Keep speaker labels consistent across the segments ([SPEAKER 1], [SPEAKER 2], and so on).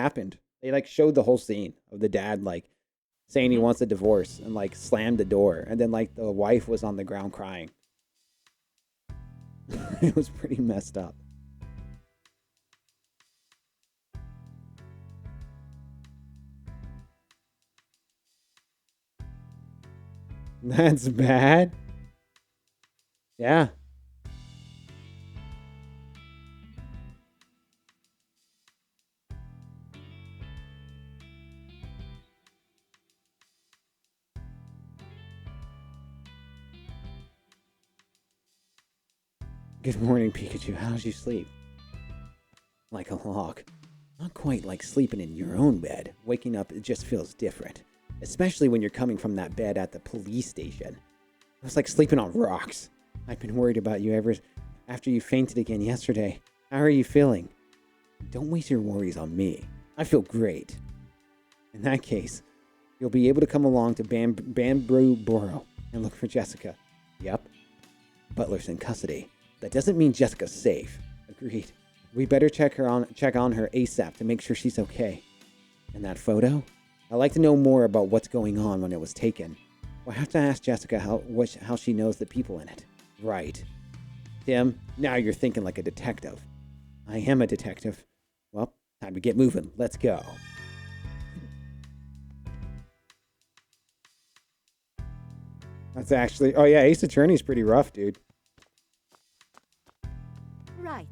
[SPEAKER 1] happened. They like showed the whole scene of the dad like saying he wants a divorce and like slammed the door, and then like the wife was on the ground crying. It was pretty messed up. That's bad. Yeah. Good morning, Pikachu. How'd you sleep? Like a log. Not quite like sleeping in your own bed. Waking up, it just feels different. Especially when you're coming from that bed at the police station. It was like sleeping on rocks. I've been worried about you ever after you fainted again yesterday. How are you feeling? Don't waste your worries on me. I feel great. In that case, you'll be able to come along to Bamboo Borough and look for Jessica. Yep. Butler's in custody. That doesn't mean Jessica's safe. Agreed. We better check on her ASAP to make sure she's okay. And that photo? I'd like to know more about what's going on when it was taken. We'll have to ask Jessica how she knows the people in it. Right. Tim, now you're thinking like a detective. I am a detective. Well, time to get moving. Let's go. That's actually... Oh yeah, Ace Attorney's pretty rough, dude.
[SPEAKER 2] Right.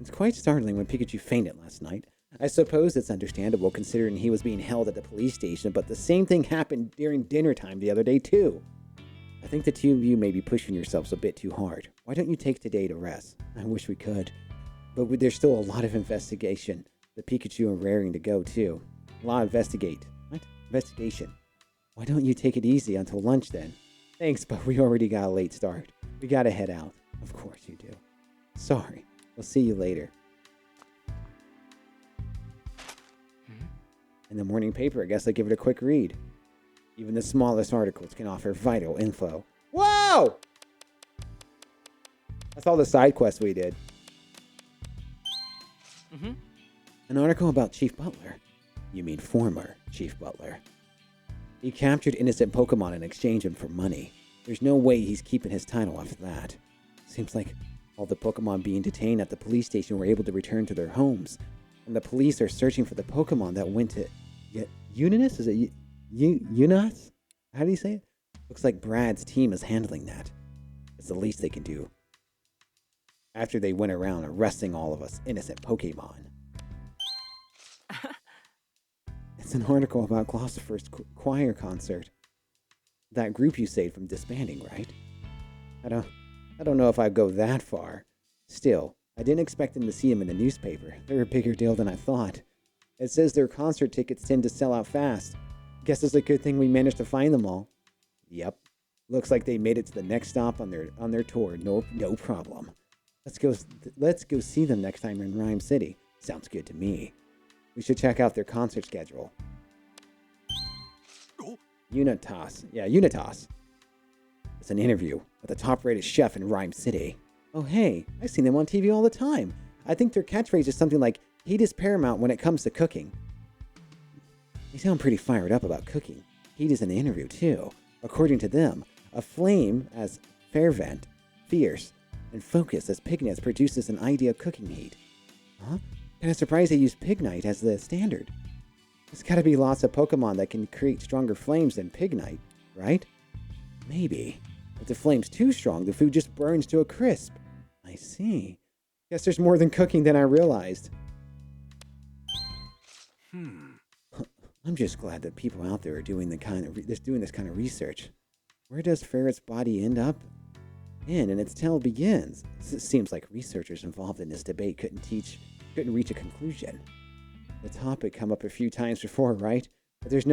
[SPEAKER 1] It's quite startling when Pikachu fainted last night. I suppose it's understandable considering he was being held at the police station, but the same thing happened during dinner time the other day too. I think the two of you may be pushing yourselves a bit too hard. Why don't you take today to rest? I wish we could. But there's still a lot of investigation. The Pikachu are raring to go too. A lot of investigation. Why don't you take it easy until lunch then? Thanks, but we already got a late start. We gotta head out. Of course you do. Sorry. We'll see you later. In the morning paper, I guess I give it a quick read. Even the smallest articles can offer vital info. Whoa! That's all the side quests we did. An article about Chief Butler. You mean former Chief Butler. He captured innocent Pokemon in exchange for money. There's no way he's keeping his title after that. Seems like all the Pokemon being detained at the police station were able to return to their homes. And the police are searching for the Pokemon that went to... Uranus? Is it Uranus? How do you say it? Looks like Brad's team is handling that. It's the least they can do. After they went around arresting all of us innocent Pokemon. It's an article about Glossifer's choir concert. That group you saved from disbanding, right? I don't know if I'd go that far. Still, I didn't expect them to see him in the newspaper. They're a bigger deal than I thought. It says their concert tickets tend to sell out fast. Guess it's a good thing we managed to find them all. Yep. Looks like they made it to the next stop on their tour. No problem. Let's go see them next time in Rhyme City. Sounds good to me. We should check out their concert schedule. Unitas. Yeah, Unitas. It's an interview with the top-rated chef in Rhyme City. Oh, hey, I've seen them on TV all the time. I think their catchphrase is something like, heat is paramount when it comes to cooking. They sound pretty fired up about cooking. Heat is in the interview, too. According to them, a flame as fervent, fierce, and focused as Pignite produces an ideal cooking heat. Huh? Kinda surprised they use Pignite as the standard. There's gotta be lots of Pokemon that can create stronger flames than Pignite, right? Maybe. If the flame's too strong, the food just burns to a crisp. I see. Guess there's more than cooking than I realized. I'm just glad that people out there are doing this kind of research. Where does Ferret's body end up? And its tale begins. It seems like researchers involved in this debate couldn't reach a conclusion. The topic come up a few times before, right? But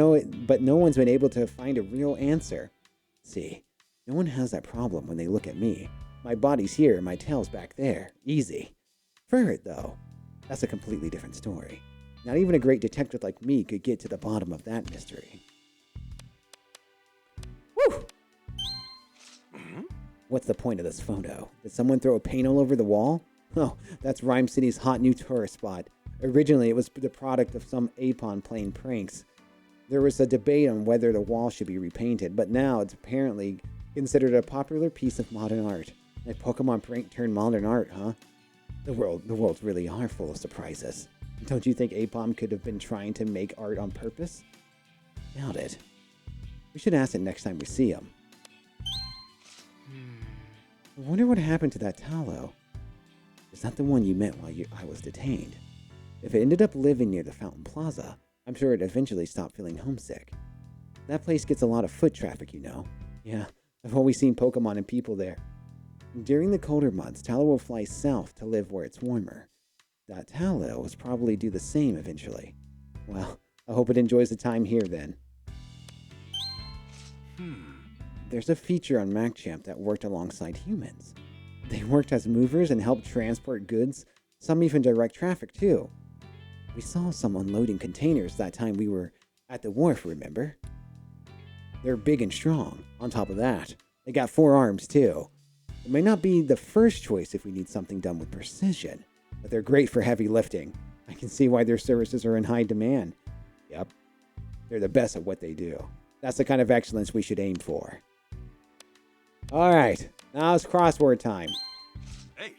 [SPEAKER 1] no one's been able to find a real answer. See, no one has that problem when they look at me. My body's here and my tail's back there. Easy. Ferret, though, that's a completely different story. Not even a great detective like me could get to the bottom of that mystery. Woo! What's the point of this photo? Did someone throw a paint all over the wall? Oh, that's Rhyme City's hot new tourist spot. Originally, it was the product of some Apon playing pranks. There was a debate on whether the wall should be repainted, but now it's apparently considered a popular piece of modern art. A Pokemon prank turned modern art, huh? The worlds really are full of surprises. Don't you think Apom could have been trying to make art on purpose? Doubt it. We should ask it next time we see him. I wonder what happened to that Tallow. Is that the one you met while I was detained? If it ended up living near the Fountain Plaza, I'm sure it eventually stopped feeling homesick. That place gets a lot of foot traffic, you know. Yeah, I've always seen Pokemon and people there. During the colder months, Tallow will fly south to live where it's warmer. That Tallow will probably do the same eventually. Well, I hope it enjoys the time here then. There's a feature on MacChamp that worked alongside humans. They worked as movers and helped transport goods, some even direct traffic too. We saw some unloading containers that time we were at the wharf, remember? They're big and strong. On top of that, they got 4 arms too. It may not be the first choice if we need something done with precision, but they're great for heavy lifting. I can see why their services are in high demand. Yep, they're the best at what they do. That's the kind of excellence we should aim for. Alright, now it's crossword time.
[SPEAKER 2] Hey.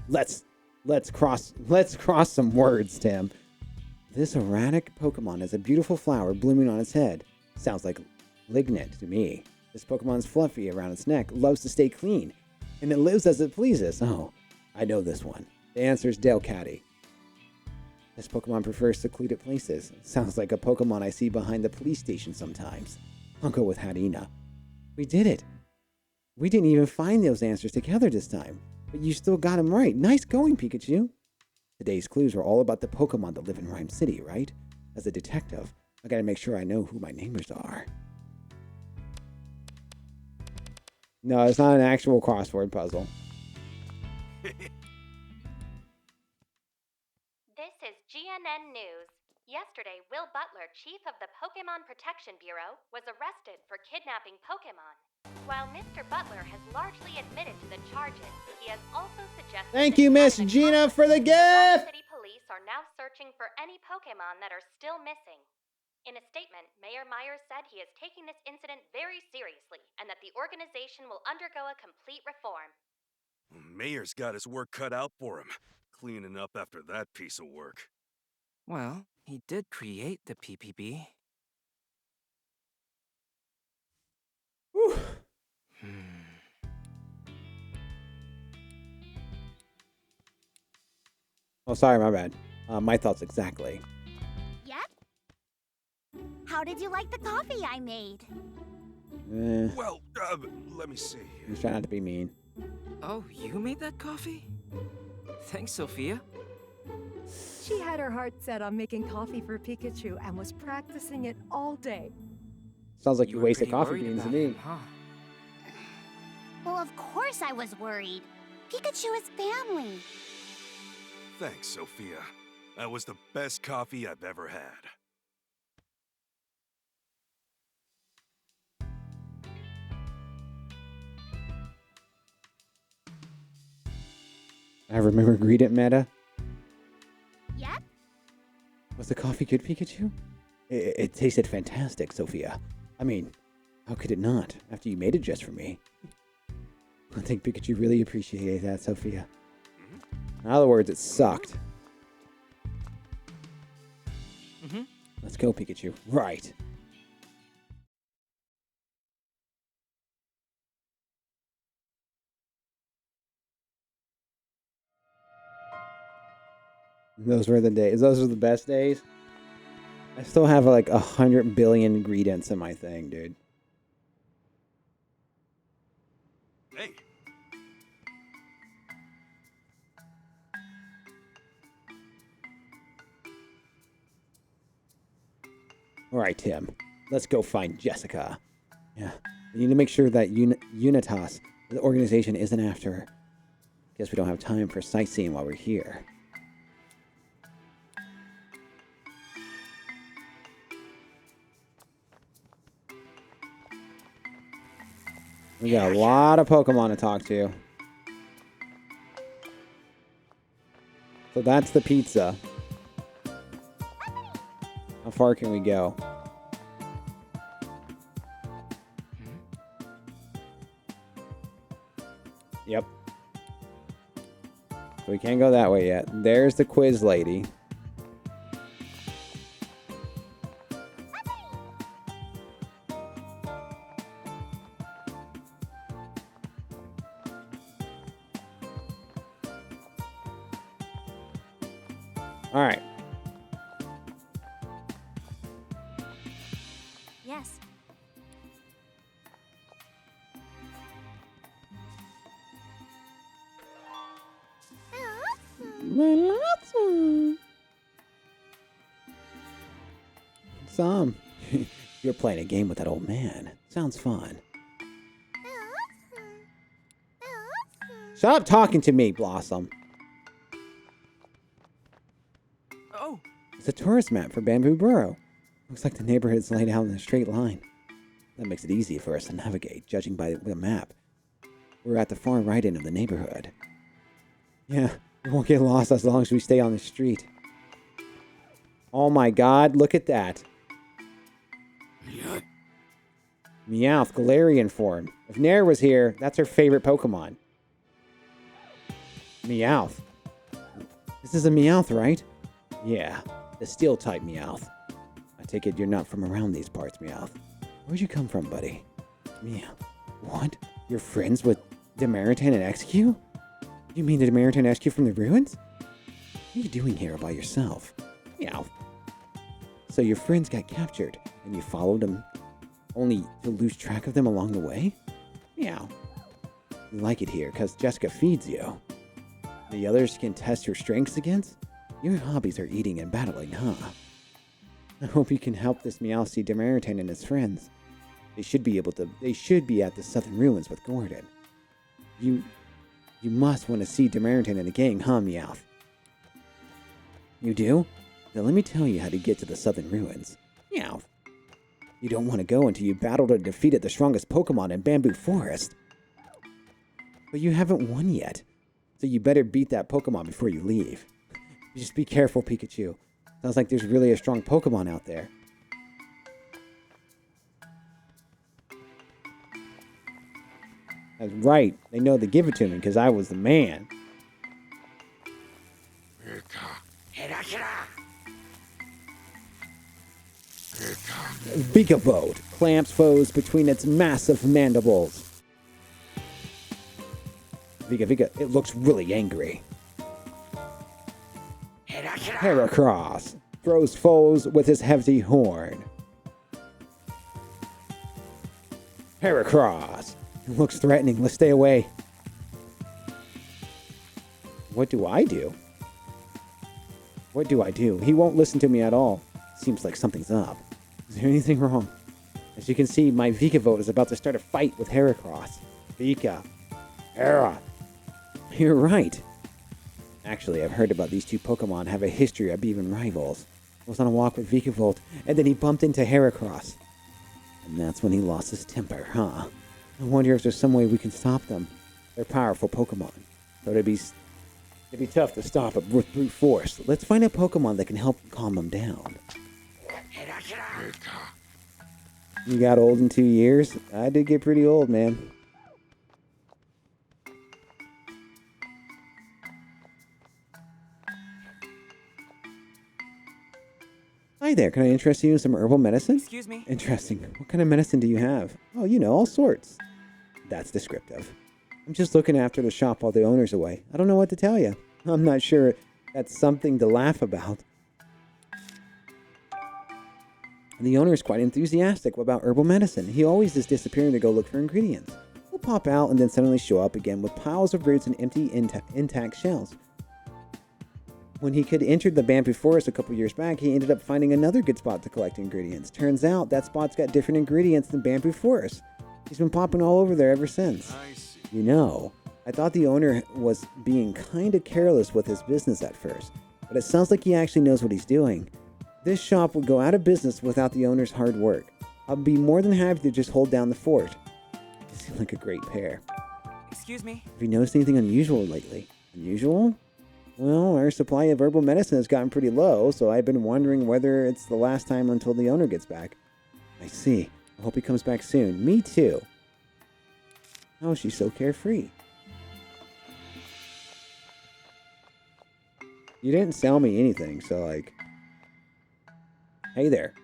[SPEAKER 1] Let's cross some words, Tim. This erratic Pokemon has a beautiful flower blooming on its head. Sounds like lignet to me. This Pokemon's fluffy around its neck, loves to stay clean, and it lives as it pleases. Oh, I know this one. The answer is Delcatty. This Pokemon prefers secluded places. Sounds like a Pokemon I see behind the police station sometimes. I'll go with Harina. We did it. We didn't even find those answers together this time, but you still got them right. Nice going, Pikachu. Today's clues were all about the Pokemon that live in Rhyme City, right? As a detective, I gotta make sure I know who my neighbors are. No, it's not an actual crossword puzzle.
[SPEAKER 3] This is GNN News. Yesterday, Will Butler, chief of the Pokemon Protection Bureau, was arrested for kidnapping Pokemon. While Mr. Butler has largely admitted to the charges, he has also suggested
[SPEAKER 1] Thank you, Miss Gina, for the gift!
[SPEAKER 3] City police are now searching for any Pokemon that are still missing. In a statement, Mayor Myers said he is taking this incident very seriously and that the organization will undergo a complete reform.
[SPEAKER 2] Mayor's got his work cut out for him, cleaning up after that piece of work.
[SPEAKER 4] Well, he did create the PPB.
[SPEAKER 1] Whew. Oh, sorry, my bad. My thoughts exactly.
[SPEAKER 5] Yep. How did you like the coffee I made?
[SPEAKER 2] Well, let me see.
[SPEAKER 1] I'm trying not to be mean.
[SPEAKER 4] Oh, you made that coffee? Thanks, Sophia.
[SPEAKER 6] She had her heart set on making coffee for Pikachu and was practicing it all day.
[SPEAKER 1] Sounds like you
[SPEAKER 4] were
[SPEAKER 1] wasted
[SPEAKER 4] pretty
[SPEAKER 1] coffee
[SPEAKER 4] worried
[SPEAKER 1] beans to
[SPEAKER 4] about
[SPEAKER 1] me.
[SPEAKER 4] him, huh?
[SPEAKER 5] Well, of course I was worried. Pikachu is family.
[SPEAKER 2] Thanks, Sophia. That was the best coffee I've ever had.
[SPEAKER 1] I remember Greedent meta.
[SPEAKER 5] Yep.
[SPEAKER 1] Was the coffee good, Pikachu? It tasted fantastic, Sophia. I mean, how could it not, after you made it just for me? I think Pikachu really appreciated that, Sophia. In other words, it sucked. Let's go, Pikachu. Right. Those were the days. Those were the best days. I still have like 100 billion ingredients in my thing, dude.
[SPEAKER 2] Hey.
[SPEAKER 1] All right, Tim. Let's go find Jessica. Yeah. We need to make sure that Unitas, the organization, isn't after her. Guess we don't have time for sightseeing while we're here. We got a lot of Pokemon to talk to. So that's the pizza. How far can we go? Yep. So we can't go that way yet. There's the quiz lady. All right.
[SPEAKER 5] Yes.
[SPEAKER 1] Some. You're playing a game with that old man. Sounds fun. Shut up talking to me, Blossom.
[SPEAKER 4] Oh,
[SPEAKER 1] It's a tourist map for Bamboo Burrow. Looks like the neighborhood is laid out in a straight line. That makes it easy for us to navigate, judging by the map. We're at the far right end of the neighborhood. Yeah, we won't get lost as long as we stay on the street. Oh my god, look at that. Meowth, Galarian form. If Nair was here, that's her favorite Pokemon. Meowth. This is a Meowth, right? Yeah, the Steel-type Meowth. I take it you're not from around these parts, Meowth. Where'd you come from, buddy? Meow. What? You're friends with Demaritan and Execute? You mean the Demaritan and Execute from the ruins? What are you doing here by yourself? Meow. So your friends got captured, and you followed them only to lose track of them along the way? Meow. You like it here because Jessica feeds you. The others can test your strengths against? Your hobbies are eating and battling, huh? I hope you can help this Meowth see Demaritan and his friends. They should be at the southern ruins with Gordon. You must want to see Demaritan and the gang, huh, Meowth? You do? Then let me tell you how to get to the southern ruins. Meowth. You don't want to go until you battled and defeated the strongest Pokemon in Bamboo Forest. But you haven't won yet, so you better beat that Pokemon before you leave. Just be careful, Pikachu. Sounds like there's really a strong Pokemon out there. That's right. They know to give it to me because I was the man. Vikavolt clamps foes between its massive mandibles. Vika, it looks really angry. Heracross throws foes with his heavy horn. Heracross looks threatening. Let's stay away. What do I do? What do I do? He won't listen to me at all. Seems like something's up. Is there anything wrong? As you can see, my Vikavolt is about to start a fight with Heracross. Vika. Hera. You're right. Actually, I've heard about these two Pokemon have a history of being rivals. I was on a walk with Vikavolt, and then he bumped into Heracross. And that's when he lost his temper, huh? I wonder if there's some way we can stop them. They're powerful Pokemon, so it'd be tough to stop with brute force. Let's find a Pokemon that can help calm them down. You got old in 2 years? I did get pretty old, man. Hi there, can I interest you in some herbal medicine?
[SPEAKER 4] excuse me.
[SPEAKER 1] Interesting. What kind of medicine do you have? Oh, all sorts. That's descriptive. I'm just looking after the shop while the owner's away. I don't know what to tell you. I'm not sure that's something to laugh about. The owner is quite enthusiastic about herbal medicine. He always is disappearing to go look for ingredients. He'll pop out and then suddenly show up again with piles of roots and empty intact shells. When he could enter the Bamboo Forest a couple years back, he ended up finding another good spot to collect ingredients. Turns out that spot's got different ingredients than Bamboo Forest. He's been popping all over there ever since.
[SPEAKER 2] I see.
[SPEAKER 1] I thought the owner was being kind of careless with his business at first, but it sounds like he actually knows what he's doing. This shop would go out of business without the owner's hard work. I'll be more than happy to just hold down the fort. They seem like a great pair.
[SPEAKER 4] Excuse me.
[SPEAKER 1] Have you noticed anything unusual lately? Unusual? Well, our supply of herbal medicine has gotten pretty low, so I've been wondering whether it's the last time until the owner gets back. I see. I hope he comes back soon. Me too. How is she so carefree? You didn't sell me anything, so like... Hey there.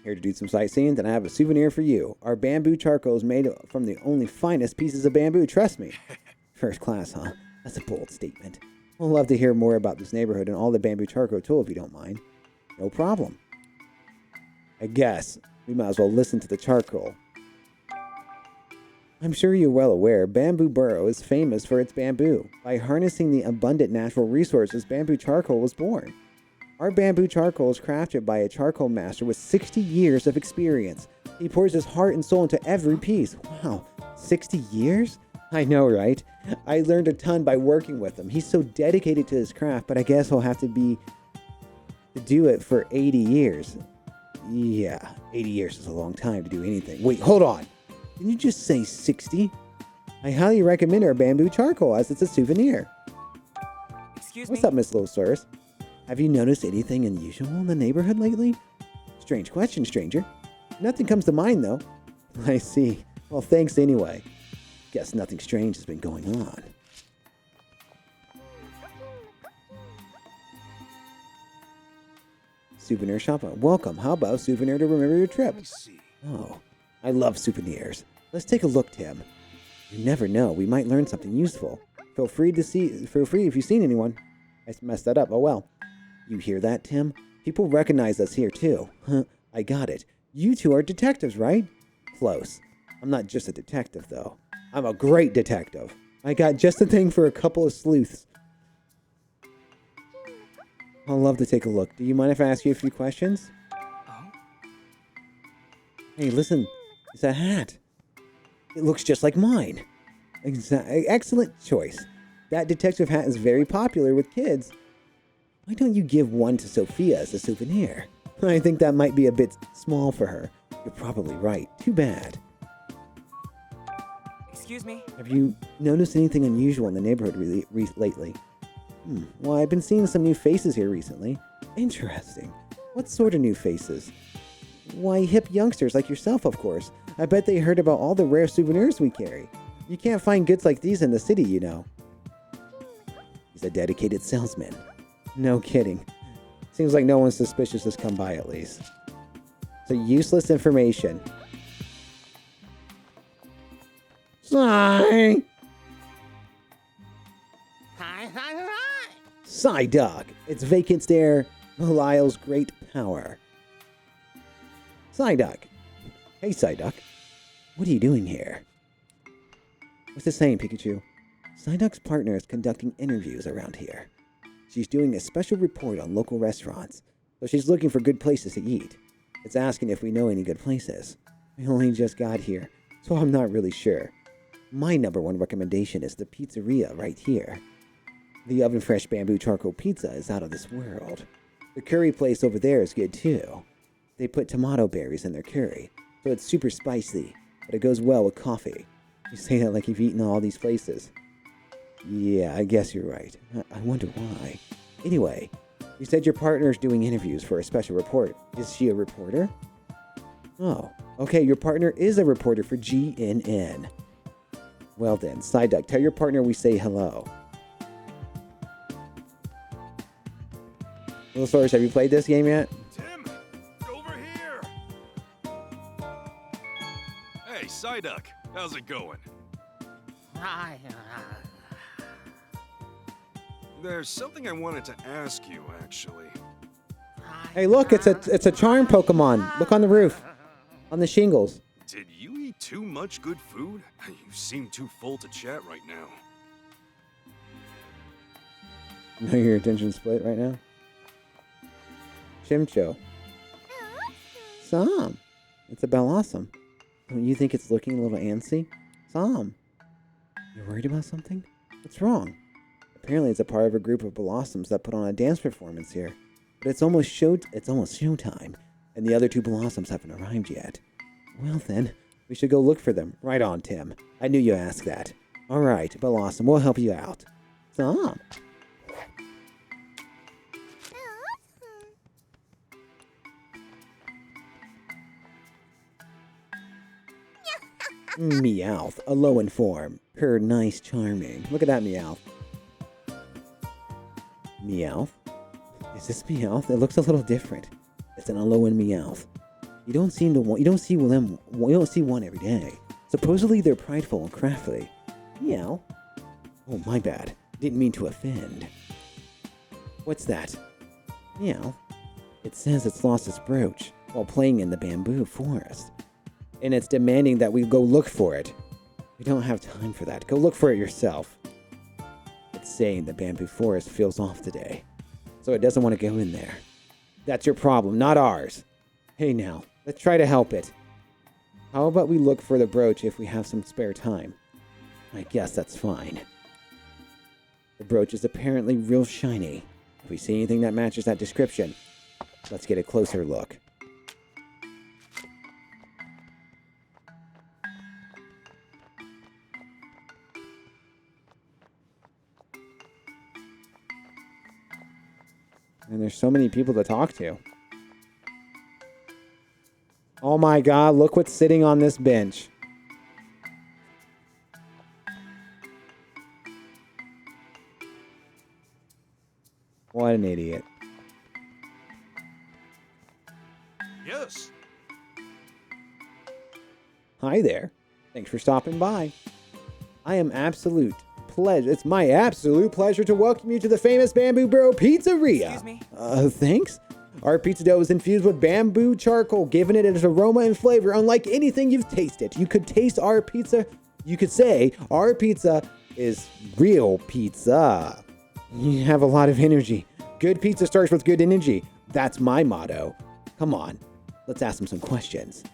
[SPEAKER 1] Here to do some sightseeing, then I have a souvenir for you. Our bamboo charcoal is made from the only finest pieces of bamboo, trust me. First class, huh? That's a bold statement. I'd love to hear more about this neighborhood and all the bamboo charcoal too, if you don't mind. No problem. I guess we might as well listen to the charcoal. I'm sure you're well aware, Bamboo Borough is famous for its bamboo. By harnessing the abundant natural resources, bamboo charcoal was born. Our bamboo charcoal is crafted by a charcoal master with 60 years of experience. He pours his heart and soul into every piece. Wow, 60 years? I know, right? I learned a ton by working with him. He's so dedicated to his craft, but I guess he'll have to do it for 80 years. Yeah, 80 years is a long time to do anything. Wait, hold on. Didn't you just say 60? I highly recommend our bamboo charcoal as it's a souvenir.
[SPEAKER 4] Excuse
[SPEAKER 1] What's
[SPEAKER 4] me?
[SPEAKER 1] up, Miss Little Cyrus? Have you noticed anything unusual in the neighborhood lately? Strange question, stranger. Nothing comes to mind, though. I see. Well, thanks anyway. Guess nothing strange has been going on. Souvenir shop. Welcome. How about a souvenir to remember your trip?
[SPEAKER 2] Let me see.
[SPEAKER 1] Oh, I love souvenirs. Let's take a look, Tim. You never know. We might learn something useful. Feel free if you've seen anyone. I messed that up. Oh well. You hear that, Tim? People recognize us here too. Huh? I got it. You two are detectives, right? Close. I'm not just a detective, though. I'm a great detective. I got just the thing for a couple of sleuths. I'll love to take a look. Do you mind if I ask you a few questions?
[SPEAKER 4] Oh?
[SPEAKER 1] Hey, listen. It's a hat. It looks just like mine. Excellent choice. That detective hat is very popular with kids. Why don't you give one to Sophia as a souvenir? I think that might be a bit small for her. You're probably right. Too bad.
[SPEAKER 4] Excuse me?
[SPEAKER 1] Have you noticed anything unusual in the neighborhood lately? Well, I've been seeing some new faces here recently. Interesting. What sort of new faces? Why, hip youngsters like yourself, of course. I bet they heard about all the rare souvenirs we carry. You can't find goods like these in the city, you know. He's a dedicated salesman. No kidding. Seems like no one suspicious has come by, at least. So useless information. Sigh!
[SPEAKER 7] Hi.
[SPEAKER 1] Psyduck! It's vacant stare, Belial's great power. Psyduck! Hey, Psyduck. What are you doing here? What's it saying, Pikachu? Psyduck's partner is conducting interviews around here. She's doing a special report on local restaurants, so she's looking for good places to eat. It's asking if we know any good places. We only just got here, so I'm not really sure. My number one recommendation is the pizzeria right here. The oven fresh bamboo charcoal pizza is out of this world. The curry place over there is good too. They put tomato berries in their curry, so it's super spicy, but it goes well with coffee. You say that like you've eaten all these places. Yeah, I guess you're right. I wonder why. Anyway, you said your partner's doing interviews for a special report. Is she a reporter? Oh, okay, your partner is a reporter for GNN. Well then, Psyduck, tell your partner we say hello. Little Source, have you played this game yet?
[SPEAKER 2] Tim, over here. Hey, Psyduck, how's it going?
[SPEAKER 7] Hi.
[SPEAKER 2] There's something I wanted to ask you, actually.
[SPEAKER 1] Hey, look, it's a charm Pokemon. Look on the roof, on the shingles.
[SPEAKER 2] Did you eat too much good food? You seem too full to chat right now.
[SPEAKER 1] Know your attention split right now? Chimcho. Sam. It's a Bellossom. Don't you think it's looking a little antsy? Sam. You worried about something? What's wrong? Apparently it's a part of a group of Blossoms that put on a dance performance here. But it's almost showtime, and the other two Blossoms haven't arrived yet. Well then, we should go look for them. Right on, Tim. I knew you'd ask that. Alright, Blossom, we'll help you out. Sam. Meowth, a low in form. Per nice charming. Look at that Meowth. Meowth? Is this Meowth? It looks a little different. It's an Alolan Meowth. You don't see one every day. Supposedly they're prideful and crafty. Meow. Oh, my bad. Didn't mean to offend. What's that? Meow. It says it's lost its brooch while playing in the bamboo forest. And it's demanding that we go look for it. We don't have time for that. Go look for it yourself. It's saying the bamboo forest feels off today, so it doesn't want to go in there. That's your problem, not ours. Hey now, let's try to help it. How about we look for the brooch if we have some spare time? I guess that's fine. The brooch is apparently real shiny. If we see anything that matches that description, let's get a closer look. And there's so many people to talk to. Oh my god, look what's sitting on this bench. What an idiot.
[SPEAKER 2] Yes.
[SPEAKER 1] Hi there. Thanks for stopping by. It's my absolute pleasure to welcome you to the famous Bamboo Bro Pizzeria.
[SPEAKER 4] Excuse me?
[SPEAKER 1] Thanks. Our pizza dough is infused with bamboo charcoal, giving it its aroma and flavor unlike anything you've tasted. You could taste our pizza. You could say our pizza is real pizza. You have a lot of energy. Good pizza starts with good energy. That's my motto. Come on, let's ask them some questions.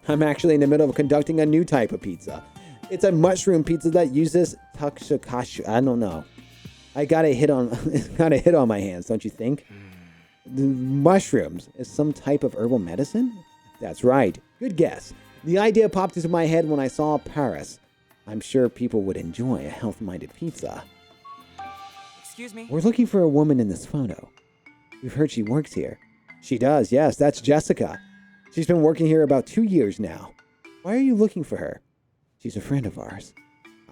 [SPEAKER 1] I'm actually in the middle of conducting a new type of pizza. It's a mushroom pizza that uses taksukashu. I don't know. I got a hit on my hands, don't you think? The mushrooms is some type of herbal medicine? That's right. Good guess. The idea popped into my head when I saw Paris. I'm sure people would enjoy a health-minded pizza.
[SPEAKER 4] Excuse me?
[SPEAKER 1] We're looking for a woman in this photo. We've heard she works here. She does, yes. That's Jessica. She's been working here about 2 years now. Why are you looking for her? She's a friend of ours.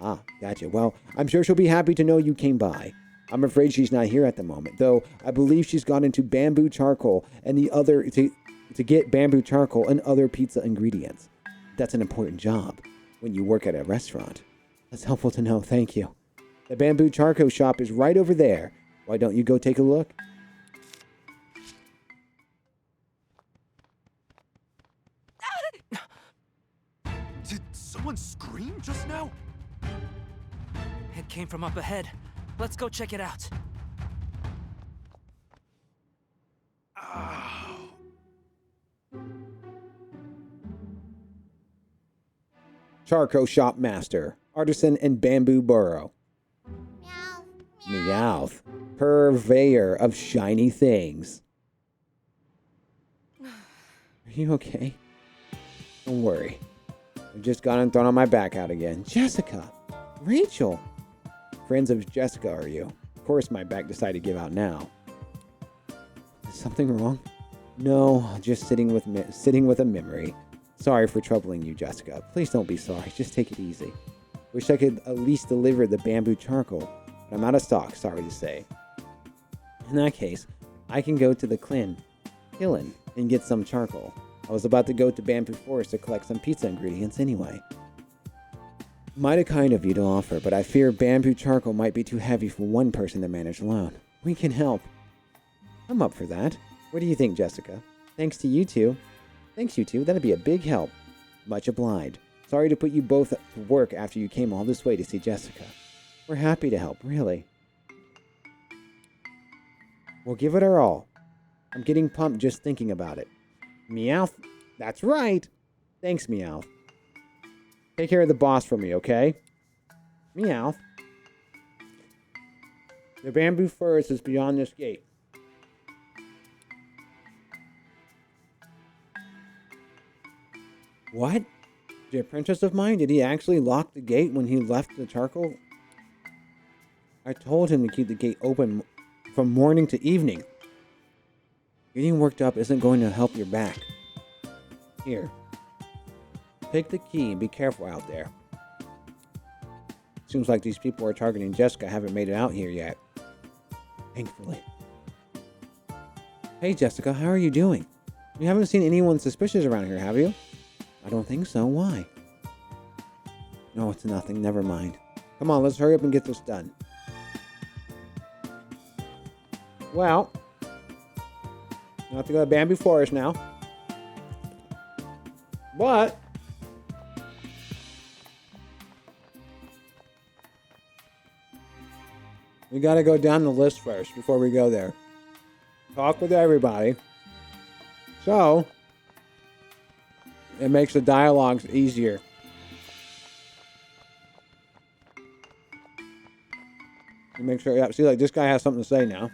[SPEAKER 1] Ah, gotcha. Well, I'm sure she'll be happy to know you came by. I'm afraid she's not here at the moment, though I believe she's gone into bamboo charcoal and to get bamboo charcoal and other pizza ingredients. That's an important job when you work at a restaurant. That's helpful to know, thank you. The bamboo charcoal shop is right over there. Why don't you go take a look?
[SPEAKER 2] Did someone scream just now?
[SPEAKER 4] It came from up ahead. Let's go check it out.
[SPEAKER 2] Ow.
[SPEAKER 1] Charcoal shop master, artisan and bamboo burrow.
[SPEAKER 5] Meow.
[SPEAKER 1] Meowth, purveyor of shiny things. Are you okay? Don't worry. I've just gotten thrown on my back out again. Jessica! Rachel! Friends of Jessica, are you? Of course my back decided to give out now. Is something wrong? No, just sitting with a memory. Sorry for troubling you, Jessica. Please don't be sorry. Just take it easy. Wish I could at least deliver the bamboo charcoal, but I'm out of stock, sorry to say. In that case, I can go to the Kiln, and get some charcoal. I was about to go to Bamboo Forest to collect some pizza ingredients anyway. Mighty kind of you to offer, but I fear bamboo charcoal might be too heavy for one person to manage alone. We can help. I'm up for that. What do you think, Jessica? Thanks to you two. Thanks, you two. That'd be a big help. Much obliged. Sorry to put you both to work after you came all this way to see Jessica. We're happy to help, really. We'll give it our all. I'm getting pumped just thinking about it. Meowth. That's right. Thanks, Meowth. Take care of the boss for me, okay? Meowth. The bamboo forest is beyond this gate. What? The apprentice of mine? Did he actually lock the gate when he left the charcoal? I told him to keep the gate open from morning to evening. Getting worked up isn't going to help your back. Here. Take the key and be careful out there. Seems like these people who are targeting Jessica haven't made it out here yet. Thankfully. Hey Jessica, how are you doing? You haven't seen anyone suspicious around here, have you? I don't think so. Why? No, it's nothing. Never mind. Come on, let's hurry up and get this done. Well, I have to go to Bamboo Forest now. But we gotta go down the list first before we go there. Talk with everybody. So it makes the dialogues easier. You make sure, yeah, see, like this guy has something to say now.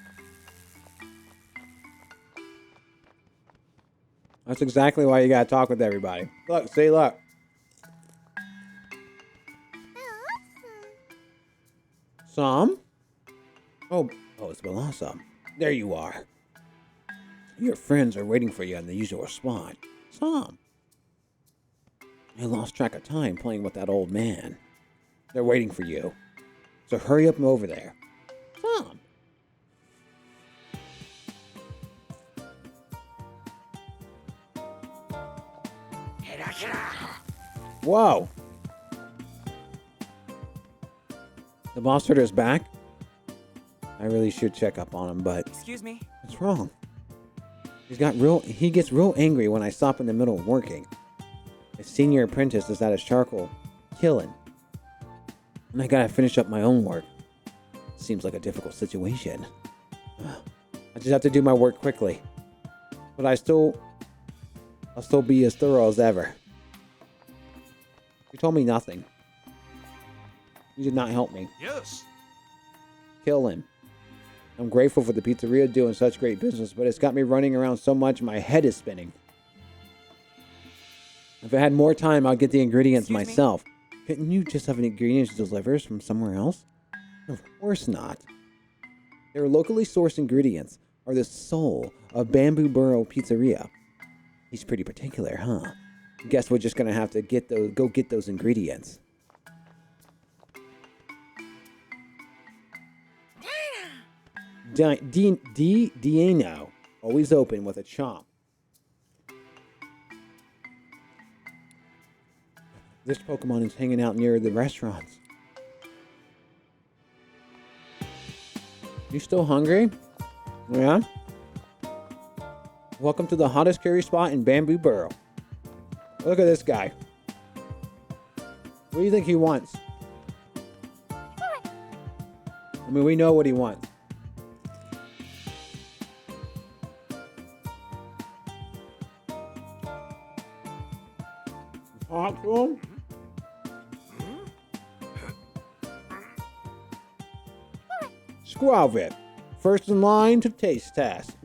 [SPEAKER 1] That's exactly why you gotta talk with everybody. Look, see, look. Some? Oh, it's Blossom. There you are. Your friends are waiting for you in the usual spot. Some. I lost track of time playing with that old man. They're waiting for you. So hurry up and over there. Some. Whoa. The boss herder is back? I really should check up on him, but...
[SPEAKER 4] Excuse me?
[SPEAKER 1] What's wrong? He gets real angry when I stop in the middle of working. His senior apprentice is at his charcoal killing. And I gotta finish up my own work. Seems like a difficult situation. I just have to do my work quickly. But I'll still be as thorough as ever. You told me nothing. You did not help me.
[SPEAKER 2] Yes.
[SPEAKER 1] Kill him. I'm grateful for the pizzeria doing such great business, but it's got me running around so much my head is spinning. If I had more time, I'd get the ingredients myself. Couldn't you just have ingredients delivered from somewhere else? Of course not. Their locally sourced ingredients are the soul of Bamboo Burrow Pizzeria. He's pretty particular, huh? Guess we're just gonna have to go get those ingredients. Dino, always open with a chomp. This Pokemon is hanging out near the restaurants. You still hungry? Yeah? Welcome to the hottest curry spot in Bamboo Burrow. Look at this guy. What do you think he wants? I mean, we know what he wants. Talk to him. Squavit, first in line to taste test.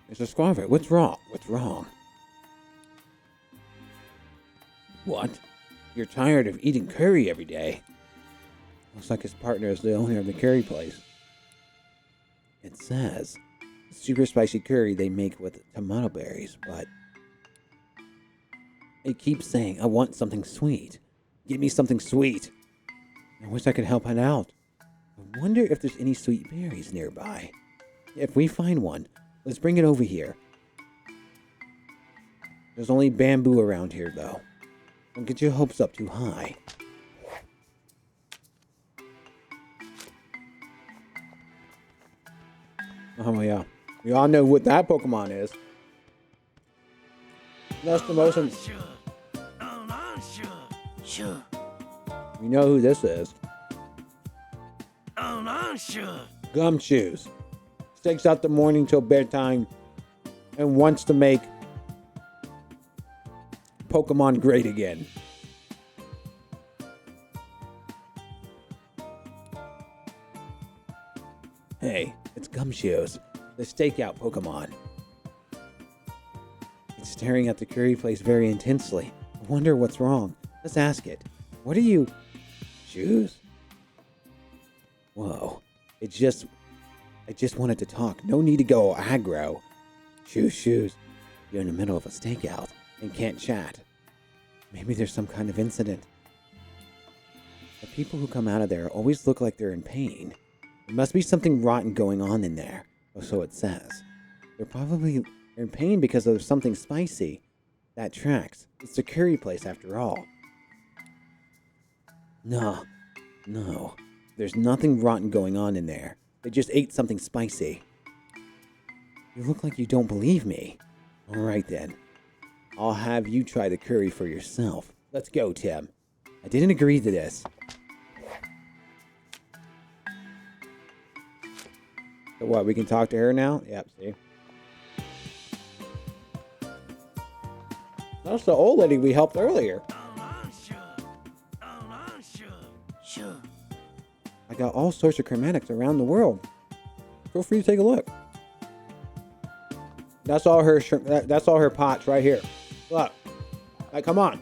[SPEAKER 1] It's a Squavit. What's wrong? What's wrong? What? You're tired of eating curry every day. Looks like his partner is the owner of the curry place. It says super spicy curry they make with tomato berries, but it keeps saying, I want something sweet. Give me something sweet. I wish I could help it out. I wonder if there's any sweet berries nearby. If we find one, let's bring it over here. There's only bamboo around here, though. Don't get your hopes up too high. Oh, yeah. We all know what that Pokemon is. That's the most...
[SPEAKER 7] Sure.
[SPEAKER 1] We know who this is.
[SPEAKER 7] Sure.
[SPEAKER 1] Gumshoes. Stakes out the morning till bedtime and wants to make Pokemon great again. Hey, it's Gumshoes, the stakeout Pokemon. It's staring at the curry place very intensely. I wonder what's wrong. Let's ask it. What are you... Shoes? Whoa. I just wanted to talk. No need to go aggro. Shoes. You're in the middle of a stakeout and can't chat. Maybe there's some kind of incident. The people who come out of there always look like they're in pain. There must be something rotten going on in there, or so it says. They're in pain because of something spicy. That tracks. It's the curry place after all. No. There's nothing rotten going on in there. They just ate something spicy. You look like you don't believe me. All right then. I'll have you try the curry for yourself. Let's go, Tim. I didn't agree to this. So what, we can talk to her now? Yep, see? That's the old lady we helped earlier.
[SPEAKER 7] Sure.
[SPEAKER 1] I got all sorts of chromatics around the world. Feel free to take a look. That's all her pots right here. Look. Like, come on.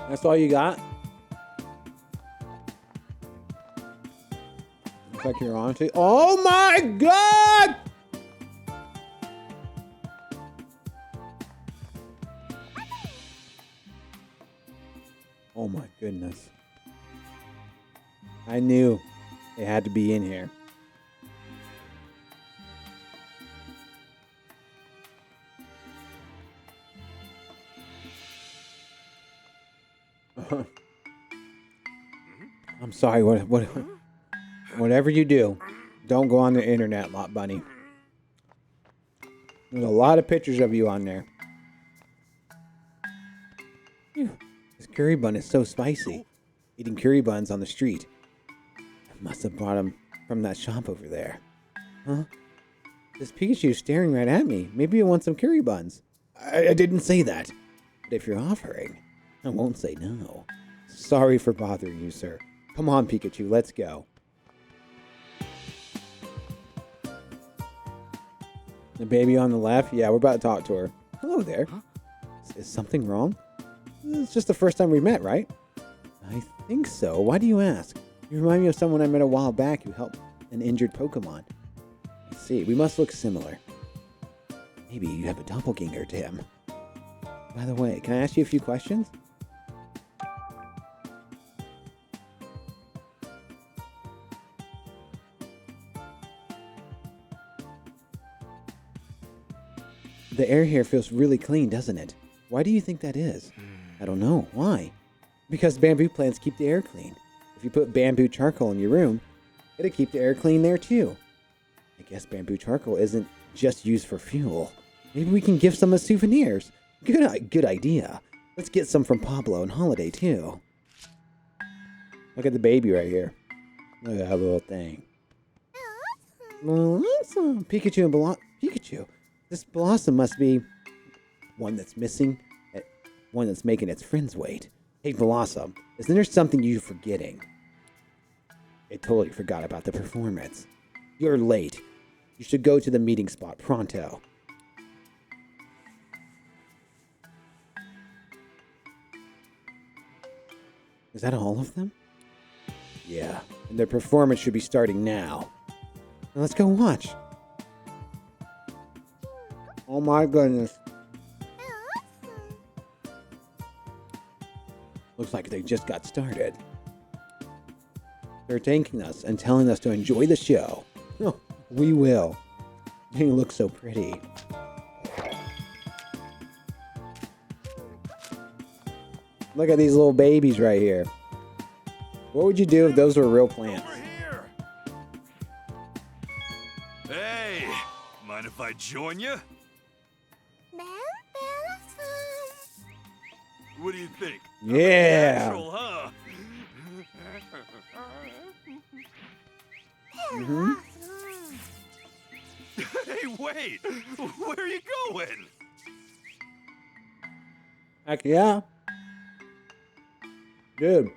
[SPEAKER 1] That's all you got? Looks like you're honestly... Oh my God! Oh my goodness. I knew it had to be in here. I'm sorry, whatever you do, don't go on the internet, Lot Bunny. There's a lot of pictures of you on there. Phew, this curry bun is so spicy. Eating curry buns on the street. I must have brought them from that shop over there. Huh? This Pikachu is staring right at me. Maybe you want some curry buns. I didn't say that. But if you're offering, I won't say no. Sorry for bothering you, sir. Come on, Pikachu, let's go. The baby on the left? Yeah, we're about to talk to her. Hello there. Huh? Is something wrong? It's just the first time we met, right? I think so. Why do you ask? You remind me of someone I met a while back who helped an injured Pokemon. I see. We must look similar. Maybe you have a doppelganger, Tim. By the way, can I ask you a few questions? The air here feels really clean, doesn't it? Why do you think that is? I don't know. Why? Because bamboo plants keep the air clean. If you put bamboo charcoal in your room, it'll keep the air clean there too. I guess bamboo charcoal isn't just used for fuel. Maybe we can give some as souvenirs. Good idea. Let's get some from Pablo and Holiday too. Look at the baby right here. Look at that little thing. Blossom. Pikachu and Pikachu. This Blossom must be one that's missing, one that's making its friends wait. Hey, Blossom, isn't there something you're forgetting? I totally forgot about the performance. You're late. You should go to the meeting spot pronto. Is that all of them? Yeah, and their performance should be starting now. Now let's go watch. Oh my goodness. Looks like they just got started. They're thanking us and telling us to enjoy the show. Oh, we will. They look so pretty. Look at these little babies right here. What would you do if those were real plants?
[SPEAKER 2] Over here. Hey, mind if I join you? What do you think?
[SPEAKER 1] Yeah.
[SPEAKER 2] Natural, huh?
[SPEAKER 1] Mm-hmm.
[SPEAKER 2] Hey, wait! Where are you going?
[SPEAKER 1] Heck yeah. Dude,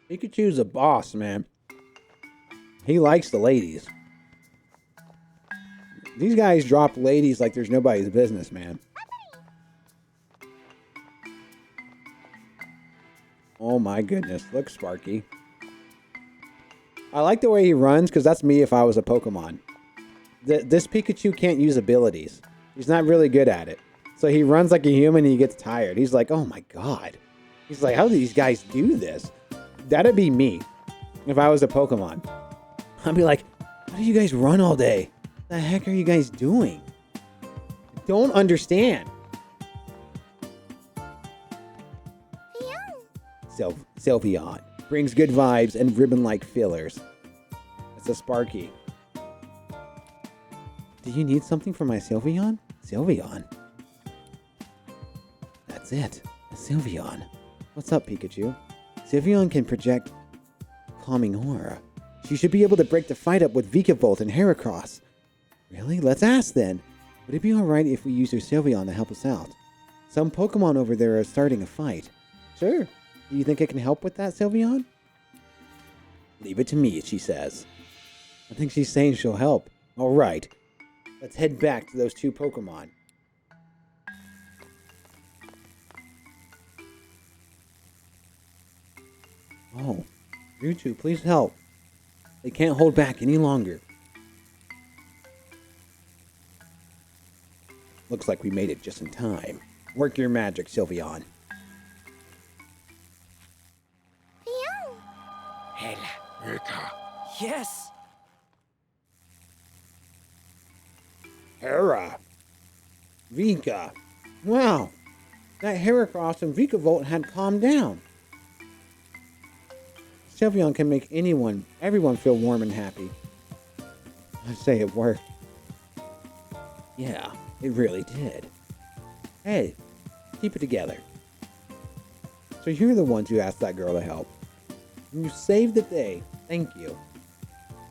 [SPEAKER 1] Pikachu's a boss, man. He likes the ladies. These guys drop ladies like there's nobody's business, man. Oh my goodness. Look, Sparky. I like the way he runs because that's me if I was a Pokemon. This Pikachu can't use abilities. He's not really good at it. So he runs like a human and he gets tired. He's like, oh my god. He's like, how do these guys do this? That'd be me if I was a Pokemon. I'd be like, how do you guys run all day? What the heck are you guys doing? I don't understand. Sylveon brings good vibes and ribbon-like fillers. That's a Sparky. Do you need something for my Sylveon? Sylveon? That's it. A Sylveon. What's up, Pikachu? Sylveon can project calming aura. She should be able to break the fight up with Vikavolt and Heracross. Really? Let's ask then. Would it be alright if we use your Sylveon to help us out? Some Pokemon over there are starting a fight. Sure. Do you think I can help with that, Sylveon? Leave it to me, she says. I think she's saying she'll help. Alright. Let's head back to those two Pokemon. Oh, you two, please help. They can't hold back any longer. Looks like we made it just in time. Work your magic, Sylveon.
[SPEAKER 4] Yes!
[SPEAKER 1] Hera. Vika. Wow. That Heracross and Vikavolt had calmed down. Sylveon can make everyone feel warm and happy. I say it worked. Yeah, it really did. Hey, keep it together. So you're the ones who asked that girl to help. And you saved the day. Thank you.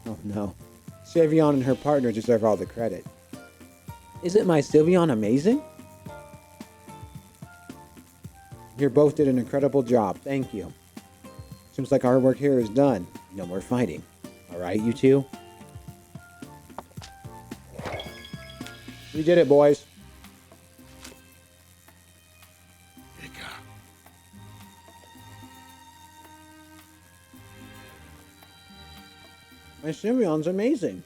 [SPEAKER 1] Oh no. Sylveon and her partner deserve all the credit. Isn't my Sylveon amazing? You both did an incredible job. Thank you. Seems like our work here is done. No more fighting. Alright, you two? We did it, boys. My Sylveon's amazing.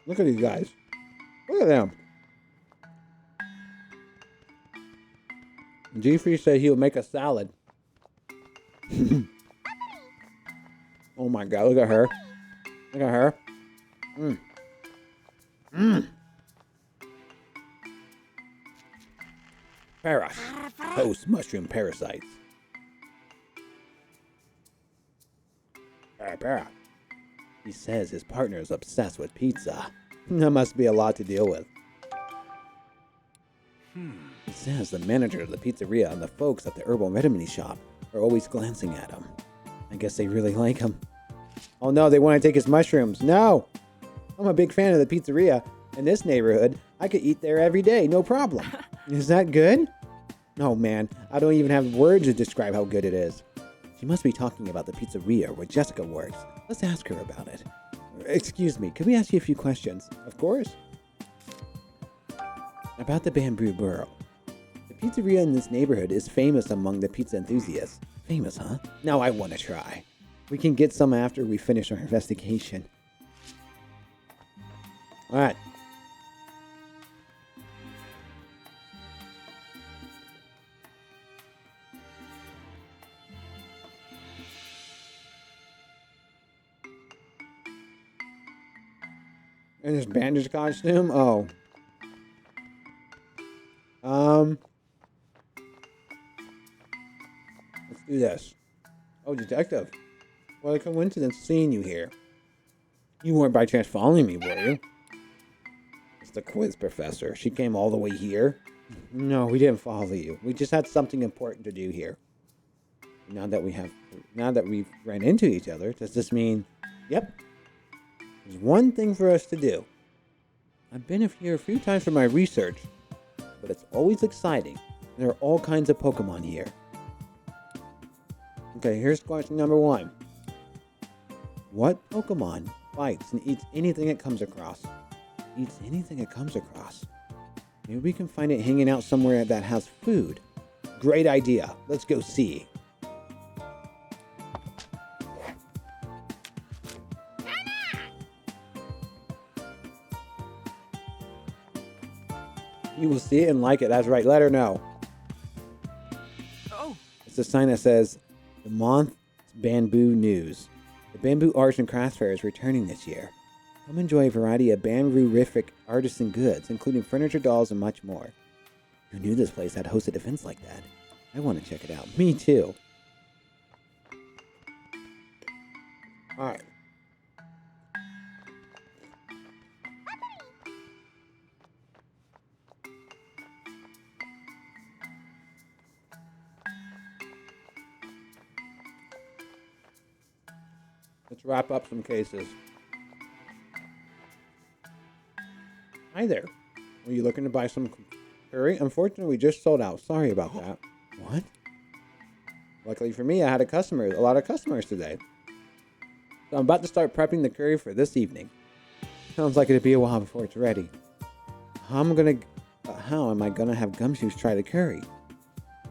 [SPEAKER 1] Look at these guys. Look at them. G3 said he would make a salad. Oh my god, look at her. Look at her. Para. Host mushroom parasites. Para. He says his partner is obsessed with pizza. That must be a lot to deal with. He says the manager of the pizzeria and the folks at the herbal remedy shop are always glancing at him. I guess they really like him. Oh no, they want to take his mushrooms. No! I'm a big fan of the pizzeria. In this neighborhood, I could eat there every day, no problem. Is that good? Oh man, I don't even have words to describe how good it is. She must be talking about the pizzeria where Jessica works. Let's ask her about it. Excuse me, could we ask you a few questions? Of course. About the Bamboo Burrow. The pizzeria in this neighborhood is famous among the pizza enthusiasts. Famous, huh? Now I want to try. We can get some after we finish our investigation. Alright. In his bandage costume? Oh. Let's do this. Oh, detective. What a coincidence seeing you here. You weren't by chance following me, were you? It's the quiz professor. She came all the way here. No, we didn't follow you. We just had something important to do here. Now that we've ran into each other, does this mean, yep, there's one thing for us to do. I've been here a few times for my research, but it's always exciting. There are all kinds of Pokemon here. Okay, here's question number 1. What Pokemon fights and eats anything it comes across? Eats anything it comes across. Maybe we can find it hanging out somewhere that has food. Great idea. Let's go see. You will see it and like it. That's right. Let her know.
[SPEAKER 4] Oh,
[SPEAKER 1] It's a sign that says, the Month Bamboo News. The Bamboo Arts and Crafts Fair is returning this year. Come enjoy a variety of bamboo-rific artisan goods, including furniture, dolls, and much more. Who knew this place had hosted events like that? I want to check it out. Me too. Alright. Let's wrap up some cases. Hi there. Were you looking to buy some curry? Unfortunately, we just sold out. Sorry about that. What? Luckily for me, I had a lot of customers today. So I'm about to start prepping the curry for this evening. Sounds like it'll be a while before it's ready. How am I gonna have Gumshoes try the curry?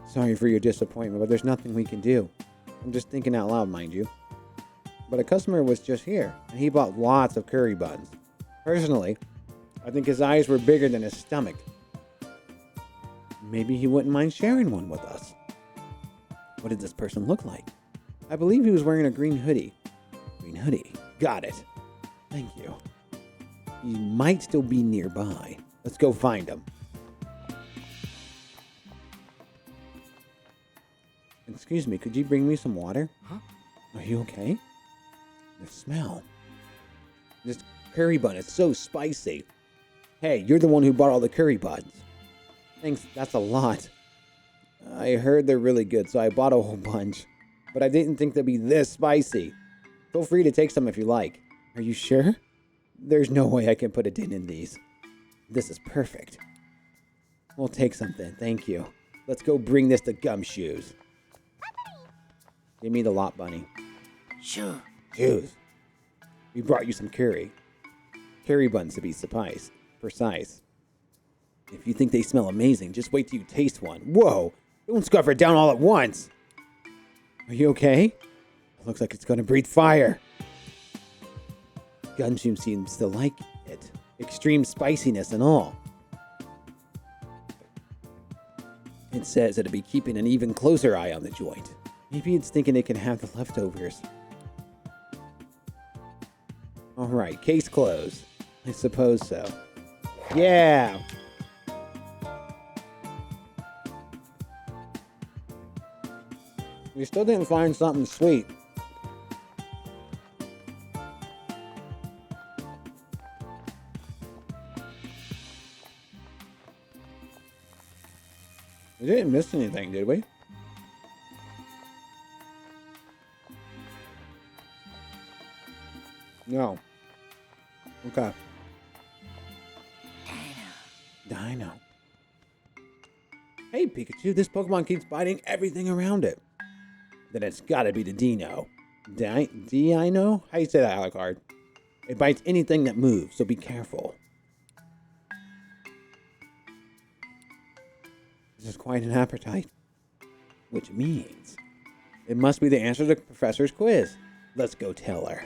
[SPEAKER 1] Sorry for your disappointment, but there's nothing we can do. I'm just thinking out loud, mind you. But a customer was just here, and he bought lots of curry buns. Personally, I think his eyes were bigger than his stomach. Maybe he wouldn't mind sharing one with us. What did this person look like? I believe he was wearing a green hoodie. Green hoodie. Got it. Thank you. He might still be nearby. Let's go find him. Excuse me, could you bring me some water?
[SPEAKER 4] Huh?
[SPEAKER 1] Are you okay? The smell. This curry bun is so spicy. Hey, you're the one who bought all the curry buns. Thanks, that's a lot. I heard they're really good, so I bought a whole bunch. But I didn't think they'd be this spicy. Feel free to take some if you like. Are you sure? There's no way I can put a dent in these. This is perfect. We'll take something, thank you. Let's go bring this to Gumshoes. Give me the lot, bunny.
[SPEAKER 7] Sure.
[SPEAKER 1] Shoes. We brought you some curry. Curry buns to be precise. If you think they smell amazing, just wait till you taste one. Whoa! Don't scarf it down all at once! Are you okay? It looks like it's gonna breathe fire. Gumshoe seems to like it. Extreme spiciness and all. It says it'll be keeping an even closer eye on the joint. Maybe it's thinking it can have the leftovers. Alright, case closed. I suppose so. Yeah! We still didn't find something sweet. We didn't miss anything, did we? No. Okay. Dino. Hey, Pikachu, this Pokemon keeps biting everything around it. Then it's gotta be the Dino. Dino? How you say that, Alucard? It bites anything that moves, so be careful. This is quite an appetite. Which means it must be the answer to the professor's quiz. Let's go tell her.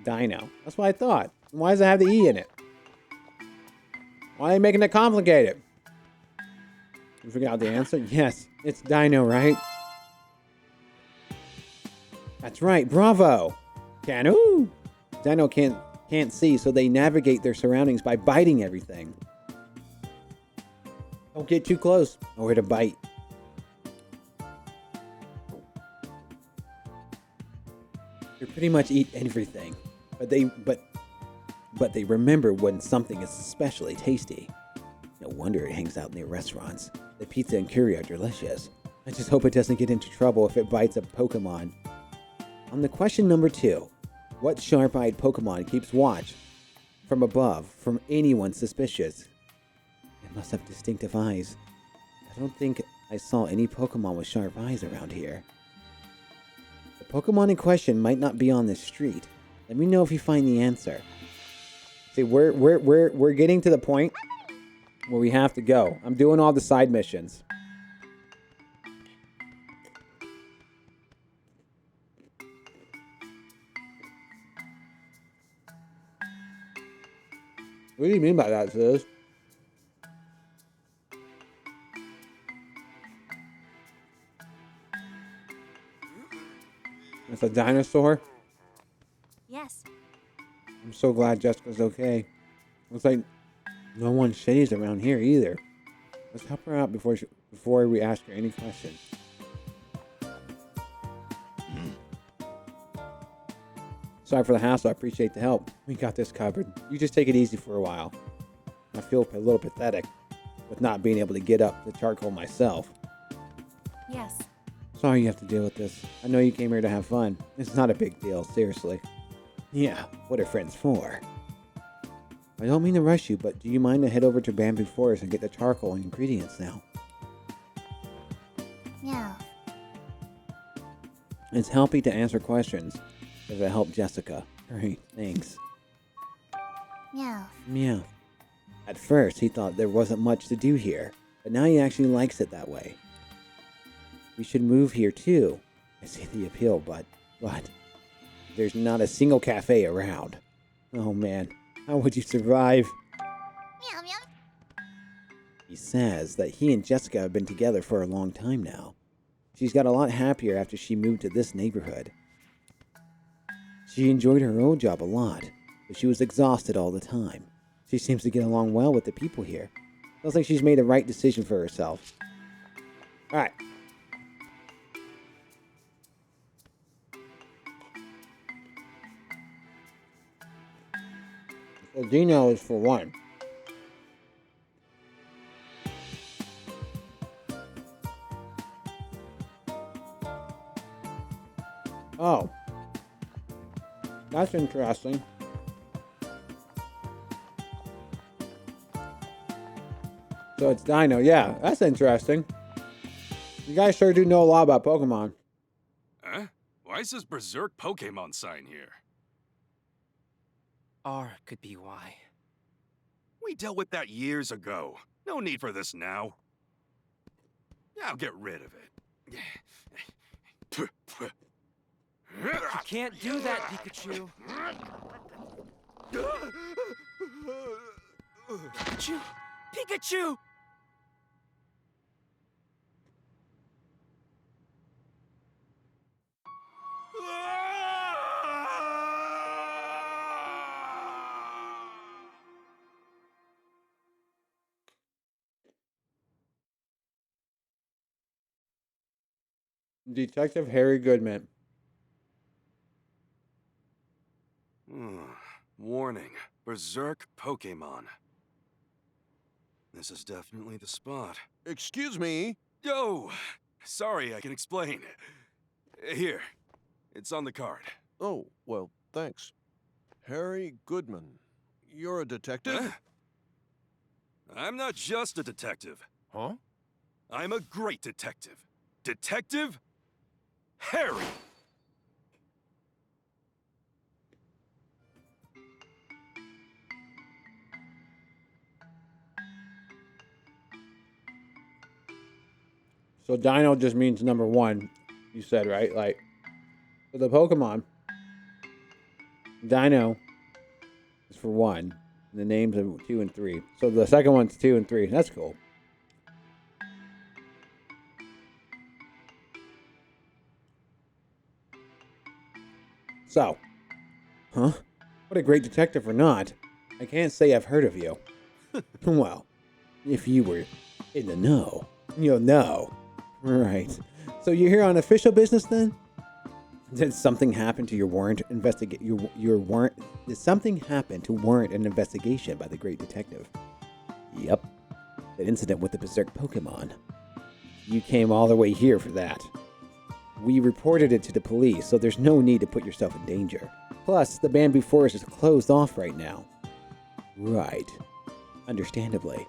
[SPEAKER 1] Dino. That's what I thought. Why does it have the E in it? Why are they making it complicated? You figure out the answer? Yes, it's Dino, right? That's right, bravo! Canu! Dino can't see, so they navigate their surroundings by biting everything. Don't get too close, or it'll bite. They pretty much eat everything, but they remember when something is especially tasty. No wonder it hangs out near restaurants. The pizza and curry are delicious. I just hope it doesn't get into trouble if it bites a Pokemon. On the question number 2, what sharp-eyed Pokemon keeps watch from above from anyone suspicious? It must have distinctive eyes. I don't think I saw any Pokemon with sharp eyes around here. The Pokemon in question might not be on this street. Let me know if you find the answer. See, we're getting to the point where we have to go. I'm doing all the side missions. What do you mean by that, sis? It's a dinosaur?
[SPEAKER 5] Yes.
[SPEAKER 1] I'm so glad Jessica's okay. Looks like no one shades around here either. Let's help her out before we ask her any questions. Sorry for the hassle. I appreciate the help. We got this covered. You just take it easy for a while. I feel a little pathetic with not being able to get up the charcoal myself.
[SPEAKER 5] Yes.
[SPEAKER 1] Sorry you have to deal with this. I know you came here to have fun. It's not a big deal, seriously. Yeah, what are friends for? I don't mean to rush you, but do you mind to head over to Bamboo Forest and get the charcoal and ingredients now?
[SPEAKER 5] Yeah.
[SPEAKER 1] It's happy to answer questions. If it helped Jessica. Great, thanks.
[SPEAKER 5] Yeah.
[SPEAKER 1] Meow. At first, he thought there wasn't much to do here, but now he actually likes it that way. We should move here too. I see the appeal, but there's not a single cafe around. Oh man, how would you survive?
[SPEAKER 5] Meow meow.
[SPEAKER 1] He says that he and Jessica have been together for a long time now. She's got a lot happier after she moved to this neighborhood. She enjoyed her old job a lot, but she was exhausted all the time. She seems to get along well with the people here. Feels like she's made the right decision for herself. Alright. So Dino is for one. Oh. That's interesting. So it's Dino. Yeah, that's interesting. You guys sure do know a lot about Pokemon.
[SPEAKER 2] Huh? Why is this Berserk Pokemon sign here?
[SPEAKER 4] R could be why.
[SPEAKER 2] We dealt with that years ago. No need for this now. I'll get rid of it.
[SPEAKER 4] You can't do that, Pikachu. Pikachu! Pikachu!
[SPEAKER 1] Detective Harry Goodman.
[SPEAKER 2] Warning. Berserk Pokemon. This is definitely the spot.
[SPEAKER 8] Excuse me?
[SPEAKER 2] Yo! Sorry, I can explain. Here. It's on the card.
[SPEAKER 8] Oh, well, thanks. Harry Goodman. You're a detective?
[SPEAKER 2] Huh? I'm not just a detective.
[SPEAKER 8] Huh?
[SPEAKER 2] I'm a great detective. Detective Harry!
[SPEAKER 1] So Dino just means number one, you said, right? Like, for the Pokemon, Dino is for one, and the names are 2 and 3. So the second one's 2 and 3. That's cool. So, huh? What a great detective or not, I can't say I've heard of you. Well, if you were in the know, you'll know. Right. So you're here on official business then? Did something happen to your warrant your warrant? Did something happen to warrant an investigation by the great detective? Yep. That incident with the Berserk Pokemon. You came all the way here for that. We reported it to the police, so there's no need to put yourself in danger. Plus, the Bamboo Forest is closed off right now. Right. Understandably.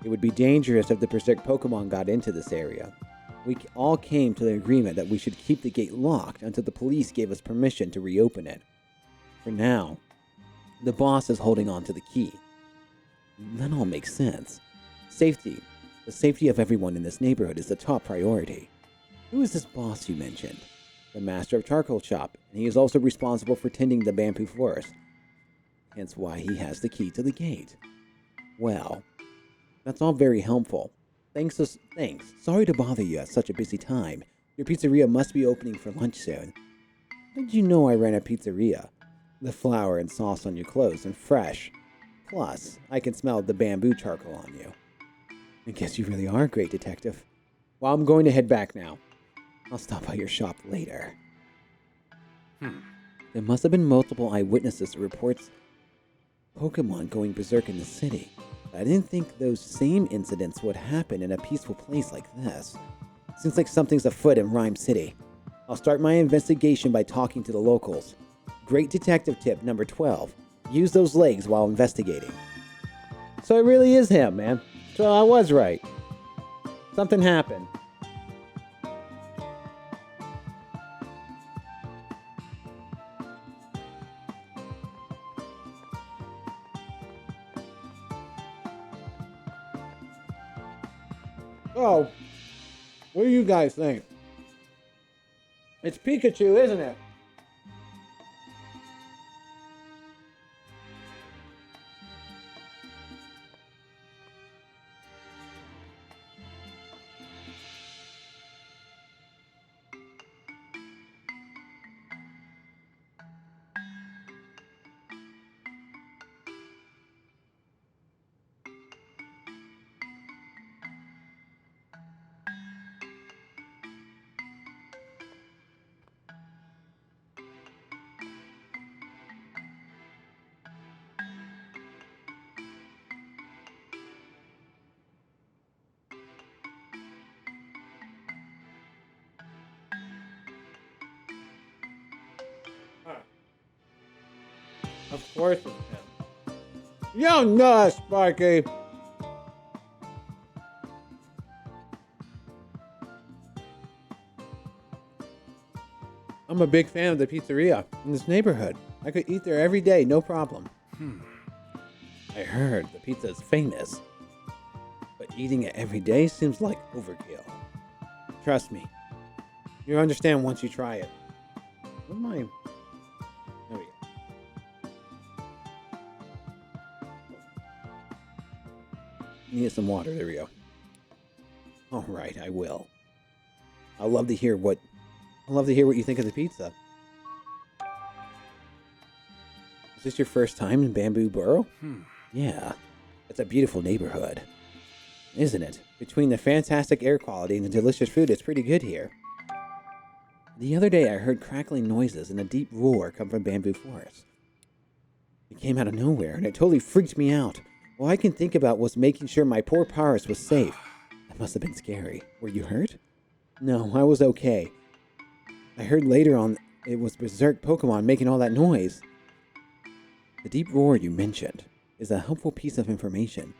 [SPEAKER 1] It would be dangerous if the Berserk Pokemon got into this area. We all came to the agreement that we should keep the gate locked until the police gave us permission to reopen it. For now, the boss is holding on to the key. That all makes sense. Safety. The safety of everyone in this neighborhood is the top priority. Who is this boss you mentioned? The master of charcoal shop, and he is also responsible for tending the bamboo forest. Hence why he has the key to the gate. Well, that's all very helpful. Thanks. Sorry to bother you at such a busy time. Your pizzeria must be opening for lunch soon. How did you know I ran a pizzeria? The flour and sauce on your clothes and fresh. Plus, I can smell the bamboo charcoal on you. I guess you really are a great detective. Well, I'm going to head back now. I'll stop by your shop later. There must have been multiple eyewitnesses that reports Pokemon going berserk in the city. But I didn't think those same incidents would happen in a peaceful place like this. Seems like something's afoot in Rhyme City. I'll start my investigation by talking to the locals. Great detective tip number 12. Use those legs while investigating. So it really is him, man. So I was right. Something happened. Oh, what do you guys think? It's Pikachu, isn't it? Of course it's him. Yo, no, Sparky! I'm a big fan of the pizzeria in this neighborhood. I could eat there every day, no problem. I heard the pizza is famous, but eating it every day seems like overkill. Trust me, you'll understand once you try it. What am I? There we go. Need some water. There we go. All right, I will. I'd love to hear what you think of the pizza. Is this your first time in Bamboo Borough? Yeah, it's a beautiful neighborhood, isn't it? Between the fantastic air quality and the delicious food, it's pretty good here. The other day, I heard crackling noises and a deep roar come from Bamboo Forest. It came out of nowhere, and it totally freaked me out. All I can think about was making sure my poor Paris was safe. That must have been scary. Were you hurt? No, I was okay. I heard later on it was berserk Pokemon making all that noise. The deep roar you mentioned is a helpful piece of information,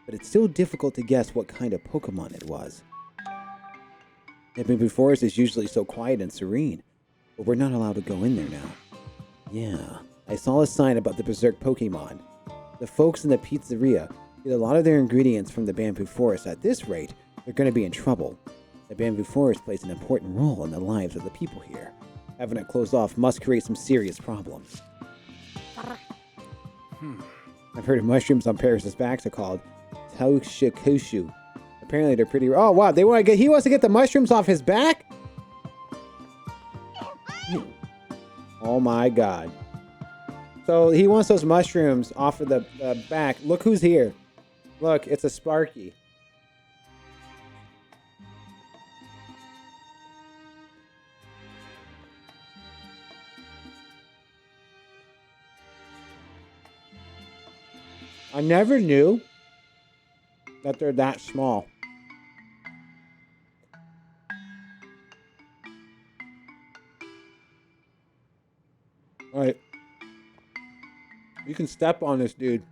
[SPEAKER 1] but it's still difficult to guess what kind of Pokemon it was. The Bamboo Forest is usually so quiet and serene, but we're not allowed to go in there now. Yeah, I saw a sign about the berserk Pokemon. The folks in the pizzeria get a lot of their ingredients from the Bamboo Forest. At this rate, they're going to be in trouble. The Bamboo Forest plays an important role in the lives of the people here. Having it closed off must create some serious problems. I've heard of mushrooms on Paris's backs are called Taushikushu. Apparently they're pretty... Oh, wow, he wants to get the mushrooms off his back? Oh my god. So he wants those mushrooms off of the back. Look who's here. Look, it's a Sparky. I never knew that they're that small. All right. You can step on this, dude.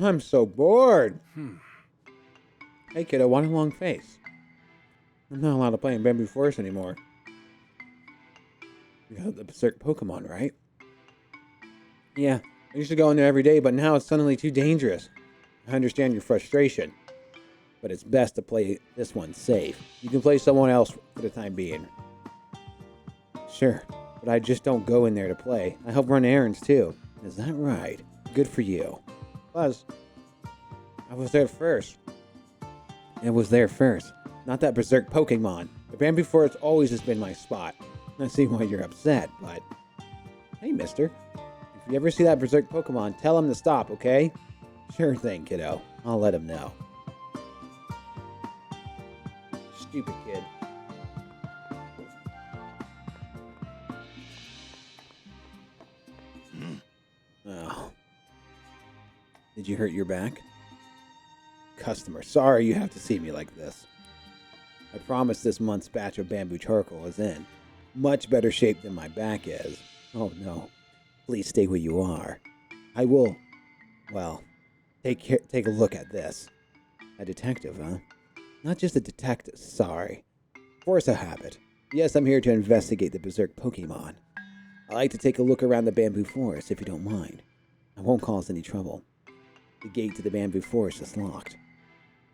[SPEAKER 1] I'm so bored. Hey, kiddo, want a long face? I'm not allowed to play in Bamboo Forest anymore. You got the berserk Pokemon, right? Yeah, I used to go in there every day, but now it's suddenly too dangerous. I understand your frustration, but it's best to play this one safe. You can play someone else for the time being. Sure, but I just don't go in there to play. I help run errands too. Is that right? Good for you. Plus, I was there first. It was there first. Not that berserk Pokemon. The bamboo forest always has been my spot. I see why you're upset, but... Hey, mister. If you ever see that berserk Pokemon, tell him to stop, okay? Sure thing, kiddo. I'll let him know. Stupid kid. Oh. Did you hurt your back? Customer, sorry you have to see me like this. I promise this month's batch of bamboo charcoal is in much better shape than my back is. Oh no, please stay where you are. I will, well, take a look at this. A detective, huh? Not just a detective, sorry. Force a habit. Yes, I'm here to investigate the berserk Pokemon. I like to take a look around the bamboo forest if you don't mind. I won't cause any trouble. The gate to the bamboo forest is locked.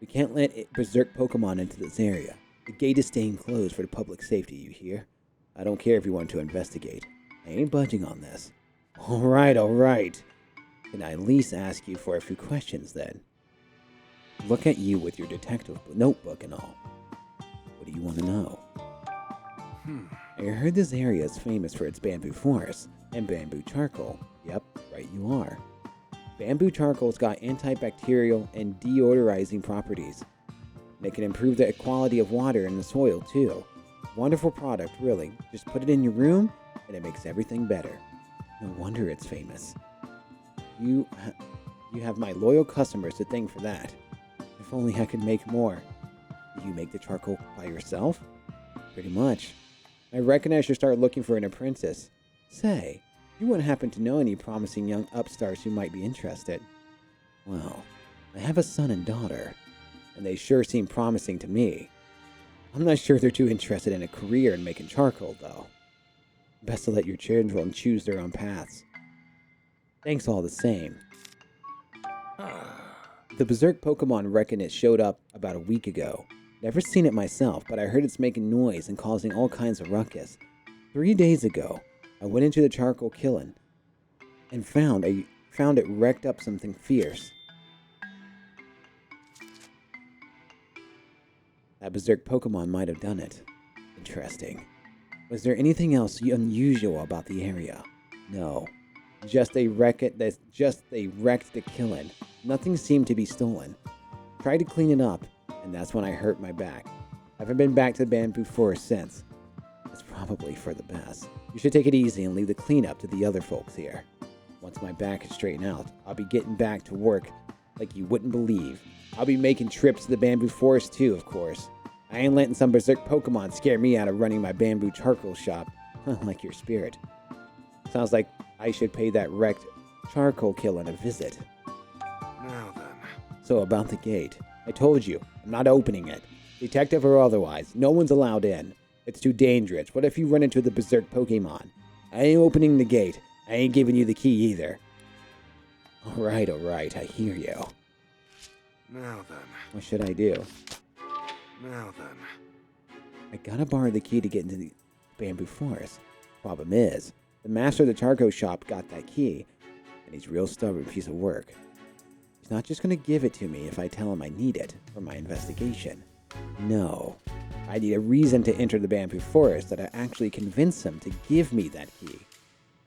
[SPEAKER 1] We can't let berserk Pokemon into this area. The gate is staying closed for the public safety, you hear? I don't care if you want to investigate. I ain't budging on this. Alright. Can I at least ask you for a few questions then? Look at you with your detective notebook and all. What do you want to know? I heard this area is famous for its bamboo forest and bamboo charcoal. Yep, right you are. Bamboo charcoal's got antibacterial and deodorizing properties. And it can improve the quality of water in the soil too. Wonderful product, really. Just put it in your room and it makes everything better. No wonder it's famous. You have my loyal customers to thank for that. If only I could make more. Do you make the charcoal by yourself? Pretty much. I reckon I should start looking for an apprentice. Say, you wouldn't happen to know any promising young upstarts who might be interested? Well, I have a son and daughter, and they sure seem promising to me. I'm not sure they're too interested in a career in making charcoal, though. Best to let your children choose their own paths. Thanks all the same. The berserk Pokemon reckon it showed up about a week ago. Never seen it myself, but I heard it's making noise and causing all kinds of ruckus. 3 days ago, I went into the charcoal kiln and found it wrecked up something fierce. That berserk Pokemon might have done it. Interesting. Was there anything else unusual about the area? No. Just they wrecked the kiln. Nothing seemed to be stolen. Tried to clean it up, and that's when I hurt my back. Haven't been back to the bamboo forest since. It's probably for the best. You should take it easy and leave the cleanup to the other folks here. Once my back is straightened out, I'll be getting back to work like you wouldn't believe. I'll be making trips to the bamboo forest too, of course. I ain't letting some berserk Pokemon scare me out of running my bamboo charcoal shop, like your spirit. Sounds like I should pay that wrecked charcoal kiln a visit.
[SPEAKER 2] Now then.
[SPEAKER 1] So about the gate. I told you, I'm not opening it. Detective or otherwise, no one's allowed in. It's too dangerous. What if you run into the berserk Pokemon? I ain't opening the gate. I ain't giving you the key either. Alright, I hear you.
[SPEAKER 2] Now then.
[SPEAKER 1] What should I do?
[SPEAKER 2] Now then.
[SPEAKER 1] I gotta borrow the key to get into the bamboo forest. Problem is, the master of the charcoal shop got that key, and he's a real stubborn piece of work. He's not just gonna give it to me if I tell him I need it for my investigation. No. I need a reason to enter the bamboo forest that I actually convince him to give me that key.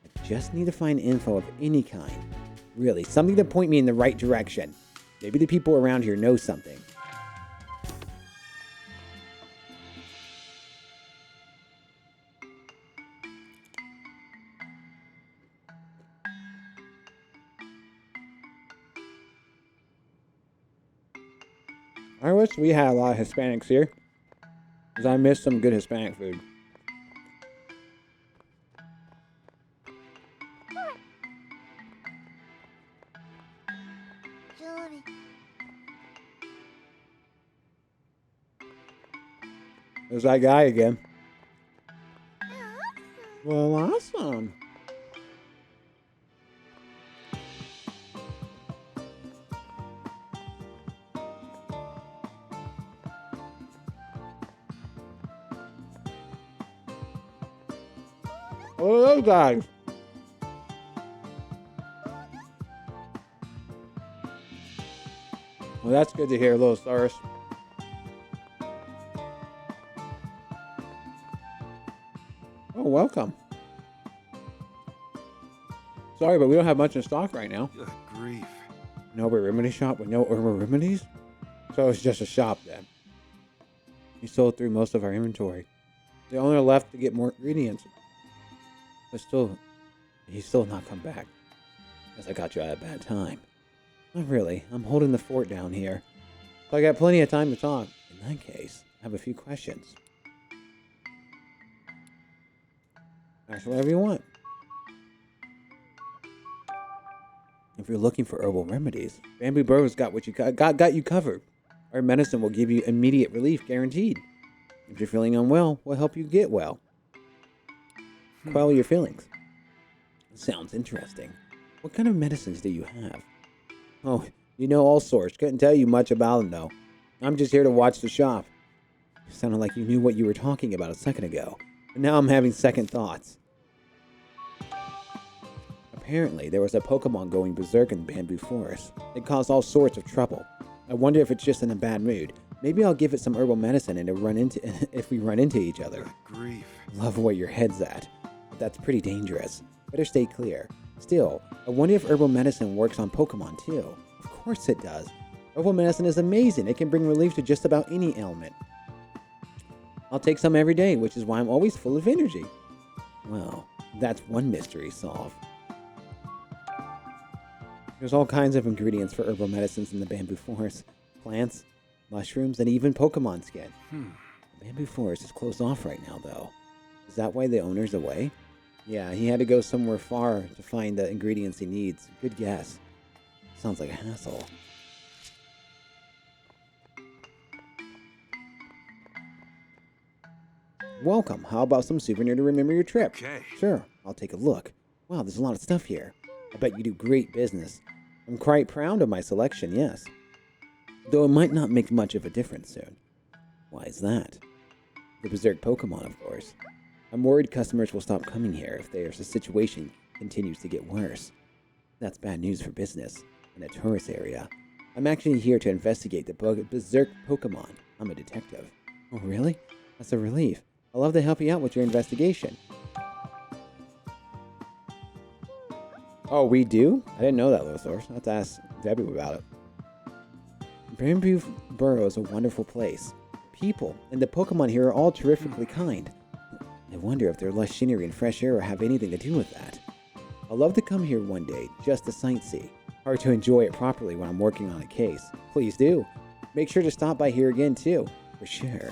[SPEAKER 1] I just need to find info of any kind. Really, something to point me in the right direction. Maybe the people around here know something. I wish we had a lot of Hispanics here, because I miss some good Hispanic food.
[SPEAKER 5] Julie.
[SPEAKER 1] There's that guy again. Well, awesome. Oh, those guys. Well, that's good to hear, little stars. Oh, welcome. Sorry, but we don't have much in stock right now.
[SPEAKER 2] Good grief.
[SPEAKER 1] No herbal remedy shop with no herbal remedies? So it's just a shop then. We sold through most of our inventory. The owner left to get more ingredients. But he's still not come back. Guess I got you at a bad time. Not really. I'm holding the fort down here. So I got plenty of time to talk. In that case, I have a few questions. Ask whatever you want. If you're looking for herbal remedies, Bamboo Burrow's got what you got you covered. Our medicine will give you immediate relief, guaranteed. If you're feeling unwell, we'll help you get well. Quell your feelings. Sounds interesting. What kind of medicines do you have? Oh, you know all sorts. Couldn't tell you much about them, though. I'm just here to watch the shop. You sounded like you knew what you were talking about a second ago. But now I'm having second thoughts. Apparently, there was a Pokemon going berserk in Bamboo Forest. It caused all sorts of trouble. I wonder if it's just in a bad mood. Maybe I'll give it some herbal medicine and if we run into each other.
[SPEAKER 2] Good grief.
[SPEAKER 1] Love where your head's at. But that's pretty dangerous. Better stay clear. Still, I wonder if herbal medicine works on Pokemon too. Of course it does. Herbal medicine is amazing. It can bring relief to just about any ailment. I'll take some every day, which is why I'm always full of energy. Well, that's one mystery solved. There's all kinds of ingredients for herbal medicines in the Bamboo Forest. Plants, mushrooms, and even Pokemon skin. The Bamboo Forest is closed off right now, though. Is that why the owner's away? Yeah, he had to go somewhere far to find the ingredients he needs. Good guess. Sounds like a hassle. Welcome. How about some souvenir to remember your trip?
[SPEAKER 2] Okay.
[SPEAKER 1] Sure, I'll take a look. Wow, there's a lot of stuff here. I bet you do great business. I'm quite proud of my selection, yes. Though it might not make much of a difference soon. Why is that? The berserk Pokemon, of course. I'm worried customers will stop coming here if the situation continues to get worse. That's bad news for business in a tourist area. I'm actually here to investigate the berserk Pokemon. I'm a detective. Oh, really? That's a relief. I'd love to help you out with your investigation. Oh, we do? I didn't know that, little source. I'll have to ask Debbie about it. Bamboo Burrow is a wonderful place. People and the Pokemon here are all terrifically kind. I wonder if their lush scenery and fresh air have anything to do with that. I'd love to come here one day, just to sightsee. Hard to enjoy it properly when I'm working on a case. Please do. Make sure to stop by here again, too. For sure.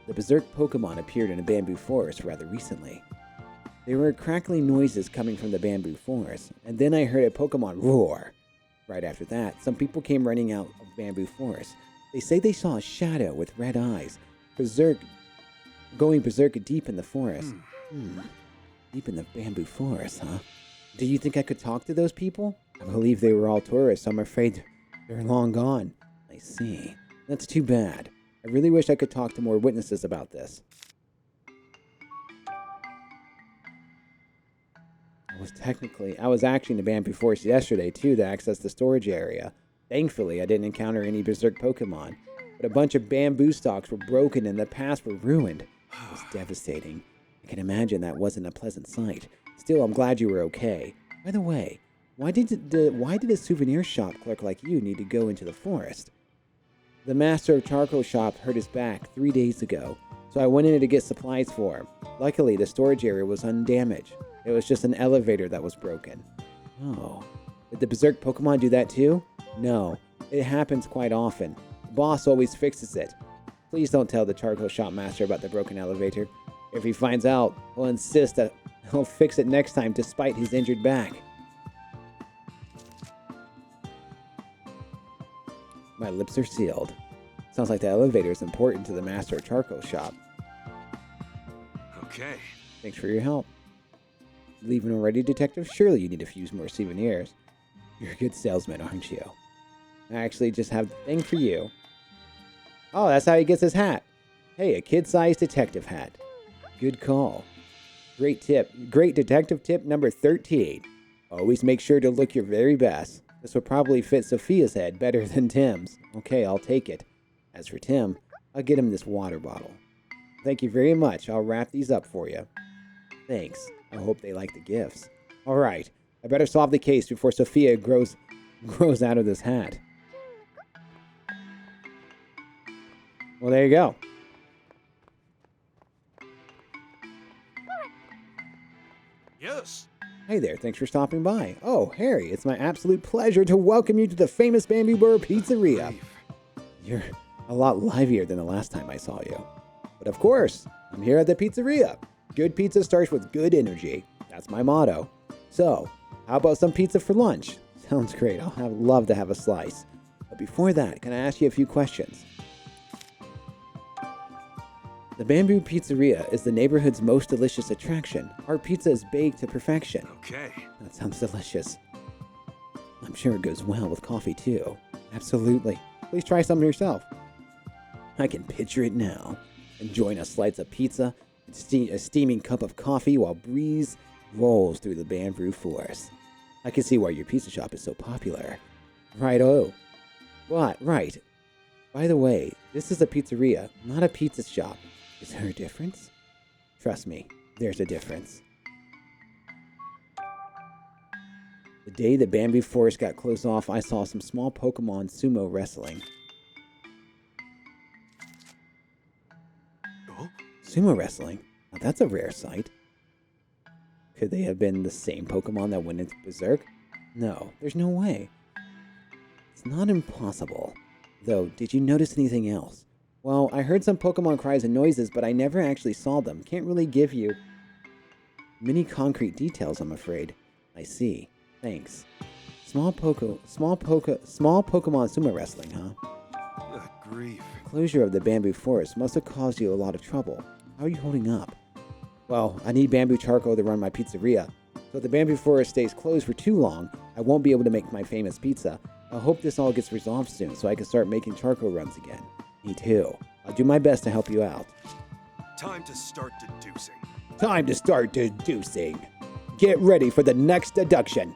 [SPEAKER 1] The berserk Pokemon appeared in a bamboo forest rather recently. There were crackling noises coming from the bamboo forest, and then I heard a Pokemon roar. Right after that, some people came running out of bamboo forest. They say they saw a shadow with red eyes, going berserk deep in the forest. Deep in the bamboo forest, huh? Do you think I could talk to those people? I believe they were all tourists, so I'm afraid they're long gone. I see. That's too bad. I really wish I could talk to more witnesses about this. I was actually in the bamboo forest yesterday, too, to access the storage area. Thankfully, I didn't encounter any berserk Pokemon, but a bunch of bamboo stalks were broken and the paths were ruined. It was devastating. I can imagine that wasn't a pleasant sight. Still, I'm glad you were okay. By the way, why did a souvenir shop clerk like you need to go into the forest? The master of charcoal shop hurt his back 3 days ago, so I went in to get supplies for him. Luckily, the storage area was undamaged. It was just an elevator that was broken. Oh. Did the berserk Pokemon do that too? No. It happens quite often. The boss always fixes it. Please don't tell the charcoal shop master about the broken elevator. If he finds out, he'll insist that he'll fix it next time despite his injured back. My lips are sealed. Sounds like the elevator is important to the master of charcoal shop.
[SPEAKER 2] Okay.
[SPEAKER 1] Thanks for your help. Leaving already, Detective? Surely you need a few more souvenirs. You're a good salesman, aren't you? I actually just have the thing for you. Oh, that's how he gets his hat. Hey, a kid-sized detective hat. Good call. Great tip. Great detective tip number 13. Always make sure to look your very best. This will probably fit Sophia's head better than Tim's. Okay, I'll take it. As for Tim, I'll get him this water bottle. Thank you very much. I'll wrap these up for you. Thanks. I hope they like the gifts. All right. I better solve the case before Sophia grows out of this hat. Well, there you go.
[SPEAKER 2] Yes.
[SPEAKER 1] Hey there, thanks for stopping by. Oh, Harry, it's my absolute pleasure to welcome you to the famous Bamboo Burr Pizzeria. You're a lot livelier than the last time I saw you. But of course, I'm here at the pizzeria. Good pizza starts with good energy. That's my motto. So, how about some pizza for lunch? Sounds great. Love to have a slice. But before that, can I ask you a few questions? The Bamboo Pizzeria is the neighborhood's most delicious attraction. Our pizza is baked to perfection.
[SPEAKER 2] Okay.
[SPEAKER 1] That sounds delicious. I'm sure it goes well with coffee too. Absolutely. Please try some yourself. I can picture it now. Enjoying a slice of pizza and a steaming cup of coffee while breeze rolls through the bamboo forest. I can see why your pizza shop is so popular. Right-o. What? Right. By the way, this is a pizzeria, not a pizza shop. Is there a difference? Trust me, there's a difference. The day the bamboo forest got closed off, I saw some small Pokemon sumo wrestling.
[SPEAKER 2] Oh?
[SPEAKER 1] Sumo wrestling? Now that's a rare sight. Could they have been the same Pokemon that went into Berserk? No, there's no way. It's not impossible. Though, did you notice anything else? Well, I heard some Pokemon cries and noises, but I never actually saw them. Can't really give you many concrete details, I'm afraid. I see. Thanks. Small Pokemon sumo wrestling, huh?
[SPEAKER 2] Good grief.
[SPEAKER 1] The closure of the bamboo forest must have caused you a lot of trouble. How are you holding up? Well, I need bamboo charcoal to run my pizzeria. So if the bamboo forest stays closed for too long, I won't be able to make my famous pizza. I hope this all gets resolved soon so I can start making charcoal runs again. Me too. I'll do my best to help you out.
[SPEAKER 2] Time to start deducing.
[SPEAKER 1] Time to start deducing. Get ready for the next deduction.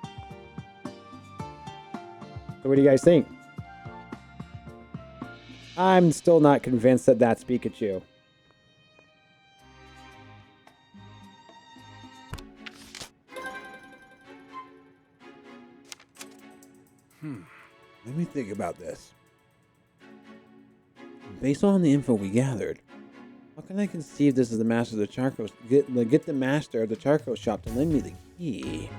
[SPEAKER 1] So what do you guys think? I'm still not convinced that that's Pikachu. Let me think about this. Based on the info we gathered, how can I conceive this is the master of the charcoal? Get the master of the charcoal shop to lend me the key.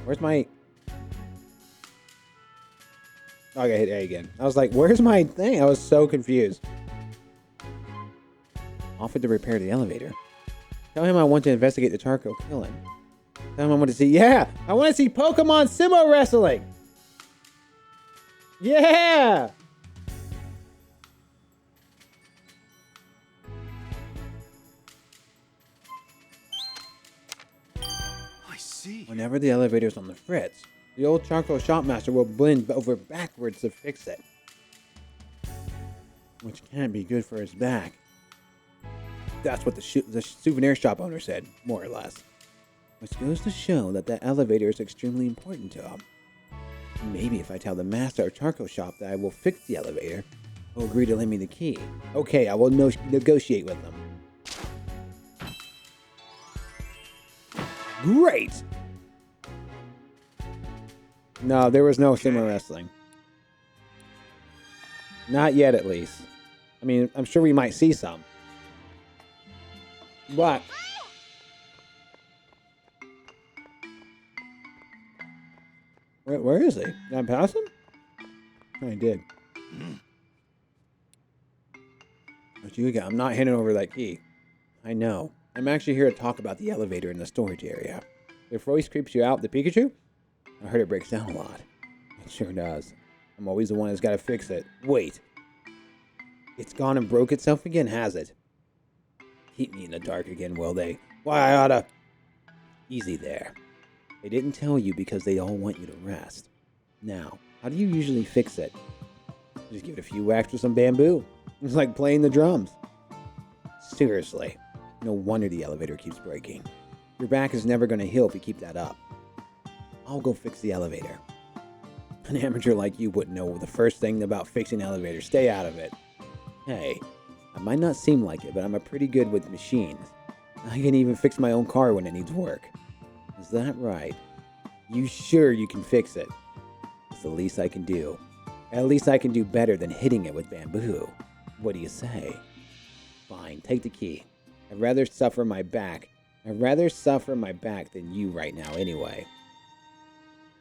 [SPEAKER 1] Where's my... Oh, I got hit A again. I was like, where's my thing? I was so confused. Offered to repair the elevator. Tell him I want to investigate the charcoal killing. Tell him I want to see... Yeah! I want to see Pokemon sumo wrestling! Yeah!
[SPEAKER 2] I see.
[SPEAKER 1] Whenever the elevator's on the fritz, the old charcoal shopmaster will bend over backwards to fix it. Which can't be good for his back. That's what the souvenir shop owner said, more or less. Which goes to show that the elevator is extremely important to him. Maybe if I tell the master of charcoal shop that I will fix the elevator, he'll agree to lend me the key. Okay, I will negotiate with them. Great! No, there was no sumo wrestling. Not yet, at least. I mean, I'm sure we might see some. But... Where is he? Did I pass him? I did. What you got? I'm not handing over that key. I know. I'm actually here to talk about the elevator in the storage area. If voice creeps you out, the Pikachu? I heard it breaks down a lot. It sure does. I'm always the one that's got to fix it. Wait. It's gone and broke itself again, has it? Keep me in the dark again, will they? Why, I oughta... Easy there. They didn't tell you because they all want you to rest. Now, how do you usually fix it? Just give it a few whacks with some bamboo. It's like playing the drums. Seriously, no wonder the elevator keeps breaking. Your back is never going to heal if you keep that up. I'll go fix the elevator. An amateur like you wouldn't know the first thing about fixing elevators. Stay out of it. Hey, I might not seem like it, but I'm pretty good with machines. I can even fix my own car when it needs work. Is that right? You sure you can fix it? It's the least I can do. At least I can do better than hitting it with bamboo. What do you say? Fine, take the key. I'd rather suffer my back than you right now anyway.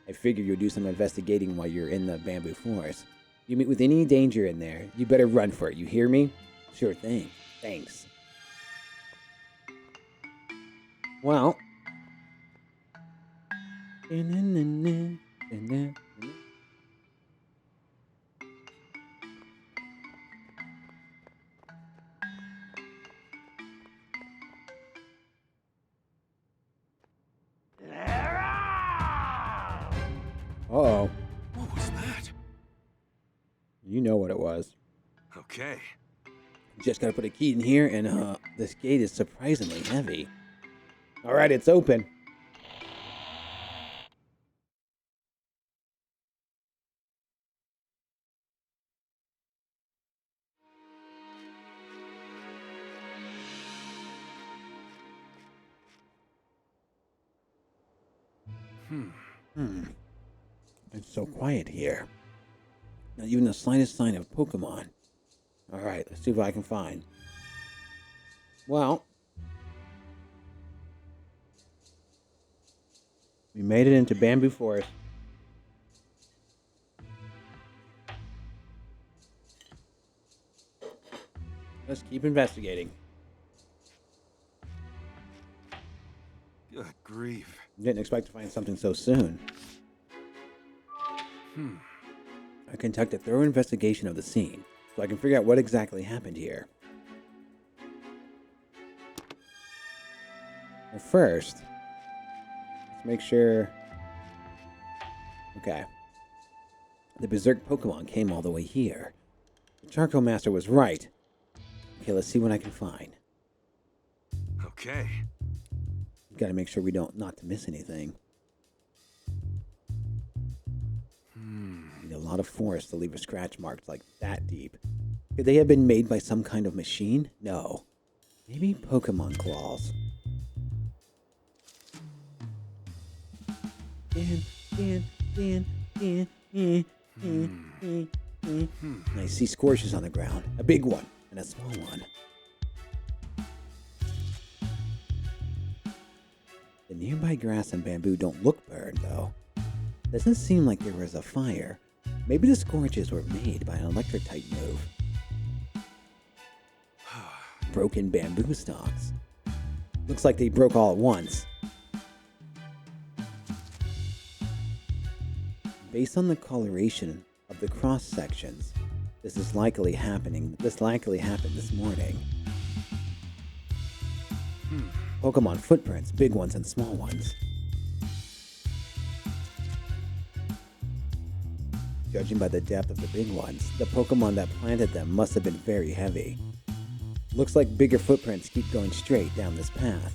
[SPEAKER 1] I figure you'll do some investigating while you're in the bamboo forest. If you meet with any danger in there, you better run for it, you hear me? Sure thing. Thanks. Well. Uh-oh.
[SPEAKER 2] What was that?
[SPEAKER 1] You know what it was.
[SPEAKER 2] Okay.
[SPEAKER 1] Just gotta put a key in here, and this gate is surprisingly heavy. Alright, it's open. It's so quiet here. Not even the slightest sign of Pokemon. Alright, let's see what I can find. Well, we made it into Bamboo Forest. Let's keep investigating.
[SPEAKER 2] Good grief.
[SPEAKER 1] Didn't expect to find something so soon. I conduct a thorough investigation of the scene, so I can figure out what exactly happened here. Well, first, let's make sure... Okay. The Berserk Pokemon came all the way here. The Charcoal Master was right. Okay, let's see what I can find.
[SPEAKER 2] Okay.
[SPEAKER 1] Gotta make sure we don't not to miss anything. Need a lot of forest to leave a scratch mark like that deep. Could they have been made by some kind of machine? No. Maybe Pokemon claws. I see scorches on the ground. A big one and a small one. The nearby grass and bamboo don't look burned, though. Doesn't seem like there was a fire. Maybe the scorches were made by an electric-type move. Broken bamboo stalks. Looks like they broke all at once. Based on the coloration of the cross sections, this likely happened this morning. Pokemon footprints, big ones and small ones. Judging by the depth of the big ones, the Pokemon that planted them must have been very heavy. Looks like bigger footprints keep going straight down this path.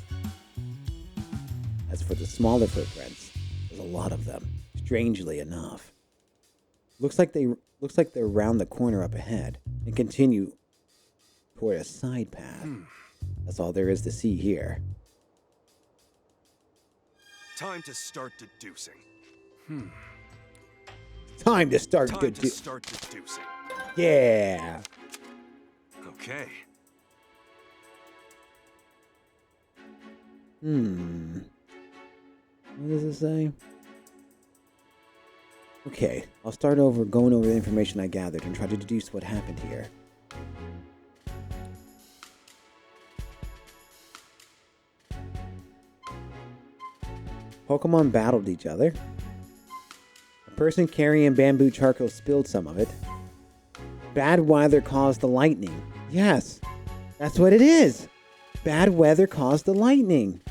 [SPEAKER 1] As for the smaller footprints, there's a lot of them, strangely enough. Looks like they're round the corner up ahead and continue toward a side path. That's all there is to see here.
[SPEAKER 2] Time to start deducing.
[SPEAKER 1] Time to start
[SPEAKER 2] deducing.
[SPEAKER 1] Yeah.
[SPEAKER 2] Okay.
[SPEAKER 1] What does it say? Okay, I'll start over going over the information I gathered and try to deduce what happened here. Pokemon battled each other. A person carrying bamboo charcoal spilled some of it. Bad weather caused the lightning. Yes, that's what it is. Bad weather caused the lightning.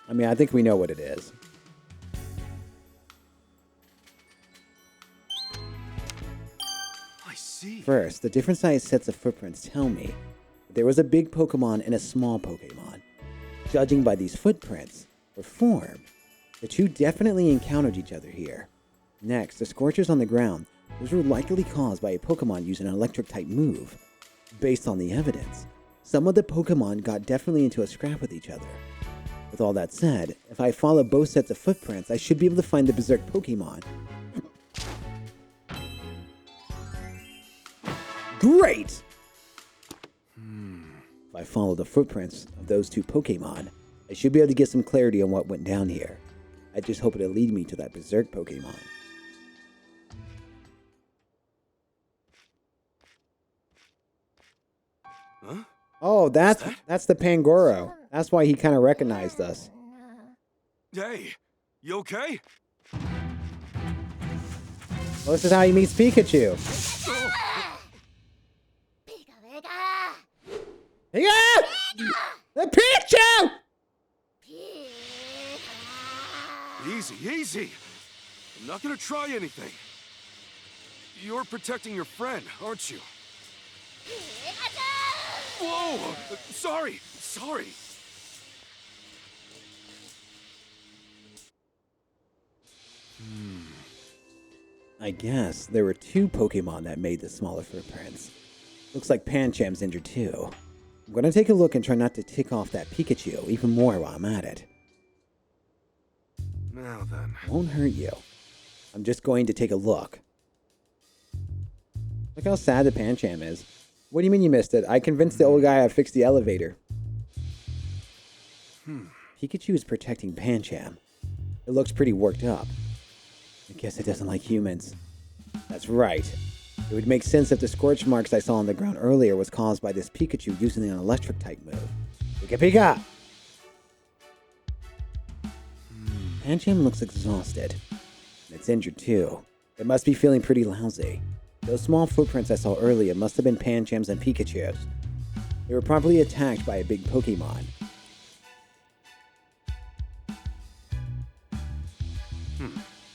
[SPEAKER 1] I mean, I think we know what it is.
[SPEAKER 2] I see.
[SPEAKER 1] First, the different size sets of footprints tell me that there was a big Pokemon and a small Pokemon. Judging by these footprints, or form, the two definitely encountered each other here. Next, the scorches on the ground. Those were likely caused by a Pokemon using an electric-type move. Based on the evidence, some of the Pokemon got definitely into a scrap with each other. With all that said, if I follow both sets of footprints, I should be able to find the Berserk Pokemon. Great! If I follow the footprints of those two Pokemon, I should be able to get some clarity on what went down here. I just hope it'll lead me to that Berserk Pokemon.
[SPEAKER 2] Huh?
[SPEAKER 1] Oh, that's the Pangoro. That's why he kind of recognized us.
[SPEAKER 2] Hey, you okay?
[SPEAKER 1] Well, this is how he meets Pikachu. Yeah! The Pikachu!
[SPEAKER 2] Easy, easy. I'm not gonna try anything. You're protecting your friend, aren't you? Whoa! Sorry.
[SPEAKER 1] I guess there were two Pokemon that made the smaller footprints. Looks like Pancham's injured too. I'm gonna take a look and try not to tick off that Pikachu even more while I'm at it.
[SPEAKER 2] Now then.
[SPEAKER 1] Won't hurt you. I'm just going to take a look. Look how sad the Pancham is. What do you mean you missed it? I convinced the old guy I fixed the elevator. Pikachu is protecting Pancham. It looks pretty worked up. I guess it doesn't like humans. That's right. It would make sense if the scorch marks I saw on the ground earlier was caused by this Pikachu using an electric type move. Pika Pika! Pancham looks exhausted. And it's injured too. It must be feeling pretty lousy. Those small footprints I saw earlier must have been Pancham's and Pikachu's. They were probably attacked by a big Pokemon.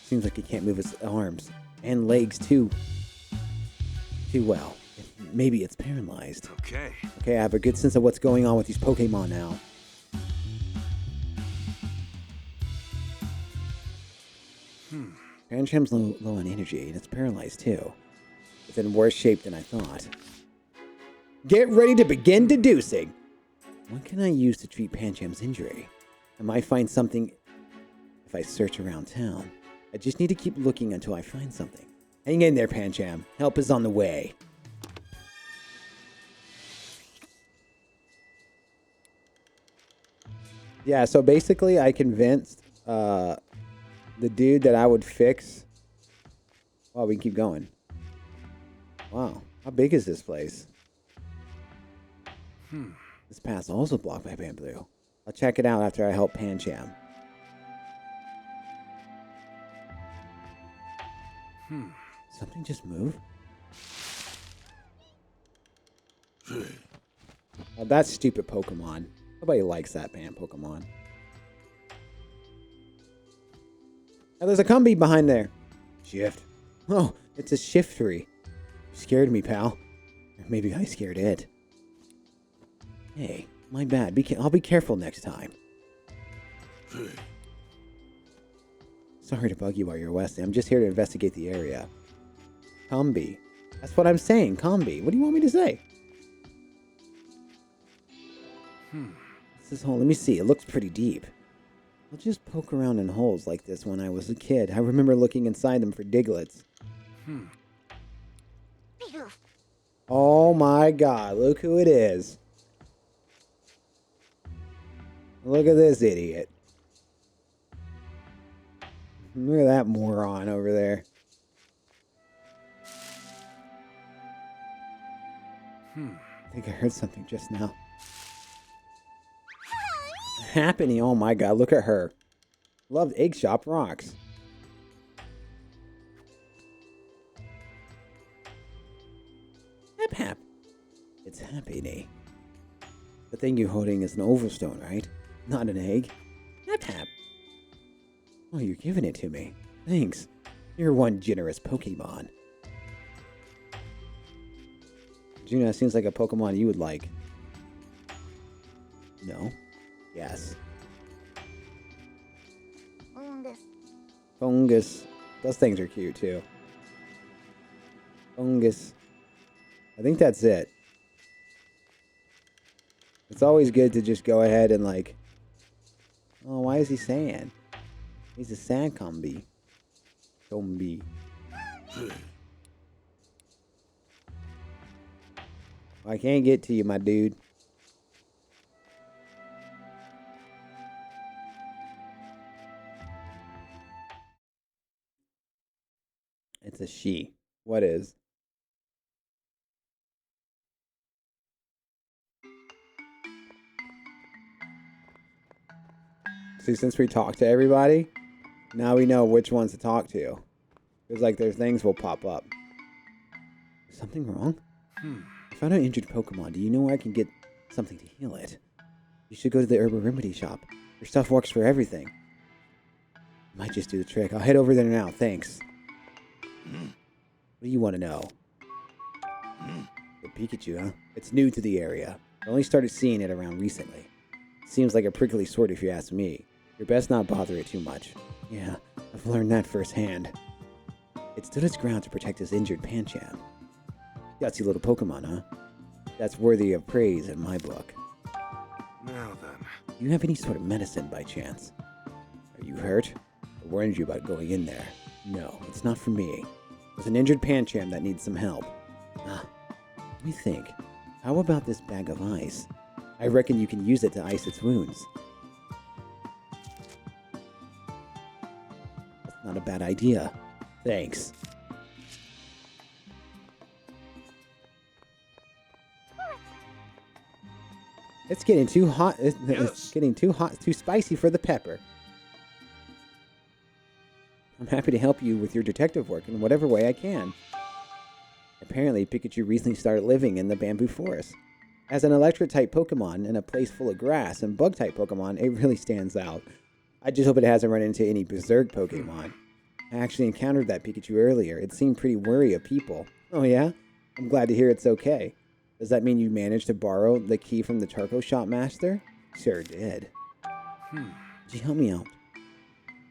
[SPEAKER 1] Seems like he can't move his arms and legs too well. Maybe it's paralyzed.
[SPEAKER 2] Okay.
[SPEAKER 1] Okay, I have a good sense of what's going on with these Pokemon now. Pancham's low on energy, and it's paralyzed too. It's in worse shape than I thought. Get ready to begin deducing! What can I use to treat Pancham's injury? I might find something if I search around town. I just need to keep looking until I find something. Hang in there, Pancham. Help is on the way. Yeah, so basically I convinced the dude that I would fix... Oh, we can keep going. Wow, how big is this place? This path's also blocked by bamboo. I'll check it out after I help Pancham. Something just moved? Oh, that's stupid Pokemon. Nobody likes that Pokemon. Oh, there's a Combi behind there. Shift. Oh, it's a Shiftry. You scared me, pal. Or maybe I scared it. Hey, my bad. I'll be careful next time. Sorry to bug you while you're resting. I'm just here to investigate the area. Combi. That's what I'm saying, Combi. What do you want me to say? This hole, let me see. It looks pretty deep. I'll just poke around in holes like this when I was a kid. I remember looking inside them for Diglets. Oh my god, look who it is. Look at this idiot. Look at that moron over there. I think I heard something just now. Happening. Oh my god, look at her. Loved Egg Shop rocks. Hap hap. It's Happiny. The thing you're holding is an overstone, right? Not an egg. Hap Oh, you're giving it to me. Thanks. You're one generous Pokemon. Juna seems like a Pokemon you would like. No? Yes.
[SPEAKER 5] Fungus.
[SPEAKER 1] Fungus. Those things are cute too. Fungus. I think that's it. It's always good to just go ahead and like... Oh, why is he saying? He's a sad combi. Combi. I can't get to you, my dude. It's a she. What is? See, since we talked to everybody, now we know which ones to talk to. Because, like, their things will pop up. Is something wrong? I found an injured Pokemon. Do you know where I can get something to heal it? You should go to the Herbal Remedy shop. Your stuff works for everything. Might just do the trick. I'll head over there now. Thanks. What do you want to know? The Pikachu, huh? It's new to the area. I only started seeing it around recently. Seems like a prickly sort if you ask me. You're best not bother it too much. Yeah, I've learned that firsthand. It stood its ground to protect his injured Pancham. Gutsy little Pokemon, huh? That's worthy of praise in my book.
[SPEAKER 2] Now then.
[SPEAKER 1] Do you have any sort of medicine by chance? Are you hurt? I warned you about going in there. No, it's not for me. There's an injured Pancham that needs some help. Let me think. How about this bag of ice? I reckon you can use it to ice its wounds. That's not a bad idea. Thanks. It's getting too hot. It's getting too hot, too spicy for the pepper. I'm happy to help you with your detective work in whatever way I can. Apparently, Pikachu recently started living in the bamboo forest. As an electric-type Pokemon in a place full of grass and bug-type Pokemon, it really stands out. I just hope it hasn't run into any berserk Pokemon. I actually encountered that Pikachu earlier. It seemed pretty wary of people. Oh yeah? I'm glad to hear it's okay. Does that mean you managed to borrow the key from the charcoal shop master? Sure did. Could you help me out?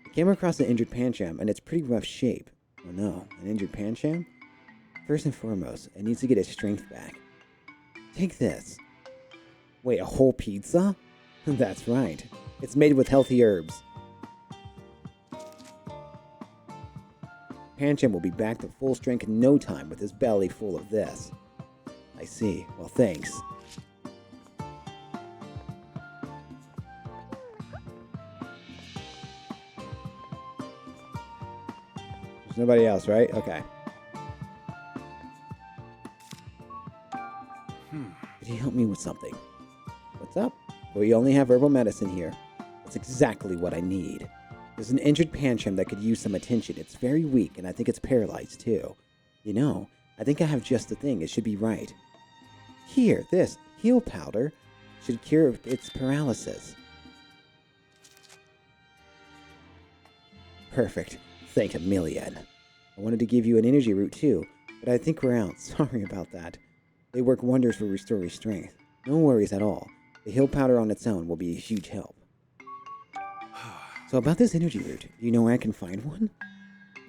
[SPEAKER 1] I came across an injured Pancham, and it's pretty rough shape. Oh no, an injured Pancham? First and foremost, it needs to get its strength back. Take this. Wait, a whole pizza? That's right. It's made with healthy herbs. Pancham will be back to full strength in no time with his belly full of this. I see. Well, thanks. There's nobody else, right? Okay. Could you help me with something? What's up? We only have herbal medicine here. That's exactly what I need. There's an injured Pancham that could use some attention. It's very weak, and I think it's paralyzed, too. You know, I think I have just the thing. It should be right. Here, this heal powder should cure its paralysis. Perfect. Thank a million. I wanted to give you an energy root, too, but I think we're out. Sorry about that. They work wonders for restoring strength. No worries at all. The heal powder on its own will be a huge help. So about this energy root, do you know where I can find one?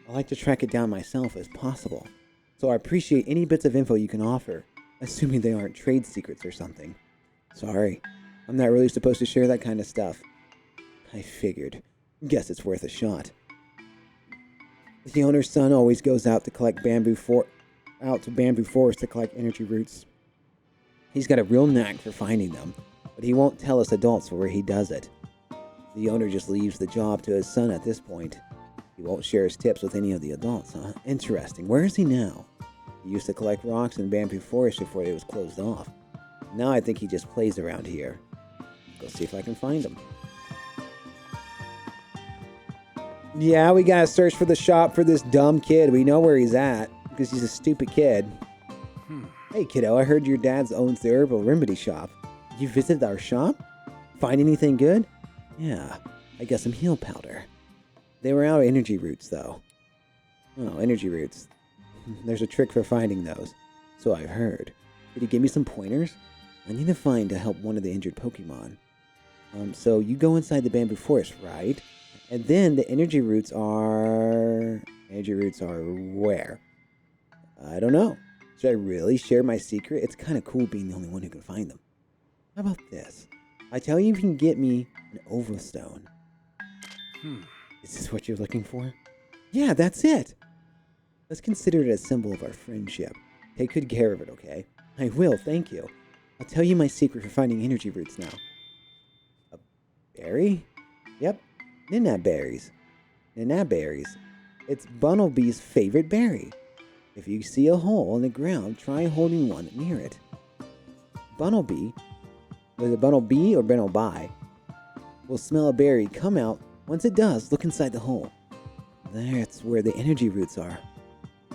[SPEAKER 1] I like to track it down myself as possible, so I appreciate any bits of info you can offer, assuming they aren't trade secrets or something. Sorry, I'm not really supposed to share that kind of stuff. I figured. Guess it's worth a shot. The owner's son always goes out to bamboo forest to collect energy roots. He's got a real knack for finding them, but he won't tell us adults where he does it. The owner just leaves the job to his son at this point. He won't share his tips with any of the adults, huh? Interesting. Where is he now? He used to collect rocks in bamboo forest before it was closed off. Now I think he just plays around here. Go see if I can find him. Yeah, we gotta search for the shop for this dumb kid. We know where he's at, because he's a stupid kid. Hey kiddo, I heard your dad owns the Herbal Remedy shop. You visited our shop? Find anything good? Yeah, I got some heal powder. They were out of energy roots, though. Oh, energy roots. There's a trick for finding those. So I've heard. Could you give me some pointers? I need to find to help one of the injured Pokemon. So you go inside the bamboo forest, right? And then the energy roots are... Energy roots are where? I don't know. Should I really share my secret? It's kind of cool being the only one who can find them. How about this? I tell you if you can get me an Ovostone. Is this what you're looking for? Yeah, that's it. Let's consider it a symbol of our friendship. Take good care of it, okay? I will, thank you. I'll tell you my secret for finding energy roots now. A berry? Yep, Ninap berries. Ninap berries. It's Bunnelby's favorite berry. If you see a hole in the ground, try holding one near it. Bunnelby, was it Bunnelby or Bunnelby, will smell a berry come out. Once it does, look inside the hole. That's where the energy roots are.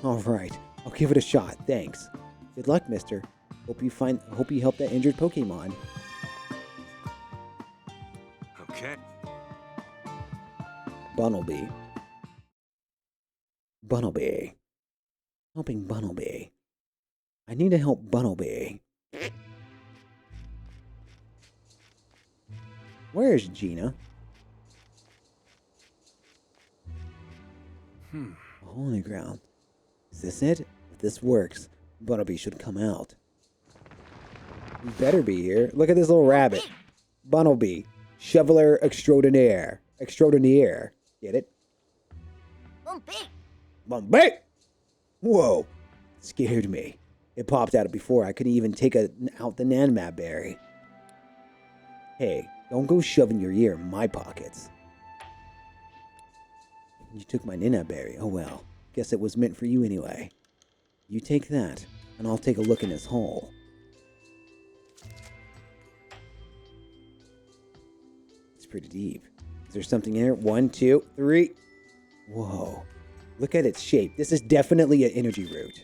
[SPEAKER 1] Alright, I'll give it a shot, thanks. Good luck, mister. Hope you help that injured Pokemon.
[SPEAKER 2] Okay.
[SPEAKER 1] Bunnelby. Bunnelby. Helping Bunnelby. I need to help Bunnelby. Where is Gina? A hole in the ground. Is this it? If this works, Bunnelby should come out. He better be here. Look at this little rabbit. Bunnelby. Shoveler extraordinaire. Extraordinaire. Get it? Bunnelby! Whoa. Scared me. It popped out before I could even take out the Nanmap berry. Hey, don't go shoving your ear in my pockets. You took my Ninap berry. Oh well. Guess it was meant for you anyway. You take that, and I'll take a look in this hole. It's pretty deep. Is there something in here? 1, 2, 3. Whoa. Look at its shape. This is definitely an energy root.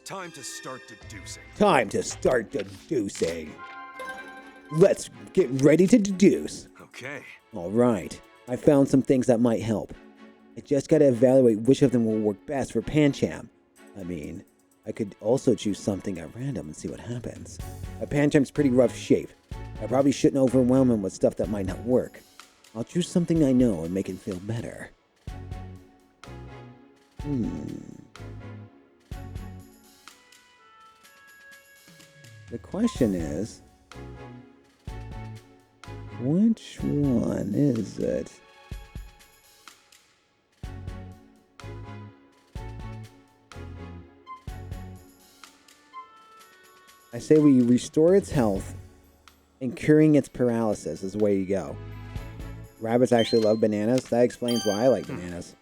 [SPEAKER 2] Time to start deducing.
[SPEAKER 1] Time to start deducing. Let's get ready to deduce.
[SPEAKER 2] Okay.
[SPEAKER 1] All right. I found some things that might help. I just gotta evaluate which of them will work best for Pancham. I mean, I could also choose something at random and see what happens. A Pancham's pretty rough shape. I probably shouldn't overwhelm him with stuff that might not work. I'll choose something I know and make him feel better. The question is, which one is it? I say we restore its health, and curing its paralysis is the way you go. Rabbits actually love bananas. That explains why I like bananas.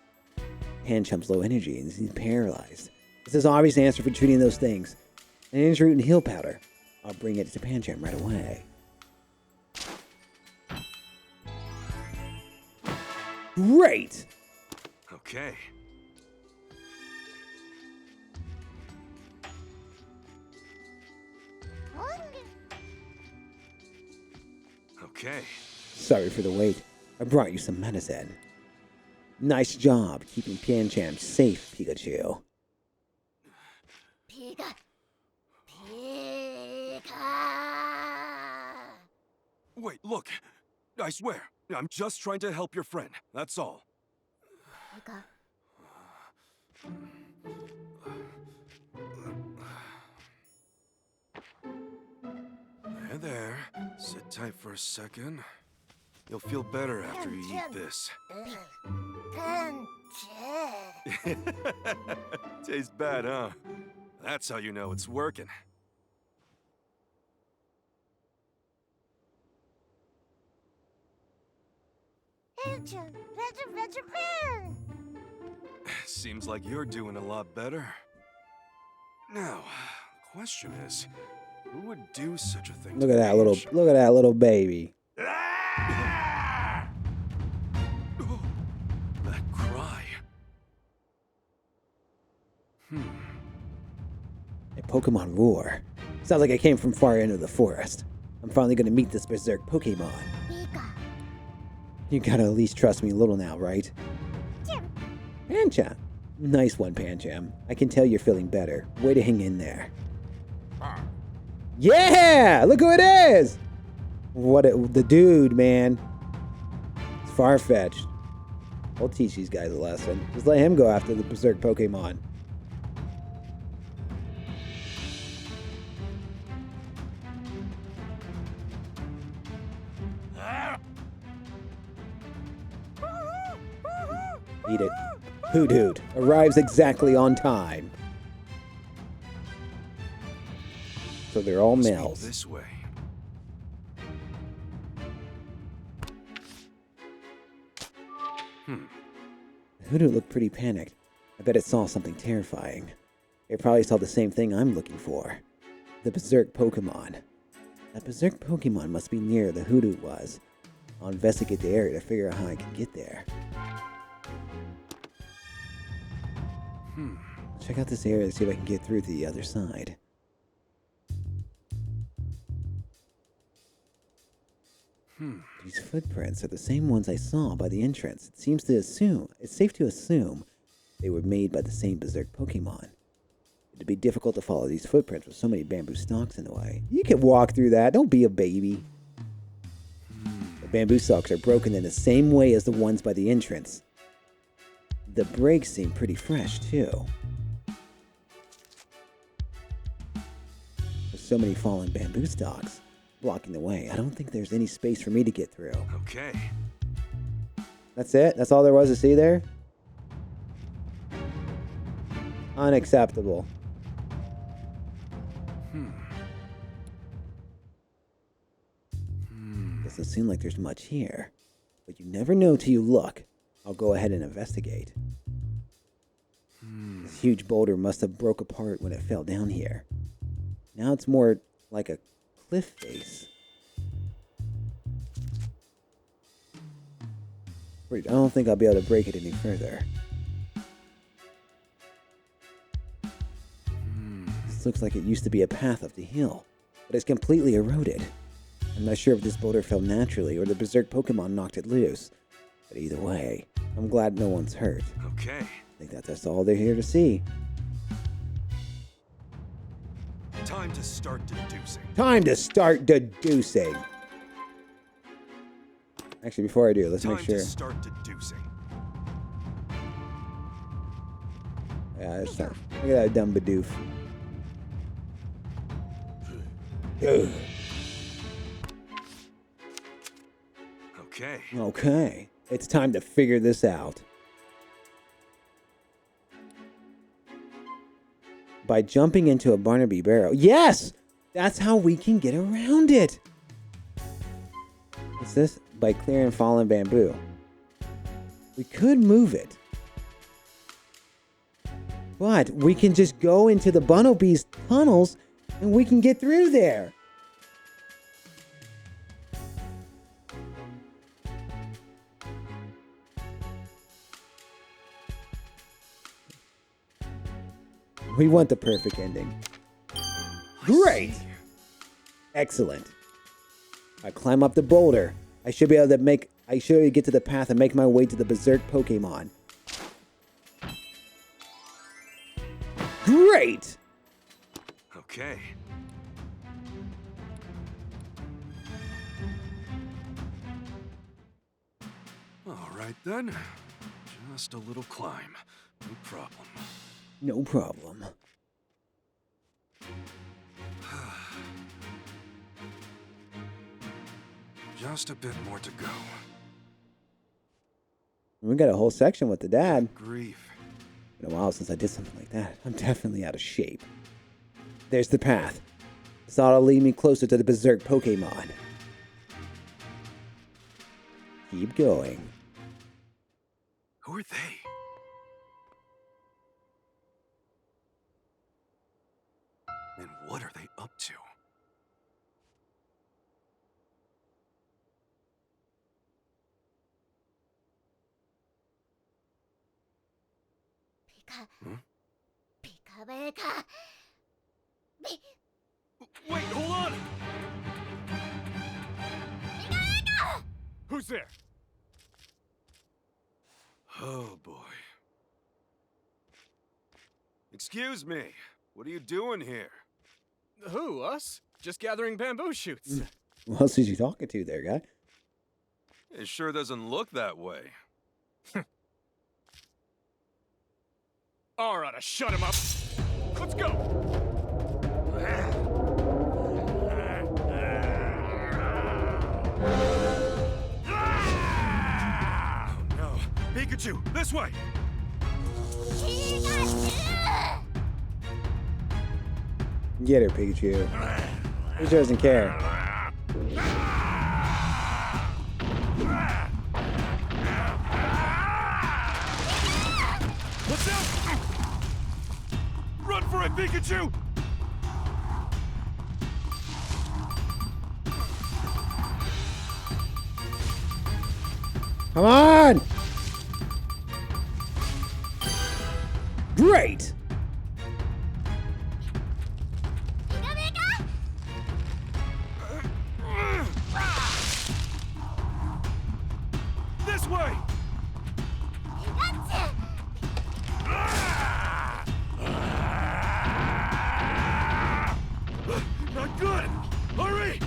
[SPEAKER 1] Pancham's low energy and he's paralyzed. This is an obvious answer for treating those things. An energy root and heal powder. I'll bring it to Pancham right away. Great!
[SPEAKER 2] Okay. Okay.
[SPEAKER 1] Sorry for the wait. I brought you some medicine. Nice job keeping Pancham safe, Pikachu.
[SPEAKER 5] Pika.
[SPEAKER 2] Wait, look. I swear, I'm just trying to help your friend. That's all.
[SPEAKER 5] Pika.
[SPEAKER 2] There. Sit tight for a second. You'll feel better after you eat this. Tastes bad, huh? That's how you know it's working. Seems like you're doing a lot better. Now, the question is, who would do such a thing?
[SPEAKER 1] Look at that little baby.
[SPEAKER 2] That cry.
[SPEAKER 1] A Pokemon roar. Sounds like it came from far into the forest. I'm finally gonna meet this berserk Pokemon.
[SPEAKER 5] Pika.
[SPEAKER 1] You gotta at least trust me a little now, right?
[SPEAKER 5] Jim.
[SPEAKER 1] Pancham. Nice one, Pancham. I can tell you're feeling better. Way to hang in there. Yeah! Look who it is! The dude, man. It's far-fetched. I'll teach these guys a lesson. Just let him go after the berserk Pokemon. Eat it. Hoot arrives exactly on time. So they're all
[SPEAKER 2] Must be
[SPEAKER 1] males.
[SPEAKER 2] this way.
[SPEAKER 1] Hoodoo looked pretty panicked. I bet it saw something terrifying. It probably saw the same thing I'm looking for. The berserk Pokemon. That berserk Pokemon must be near the Hoodoo was. I'll investigate the area to figure out how I can get there. Check out this area to see if I can get through to the other side. These footprints are the same ones I saw by the entrance. It's safe to assume they were made by the same berserk Pokemon. It'd be difficult to follow these footprints with so many bamboo stalks in the way. You can walk through that, don't be a baby. The bamboo stalks are broken in the same way as the ones by the entrance. The breaks seem pretty fresh, too. There's so many fallen bamboo stalks blocking the way. I don't think there's any space for me to get through.
[SPEAKER 2] Okay.
[SPEAKER 1] That's it? That's all there was to see there? Unacceptable. Doesn't seem like there's much here. But you never know till you look. I'll go ahead and investigate. This huge boulder must have broke apart when it fell down here. Now it's more like a cliff face. Wait, I don't think I'll be able to break it any further. This looks like it used to be a path up the hill, but it's completely eroded. I'm not sure if this boulder fell naturally or the berserk Pokemon knocked it loose. But either way, I'm glad no one's hurt.
[SPEAKER 2] Okay.
[SPEAKER 1] I think that's all they're here to see.
[SPEAKER 2] Time to start deducing.
[SPEAKER 1] Time to start deducing. Actually, before I do, let's make sure.
[SPEAKER 2] Time to start deducing.
[SPEAKER 1] Yeah, that's not. Look at that dumb Bidoof. Ugh.
[SPEAKER 2] Okay.
[SPEAKER 1] Okay, it's time to figure this out. By jumping into a Barnaby barrel. Yes! That's how we can get around it. What's this? By clearing fallen bamboo. We could move it. But we can just go into the Bunnelby's tunnels and we can get through there. We want the perfect ending. Great! Excellent. I climb up the boulder. I should be able to get to the path and make my way to the berserk Pokemon. Great!
[SPEAKER 2] Okay. All right then. Just a little climb. No problem.
[SPEAKER 1] No problem.
[SPEAKER 2] Just a bit more to go.
[SPEAKER 1] We got a whole section with the dad.
[SPEAKER 2] Grief.
[SPEAKER 1] Been a while since I did something like that. I'm definitely out of shape. There's the path. This ought to lead me closer to the berserk Pokemon. Keep going.
[SPEAKER 2] Who are they? And what are they up to?
[SPEAKER 5] Pika, Pika.
[SPEAKER 2] Wait, hold on! Who's there? Oh, boy. Excuse me. What are you doing here?
[SPEAKER 9] Who, us? Just gathering bamboo shoots.
[SPEAKER 1] Who else is you talking to there, guy?
[SPEAKER 2] It sure doesn't look that way.
[SPEAKER 9] Alright, shut him up. Let's go.
[SPEAKER 2] Oh, no. Pikachu, this way!
[SPEAKER 1] Get her, Pikachu. Who doesn't care?
[SPEAKER 2] What's up? Run for it, Pikachu!
[SPEAKER 1] Come on! Great!
[SPEAKER 2] This way! Not good! Hurry!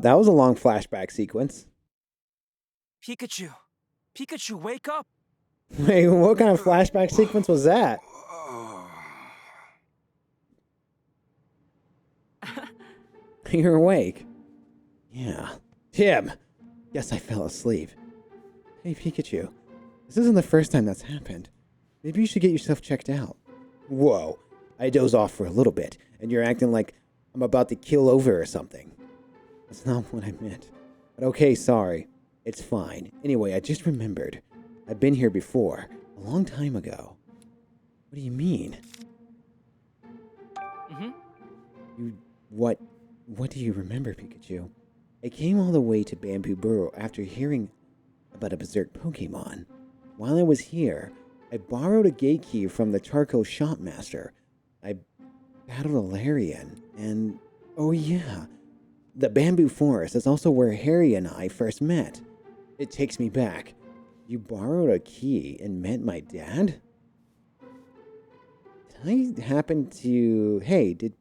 [SPEAKER 1] That was a long flashback sequence.
[SPEAKER 4] Pikachu! Pikachu, wake up!
[SPEAKER 1] Wait, what kind of flashback sequence was that? You're awake. Yeah. Tim! Guess I fell asleep. Hey, Pikachu. This isn't the first time that's happened. Maybe you should get yourself checked out. Whoa. I doze off for a little bit, and you're acting like I'm about to kill over or something. That's not what I meant. But okay, sorry. It's fine. Anyway, I just remembered. I've been here before, a long time ago. What do you mean? What do you remember, Pikachu? I came all the way to Bamboo Burrow after hearing about a berserk Pokemon. While I was here, I borrowed a gate key from the charcoal shopmaster. I battled a Larian, and oh yeah, the Bamboo Forest is also where Harry and I first met. It takes me back. You borrowed a key and met my dad? Did I happen to... Hey, did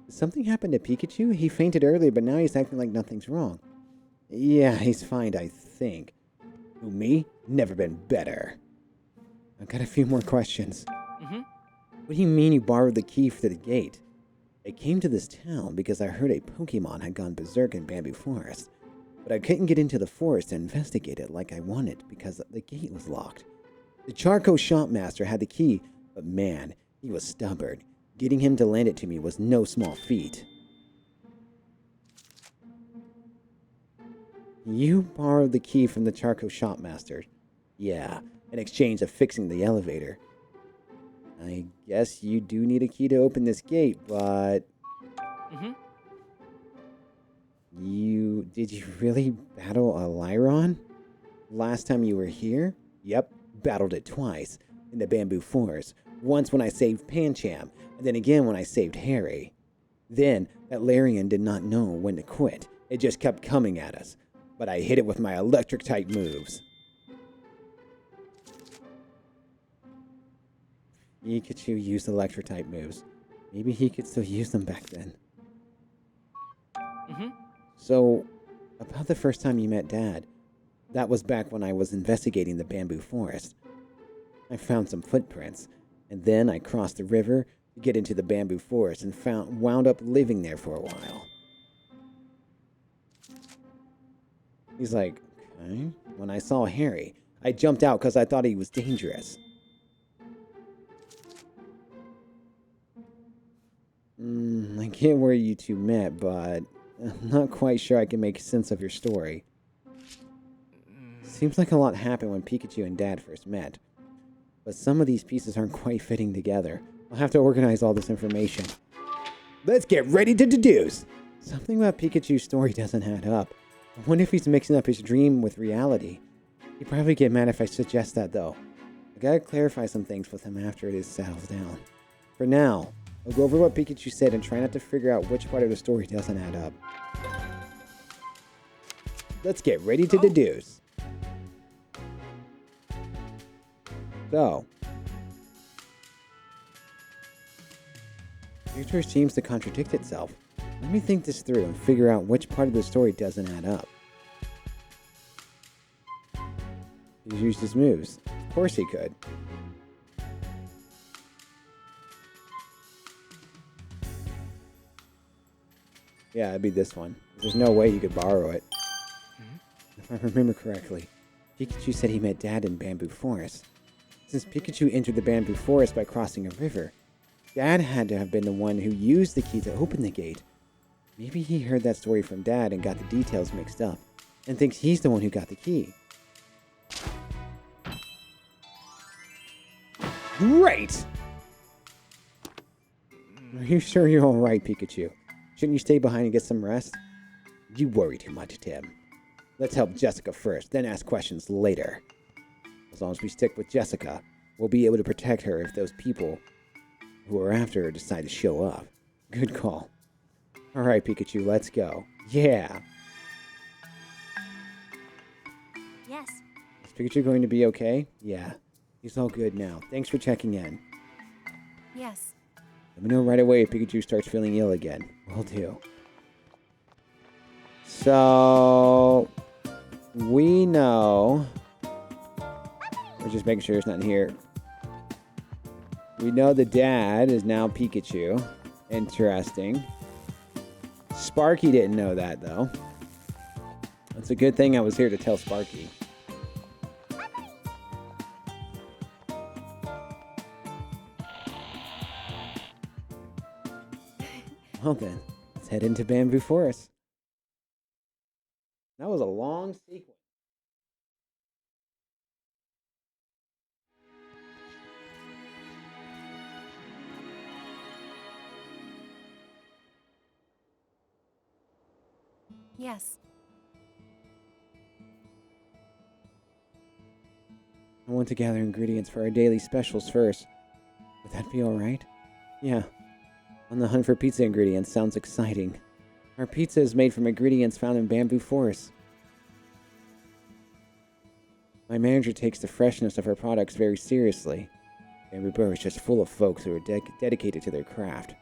[SPEAKER 1] something happen to Pikachu? He fainted earlier, but now he's acting like nothing's wrong. Yeah, he's fine, I think. Who, me? Never been better. I've got a few more questions. What do you mean you borrowed the key for the gate? I came to this town because I heard a Pokemon had gone berserk in Bamboo Forest, but I couldn't get into the forest to investigate it like I wanted because the gate was locked. The charcoal shopmaster had the key, but man, he was stubborn. Getting him to lend it to me was no small feat. You borrowed the key from the charcoal shopmaster. Yeah, in exchange of fixing the elevator. I guess you do need a key to open this gate, but... Did you really battle a Lyron? Last time you were here? Yep, battled it twice, in the Bamboo Forest. Once when I saved Pancham, and then again when I saved Harry. Then, that Larian did not know when to quit. It just kept coming at us. But I hit it with my electric-type moves. Pikachu used electric-type moves. Maybe he could still use them back then. So, about the first time you met Dad, that was back when I was investigating the Bamboo Forest. I found some footprints, and then I crossed the river to get into the Bamboo Forest and wound up living there for a while. He's like, okay. When I saw Harry, I jumped out because I thought he was dangerous. I get where you two met, but I'm not quite sure I can make sense of your story. Seems like a lot happened when Pikachu and Dad first met. But some of these pieces aren't quite fitting together. I'll have to organize all this information. Let's get ready to deduce! Something about Pikachu's story doesn't add up. I wonder if he's mixing up his dream with reality. He'd probably get mad if I suggest that, though. I gotta clarify some things with him after it is settled down. For now, I'll go over what Pikachu said and try not to figure out which part of the story doesn't add up. Let's get ready to deduce. So, the future seems to contradict itself. Let me think this through and figure out which part of the story doesn't add up. He's used his moves. Of course he could. Yeah, it'd be this one. There's no way you could borrow it. If I remember correctly, Pikachu said he met Dad in Bamboo Forest. Since Pikachu entered the Bamboo Forest by crossing a river, Dad had to have been the one who used the key to open the gate. Maybe he heard that story from Dad and got the details mixed up, and thinks he's the one who got the key. Great! Are you sure you're alright, Pikachu? Shouldn't you stay behind and get some rest? You worry too much, Tim. Let's help Jessica first, then ask questions later. As long as we stick with Jessica, we'll be able to protect her if those people who are after her decide to show up. Good call. Alright, Pikachu, let's go. Yeah!
[SPEAKER 5] Yes.
[SPEAKER 1] Is Pikachu going to be okay? Yeah. He's all good now. Thanks for checking in.
[SPEAKER 5] Yes.
[SPEAKER 1] Let me know right away if Pikachu starts feeling ill again. Will do. So, we know... We're just making sure it's not in here. We know the dad is now Pikachu. Interesting. Sparky didn't know that, though. It's a good thing I was here to tell Sparky. Well then, let's head into Bamboo Forest. That was a long sequence.
[SPEAKER 5] Yes.
[SPEAKER 1] I want to gather ingredients for our daily specials first. Would that be alright? Yeah. On the hunt for pizza ingredients sounds exciting. Our pizza is made from ingredients found in Bamboo Forest. My manager takes the freshness of her products very seriously. Bamboo Bro is just full of folks who are dedicated to their craft.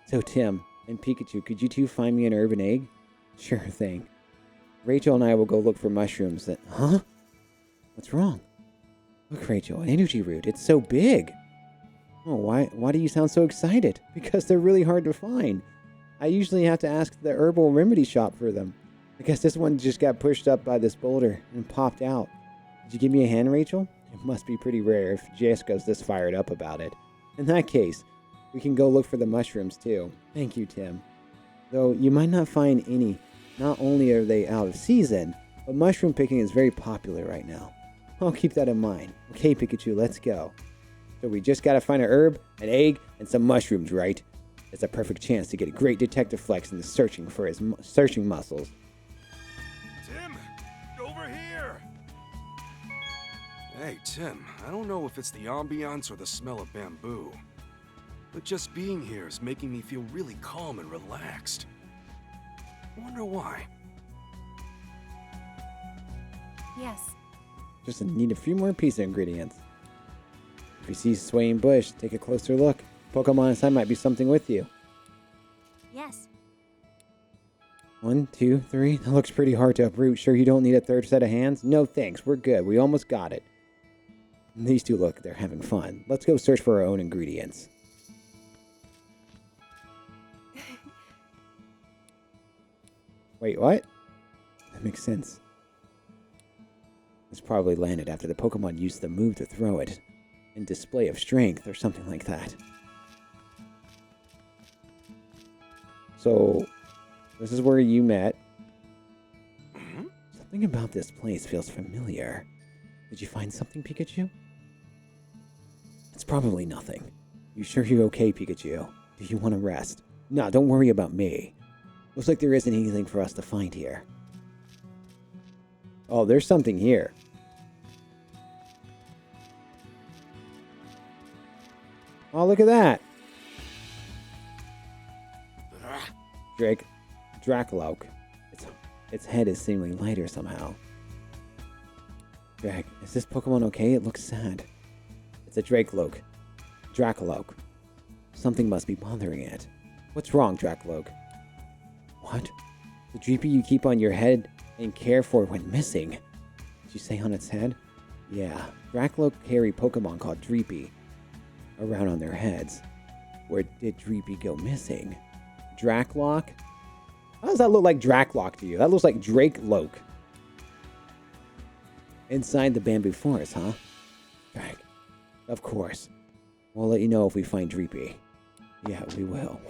[SPEAKER 1] So Tim and Pikachu, could you two find me an herb and egg? Sure thing. Rachel and I will go look for mushrooms that... Huh? What's wrong? Look, Rachel, an energy root. It's so big. Oh, why do you sound so excited? Because they're really hard to find. I usually have to ask the herbal remedy shop for them. I guess this one just got pushed up by this boulder and popped out. Did you give me a hand, Rachel? It must be pretty rare if Jessica's this fired up about it. In that case, we can go look for the mushrooms too. Thank you, Tim. Though you might not find any. Not only are they out of season, but mushroom picking is very popular right now. I'll keep that in mind. Okay, Pikachu, let's go. So we just gotta find an herb, an egg, and some mushrooms, right? It's a perfect chance to get a great detective flex into searching for his searching muscles.
[SPEAKER 2] Tim, over here! Hey, Tim, I don't know if it's the ambiance or the smell of bamboo, but just being here is making me feel really calm and relaxed. I wonder why.
[SPEAKER 5] Yes.
[SPEAKER 1] Just need a few more pizza ingredients. If you see swaying bush, take a closer look. Pokemon inside might be something with you.
[SPEAKER 5] Yes.
[SPEAKER 1] 1, 2, 3. That looks pretty hard to uproot. Sure you don't need a third set of hands? No thanks, we're good. We almost got it. These two look, they're having fun. Let's go search for our own ingredients. Wait, what? That makes sense. This probably landed after the Pokemon used the move to throw it. In display of strength or something like that. So, this is where you met. Something about this place feels familiar. Did you find something, Pikachu? It's probably nothing. You sure you're okay, Pikachu? Do you want to rest? Nah, don't worry about me. Looks like there isn't anything for us to find here. Oh, there's something here. Oh, look at that. Dracloak. Its head is seemingly lighter somehow. Drake, is this Pokemon okay? It looks sad. It's a Dracloak. Something must be bothering it. What's wrong, Dracloak? What? The Dreepy you keep on your head and care for went missing. Did you say on its head? Yeah, Dracloak carry Pokemon called Dreepy around on their heads. Where did Dreepy go missing? Dracloak? How does that look like Dracloak to you? That looks like Dracloak. Inside the bamboo forest, huh? Drake. Of course. We'll let you know if we find Dreepy. Yeah, we will.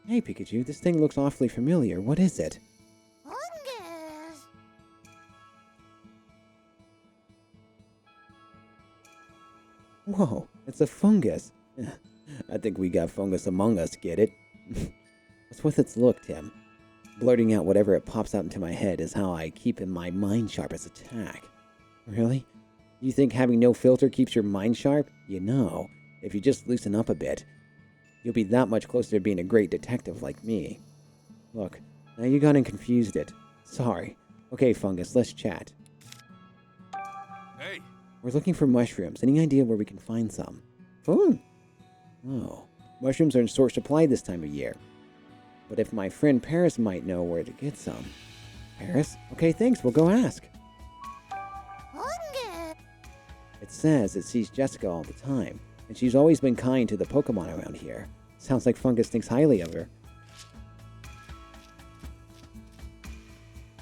[SPEAKER 1] Hey, Pikachu, this thing looks awfully familiar. What is it?
[SPEAKER 5] Fungus.
[SPEAKER 1] Whoa, it's a fungus. I think we got fungus among us, get it? What's with its look, Tim? Blurting out whatever it pops out into my head is how I keep in my mind sharp as attack. Really? You think having no filter keeps your mind sharp? You know, if you just loosen up a bit, you'll be that much closer to being a great detective like me. Look, now you gone and confused it. Sorry. Okay, Fungus, let's chat.
[SPEAKER 2] Hey!
[SPEAKER 1] We're looking for mushrooms. Any idea where we can find some? Food? Oh, mushrooms are in short supply this time of year. But if my friend Paris might know where to get some. Paris? Okay, thanks. We'll go ask.
[SPEAKER 5] Fungus.
[SPEAKER 1] It says it sees Jessica all the time, and she's always been kind to the Pokemon around here. Sounds like Fungus thinks highly of her.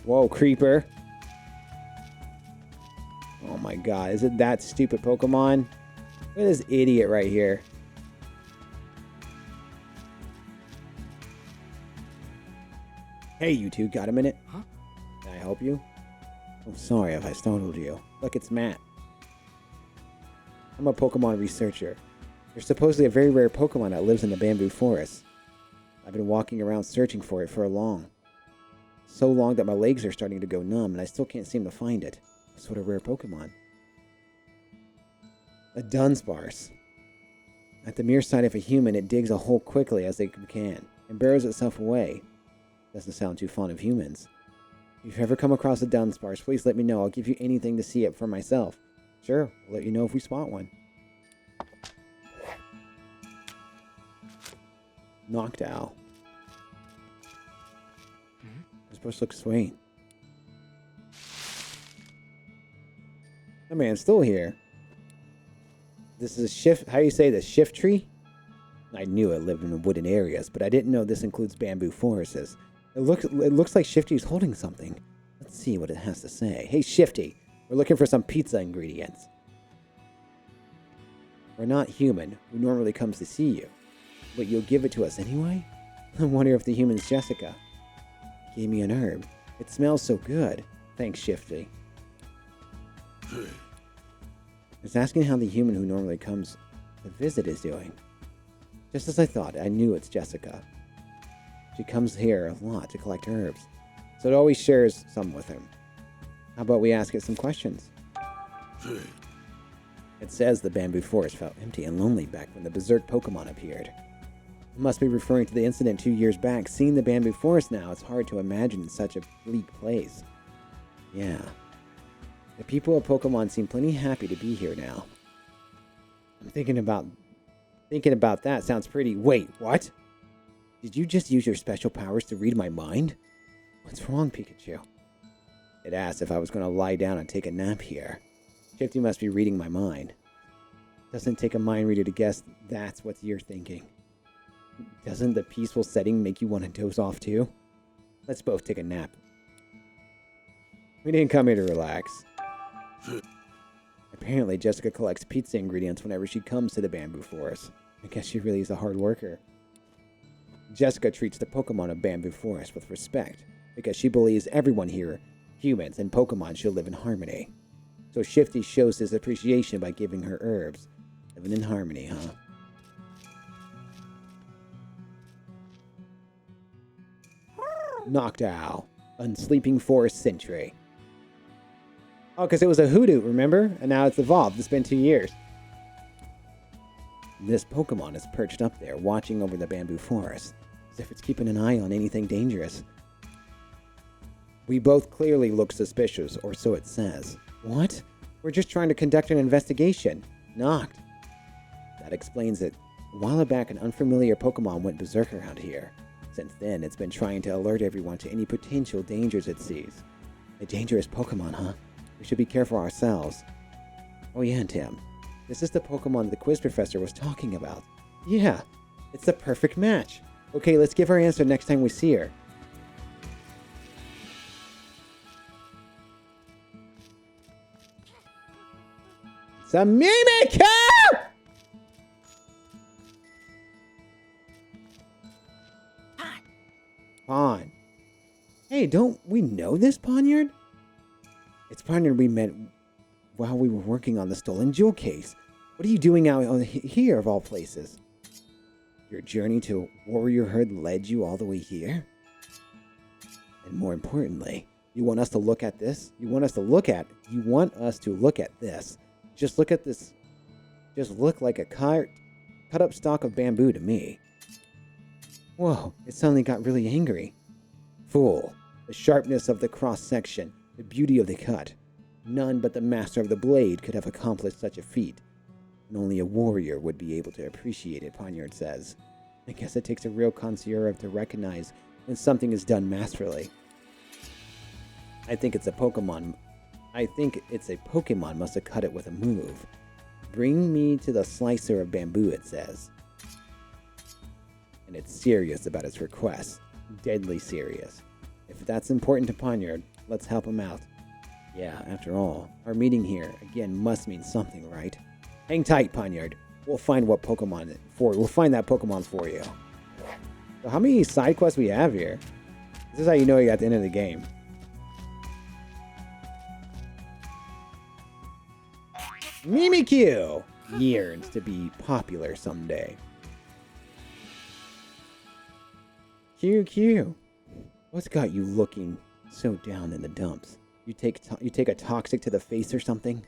[SPEAKER 1] Whoa, Creeper. Oh my god, is it that stupid Pokemon? Look at this idiot right here. Hey, you two, got a minute?
[SPEAKER 4] Huh?
[SPEAKER 1] Can I help you? I'm sorry if I startled you. Look, it's Matt. I'm a Pokemon researcher. There's supposedly a very rare Pokemon that lives in the bamboo forest. I've been walking around searching for it for so long that my legs are starting to go numb and I still can't seem to find it. What sort of rare Pokemon? A Dunsparce. At the mere sight of a human, it digs a hole quickly as it can and burrows itself away. Doesn't sound too fond of humans. If you've ever come across a Dunsparce, please let me know. I'll give you anything to see it for myself. Sure, I'll let you know if we spot one. Noctowl. It's supposed to look sweet. That man's still here. This is a shift. How do you say this? Shift tree? I knew it lived in wooden areas, but I didn't know this includes bamboo forests. It looks like Shifty's holding something. Let's see what it has to say. Hey, Shifty, we're looking for some pizza ingredients. We're not human, who normally comes to see you, but you'll give it to us anyway? I wonder if the human's Jessica. Gave me an herb. It smells so good. Thanks, Shifty. It's asking how the human who normally comes to visit is doing. Just as I thought, I knew it's Jessica. She comes here a lot to collect herbs, so it always shares some with him. How about we ask it some questions? It says the bamboo forest felt empty and lonely back when the berserk Pokemon appeared. It must be referring to the incident 2 years back. Seeing the bamboo forest now, it's hard to imagine such a bleak place. Yeah. The people of Pokemon seem plenty happy to be here now. I'm thinking about that sounds pretty... Wait, what? Did you just use your special powers to read my mind? What's wrong, Pikachu? It asked if I was going to lie down and take a nap here. Shifty must be reading my mind. Doesn't take a mind reader to guess that's what you're thinking. Doesn't the peaceful setting make you want to doze off too? Let's both take a nap. We didn't come here to relax. Apparently, Jessica collects pizza ingredients whenever she comes to the bamboo forest. I guess she really is a hard worker. Jessica treats the Pokemon of Bamboo Forest with respect because she believes everyone here, humans and Pokemon, should live in harmony. So Shifty shows his appreciation by giving her herbs. Living in harmony, huh? Noctowl, Unsleeping Forest Sentry. Oh, because it was a hoodoo, remember? And now it's evolved. It's been 2 years. This Pokemon is perched up there, watching over the bamboo forest, as if it's keeping an eye on anything dangerous. We both clearly look suspicious, or so it says. What? We're just trying to conduct an investigation. Knocked. That explains it. A while back, an unfamiliar Pokemon went berserk around here. Since then, it's been trying to alert everyone to any potential dangers it sees. A dangerous Pokemon, huh? We should be careful ourselves. Oh yeah, Tim. This is the Pokemon the quiz professor was talking about. Yeah, it's the perfect match. Okay, let's give our answer next time we see her. It's a Mimikyu! Pawn. Hey, don't we know this Poniard? It's Poniard we met while we were working on the stolen jewel case. What are you doing out here, of all places? Your journey to Warrior Herd led you all the way here? And more importantly, you want us to look at this? You want us to look at this. Just look at this. Just look like a cut up stalk of bamboo to me. Whoa, it suddenly got really angry. Fool. The sharpness of the cross-section, the beauty of the cut. None but the master of the blade could have accomplished such a feat. And only a warrior would be able to appreciate it, Poniard says. I guess it takes a real connoisseur to recognize when something is done masterfully. I think it's a Pokemon must have cut it with a move. Bring me to the slicer of bamboo, it says. And it's serious about its request. Deadly serious. If that's important to Poniard, let's help him out. Yeah, after all, our meeting here, again, must mean something, right? Hang tight, Poniard. We'll find that Pokemon for you. So how many side quests we have here? This is how you know you're at the end of the game. Mimikyu yearns to be popular someday. Q. What's got you looking so down in the dumps? You take a toxic to the face or something?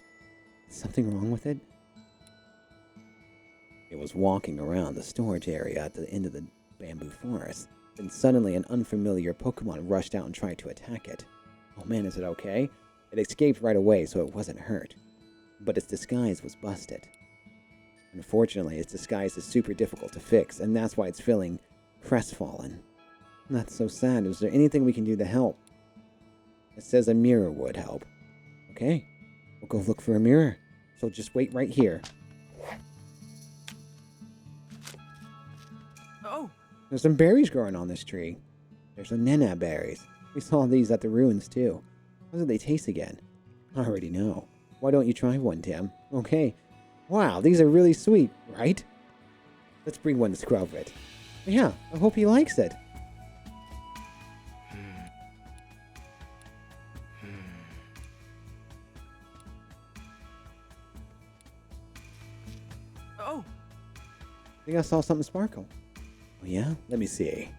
[SPEAKER 1] Is something wrong with it? It was walking around the storage area at the end of the bamboo forest. Then suddenly an unfamiliar Pokemon rushed out and tried to attack it. Oh man, is it okay? It escaped right away, so it wasn't hurt. But its disguise was busted. Unfortunately, its disguise is super difficult to fix, and that's why it's feeling crestfallen. That's so sad. Is there anything we can do to help? It says a mirror would help. Okay, we'll go look for a mirror. So just wait right here.
[SPEAKER 4] Oh!
[SPEAKER 1] There's some berries growing on this tree. There's some nana berries. We saw these at the ruins too. How do they taste again? I already know. Why don't you try one, Tim? Okay. Wow, these are really sweet, right? Let's bring one to Scrubrit. Yeah, I hope he likes it.
[SPEAKER 4] Oh!
[SPEAKER 1] I think I saw something sparkle. Oh yeah? Let me see.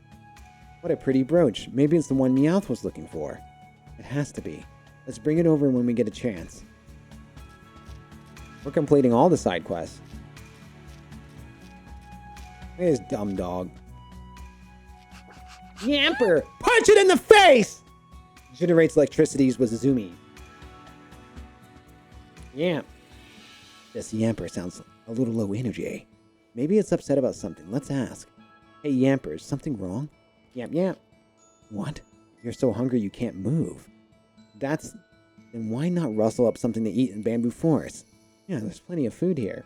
[SPEAKER 1] What a pretty brooch. Maybe it's the one Meowth was looking for. It has to be. Let's bring it over when we get a chance. We're completing all the side quests. Look at this dumb dog. Yamper! Punch it in the face! Generates electricities with Zumi. Yamp. This Yamper sounds a little low energy. Maybe it's upset about something. Let's ask. Hey Yamper, is something wrong? Yamp. What? You're so hungry you can't move. Then why not rustle up something to eat in Bamboo Forest? Yeah, there's plenty of food here.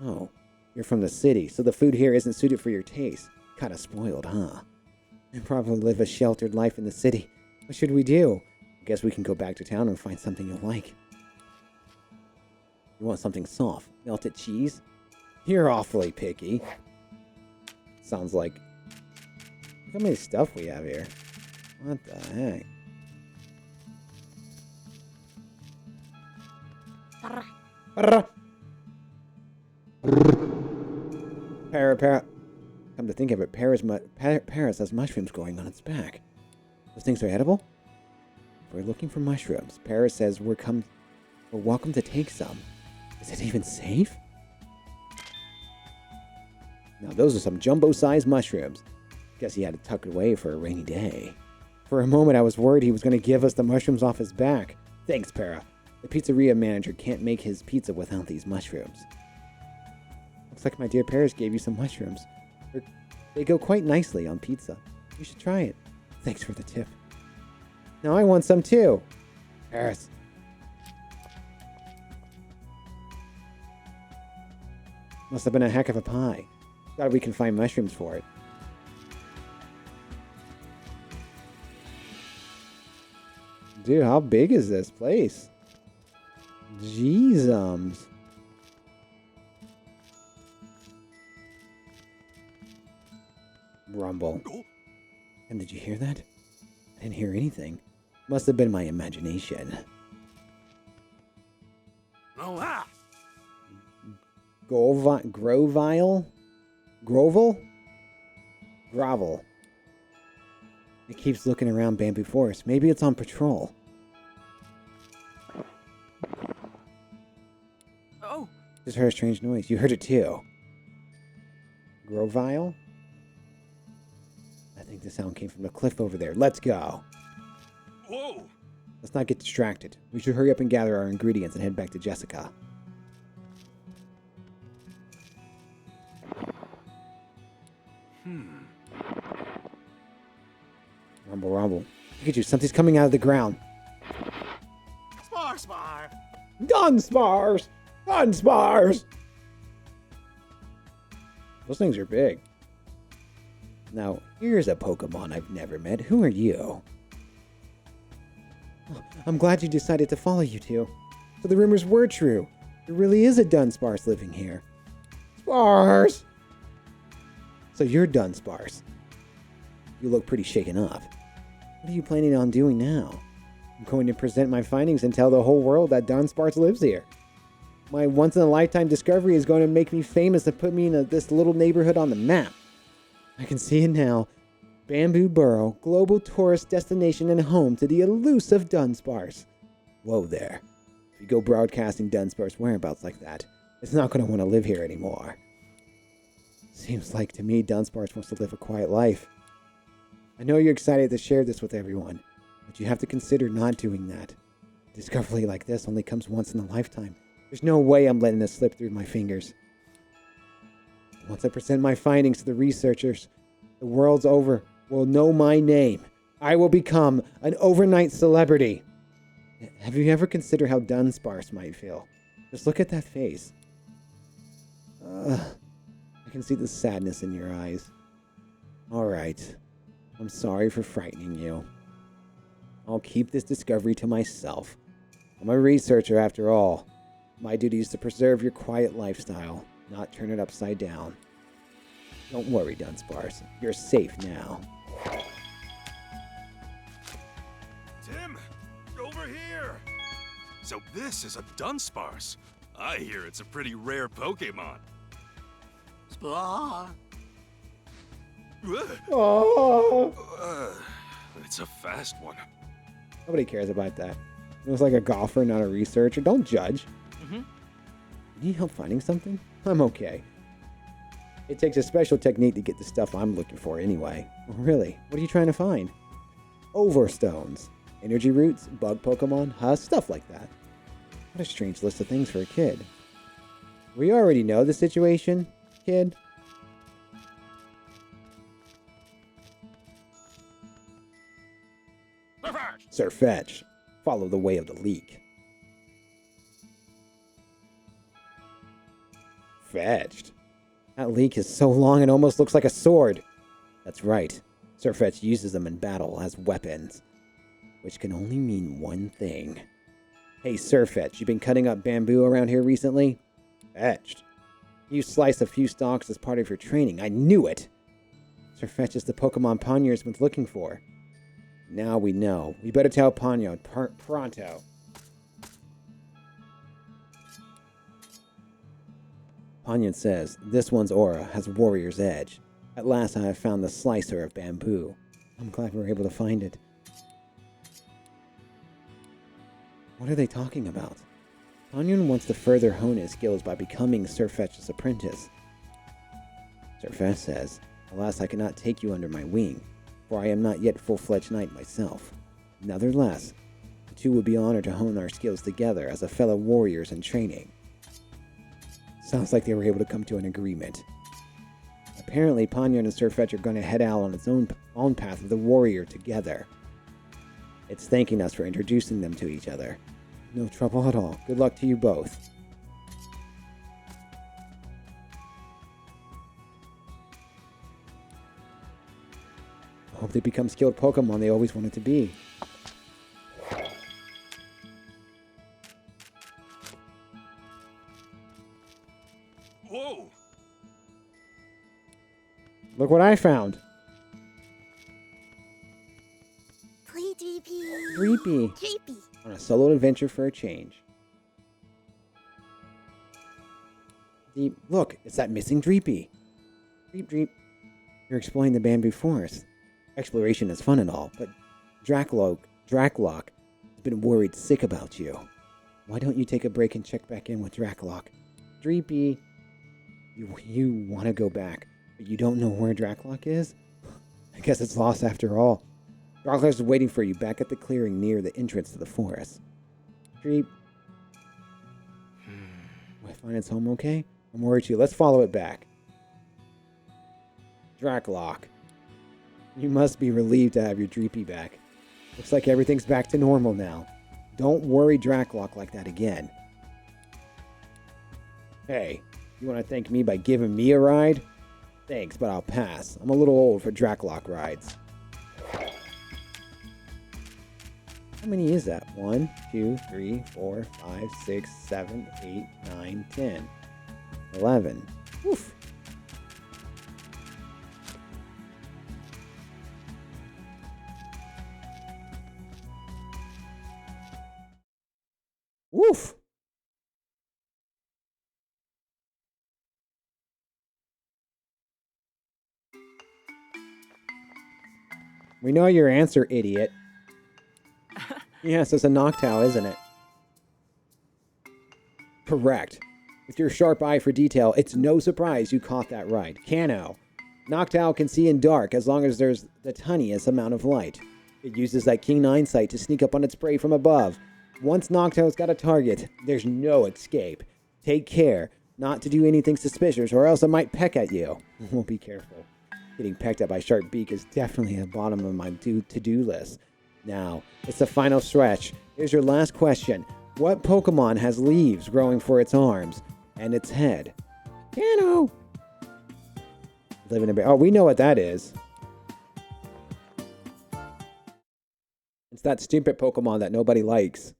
[SPEAKER 1] Oh, you're from the city, so the food here isn't suited for your taste. Kinda spoiled, huh? And probably live a sheltered life in the city. What should we do? Guess we can go back to town and find something you'll like. You want something soft? Melted cheese? You're awfully picky. Sounds like... Look how many stuff we have here. What the heck? Para. Come to think of it, Paris has mushrooms growing on its back. Those things are edible? If we're looking for mushrooms, Paris says we're welcome to take some. Is it even safe? Now, those are some jumbo-sized mushrooms. Guess he had to tuck it away for a rainy day. For a moment, I was worried he was going to give us the mushrooms off his back. Thanks, Para. The pizzeria manager can't make his pizza without these mushrooms. Looks like my dear Paris gave you some mushrooms. They go quite nicely on pizza. You should try it. Thanks for the tip. Now I want some too. Paris. Must have been a heck of a pie. Glad we can find mushrooms for it. Dude, how big is this place? Jeezums. Rumble. And did you hear that? I didn't hear anything. Must have been my imagination.
[SPEAKER 2] Oh, ah!
[SPEAKER 1] Grovile? Grovel? Grovel. It keeps looking around Bamboo Forest. Maybe it's on patrol.
[SPEAKER 4] Oh!
[SPEAKER 1] Just heard a strange noise. You heard it too. Grovile? I think the sound came from the cliff over there. Let's go.
[SPEAKER 2] Whoa!
[SPEAKER 1] Let's not get distracted. We should hurry up and gather our ingredients and head back to Jessica. Rumble, rumble. Pikachu, something's coming out of the ground.
[SPEAKER 7] Spar!
[SPEAKER 1] Dunspars! Dunspars! Those things are big. Now, here's a Pokemon I've never met. Who are you? Oh, I'm glad you decided to follow you two. So the rumors were true. There really is a Dunsparce living here. Spars! So you're Dunsparce. You look pretty shaken up. What are you planning on doing now? I'm going to present my findings and tell the whole world that Dunsparce lives here. My once-in-a-lifetime discovery is going to make me famous and put me in this little neighborhood on the map. I can see it now. Bamboo Burrow, global tourist destination and home to the elusive Dunsparce. Whoa there. If you go broadcasting Dunsparce whereabouts like that, it's not going to want to live here anymore. Seems like to me Dunsparce wants to live a quiet life. I know you're excited to share this with everyone, but you have to consider not doing that. A discovery like this only comes once in a lifetime. There's no way I'm letting this slip through my fingers. Once I present my findings to the researchers, the world's over will know my name. I will become an overnight celebrity. Have you ever considered how Dunsparce might feel? Just look at that face. I can see the sadness in your eyes. Alright. I'm sorry for frightening you. I'll keep this discovery to myself. I'm a researcher after all. My duty is to preserve your quiet lifestyle, not turn it upside down. Don't worry, Dunsparce. You're safe now.
[SPEAKER 2] Tim, over here! So this is a Dunsparce. I hear it's a pretty rare Pokemon.
[SPEAKER 7] Spar!
[SPEAKER 2] It's a fast one.
[SPEAKER 1] Nobody cares about that. It was like a golfer, not a researcher. Don't judge. Need help finding something? I'm okay. It takes a special technique to get the stuff I'm looking for anyway. Oh, really? What are you trying to find? Overstones. Energy roots, bug Pokemon, stuff like that. What a strange list of things for a kid. We already know the situation, kid. Sir Fetch, follow the way of the leak. Fetched. That leak is so long it almost looks like a sword. That's right. Sir Fetch uses them in battle as weapons, which can only mean one thing. Hey, Sir Fetch, you been cutting up bamboo around here recently? Fetched. You sliced a few stalks as part of your training. I knew it. Sir Fetch is the Pokemon Ponyo's been looking for. Now we know. We better tell Ponyo pronto. Ponyo says this one's aura has Warrior's Edge. At last I have found the slicer of bamboo. I'm glad we were able to find it. What are they talking about? Tanyan wants to further hone his skills by becoming Sirfetch's apprentice. Sirfetch says, alas, I cannot take you under my wing, for I am not yet full-fledged knight myself. Nevertheless, the two would be honored to hone our skills together as a fellow warriors in training. Sounds like they were able to come to an agreement. Apparently, Panyan and Sirfetch are going to head out on its own path of the warrior together. It's thanking us for introducing them to each other. No trouble at all. Good luck to you both. I hope they become skilled Pokemon they always wanted to be.
[SPEAKER 2] Whoa!
[SPEAKER 1] Look what I found.
[SPEAKER 5] Play Dreepy.
[SPEAKER 1] Dreepy.
[SPEAKER 5] Dreepy.
[SPEAKER 1] On a solo adventure for a change. Deep. Look, it's that missing Dreepy. Dreep. You're exploring the bamboo forest. Exploration is fun and all, but Dracloak has been worried sick about you. Why don't you take a break and check back in with Dracloak? Dreepy. You want to go back, but you don't know where Dracloak is? I guess it's lost after all. Dracloak is waiting for you back at the clearing near the entrance to the forest. Dreep. I find its home okay? I'm worried too. Let's follow it back. Dracloak. You must be relieved to have your Dreepy back. Looks like everything's back to normal now. Don't worry Dracloak like that again. Hey, you want to thank me by giving me a ride? Thanks, but I'll pass. I'm a little old for Dracloak rides. How many is that? 1, 2, 3, 4, 5, 6, 7, 8, 9, 10, 11. Woof. Woof. We know your answer, idiot. Yes, it's a Noctowl, isn't it? Correct. With your sharp eye for detail, it's no surprise you caught that right. Cano. Noctowl can see in dark as long as there's the tiniest amount of light. It uses that keen eyesight to sneak up on its prey from above. Once Noctowl's got a target, there's no escape. Take care not to do anything suspicious or else it might peck at you. Well, be careful. Getting pecked at by Sharp Beak is definitely at the bottom of my to-do list. Now, it's the final stretch. Here's your last question. What Pokemon has leaves growing for its arms and its head? Cano! Living in a bear. Oh, we know what that is. It's that stupid Pokemon that nobody likes.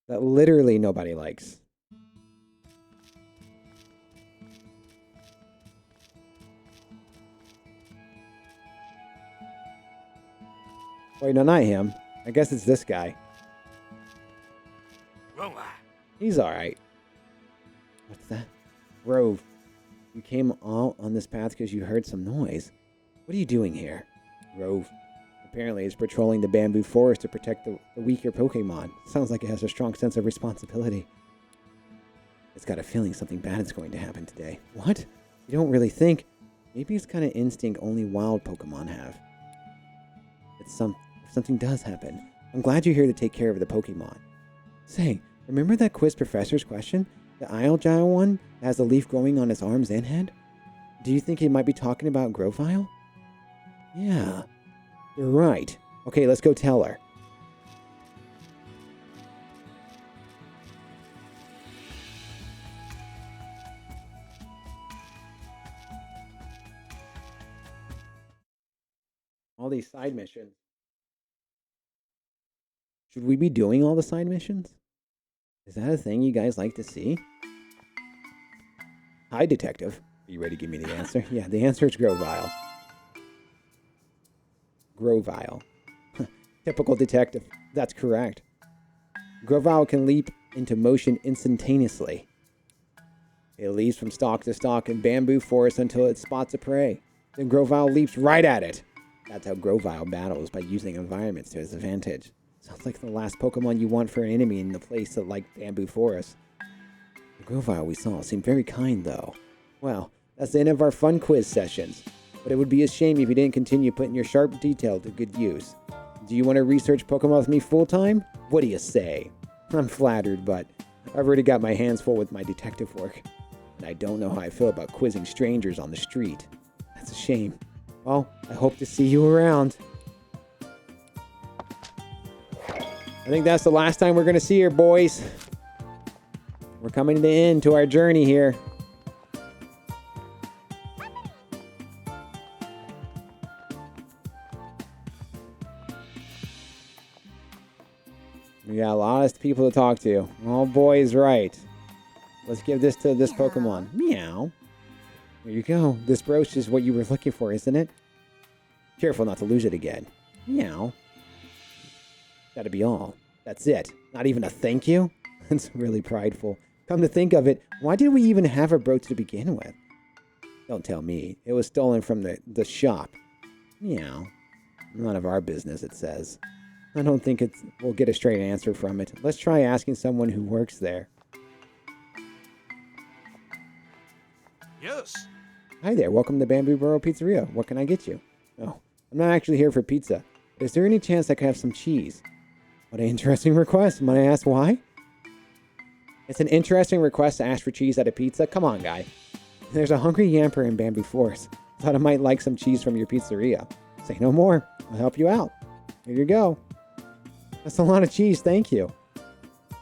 [SPEAKER 1] That literally nobody likes. Wait, no, not him. I guess it's this guy. He's alright. What's that? Rove, you came all on this path because you heard some noise. What are you doing here? Rove apparently is patrolling the bamboo forest to protect the weaker Pokemon. Sounds like it has a strong sense of responsibility. It's got a feeling something bad is going to happen today. What? You don't really think? Maybe it's kind of instinct only wild Pokemon have. If something does happen, I'm glad you're here to take care of the Pokemon. Say, remember that quiz professor's question? The Islejile one that has a leaf growing on its arms and head? Do you think he might be talking about Grovyle? Yeah, you're right. Okay, let's go tell her. All these side missions. Should we be doing all the side missions? Is that a thing you guys like to see? Hi, Detective. Are you ready to give me the answer? Yeah, the answer is Grovyle. Grovyle. Typical detective. That's correct. Grovyle can leap into motion instantaneously. It leaps from stalk to stalk in bamboo forest until it spots a prey. Then Grovyle leaps right at it. That's how Grovyle battles, by using environments to his advantage. Sounds like the last Pokemon you want for an enemy in the place of like bamboo forest. The Grovyle we saw seemed very kind, though. Well, that's the end of our fun quiz sessions. But it would be a shame if you didn't continue putting your sharp detail to good use. Do you want to research Pokemon with me full-time? What do you say? I'm flattered, but I've already got my hands full with my detective work. And I don't know how I feel about quizzing strangers on the street. That's a shame. Well, I hope to see you around. I think that's the last time we're going to see her, boys. We're coming to the end to our journey here. We got a lot of people to talk to. Oh, boy is right. Let's give this to this Pokemon. Meow. There you go. This brooch is what you were looking for, isn't it? Careful not to lose it again. Meow. That'd be all. That's it. Not even a thank you? That's really prideful. Come to think of it, why did we even have a brooch to begin with? Don't tell me. It was stolen from the shop. Meow. None of our business, it says. I don't think we'll get a straight answer from it. Let's try asking someone who works there.
[SPEAKER 8] Yes.
[SPEAKER 1] Hi there, welcome to Bamboo Burrow Pizzeria. What can I get you? Oh, I'm not actually here for pizza. But is there any chance I could have some cheese? What an interesting request. Might I ask why? It's an interesting request to ask for cheese at a pizza? Come on, guy. There's a hungry yamper in Bamboo Forest. Thought I might like some cheese from your pizzeria. Say no more. I'll help you out. Here you go. That's a lot of cheese, thank you.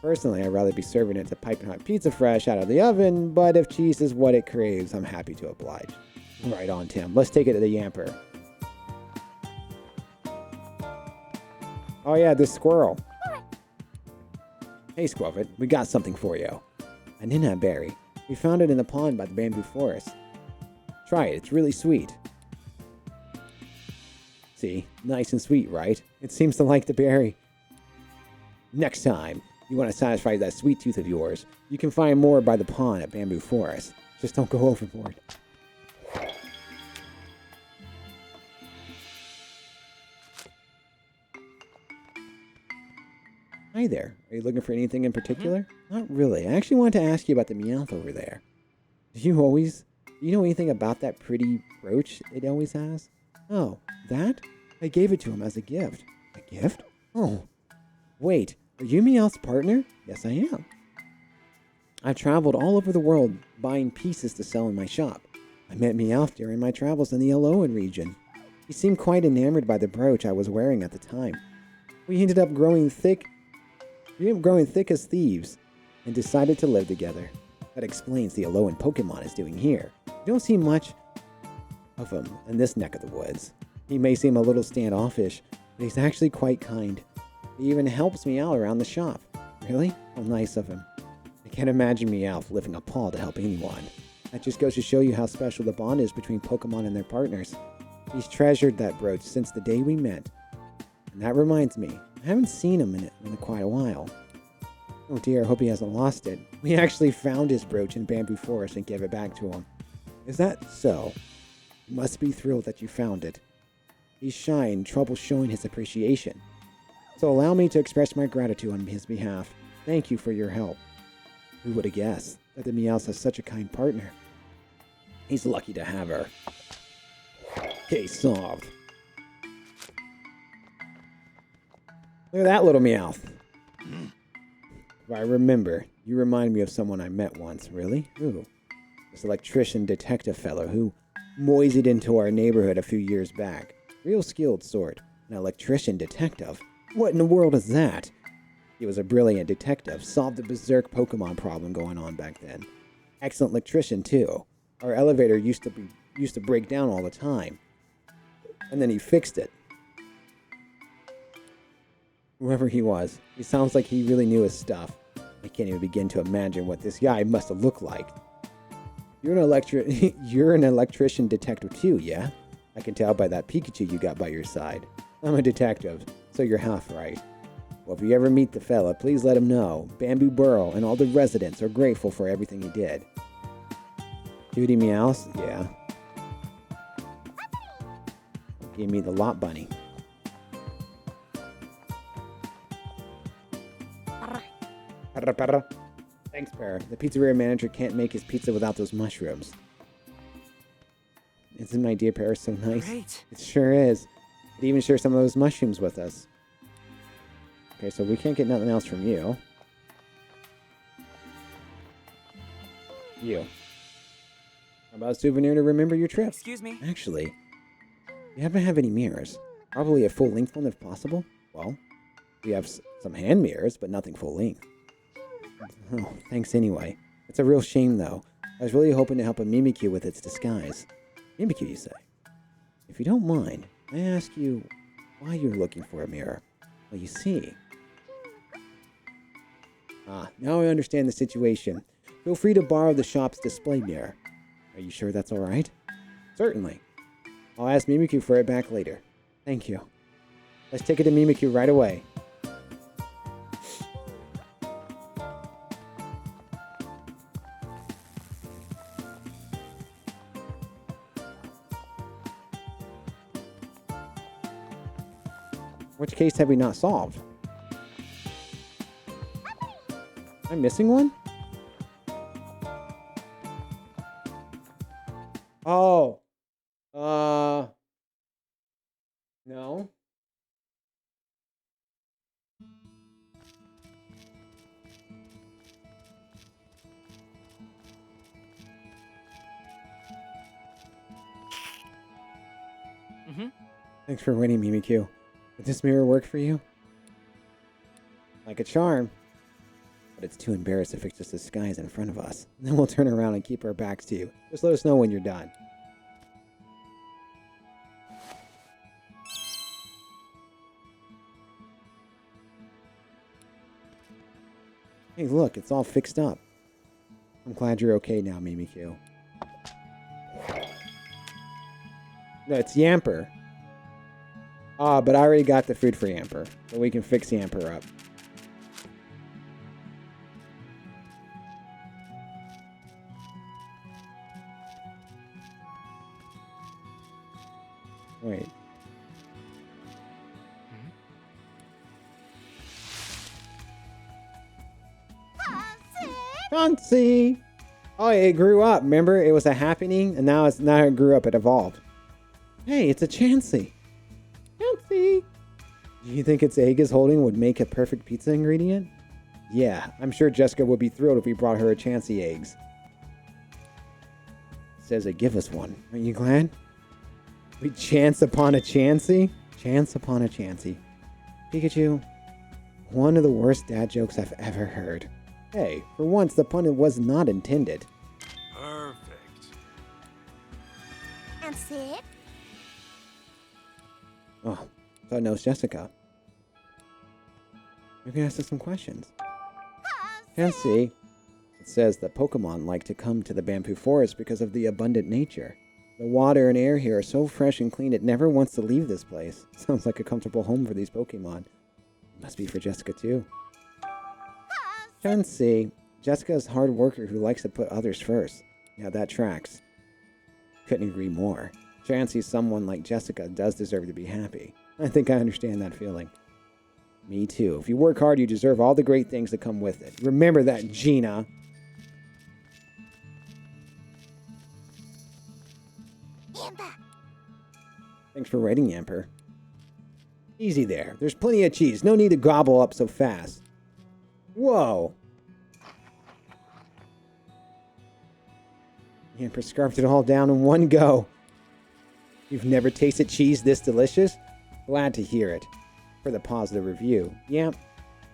[SPEAKER 1] Personally, I'd rather be serving it to piping hot pizza fresh out of the oven, but if cheese is what it craves, I'm happy to oblige. Right on, Tim. Let's take it to the Yamper. Oh yeah, this squirrel. Hey, Squirrel, we got something for you. A Ninja berry. We found it in the pond by the bamboo forest. Try it, it's really sweet. See, nice and sweet, right? It seems to like the berry. Next time you want to satisfy that sweet tooth of yours, you can find more by the pond at Bamboo Forest. Just don't go overboard. Hi there. Are you looking for anything in particular? Not really. I actually wanted to ask you about the Meowth over there. Do you know anything about that pretty brooch it always has? Oh, that? I gave it to him as a gift. A gift? Oh. Wait, are you Meowth's partner? Yes, I am. I've traveled all over the world buying pieces to sell in my shop. I met Meowth during my travels in the Alolan region. He seemed quite enamored by the brooch I was wearing at the time. We ended up growing thick as thieves and decided to live together. That explains the Alolan Pokemon is doing here. You don't see much of him in this neck of the woods. He may seem a little standoffish, but he's actually quite kind. He even helps me out around the shop. Really? How nice of him. I can't imagine Meowth lifting a paw to help anyone. That just goes to show you how special the bond is between Pokemon and their partners. He's treasured that brooch since the day we met. And that reminds me, I haven't seen him in quite a while. Oh dear, I hope he hasn't lost it. We actually found his brooch in Bamboo Forest and gave it back to him. Is that so? You must be thrilled that you found it. He's shy and trouble showing his appreciation. So allow me to express my gratitude on his behalf. Thank you for your help. Who would have guessed that the Meowth has such a kind partner? He's lucky to have her. Case solved. Look at that little Meowth. If I remember, you remind me of someone I met once. Really? Who? This electrician detective fellow who moseyed into our neighborhood a few years back. Real skilled sort. An electrician detective? What in the world is that? He was a brilliant detective, solved the berserk Pokemon problem going on back then. Excellent electrician, too. Our elevator used to break down all the time. And then he fixed it. Whoever he was, he sounds like he really knew his stuff. I can't even begin to imagine what this guy must have looked like. You're an electrician detective too, yeah? I can tell by that Pikachu you got by your side. I'm a detective, so you're half right. Well, if you ever meet the fella, please let him know Bamboo Burrow and all the residents are grateful for everything he did. Cutie meows? Yeah. Gave me the lot bunny. Parra, parra. Thanks, Pear. The pizzeria manager can't make his pizza without those mushrooms. Isn't my dear Pear so nice?
[SPEAKER 4] Great.
[SPEAKER 1] It sure is. It even shares some of those mushrooms with us. Okay, so we can't get nothing else from you. You. How about a souvenir to remember your trip?
[SPEAKER 4] Excuse me.
[SPEAKER 1] Actually, you happen to have any mirrors? Probably a full-length one if possible. Well, we have some hand mirrors, but nothing full-length. Oh, thanks anyway. It's a real shame, though. I was really hoping to help a Mimikyu with its disguise. Mimikyu, you say? If you don't mind, I ask you why you're looking for a mirror. Well, you see. Now I understand the situation. Feel free to borrow the shop's display mirror. Are you sure that's all right? Certainly. I'll ask Mimikyu for it back later. Thank you. Let's take it to Mimikyu right away. Which case have we not solved? Am I missing one? Oh. No. Thanks for waiting, Mimikyu. Did this mirror work for you? Like a charm. But it's too embarrassed to fix this disguise in front of us. Then we'll turn around and keep our backs to you. Just let us know when you're done. Hey, look, it's all fixed up. I'm glad you're okay now, Mimikyu. No, it's Yamper. But I already got the food for Yamper, so we can fix Yamper up. Wait. Fancy! Oh, it grew up. Remember, it was a happening, and now it grew up. It evolved. Hey, it's a Chansey. Chansey! Do you think its egg is holding would make a perfect pizza ingredient? Yeah, I'm sure Jessica would be thrilled if we brought her a Chansey eggs. It says it give us one. Aren't you glad? We chance upon a Chansey? Chance upon a Chansey. Pikachu, one of the worst dad jokes I've ever heard. Hey, for once the pun was not intended.
[SPEAKER 2] Perfect.
[SPEAKER 5] And Sid?
[SPEAKER 1] Oh, so it knows Jessica. We can ask her some questions. Can't see. It says that Pokemon like to come to the Bamboo Forest because of the abundant nature. The water and air here are so fresh and clean it never wants to leave this place. Sounds like a comfortable home for these Pokemon. Must be for Jessica too. Can see. Jessica's a hard worker who likes to put others first. Yeah, that tracks. Couldn't agree more. Chansey, someone like Jessica, does deserve to be happy. I think I understand that feeling. Me too. If you work hard, you deserve all the great things that come with it. Remember that, Gina.
[SPEAKER 5] Yamper.
[SPEAKER 1] Thanks for writing, Yamper. Easy there. There's plenty of cheese. No need to gobble up so fast. Whoa. Yamper scarfed it all down in one go. You've never tasted cheese this delicious? Glad to hear it. For the positive review. Yamp.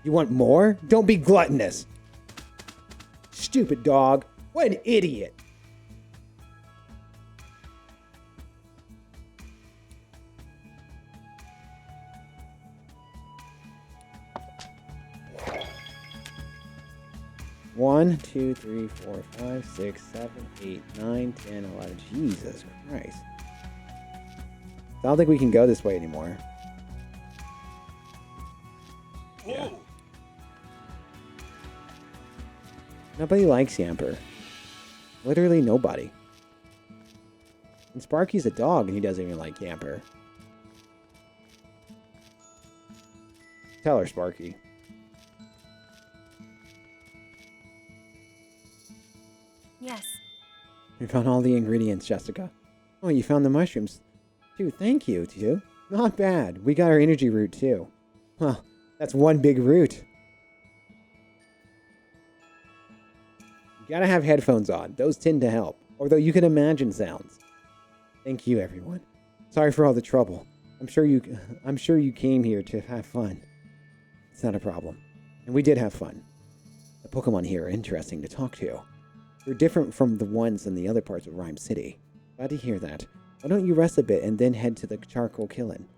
[SPEAKER 1] You want more? Don't be gluttonous. Stupid dog. What an idiot. One, 2, 3, 4, 5, 6, 7, 8, 9, 10, 11. Jesus Christ. I don't think we can go this way anymore. Yeah. Nobody likes Yamper. Literally nobody. And Sparky's a dog and he doesn't even like camper. Tell her, Sparky.
[SPEAKER 6] Yes.
[SPEAKER 1] We found all the ingredients, Jessica. Oh, you found the mushrooms. Too. Thank you, too. Not bad. We got our energy root, too. Well, that's one big root. You gotta have headphones on. Those tend to help. Although you can imagine sounds. Thank you, everyone. Sorry for all the trouble. I'm sure you came here to have fun. It's not a problem. And we did have fun. The Pokemon here are interesting to talk to. They're different from the ones in the other parts of Rhyme City. Glad to hear that. Why don't you rest a bit and then head to the charcoal kiln?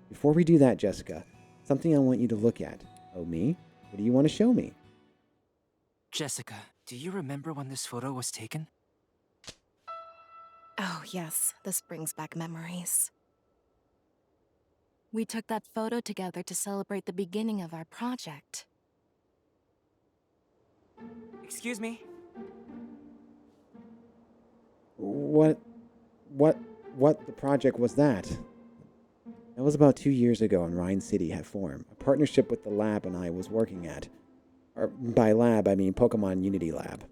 [SPEAKER 1] Before we do that, Jessica, something I want you to look at. Oh, me? What do you want to show me?
[SPEAKER 4] Jessica, do you remember when this photo was taken?
[SPEAKER 10] Oh, yes. This brings back memories. We took that photo together to celebrate the beginning of our project.
[SPEAKER 4] Excuse me?
[SPEAKER 1] What the project was that? That was about 2 years ago in Rhine City had formed. A partnership with the lab and I was working at. Or by lab, I mean Pokemon Unity Lab.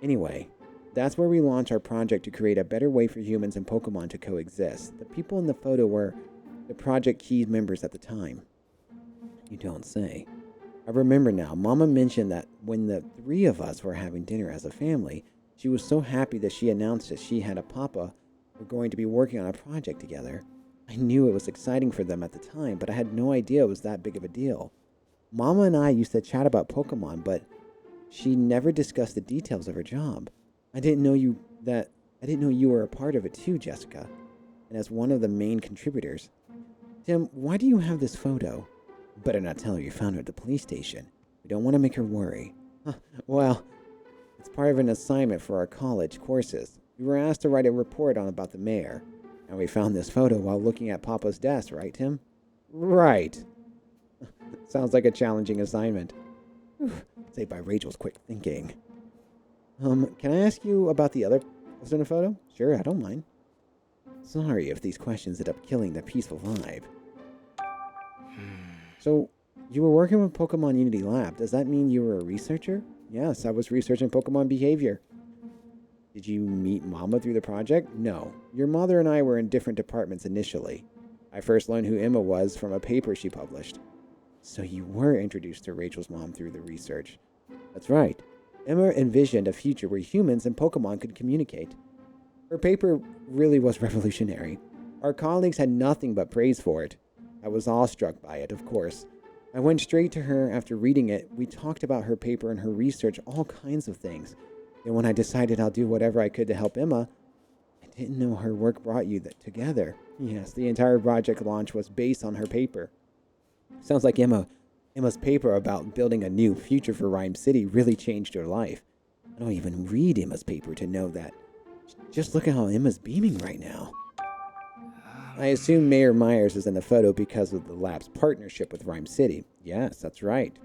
[SPEAKER 1] Anyway, that's where we launched our project to create a better way for humans and Pokemon to coexist. The people in the photo were the project key members at the time. You don't say. I remember now, Mama mentioned that when the three of us were having dinner as a family, she was so happy that she announced that she and Papa were going to be working on a project together. I knew it was exciting for them at the time, but I had no idea it was that big of a deal. Mama and I used to chat about Pokemon, but she never discussed the details of her job. I didn't know you were a part of it too, Jessica, and as one of the main contributors. Tim, why do you have this photo? Better not tell her you found her at the police station. We don't want to make her worry. Well, it's part of an assignment for our college courses. We were asked to write a report about the mayor, and we found this photo while looking at Papa's desk, right, Tim? Right. Sounds like a challenging assignment. Saved by Rachel's quick thinking. Can I ask you about the other post in the photo? Sure, I don't mind. Sorry if these questions end up killing the peaceful vibe. So, you were working with Pokemon Unity Lab. Does that mean you were a researcher? Yes, I was researching Pokemon behavior. Did you meet Mama through the project? No. Your mother and I were in different departments initially. I first learned who Emma was from a paper she published. So you were introduced to Rachel's mom through the research. That's right. Emma envisioned a future where humans and Pokemon could communicate. Her paper really was revolutionary. Our colleagues had nothing but praise for it. I was awestruck by it, of course. I went straight to her after reading it. We talked about her paper and her research, all kinds of things. And when I decided I'll do whatever I could to help Emma, I didn't know her work brought you together. Yes, the entire project launch was based on her paper. Sounds like Emma's paper about building a new future for Rhyme City really changed her life. I don't even read Emma's paper to know that. Just look at how Emma's beaming right now. I assume Mayor Myers is in the photo because of the lab's partnership with Rhyme City. Yes, that's right.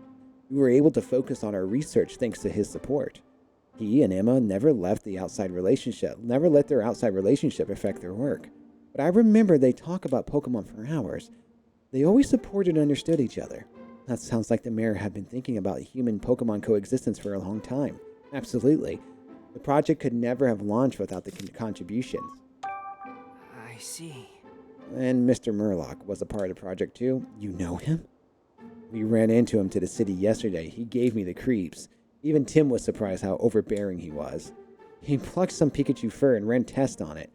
[SPEAKER 1] We were able to focus on our research thanks to his support. He and Emma never let their outside relationship affect their work. But I remember they talk about Pokemon for hours. They always supported and understood each other. That sounds like the mayor had been thinking about human-Pokemon coexistence for a long time. Absolutely. The project could never have launched without the contributions.
[SPEAKER 4] I see.
[SPEAKER 1] And Mr. Murlock was a part of the project too. You know him? We ran into him to the city yesterday. He gave me the creeps. Even Tim was surprised how overbearing he was. He plucked some Pikachu fur and ran tests on it.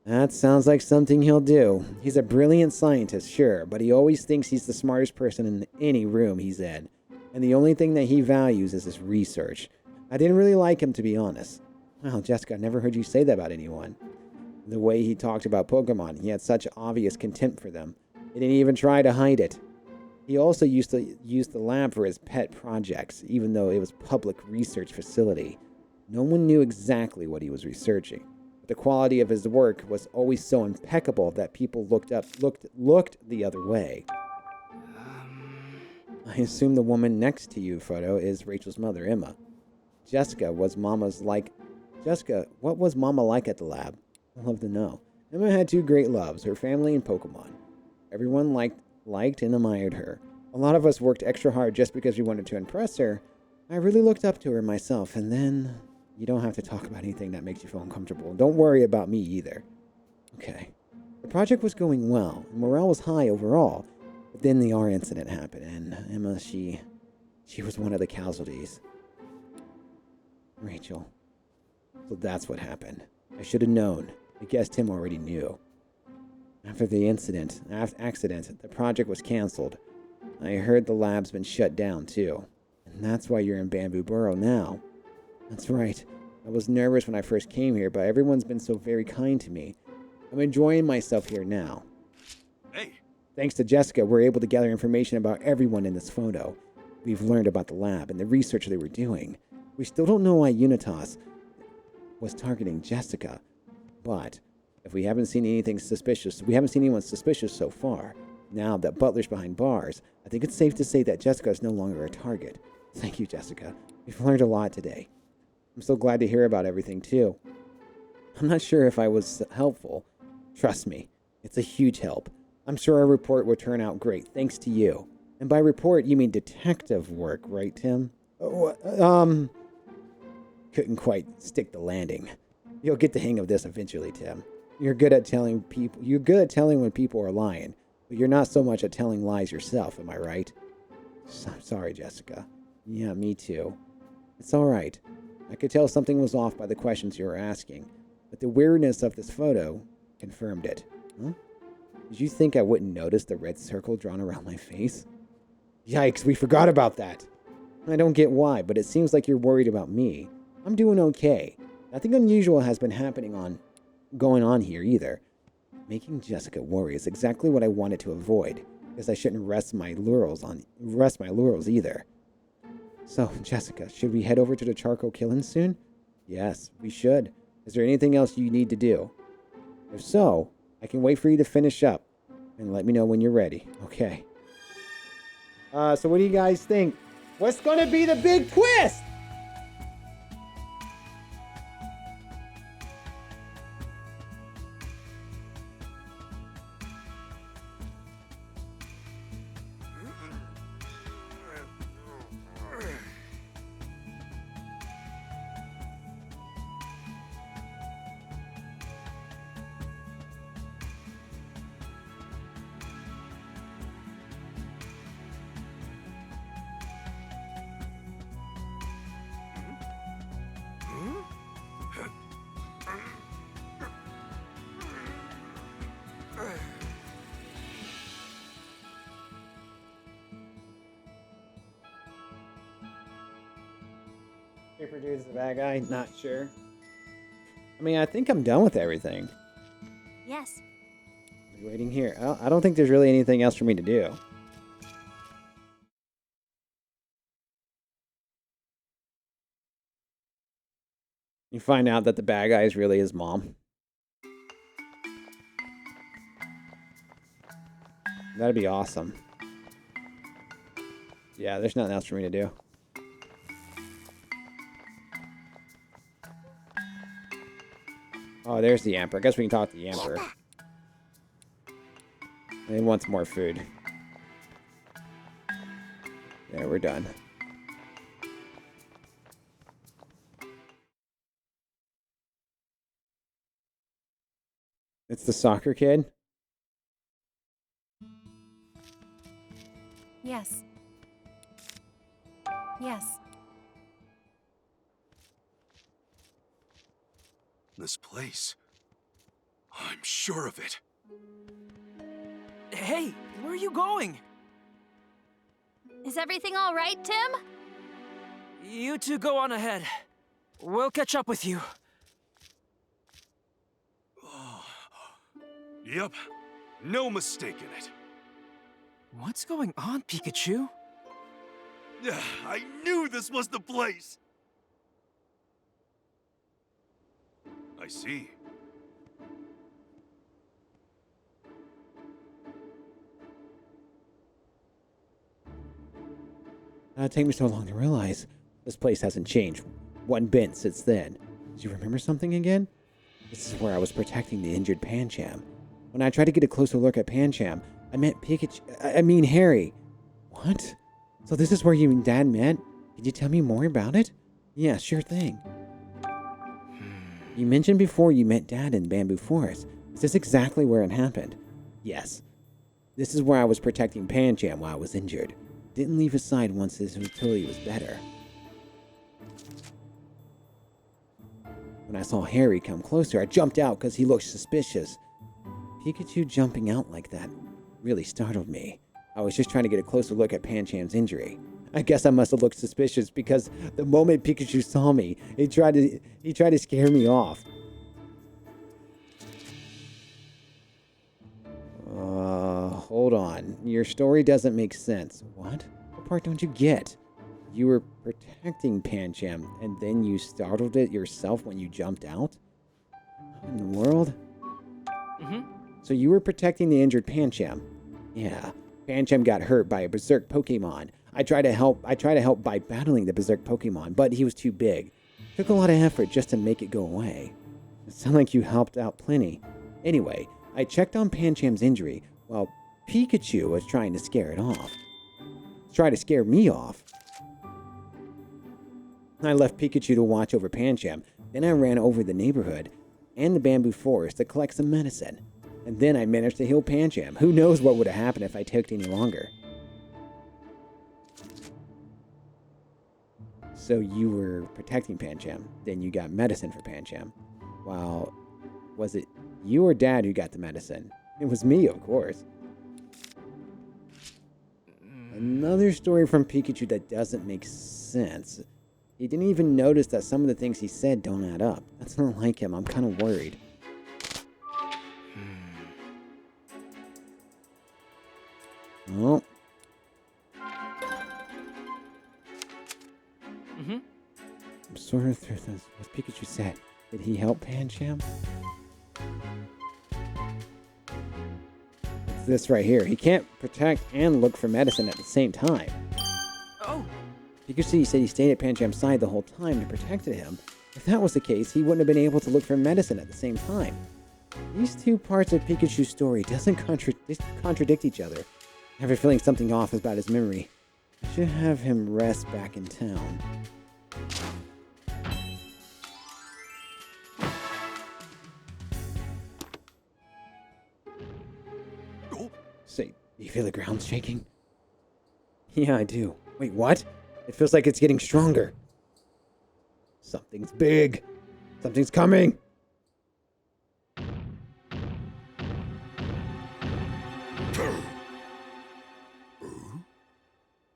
[SPEAKER 1] That sounds like something he'll do. He's a brilliant scientist, sure, but he always thinks he's the smartest person in any room he's in. And the only thing that he values is his research. I didn't really like him, to be honest. Well, Jessica, I never heard you say that about anyone. The way he talked about Pokemon, he had such obvious contempt for them. He didn't even try to hide it. He also used to use the lab for his pet projects, even though it was a public research facility. No one knew exactly what he was researching. But the quality of his work was always so impeccable that people looked the other way. I assume the woman next to you photo is Rachel's mother, Emma. Jessica, what was Mama like at the lab? I'd love to know. Emma had two great loves, her family and Pokemon. Everyone liked and admired her. A lot of us worked extra hard just because we wanted to impress her. I really looked up to her myself, and then... You don't have to talk about anything that makes you feel uncomfortable. Don't worry about me either. Okay. The project was going well, and morale was high overall. But then the R incident happened, and Emma, she was one of the casualties. Rachel. So that's what happened. I should have known. I guess Tim already knew. After the accident, the project was canceled. I heard the lab's been shut down, too. And that's why you're in Bamboo Burrow now. That's right. I was nervous when I first came here, but everyone's been so very kind to me. I'm enjoying myself here now.
[SPEAKER 2] Hey!
[SPEAKER 1] Thanks to Jessica, we're able to gather information about everyone in this photo. We've learned about the lab and the research they were doing. We still don't know why Unitas was targeting Jessica, but if we haven't seen anyone suspicious so far. Now that Butler's behind bars, I think it's safe to say that Jessica is no longer a target. Thank you, Jessica. We've learned a lot today. I'm so glad to hear about everything, too. I'm not sure if I was helpful. Trust me, it's a huge help. I'm sure our report will turn out great, thanks to you. And by report, you mean detective work, right, Tim? Couldn't quite stick the landing. You'll get the hang of this eventually, Tim. You're good at telling when people are lying, but you're not so much at telling lies yourself, am I right? I'm sorry, Jessica. Yeah, me too. It's all right. I could tell something was off by the questions you were asking, but the weirdness of this photo confirmed it. Huh? Did you think I wouldn't notice the red circle drawn around my face? Yikes, we forgot about that. I don't get why, but it seems like you're worried about me. I'm doing okay. Nothing unusual has been going on here either. Making Jessica worry is exactly what I wanted to avoid, because I shouldn't rest my laurels either. So, Jessica, should we head over to the charcoal kiln soon? Yes, we should. Is there anything else you need to do? If so, I can wait for you to finish up. And let me know when you're ready. Okay. So what do you guys think? What's gonna be the big twist? Paper Dude's the bad guy? Not sure. I mean, I think I'm done with everything.
[SPEAKER 5] Yes.
[SPEAKER 1] I'll be waiting here. I don't think there's really anything else for me to do. You find out that the bad guy is really his mom. That'd be awesome. Yeah, there's nothing else for me to do. Oh, there's the Emperor. I guess we can talk to the Emperor. He wants more food. Yeah, we're done. It's the soccer kid?
[SPEAKER 10] Yes. Yes.
[SPEAKER 2] This place. I'm sure of it.
[SPEAKER 4] Hey, where are you going?
[SPEAKER 5] Is everything all right, Tim?
[SPEAKER 4] You two go on ahead. We'll catch up with you.
[SPEAKER 2] Yep, no mistaking it.
[SPEAKER 4] What's going on, Pikachu?
[SPEAKER 2] I knew this was the place! I see.
[SPEAKER 1] It take me so long to realize this place hasn't changed one bit since then. Did you remember something again? This is where I was protecting the injured Pancham. When I tried to get a closer look at Pancham, I met Harry. What? So this is where you and Dad met? Could you tell me more about it? Yeah, sure thing. You mentioned before you met Dad in Bamboo Forest. Is this exactly where it happened? Yes. This is where I was protecting Pancham while I was injured. Didn't leave his side once his utility was better. When I saw Harry come closer, I jumped out because he looked suspicious. Pikachu jumping out like that really startled me. I was just trying to get a closer look at Pancham's injury. I guess I must have looked suspicious because the moment Pikachu saw me, he tried to scare me off. Hold on. Your story doesn't make sense. What? What part don't you get? You were protecting Pancham, and then you startled it yourself when you jumped out? What in the world? So you were protecting the injured Pancham? Yeah. Pancham got hurt by a berserk Pokemon. I tried to help by battling the berserk Pokemon, but he was too big. Took a lot of effort just to make it go away. It sounded like you helped out plenty. Anyway, I checked on Pancham's injury while Pikachu was trying to scare it off. Try to scare me off. I left Pikachu to watch over Pancham. Then I ran over the neighborhood and the bamboo forest to collect some medicine. And then I managed to heal Pancham. Who knows what would have happened if I took any longer. So you were protecting Pancham, then you got medicine for Pancham. Well, was it you or Dad who got the medicine? It was me, of course. Another story from Pikachu that doesn't make sense. He didn't even notice that some of the things he said don't add up. That's not like him. I'm kind of worried. Oh. I'm sort of through this. What Pikachu said. Did he help Pancham? It's this right here. He can't protect and look for medicine at the same time.
[SPEAKER 4] Oh!
[SPEAKER 1] Pikachu said he stayed at Pancham's side the whole time and protected him. If that was the case, he wouldn't have been able to look for medicine at the same time. These two parts of Pikachu's story doesn't contradict each other. I have a feeling something off about his memory. I should have him rest back in town. Say, do you feel the ground shaking? Yeah, I do. Wait, what? It feels like it's getting stronger. Something's big. Something's coming.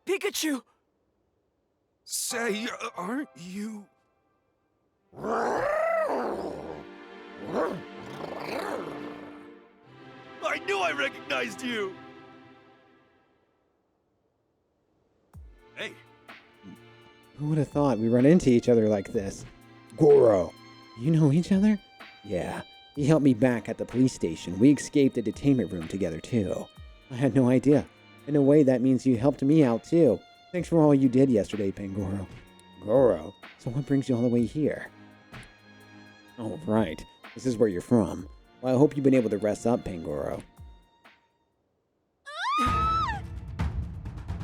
[SPEAKER 4] Pikachu!
[SPEAKER 2] Say, aren't you... I knew I recognized you! Hey.
[SPEAKER 1] Who would have thought we run into each other like this? Goro. You know each other? Yeah. He helped me back at the police station. We escaped the detainment room together, too. I had no idea. In a way, that means you helped me out, too. Thanks for all you did yesterday, Pangoro. Goro? So what brings you all the way here? Oh, right. This is where you're from. Well, I hope you've been able to rest up, Pangoro.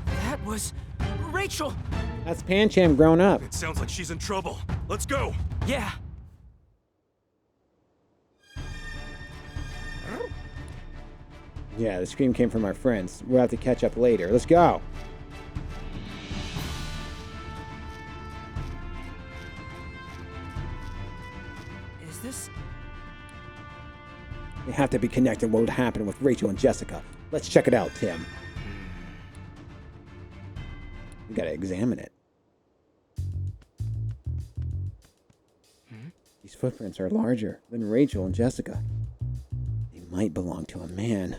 [SPEAKER 4] That was... Rachel!
[SPEAKER 1] That's Pancham grown up.
[SPEAKER 2] It sounds like she's in trouble. Let's go!
[SPEAKER 4] Yeah!
[SPEAKER 1] Yeah, the scream came from our friends. We'll have to catch up later. Let's go!
[SPEAKER 4] Is this...
[SPEAKER 1] They have to be connected what would happen with Rachel and Jessica. Let's check it out, Tim. We gotta examine it. These footprints are larger than Rachel and Jessica. They might belong to a man.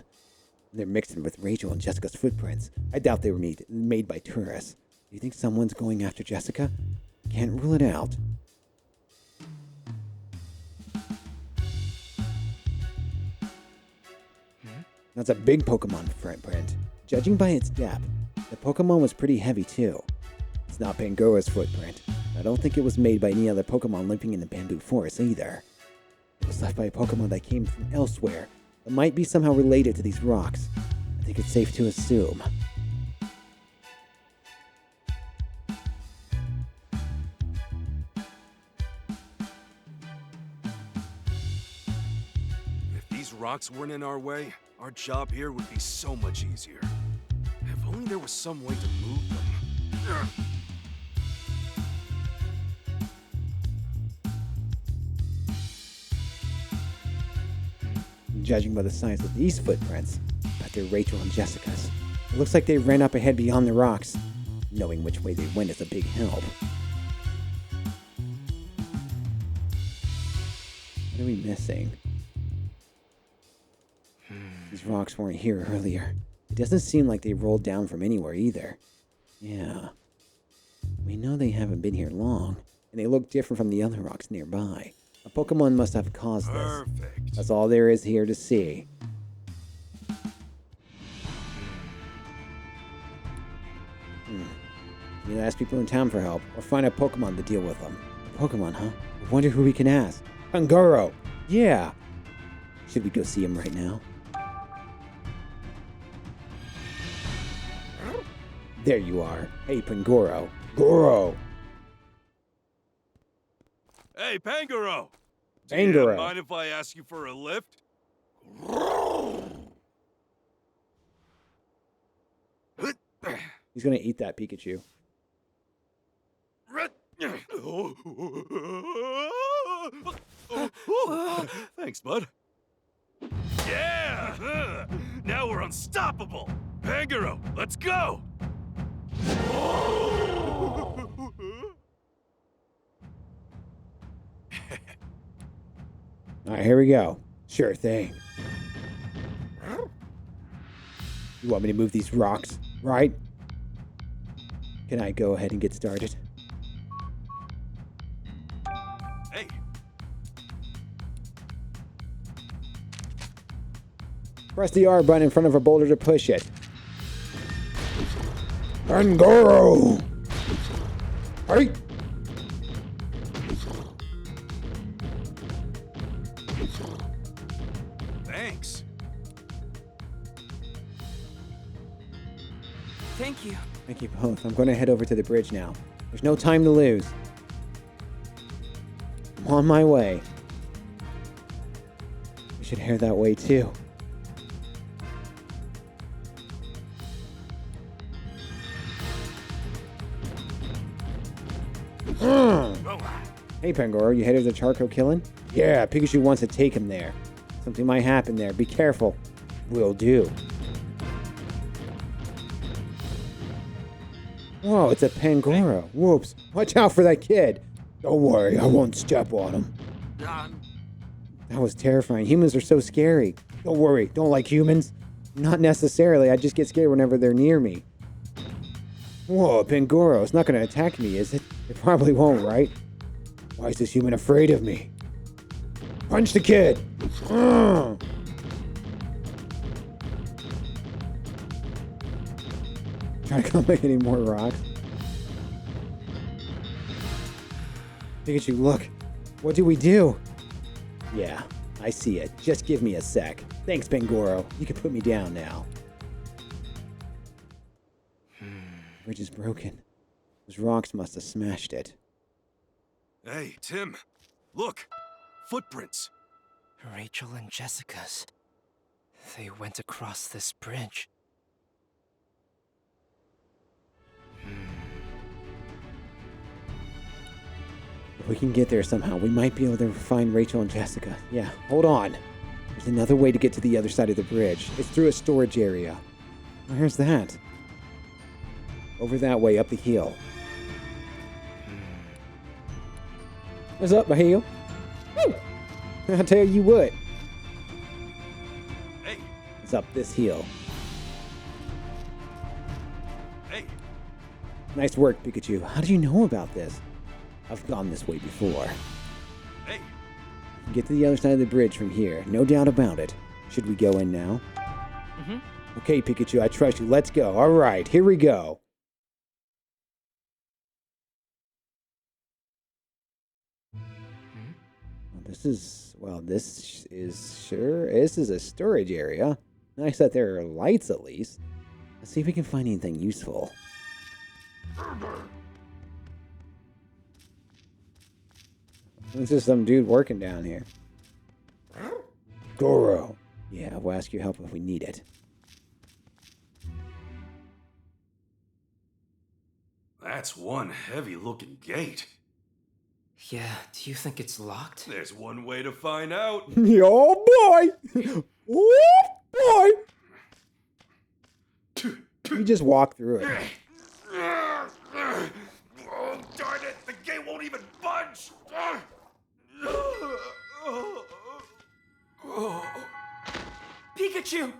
[SPEAKER 1] They're mixed in with Rachel and Jessica's footprints. I doubt they were made by tourists. Do you think someone's going after Jessica? Can't rule it out. That's a big Pokemon footprint. Judging by its depth, the Pokemon was pretty heavy too. It's not Pangora's footprint. I don't think it was made by any other Pokemon living in the bamboo forest either. It was left by a Pokemon that came from elsewhere. It might be somehow related to these rocks. I think it's safe to assume.
[SPEAKER 2] If these rocks weren't in our way, our job here would be so much easier. If only there was some way to move them.
[SPEAKER 1] Judging by the size of these footprints, I bet they're Rachel and Jessica's. It looks like they ran up ahead beyond the rocks. Knowing which way they went is a big help. What are we missing? These rocks weren't here earlier. It doesn't seem like they rolled down from anywhere either. Yeah. We know they haven't been here long, and they look different from the other rocks nearby. A Pokemon must have caused this.
[SPEAKER 2] Perfect.
[SPEAKER 1] That's all there is here to see. You ask people in town for help, or find a Pokemon to deal with them. A Pokemon, huh? I wonder who we can ask. Pangoro! Yeah! Should we go see him right now? There you are. Hey, Pangoro. Goro!
[SPEAKER 2] Hey, Pangoro! Do
[SPEAKER 1] Pangoro.
[SPEAKER 2] you mind if I ask you for a lift?
[SPEAKER 1] He's gonna eat that Pikachu.
[SPEAKER 2] Thanks, bud. Yeah! Now we're unstoppable! Pangoro, let's go!
[SPEAKER 1] Alright, here we go. Sure thing. You want me to move these rocks, right? Can I go ahead and get started?
[SPEAKER 2] Hey!
[SPEAKER 1] Press the R button in front of a boulder to push it. Pangoro! Hey!
[SPEAKER 2] Thanks.
[SPEAKER 4] Thank you.
[SPEAKER 1] Thank you both. I'm going to head over to the bridge now. There's no time to lose. I'm on my way. We should head that way too. Hey Pangoro, you headed to Charco Killing? Yeah, Pikachu wants to take him there. Something might happen there. Be careful. Will do. Whoa, it's a Pangoro. Whoops. Watch out for that kid. Don't worry, I won't step on him. That was terrifying. Humans are so scary. Don't worry, don't like humans? Not necessarily. I just get scared whenever they're near me. Whoa, Pangoro. It's not going to attack me, is it? It probably won't, right? Why is this human afraid of me? Punch the kid! Try to come make any more rocks. Pikachu, look. What do we do? Yeah, I see it. Just give me a sec. Thanks, Pangoro. You can put me down now. The bridge is broken. Those rocks must have smashed it.
[SPEAKER 2] Hey, Tim. Look. Footprints.
[SPEAKER 4] Rachel and Jessica's. They went across this bridge.
[SPEAKER 1] If we can get there somehow, we might be able to find Rachel and Jessica. Yeah, hold on. There's another way to get to the other side of the bridge. It's through a storage area. Where's that? Over that way, up the hill. What's up, my hill? Woo! I'll tell you what.
[SPEAKER 2] Hey.
[SPEAKER 1] It's up this hill.
[SPEAKER 2] Hey.
[SPEAKER 1] Nice work, Pikachu. How did you know about this? I've gone this way before.
[SPEAKER 2] Hey.
[SPEAKER 1] Get to the other side of the bridge from here. No doubt about it. Should we go in now? Okay, Pikachu, I trust you. Let's go. All right, here we go. This is Well, this is a storage area. Nice that there are lights at least. Let's see if we can find anything useful. This is some dude working down here. Goro. Yeah, we'll ask your help if we need it.
[SPEAKER 2] That's one heavy-looking gate.
[SPEAKER 4] Yeah, do you think it's locked?
[SPEAKER 2] There's one way to find out.
[SPEAKER 1] Oh boy! Oh boy! You just walk through it.
[SPEAKER 2] Oh, darn it! The gate won't even budge!
[SPEAKER 4] Pikachu!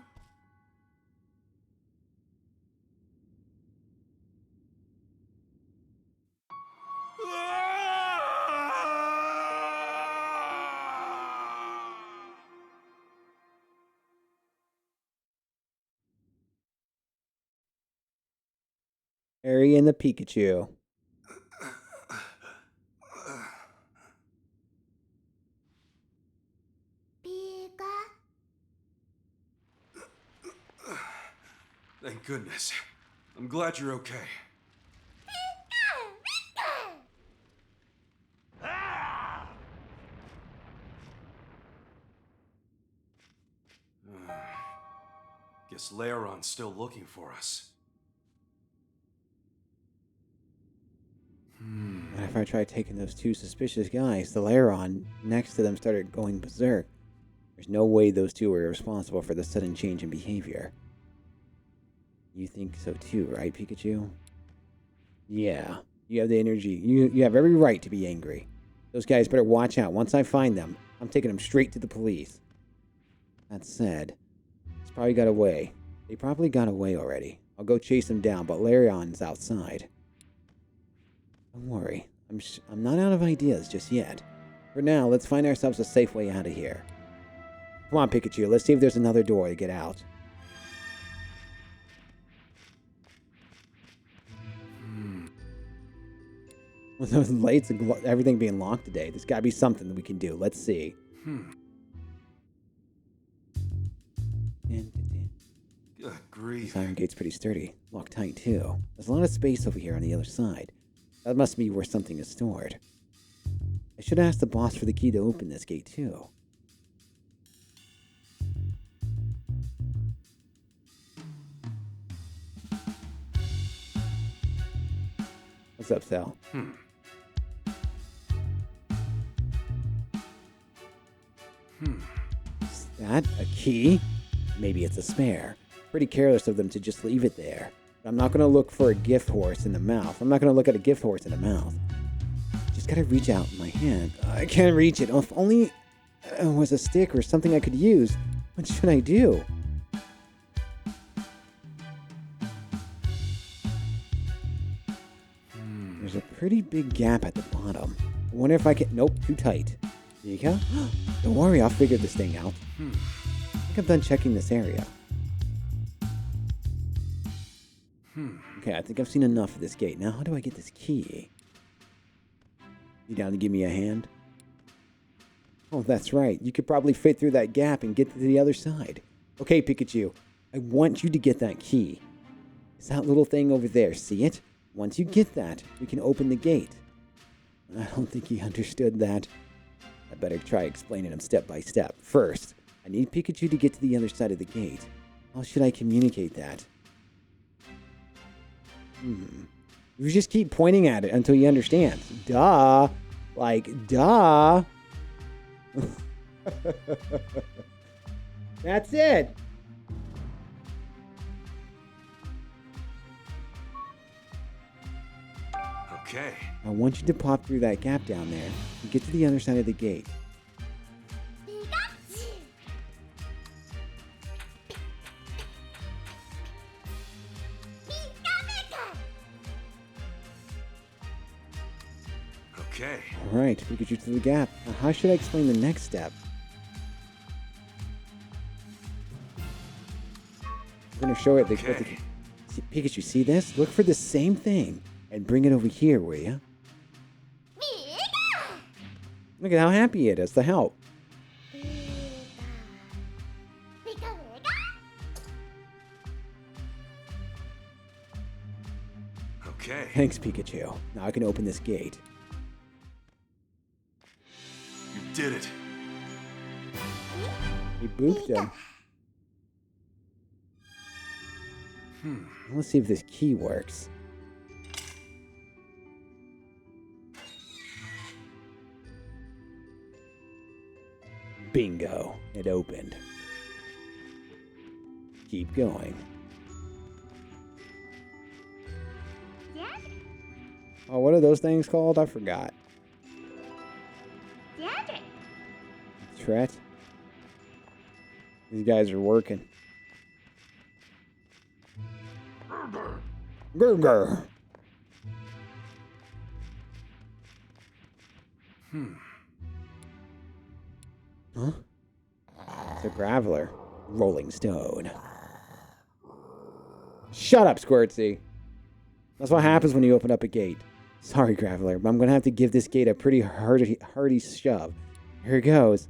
[SPEAKER 1] Harry and the Pikachu.
[SPEAKER 5] Pika.
[SPEAKER 2] Thank goodness. I'm glad you're okay. Guess Laeron's still looking for us.
[SPEAKER 1] What if I tried taking those two suspicious guys? The Laeron next to them started going berserk. There's no way those two were responsible for the sudden change in behavior. You think so too, right, Pikachu? Yeah, you have the energy. You have every right to be angry. Those guys better watch out. Once I find them, I'm taking them straight to the police. That said, it's probably got away. They probably got away already. I'll go chase them down, but Laeron's outside. Don't worry, I'm not out of ideas just yet. For now, let's find ourselves a safe way out of here. Come on, Pikachu, let's see if there's another door to get out. With those lights and everything being locked today, there's gotta be something that we can do. Let's see.
[SPEAKER 2] Good grief.
[SPEAKER 1] This iron gate's pretty sturdy. Locked tight, too. There's a lot of space over here on the other side. That must be where something is stored. I should ask the boss for the key to open this gate, too. What's up, Sal? Is that a key? Maybe it's a spare. Pretty careless of them to just leave it there. But I'm not going to look for a gift horse in the mouth. I'm not going to look at a gift horse in the mouth. Just got to reach out in my hand. I can't reach it. Oh, if only it was a stick or something I could use. What should I do? There's a pretty big gap at the bottom. I wonder if I can... Nope, too tight. There you go. Don't worry, I'll figure this thing out. I think I'm done checking this area. Okay, I think I've seen enough of this gate. Now, how do I get this key? You down to give me a hand? Oh, that's right. You could probably fit through that gap and get to the other side. Okay, Pikachu. I want you to get that key. It's that little thing over there. See it? Once you get that, we can open the gate. I don't think he understood that. I better try explaining him step by step. First, I need Pikachu to get to the other side of the gate. How should I communicate that? You just keep pointing at it until you understand. Duh. Like, duh. That's it.
[SPEAKER 2] Okay.
[SPEAKER 1] I want you to pop through that gap down there and get to the other side of the gate.
[SPEAKER 2] Okay.
[SPEAKER 1] All right, Pikachu to the gap. Now, how should I explain the next step? I'm going to show it.
[SPEAKER 2] Okay.
[SPEAKER 1] Pikachu, see this? Look for the same thing and bring it over here, will ya? Look at how happy it is to help. Thanks, Pikachu. Now I can open this gate.
[SPEAKER 2] You did it.
[SPEAKER 1] He booped him. Let's see if this key works. Bingo. It opened. Keep going.
[SPEAKER 5] Dad?
[SPEAKER 1] Oh, what are those things called? I forgot.
[SPEAKER 5] Dad?
[SPEAKER 1] Tret? These guys are working. Gurgur. Huh? It's a Graveler. Rolling Stone. Shut up, Squirtsy. That's what happens when you open up a gate. Sorry, Graveler, but I'm going to have to give this gate a pretty hearty shove. Here it goes.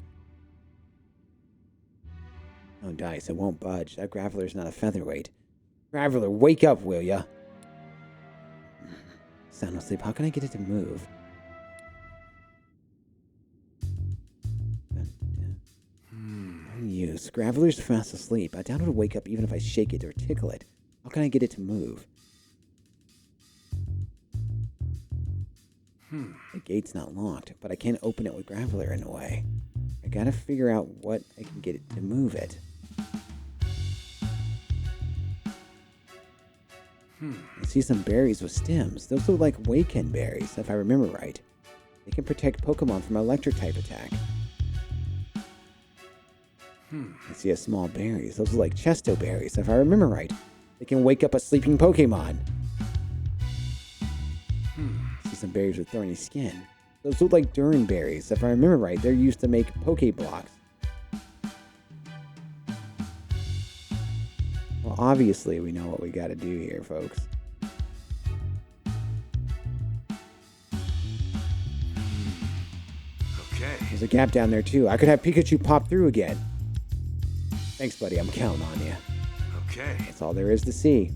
[SPEAKER 1] Oh, dice, it won't budge. That Graveler's not a featherweight. Graveler, wake up, will ya? Sound asleep. How can I get it to move? Use. Graveler's fast asleep. I doubt it'll wake up even if I shake it or tickle it. How can I get it to move? The gate's not locked, but I can't open it with Graveler in a way. I gotta figure out what I can get it to move it. I see some berries with stems. Those look like Waken berries, if I remember right. They can protect Pokemon from electric type attack. I see a small berries. Those look like Chesto berries, if I remember right. They can wake up a sleeping Pokemon. I see some berries with thorny skin. Those look like Durin berries, if I remember right. They're used to make Pokeblocks. Well, obviously, we know what we gotta do here, folks.
[SPEAKER 2] Okay.
[SPEAKER 1] There's a gap down there, too. I could have Pikachu pop through again. Thanks, buddy. I'm counting on you.
[SPEAKER 2] Okay.
[SPEAKER 1] That's all there is to see.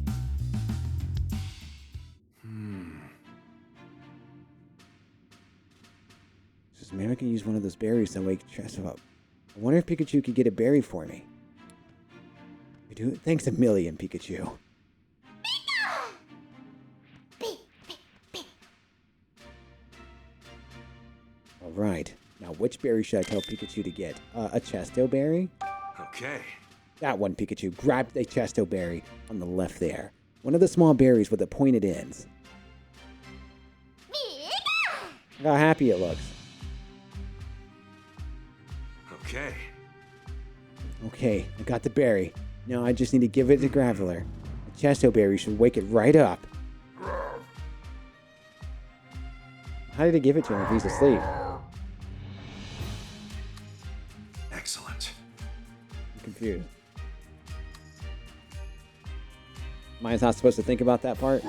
[SPEAKER 1] Just maybe I can use one of those berries to wake Chesto up. I wonder if Pikachu could get a berry for me. You do? Thanks a million, Pikachu. All right. Now, which berry should I tell Pikachu to get? A Chesto berry?
[SPEAKER 2] Okay.
[SPEAKER 1] That one, Pikachu. Grab the Chesto berry on the left there. One of the small berries with the pointed ends. Look how happy it looks.
[SPEAKER 2] Okay.
[SPEAKER 1] Okay, I got the berry. Now I just need to give it to Graveler. The Chesto berry should wake it right up. How did I give it to him if he's asleep?
[SPEAKER 2] Excellent.
[SPEAKER 1] I'm confused. Mine's not supposed to think about that part?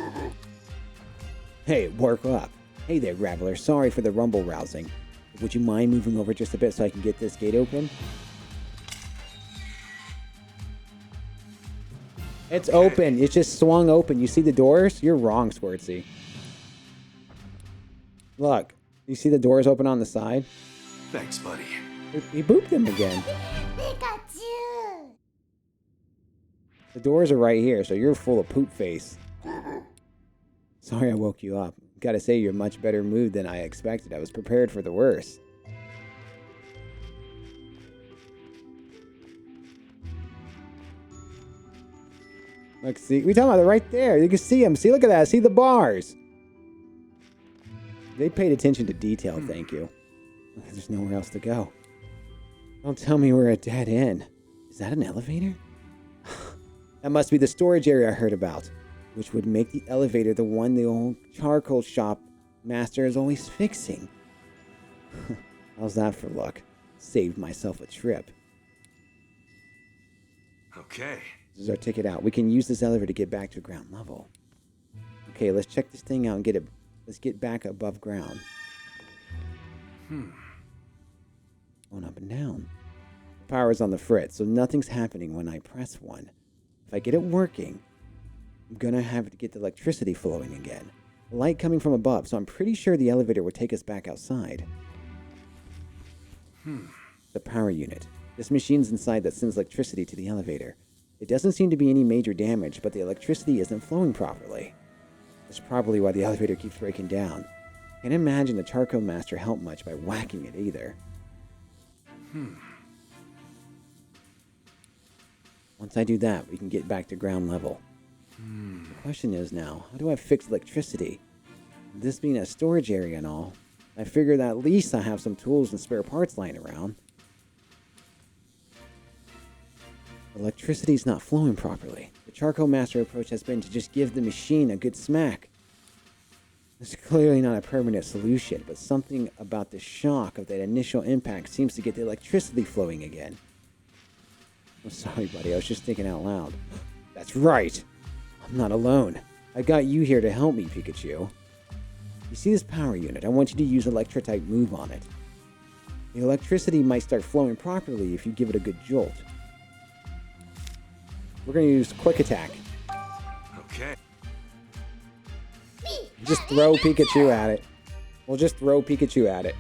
[SPEAKER 1] Hey, work up. Hey there, Graveler. Sorry for the rumble rousing. Would you mind moving over just a bit so I can get this gate open? It's open. It's just swung open. You see the doors? You're wrong, Squirtsy. Look. You see the doors open on the side?
[SPEAKER 2] Thanks, buddy.
[SPEAKER 1] He booped him again.
[SPEAKER 5] Pikachu!
[SPEAKER 1] The doors are right here, so you're full of poop face. Sorry I woke you up. Gotta say, you're in much better mood than I expected. I was prepared for the worst. Look, see, we talking about it right there. You can see them. See, look at that. See the bars. They paid attention to detail, thank you. There's nowhere else to go. Don't tell me we're at dead end. Is that an elevator? That must be the storage area I heard about, which would make the elevator the one the old charcoal shop master is always fixing. How's that for luck? Saved myself a trip.
[SPEAKER 2] Okay.
[SPEAKER 1] This is our ticket out. We can use this elevator to get back to ground level. Okay, let's check this thing out and let's get back above ground. Going up and down. The power is on the fritz, so nothing's happening when I press one. If I get it working, I'm gonna have to get the electricity flowing again. The light coming from above, so I'm pretty sure the elevator would take us back outside. The power unit. This machine's inside that sends electricity to the elevator. It doesn't seem to be any major damage, but the electricity isn't flowing properly. That's probably why the elevator keeps breaking down. Can't imagine the Charco Master helped much by whacking it either. Once I do that, we can get back to ground level. The question is now, how do I fix electricity? This being a storage area and all, I figure that at least I have some tools and spare parts lying around. Electricity's not flowing properly. The Charco Master approach has been to just give the machine a good smack. This is clearly not a permanent solution, but something about the shock of that initial impact seems to get the electricity flowing again. I'm sorry, buddy, I was just thinking out loud. That's right! I'm not alone. I got you here to help me, Pikachu. You see this power unit? I want you to use Electro-type move on it. The electricity might start flowing properly if you give it a good jolt. We're going to use Quick Attack.
[SPEAKER 2] Okay.
[SPEAKER 1] Just throw Pikachu at it. We'll just throw Pikachu at it.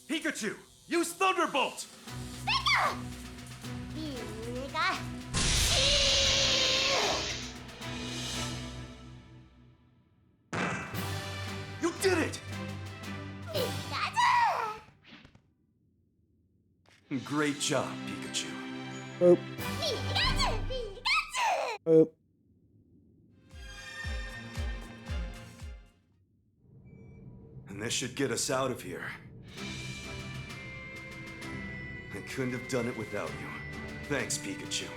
[SPEAKER 2] Pikachu, use Thunderbolt! You did it! Great job, Pikachu.
[SPEAKER 1] Boop. Boop.
[SPEAKER 2] And this should get us out of here. I couldn't have done it without you. Thanks, Pikachu.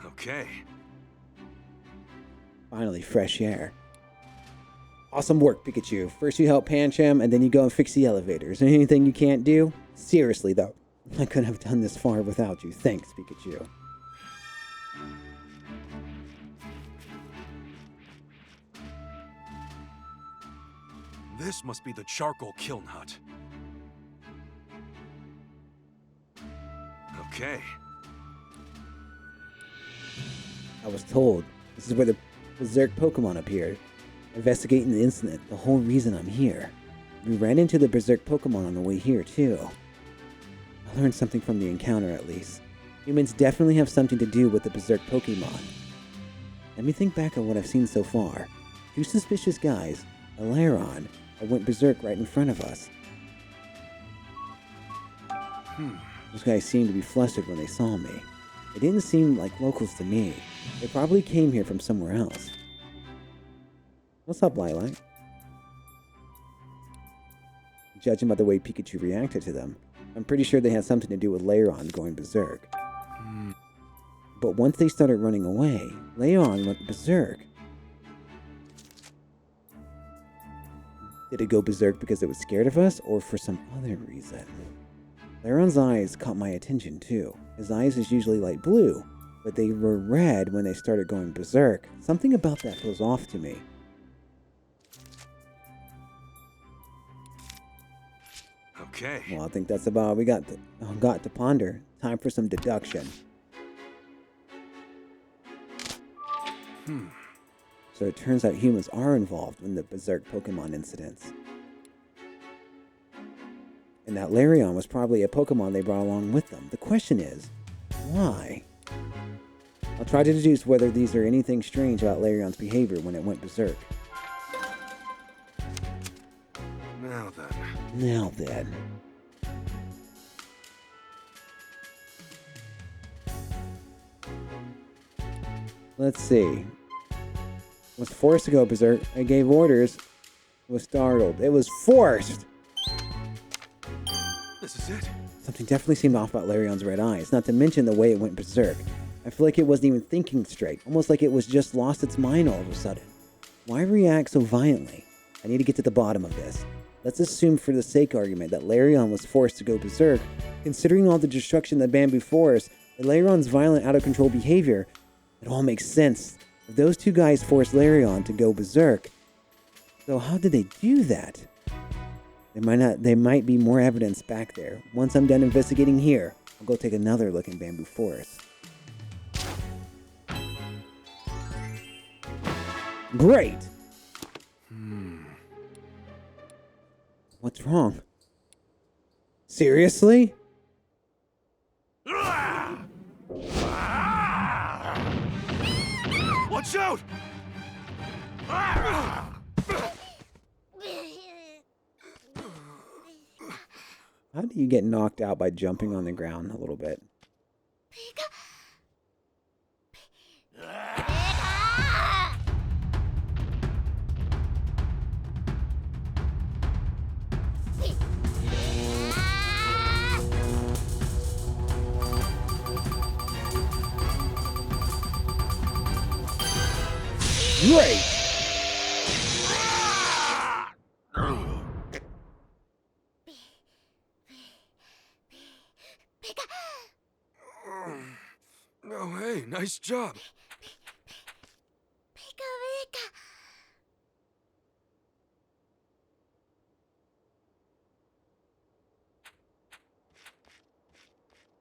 [SPEAKER 2] Okay.
[SPEAKER 1] Finally, fresh air. Awesome work, Pikachu. First you help Pancham, and then you go and fix the elevators. Anything you can't do? Seriously, though. I couldn't have done this far without you. Thanks, Pikachu.
[SPEAKER 2] This must be the charcoal kiln hut. Okay.
[SPEAKER 1] I was told this is where the Berserk Pokemon appeared. Investigating the incident, the whole reason I'm here. We ran into the Berserk Pokemon on the way here, too. I learned something from the encounter, at least. Humans definitely have something to do with the Berserk Pokemon. Let me think back on what I've seen so far. Two suspicious guys, a Lairon, that went Berserk right in front of us. Those guys seemed to be flustered when they saw me. They didn't seem like locals to me. They probably came here from somewhere else. What's up, Lilac? Judging by the way Pikachu reacted to them, I'm pretty sure they had something to do with Lairon going berserk. But once they started running away, Lairon went berserk. Did it go berserk because it was scared of us, or for some other reason? Lairon's eyes caught my attention too. His eyes is usually light blue, but they were red when they started going berserk. Something about that was off to me.
[SPEAKER 2] Okay.
[SPEAKER 1] Well, I think that's about all we got to ponder. Time for some deduction. So it turns out humans are involved in the Berserk Pokemon incidents. And that Lairon was probably a Pokemon they brought along with them. The question is, why? I'll try to deduce whether these are anything strange about Lairion's behavior when it went berserk. Now then. Let's see. Was forced to go berserk. I gave orders. Was startled. It was forced!
[SPEAKER 2] This is it.
[SPEAKER 1] Something definitely seemed off about Lairion's red eyes, not to mention the way it went berserk. I feel like it wasn't even thinking straight, almost like it was just lost its mind all of a sudden. Why react so violently? I need to get to the bottom of this. Let's assume for the sake argument that Lairon was forced to go berserk. Considering all the destruction in the bamboo forest and Lairon's violent, out-of-control behavior, it all makes sense If those two guys forced Larion to go berserk, so how did they do that? There might be more evidence back there. Once I'm done investigating here, I'll go take another look in Bamboo Forest. Great! What's wrong? Seriously?
[SPEAKER 2] Watch out!
[SPEAKER 1] How do you get knocked out by jumping on the ground a little bit? Great!
[SPEAKER 2] Oh, hey, nice job.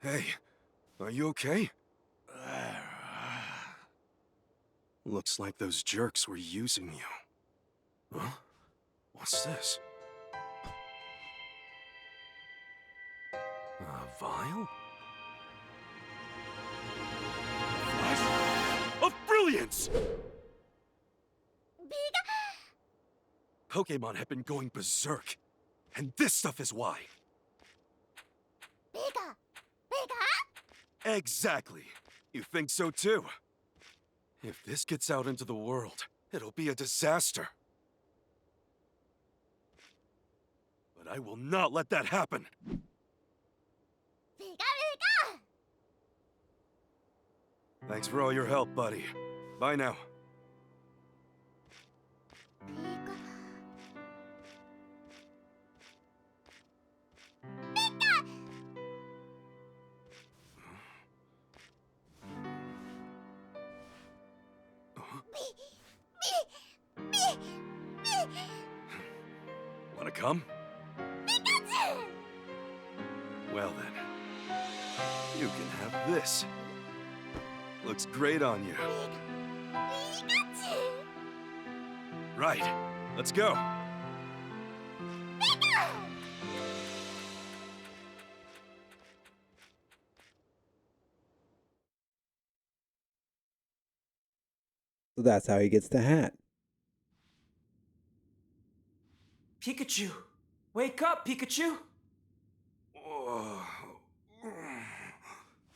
[SPEAKER 2] Hey, are you okay? Looks like those jerks were using you. Huh? What's this? A vial? Flash of brilliance! Pokemon have been going berserk, and this stuff is why. Exactly. You think so too? If this gets out into the world, it'll be a disaster. But I will not let that happen. Thanks for all your help, buddy. Bye now. Wanna come? Well then, you can have this. Looks great on you. Right, let's go.
[SPEAKER 1] So that's how he gets the hat.
[SPEAKER 11] Pikachu! Wake up, Pikachu!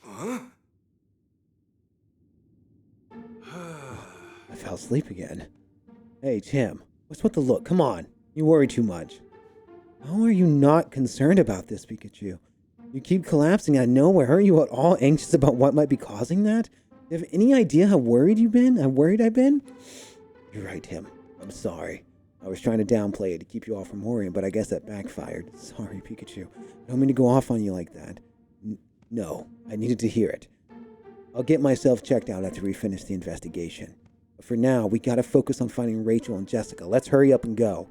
[SPEAKER 2] Huh?
[SPEAKER 1] I fell asleep again. Hey, Tim, what's with the look? Come on. You worry too much. How are you not concerned about this, Pikachu? You keep collapsing out of nowhere. Aren't you at all anxious about what might be causing that? Do you have any idea how worried you've been? How worried I've been? You're right, Tim. I'm sorry. I was trying to downplay it to keep you all from worrying, but I guess that backfired. Sorry, Pikachu. I don't mean to go off on you like that. No, I needed to hear it. I'll get myself checked out after we finish the investigation. But for now, we gotta focus on finding Rachel and Jessica. Let's hurry up and go.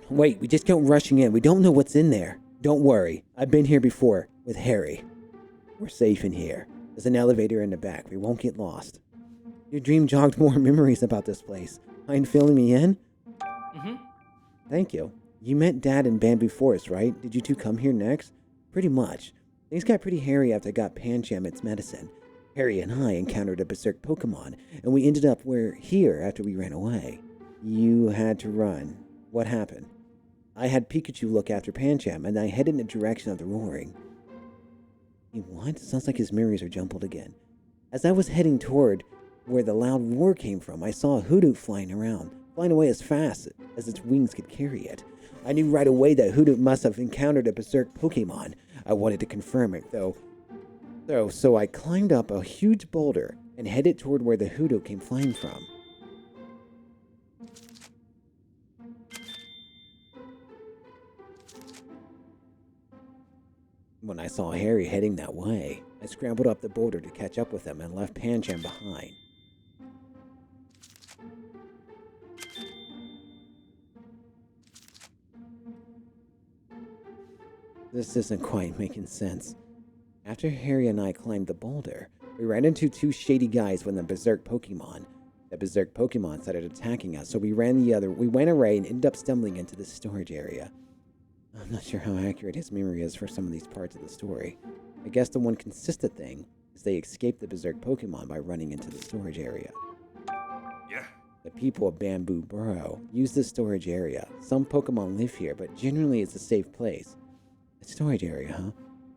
[SPEAKER 1] Wait, we just go rushing in. We don't know what's in there. Don't worry. I've been here before with Harry. We're safe in here. There's an elevator in the back. We won't get lost. Your dream jogged more memories about this place. Mind filling me in?
[SPEAKER 11] Mm-hmm.
[SPEAKER 1] Thank you. You met Dad in Bamboo Forest, right? Did you two come here next? Pretty much. Things got pretty hairy after I got Pancham its medicine. Harry and I encountered a berserk Pokemon, and we ended up here after we ran away. You had to run. What happened? I had Pikachu look after Pancham, and I headed in the direction of the roaring. What? Sounds like his memories are jumbled again. As I was heading toward where the loud roar came from, I saw a Hoodoo flying away as fast as its wings could carry it. I knew right away that Hoodoo must have encountered a berserk Pokemon. I wanted to confirm it, though. So I climbed up a huge boulder and headed toward where the Hoodoo came flying from. When I saw Harry heading that way, I scrambled up the boulder to catch up with him and left Pancham behind. This isn't quite making sense. After Harry and I climbed the boulder, we ran into two shady guys with a berserk Pokemon. The berserk Pokemon started attacking us, so we went away and ended up stumbling into the storage area. I'm not sure how accurate his memory is for some of these parts of the story. I guess the one consistent thing is they escaped the berserk Pokemon by running into the storage area.
[SPEAKER 2] Yeah.
[SPEAKER 1] The people of Bamboo Burrow use this storage area. Some Pokemon live here, but generally it's a safe place. A storage area, huh?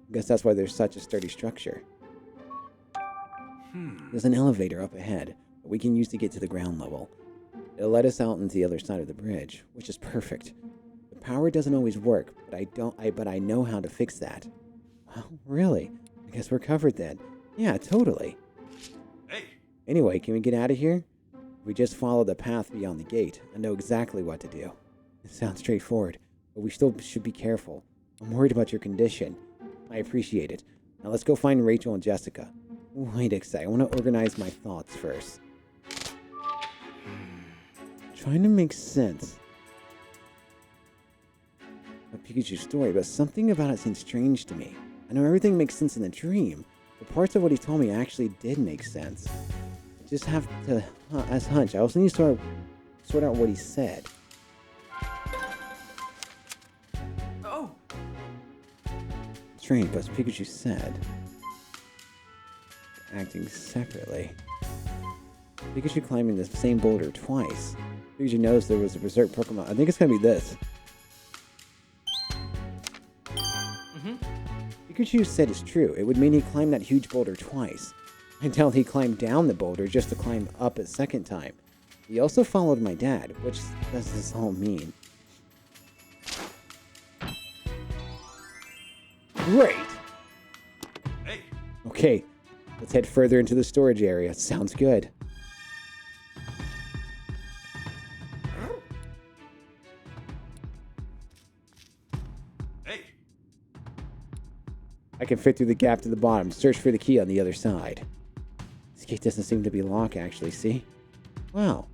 [SPEAKER 1] I guess that's why there's such a sturdy structure. There's an elevator up ahead that we can use to get to the ground level. It'll let us out into the other side of the bridge, which is perfect. The power doesn't always work, but I know how to fix that. Well, really? I guess we're covered then. Yeah, totally.
[SPEAKER 2] Hey.
[SPEAKER 1] Anyway, can we get out of here? We just follow the path beyond the gate. I know exactly what to do. It sounds straightforward, but we still should be careful. I'm worried about your condition. I appreciate it. Now let's go find Rachel and Jessica. Wait a sec, I want to organize my thoughts first. Trying to make sense of Pikachu's story, but something about it seems strange to me. I know everything makes sense in the dream, but parts of what he told me actually did make sense. I just have to, as hunch, I also need to sort out what he said.
[SPEAKER 11] Oh!
[SPEAKER 1] Strange, but Pikachu said, acting separately. Pikachu climbing the same boulder twice. Pikachu knows there was a berserk Pokemon. I think it's gonna be this. Pikachu said it's true. It would mean he climbed that huge boulder twice. I doubt he climbed down the boulder just to climb up a second time. He also followed my dad. Which does this all mean? Great!
[SPEAKER 2] Hey.
[SPEAKER 1] Okay, let's head further into the storage area. Sounds good.
[SPEAKER 2] Hey.
[SPEAKER 1] I can fit through the gap to the bottom. Search for the key on the other side. This gate doesn't seem to be locked, actually, see? Wow.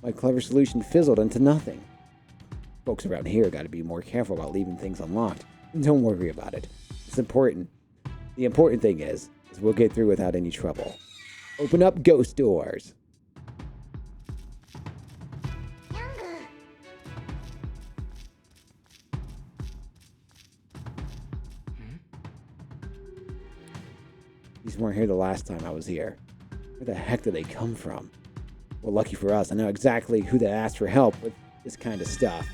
[SPEAKER 1] My clever solution fizzled into nothing. Folks around here gotta be more careful about leaving things unlocked. Don't worry about it. It's important. The important thing is we'll get through without any trouble. Open up ghost doors. These weren't here the last time I was here. Where the heck did they come from? Well, lucky for us, I know exactly who to ask for help with this kind of stuff.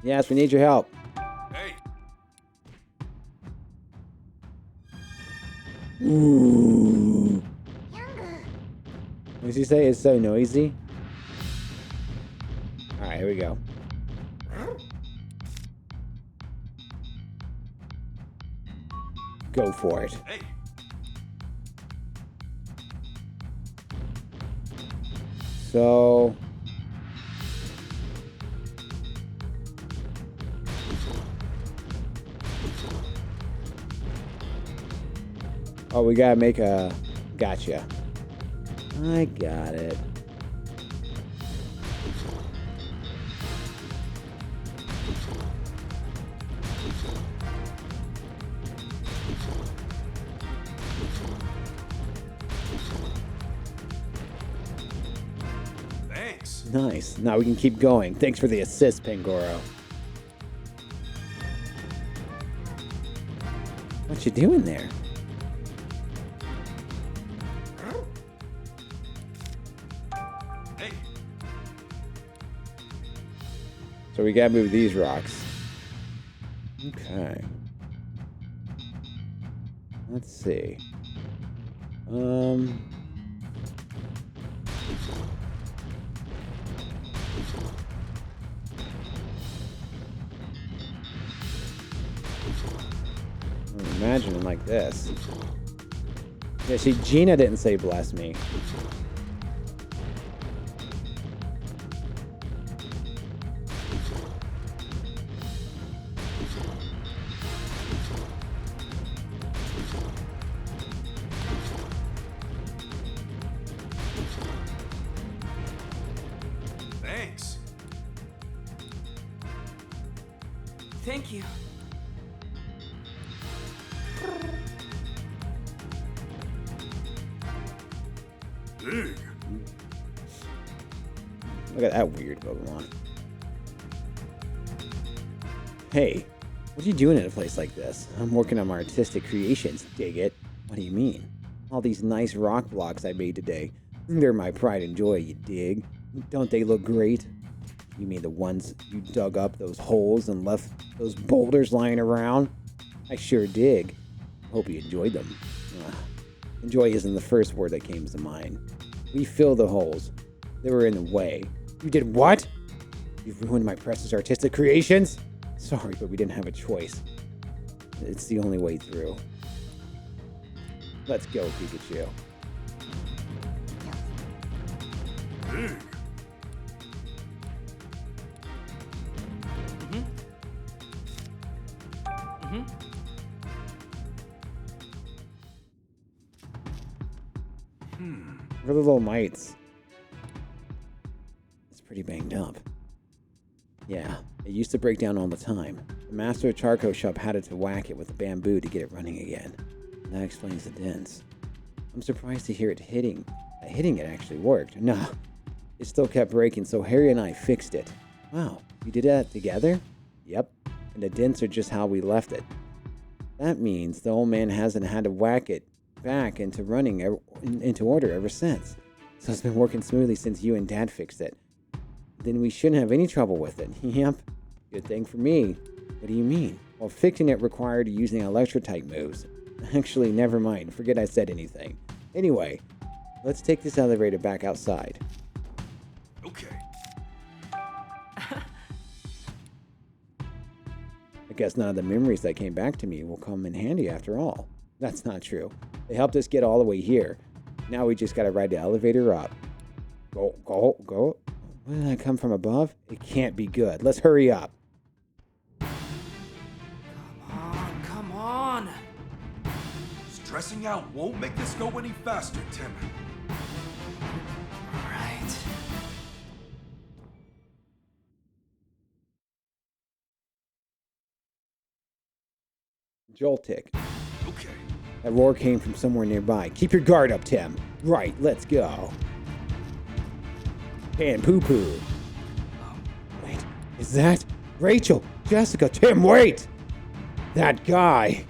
[SPEAKER 1] Yes, we need your help.
[SPEAKER 2] Hey.
[SPEAKER 1] Ooh. What did you say? It's so noisy? Alright, here we go. Go for it.
[SPEAKER 2] Hey.
[SPEAKER 1] So... oh, we gotta make a... gotcha. I got it.
[SPEAKER 2] Thanks.
[SPEAKER 1] Nice. Now we can keep going. Thanks for the assist, Pangoro. What you doing there?
[SPEAKER 2] Hey.
[SPEAKER 1] So we gotta move these rocks. Okay. Let's see. Imagine it like this. Yeah, see, Gina didn't say bless me.
[SPEAKER 11] Thank you.
[SPEAKER 2] Big.
[SPEAKER 1] Look at that weird Pokemon. Hey, what are you doing in a place like this? I'm working on my artistic creations, dig it. What do you mean? All these nice rock blocks I made today. They're my pride and joy, you dig? Don't they look great? You mean the ones you dug up those holes and left those boulders lying around? I sure dig. Hope you enjoyed them. Enjoy isn't the first word that came to mind. We filled the holes. They were in the way. You did what? You've ruined my precious artistic creations? Sorry, but we didn't have a choice. It's the only way through. Let's go, Pikachu.
[SPEAKER 2] Big.
[SPEAKER 1] For the little mites. It's pretty banged up. Yeah, it used to break down all the time. The master of Charco Shop had it to whack it with bamboo to get it running again. And that explains the dents. I'm surprised to hear it hitting. That hitting it actually worked. Nah, it still kept breaking, so Harry and I fixed it. Wow, you did that together? Yep, and the dents are just how we left it. That means the old man hasn't had to whack it back into running into order ever since. So it's been working smoothly since you and Dad fixed it. Then we shouldn't have any trouble with it. Yep, good thing for me. What do you mean? Well, fixing it required using electro-type moves. Actually, never mind. Forget I said anything. Anyway, let's take this elevator back outside.
[SPEAKER 2] Okay.
[SPEAKER 1] I guess none of the memories that came back to me will come in handy after all. That's not true. They helped us get all the way here. Now we just gotta ride the elevator up. Go, go, go. Where did that come from above? It can't be good. Let's hurry up.
[SPEAKER 11] Come on.
[SPEAKER 2] Stressing out won't make this go any faster, Tim.
[SPEAKER 11] Right.
[SPEAKER 1] Joltik.
[SPEAKER 2] Okay.
[SPEAKER 1] That roar came from somewhere nearby. Keep your guard up, Tim. Right, let's go. And poo-poo. Wait, is that Rachel? Jessica? Tim, wait! That guy.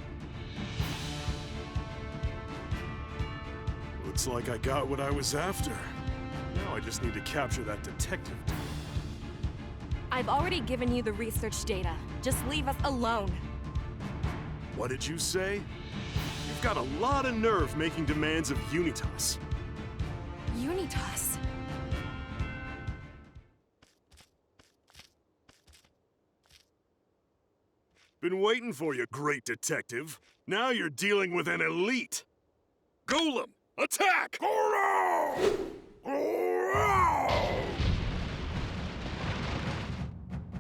[SPEAKER 12] Looks like I got what I was after. Now I just need to capture that detective dude.
[SPEAKER 10] I've already given you the research data. Just leave us alone.
[SPEAKER 12] What did you say? You've got a lot of nerve making demands of Unitas.
[SPEAKER 10] Unitas?
[SPEAKER 12] Been waiting for you, great detective. Now you're dealing with an elite. Golem, attack!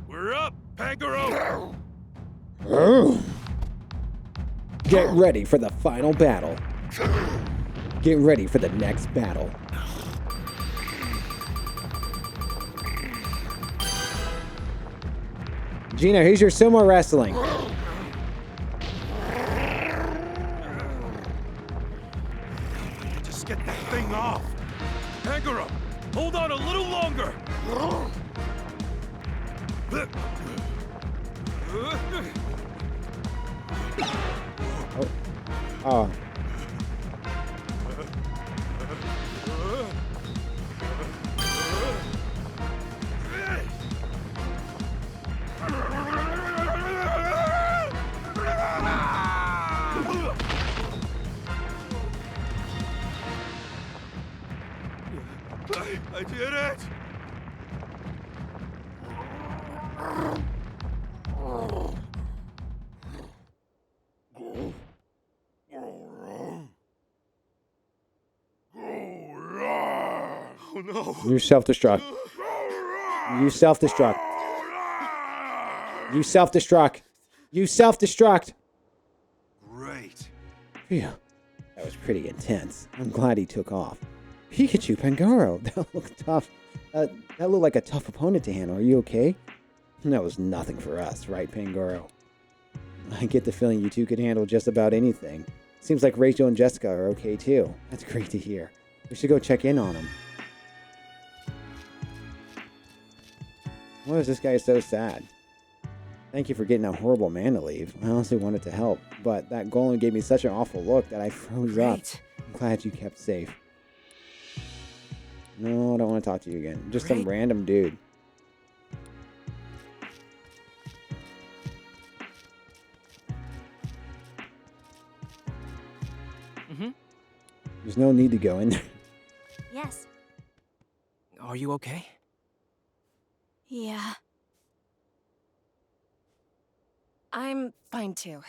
[SPEAKER 12] We're up, Pangoro!
[SPEAKER 1] Get ready for the final battle. Get ready for the next battle. Gina, here's your sumo wrestling.
[SPEAKER 12] Just get that thing off. Pangoro, hold on a little longer.
[SPEAKER 1] Oh.
[SPEAKER 12] I did it! Oh no!
[SPEAKER 1] You self-destruct. You self-destruct. You self-destruct. You self-destruct.
[SPEAKER 2] Great.
[SPEAKER 1] Phew. That was pretty intense. I'm glad he took off. Pikachu, Pangoro, that looked tough. That looked like a tough opponent to handle. Are you okay? That was nothing for us, right, Pangoro? I get the feeling you two could handle just about anything. Seems like Rachel and Jessica are okay too. That's great to hear. We should go check in on them. Why is this guy so sad? Thank you for getting that horrible man to leave. I honestly wanted to help, but that golem gave me such an awful look that I froze up. I'm glad you kept safe. No, I don't want to talk to you again. Just some random dude. There's no need to go in there.
[SPEAKER 5] Yes.
[SPEAKER 4] Are you okay?
[SPEAKER 10] Yeah. I'm fine too.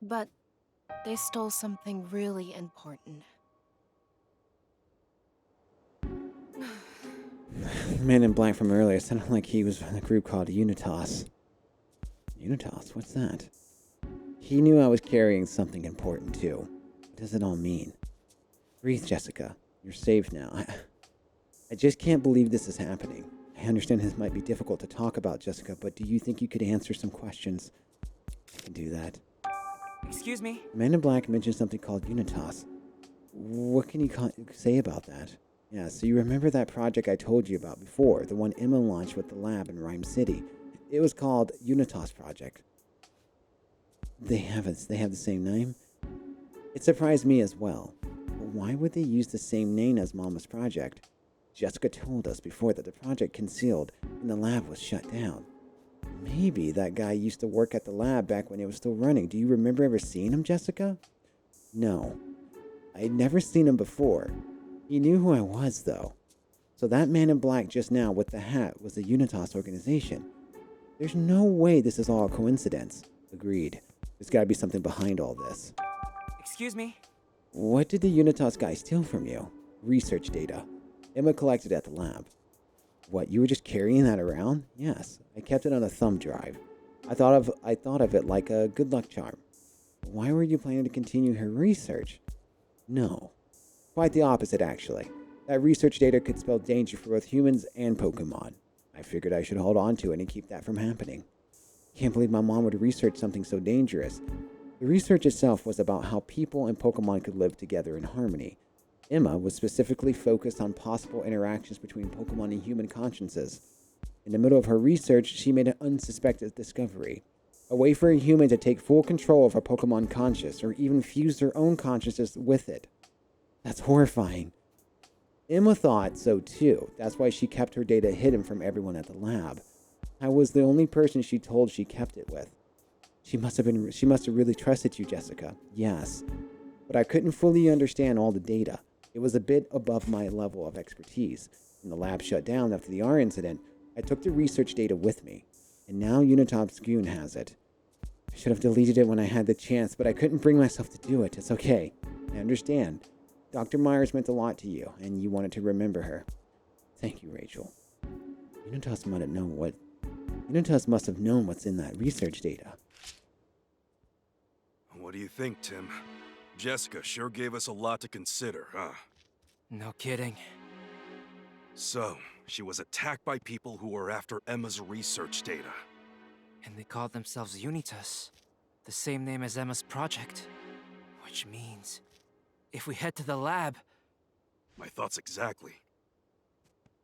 [SPEAKER 10] But they stole something really important.
[SPEAKER 1] The man in black from earlier sounded like he was in a group called Unitas. Unitas? What's that? He knew I was carrying something important too. What does it all mean? Breathe, Jessica. You're safe now. I just can't believe this is happening. I understand this might be difficult to talk about, Jessica, but do you think you could answer some questions? I can do that.
[SPEAKER 4] Excuse me?
[SPEAKER 1] The man in black mentioned something called Unitas. What can you say about that? Yeah, so you remember that project I told you about before, the one Emma launched with the lab in Rhyme City. It was called Unitas Project. They have the same name? It surprised me as well. But why would they use the same name as Mama's project? Jessica told us before that the project concealed and the lab was shut down. Maybe that guy used to work at the lab back when it was still running. Do you remember ever seeing him, Jessica? No. I had never seen him before. He knew who I was, though. So that man in black just now with the hat was the Unitas organization. There's no way this is all a coincidence. Agreed. There's gotta be something behind all this.
[SPEAKER 4] Excuse me?
[SPEAKER 1] What did the Unitas guy steal from you? Research data. Emma collected at the lab. What, you were just carrying that around? Yes, I kept it on a thumb drive. I thought of it like a good luck charm. Why were you planning to continue her research? No. Quite the opposite, actually. That research data could spell danger for both humans and Pokemon. I figured I should hold on to it and keep that from happening. Can't believe my mom would research something so dangerous. The research itself was about how people and Pokemon could live together in harmony. Emma was specifically focused on possible interactions between Pokemon and human consciences. In the middle of her research, she made an unsuspected discovery. A way for a human to take full control of a Pokemon conscious, or even fuse their own consciousness with it. That's horrifying. Emma thought so too. That's why she kept her data hidden from everyone at the lab. I was the only person she told she kept it with. She must have really trusted you, Jessica. Yes. But I couldn't fully understand all the data. It was a bit above my level of expertise. When the lab shut down after the R incident, I took the research data with me. And now Unitas Goon has it. I should have deleted it when I had the chance, but I couldn't bring myself to do it. It's okay. I understand. Dr. Myers meant a lot to you, and you wanted to remember her. Thank you, Rachel. Unitas must have known what's in that research data.
[SPEAKER 2] What do you think, Tim? Jessica sure gave us a lot to consider, huh?
[SPEAKER 4] No kidding.
[SPEAKER 2] So, she was attacked by people who were after Emma's research data.
[SPEAKER 4] And they called themselves Unitas, the same name as Emma's project. Which means, if we head to the lab...
[SPEAKER 2] My thoughts exactly.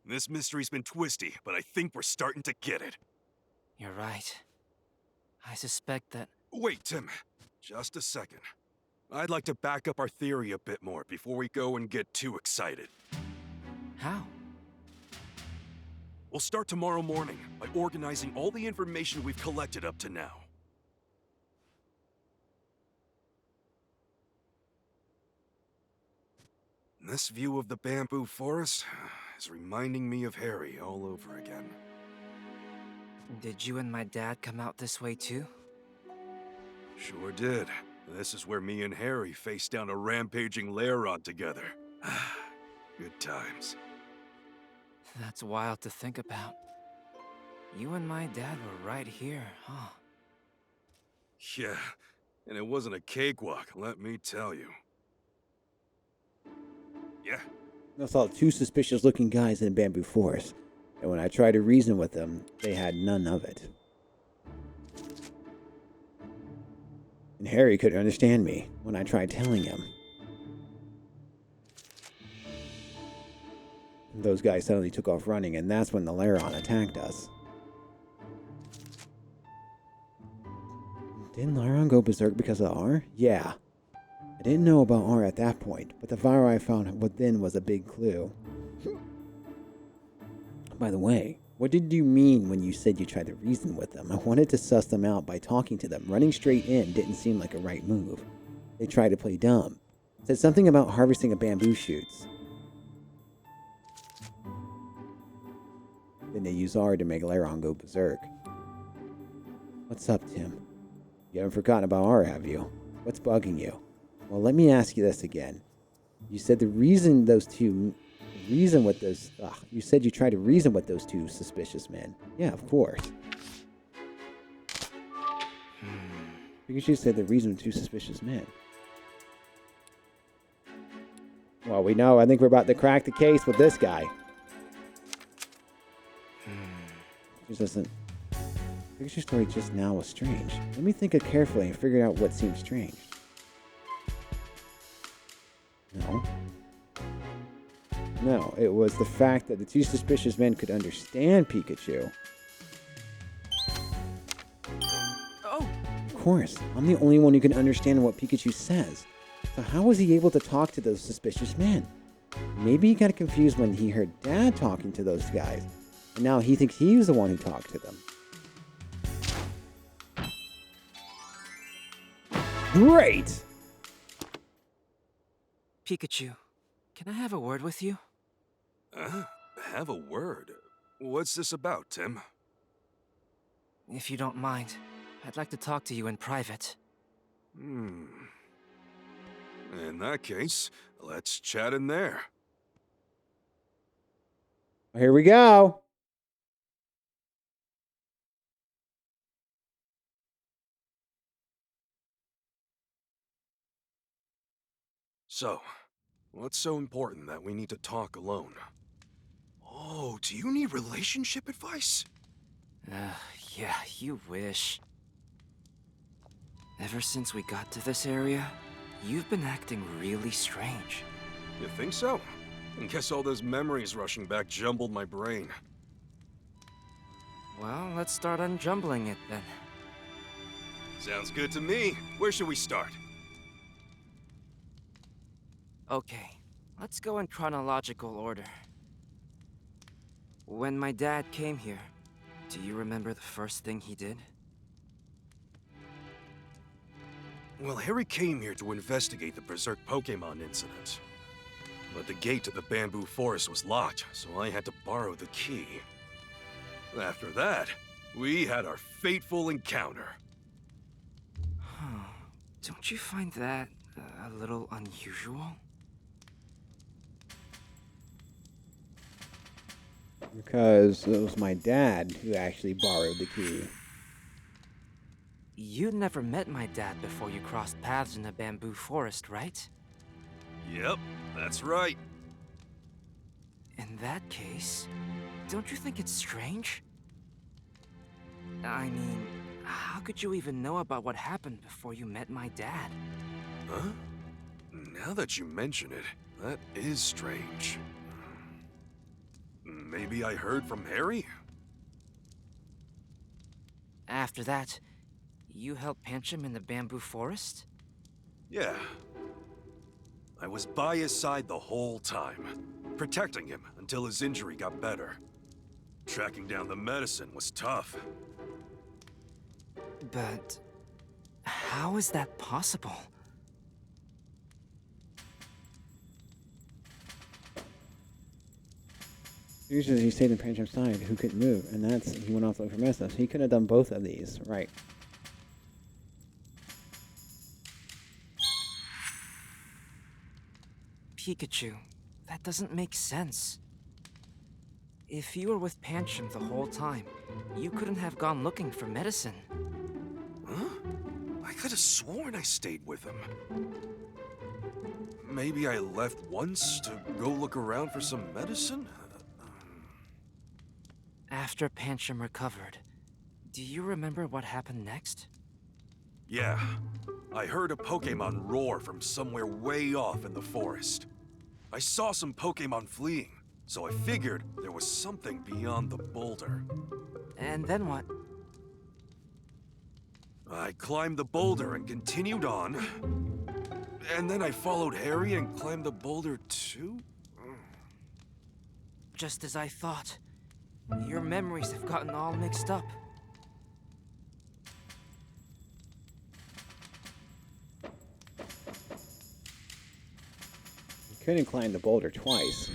[SPEAKER 2] This mystery's been twisty, but I think we're starting to get it.
[SPEAKER 4] You're right. I suspect that...
[SPEAKER 2] Wait, Tim. Just a second. I'd like to back up our theory a bit more before we go and get too excited.
[SPEAKER 4] How?
[SPEAKER 2] We'll start tomorrow morning by organizing all the information we've collected up to now. This view of the bamboo forest is reminding me of Harry all over again.
[SPEAKER 4] Did you and my dad come out this way too?
[SPEAKER 2] Sure did. This is where me and Harry faced down a rampaging Lairod together. Good times.
[SPEAKER 4] That's wild to think about. You and my dad were right here, huh?
[SPEAKER 2] Yeah, and it wasn't a cakewalk, let me tell you. Yeah.
[SPEAKER 1] I saw two suspicious looking guys in a bamboo forest. And when I tried to reason with them, they had none of it. And Harry couldn't understand me when I tried telling him. Those guys suddenly took off running, and that's when the Laron attacked us. Didn't Laron go berserk because of R? Yeah. I didn't know about R at that point, but the viral I found within was a big clue. By the way, what did you mean when you said you tried to reason with them? I wanted to suss them out by talking to them. Running straight in didn't seem like a right move. They tried to play dumb. Said something about harvesting a bamboo shoots. Then they use R to make Laron go berserk. What's up, Tim? You haven't forgotten about R, have you? What's bugging you? Well, let me ask you this again. You said you said you tried to reason with those two suspicious men. Yeah, of course. Pikachu said the reason with two suspicious men. Well, we know. I think we're about to crack the case with this guy. Pikachu's story just now was strange. Let me think it carefully and figure out what seems strange. No, it was the fact that the two suspicious men could understand Pikachu.
[SPEAKER 4] Oh!
[SPEAKER 1] Of course, I'm the only one who can understand what Pikachu says. So how was he able to talk to those suspicious men? Maybe he got confused when he heard Dad talking to those guys, and now he thinks he was the one who talked to them. Great!
[SPEAKER 4] Pikachu, can I have a word with you?
[SPEAKER 2] Have a word? What's this about, Tim?
[SPEAKER 4] If you don't mind, I'd like to talk to you in private.
[SPEAKER 2] In that case, let's chat in there.
[SPEAKER 1] Here we go.
[SPEAKER 2] So, what's so important that we need to talk alone? Oh, do you need relationship advice?
[SPEAKER 4] Yeah, you wish. Ever since we got to this area, you've been acting really strange.
[SPEAKER 2] You think so? I guess all those memories rushing back jumbled my brain.
[SPEAKER 4] Well, let's start unjumbling it then.
[SPEAKER 2] Sounds good to me. Where should we start?
[SPEAKER 4] Okay, let's go in chronological order. When my dad came here, do you remember the first thing he did?
[SPEAKER 2] Well, Harry came here to investigate the Berserk Pokemon incident. But the gate to the bamboo forest was locked, so I had to borrow the key. After that, we had our fateful encounter.
[SPEAKER 4] Huh. Don't you find that a little unusual?
[SPEAKER 1] Because it was my dad who actually borrowed the key.
[SPEAKER 4] You never met my dad before you crossed paths in the bamboo forest, right?
[SPEAKER 2] Yep, that's right.
[SPEAKER 4] In that case, don't you think it's strange? I mean, how could you even know about what happened before you met my dad?
[SPEAKER 2] Huh? Now that you mention it, that is strange. Maybe I heard from Harry?
[SPEAKER 4] After that, you helped Pancham in the bamboo forest?
[SPEAKER 2] Yeah. I was by his side the whole time, protecting him until his injury got better. Tracking down the medicine was tough.
[SPEAKER 4] But how is that possible?
[SPEAKER 1] Usually he stayed in Pancham's side, who couldn't move, and that's he went off looking for medicine. So he could have done both of these, right?
[SPEAKER 4] Pikachu, that doesn't make sense. If you were with Pancham the whole time, you couldn't have gone looking for medicine.
[SPEAKER 2] Huh? I could have sworn I stayed with him. Maybe I left once to go look around for some medicine?
[SPEAKER 4] After Pancham recovered, do you remember what happened next?
[SPEAKER 2] Yeah, I heard a Pokemon roar from somewhere way off in the forest. I saw some Pokemon fleeing, so I figured there was something beyond the boulder.
[SPEAKER 4] And then what?
[SPEAKER 2] I climbed the boulder and continued on. And then I followed Harry and climbed the boulder too?
[SPEAKER 4] Just as I thought. Your memories have gotten all mixed up.
[SPEAKER 1] You couldn't climb the boulder twice.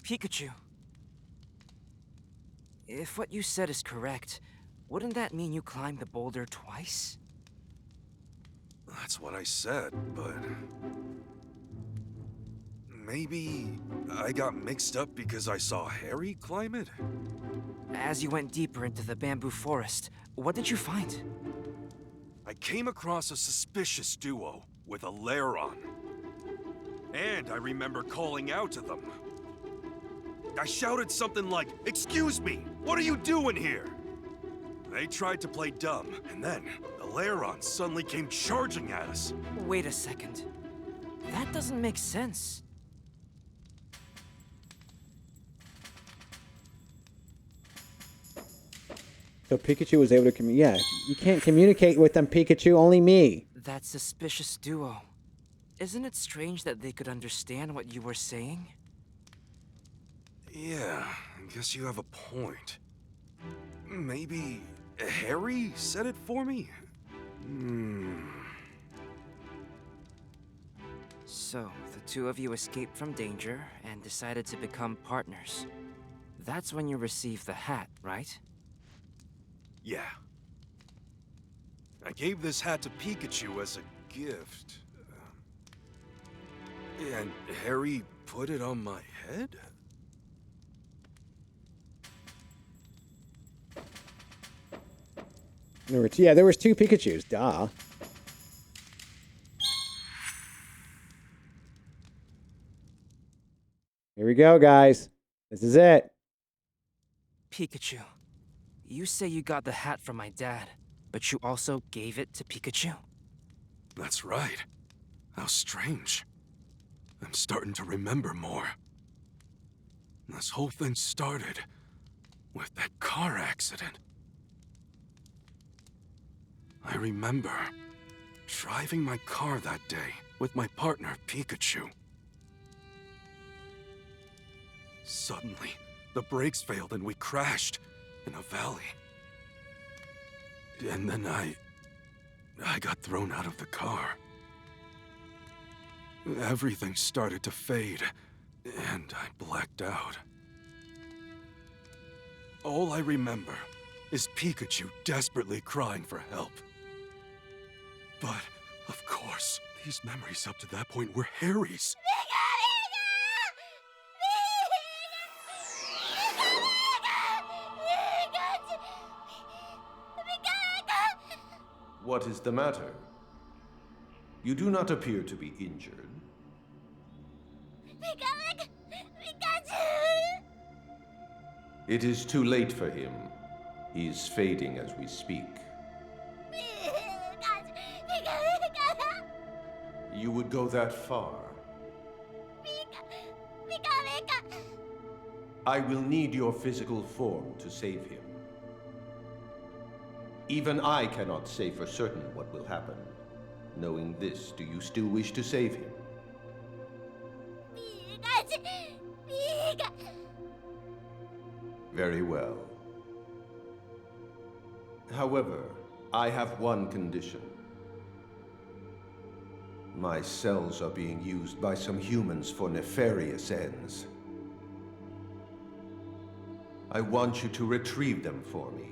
[SPEAKER 4] Pikachu. If what you said is correct, wouldn't that mean you climbed the boulder twice?
[SPEAKER 2] That's what I said, but... maybe I got mixed up because I saw Harry climb it?
[SPEAKER 4] As you went deeper into the bamboo forest, what did you find?
[SPEAKER 2] I came across a suspicious duo with a lair on. And I remember calling out to them. I shouted something like, "Excuse me, what are you doing here?" They tried to play dumb, and then the Lairon suddenly came charging at us.
[SPEAKER 4] Wait a second. That doesn't make sense.
[SPEAKER 1] So Pikachu was able to communicate. Yeah, you can't communicate with them, Pikachu, only me.
[SPEAKER 4] That suspicious duo. Isn't it strange that they could understand what you were saying?
[SPEAKER 2] Yeah, I guess you have a point. Maybe Harry said it for me?
[SPEAKER 4] So, the two of you escaped from danger and decided to become partners. That's when you received the hat, right?
[SPEAKER 2] Yeah. I gave this hat to Pikachu as a gift. And Harry put it on my head?
[SPEAKER 1] There was two Pikachus, duh. Here we go, guys. This is it.
[SPEAKER 4] Pikachu, you say you got the hat from my dad, but you also gave it to Pikachu?
[SPEAKER 2] That's right. How strange. I'm starting to remember more. This whole thing started with that car accident. I remember driving my car that day with my partner, Pikachu. Suddenly, the brakes failed and we crashed in a valley. And then I got thrown out of the car. Everything started to fade, and I blacked out. All I remember is Pikachu desperately crying for help. But, of course, these memories up to that point were Harry's.
[SPEAKER 8] What is the matter? You do not appear to be injured. It is too late for him. He is fading as we speak. You would go that far? I will need your physical form to save him. Even I cannot say for certain what will happen. Knowing this, do you still wish to save him? Very well. However, I have one condition. My cells are being used by some humans for nefarious ends. I want you to retrieve them for me.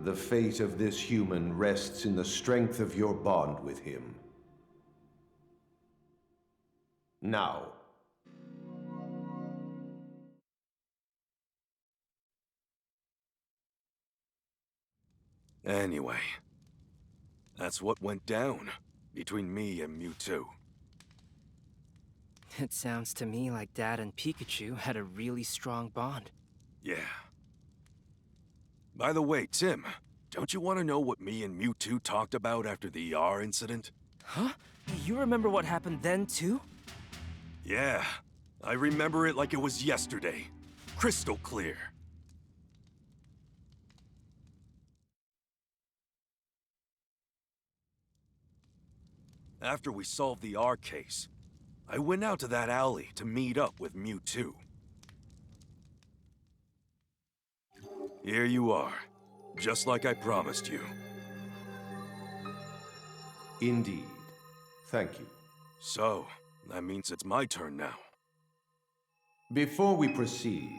[SPEAKER 8] The fate of this human rests in the strength of your bond with him. Now.
[SPEAKER 2] Anyway, that's what went down between me and Mewtwo.
[SPEAKER 4] It sounds to me like Dad and Pikachu had a really strong bond.
[SPEAKER 2] Yeah. By the way, Tim, don't you want to know what me and Mewtwo talked about after the ER incident?
[SPEAKER 4] Huh? Do you remember what happened then, too?
[SPEAKER 2] Yeah. I remember it like it was yesterday. Crystal clear. After we solved the R case, I went out to that alley to meet up with Mewtwo. Here you are, just like I promised you.
[SPEAKER 8] Indeed. Thank you.
[SPEAKER 2] So, that means it's my turn now.
[SPEAKER 8] Before we proceed,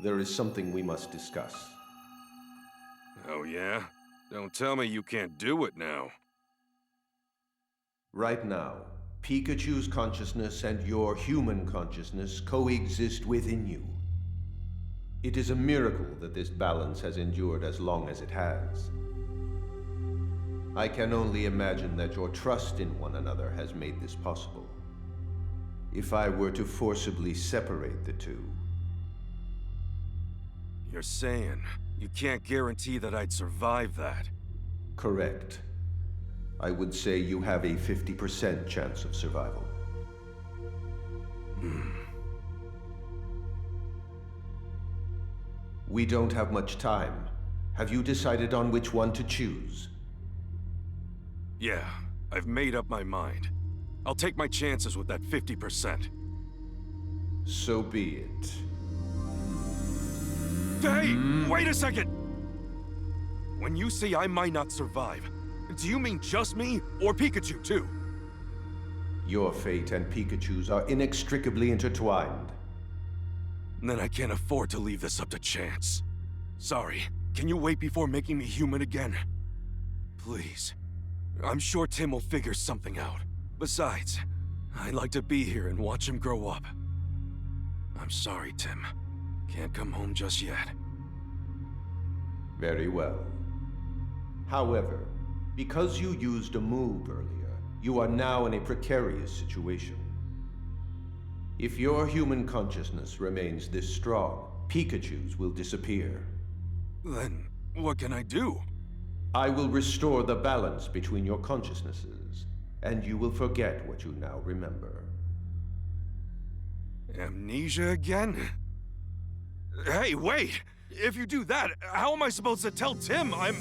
[SPEAKER 8] there is something we must discuss.
[SPEAKER 2] Oh yeah? Don't tell me you can't do it now.
[SPEAKER 8] Right now, Pikachu's consciousness and your human consciousness coexist within you. It is a miracle that this balance has endured as long as it has. I can only imagine that your trust in one another has made this possible. If I were to forcibly separate the two...
[SPEAKER 2] You're saying you can't guarantee that I'd survive that?
[SPEAKER 8] Correct. I would say you have a 50% chance of survival. We don't have much time. Have you decided on which one to choose?
[SPEAKER 2] Yeah, I've made up my mind. I'll take my chances with that 50%.
[SPEAKER 8] So be it.
[SPEAKER 2] Hey, wait a second! When you say I might not survive, do you mean just me, or Pikachu too?
[SPEAKER 8] Your fate and Pikachu's are inextricably intertwined.
[SPEAKER 2] Then I can't afford to leave this up to chance. Sorry, can you wait before making me human again? Please. I'm sure Tim will figure something out. Besides, I'd like to be here and watch him grow up. I'm sorry, Tim. Can't come home just yet.
[SPEAKER 8] Very well. However, because you used a move earlier, you are now in a precarious situation. If your human consciousness remains this strong, Pikachu's will disappear.
[SPEAKER 2] Then, what can I do?
[SPEAKER 8] I will restore the balance between your consciousnesses, and you will forget what you now remember.
[SPEAKER 2] Amnesia again? Hey, wait! If you do that, how am I supposed to tell Tim I'm...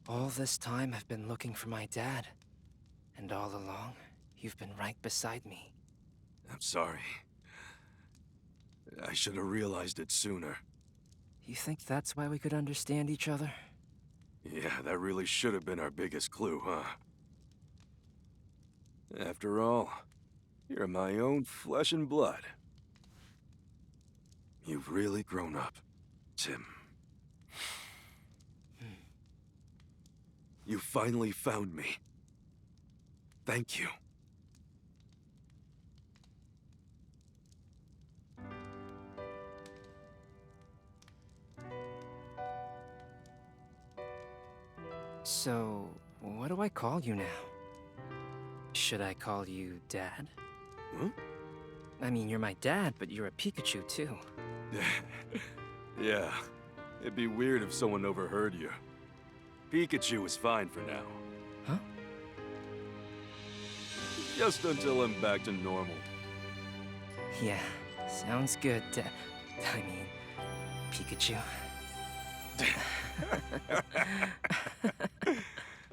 [SPEAKER 4] All this time I've been looking for my dad. And all along, you've been right beside me.
[SPEAKER 2] I'm sorry. I should have realized it sooner.
[SPEAKER 4] You think that's why we could understand each other?
[SPEAKER 2] Yeah, that really should have been our biggest clue, huh? After all, you're my own flesh and blood. You've really grown up, Tim. You finally found me. Thank you.
[SPEAKER 4] So, what do I call you now? Should I call you Dad?
[SPEAKER 2] Huh?
[SPEAKER 4] I mean, you're my dad, but you're a Pikachu too.
[SPEAKER 2] Yeah, it'd be weird if someone overheard you. Pikachu is fine for now.
[SPEAKER 4] Huh?
[SPEAKER 2] Just until I'm back to normal.
[SPEAKER 4] Yeah, sounds good, I mean, Pikachu.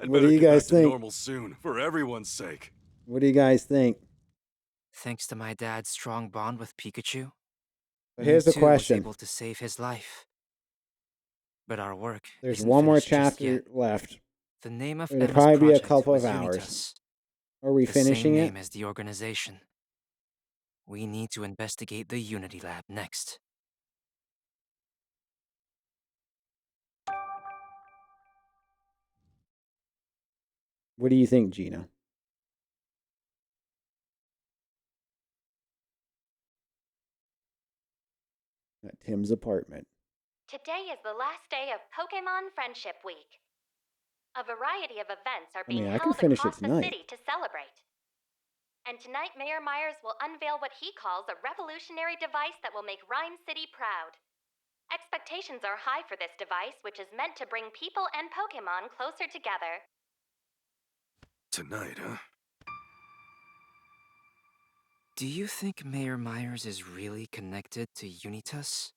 [SPEAKER 1] What do you guys think?
[SPEAKER 2] Normal soon, for everyone's sake.
[SPEAKER 1] What do you guys think?
[SPEAKER 4] Thanks to my dad's strong bond with Pikachu,
[SPEAKER 1] But here's the
[SPEAKER 4] Mewtwo
[SPEAKER 1] question.
[SPEAKER 4] was able to save his life. But our work
[SPEAKER 1] There's
[SPEAKER 4] isn't
[SPEAKER 1] one more
[SPEAKER 4] finished just
[SPEAKER 1] chapter
[SPEAKER 4] yet.
[SPEAKER 1] left.
[SPEAKER 4] The name of
[SPEAKER 1] It'll
[SPEAKER 4] Emma's
[SPEAKER 1] probably be a
[SPEAKER 4] project
[SPEAKER 1] couple of
[SPEAKER 4] was
[SPEAKER 1] hours.
[SPEAKER 4] Unitas,
[SPEAKER 1] Are we
[SPEAKER 4] the
[SPEAKER 1] finishing
[SPEAKER 4] same
[SPEAKER 1] it?
[SPEAKER 4] name as the organization. We need to investigate the Unity Lab next.
[SPEAKER 1] What do you think, Gina? At Tim's apartment.
[SPEAKER 3] Today is the last day of Pokemon Friendship Week. A variety of events are being
[SPEAKER 1] I can
[SPEAKER 3] held
[SPEAKER 1] finish
[SPEAKER 3] across
[SPEAKER 1] it
[SPEAKER 3] the
[SPEAKER 1] tonight.
[SPEAKER 3] city to celebrate. And tonight, Mayor Myers will unveil what he calls a revolutionary device that will make Rhyme City proud. Expectations are high for this device, which is meant to bring people and Pokemon closer together.
[SPEAKER 2] Tonight, huh?
[SPEAKER 4] Do you think Mayor Myers is really connected to Unitas?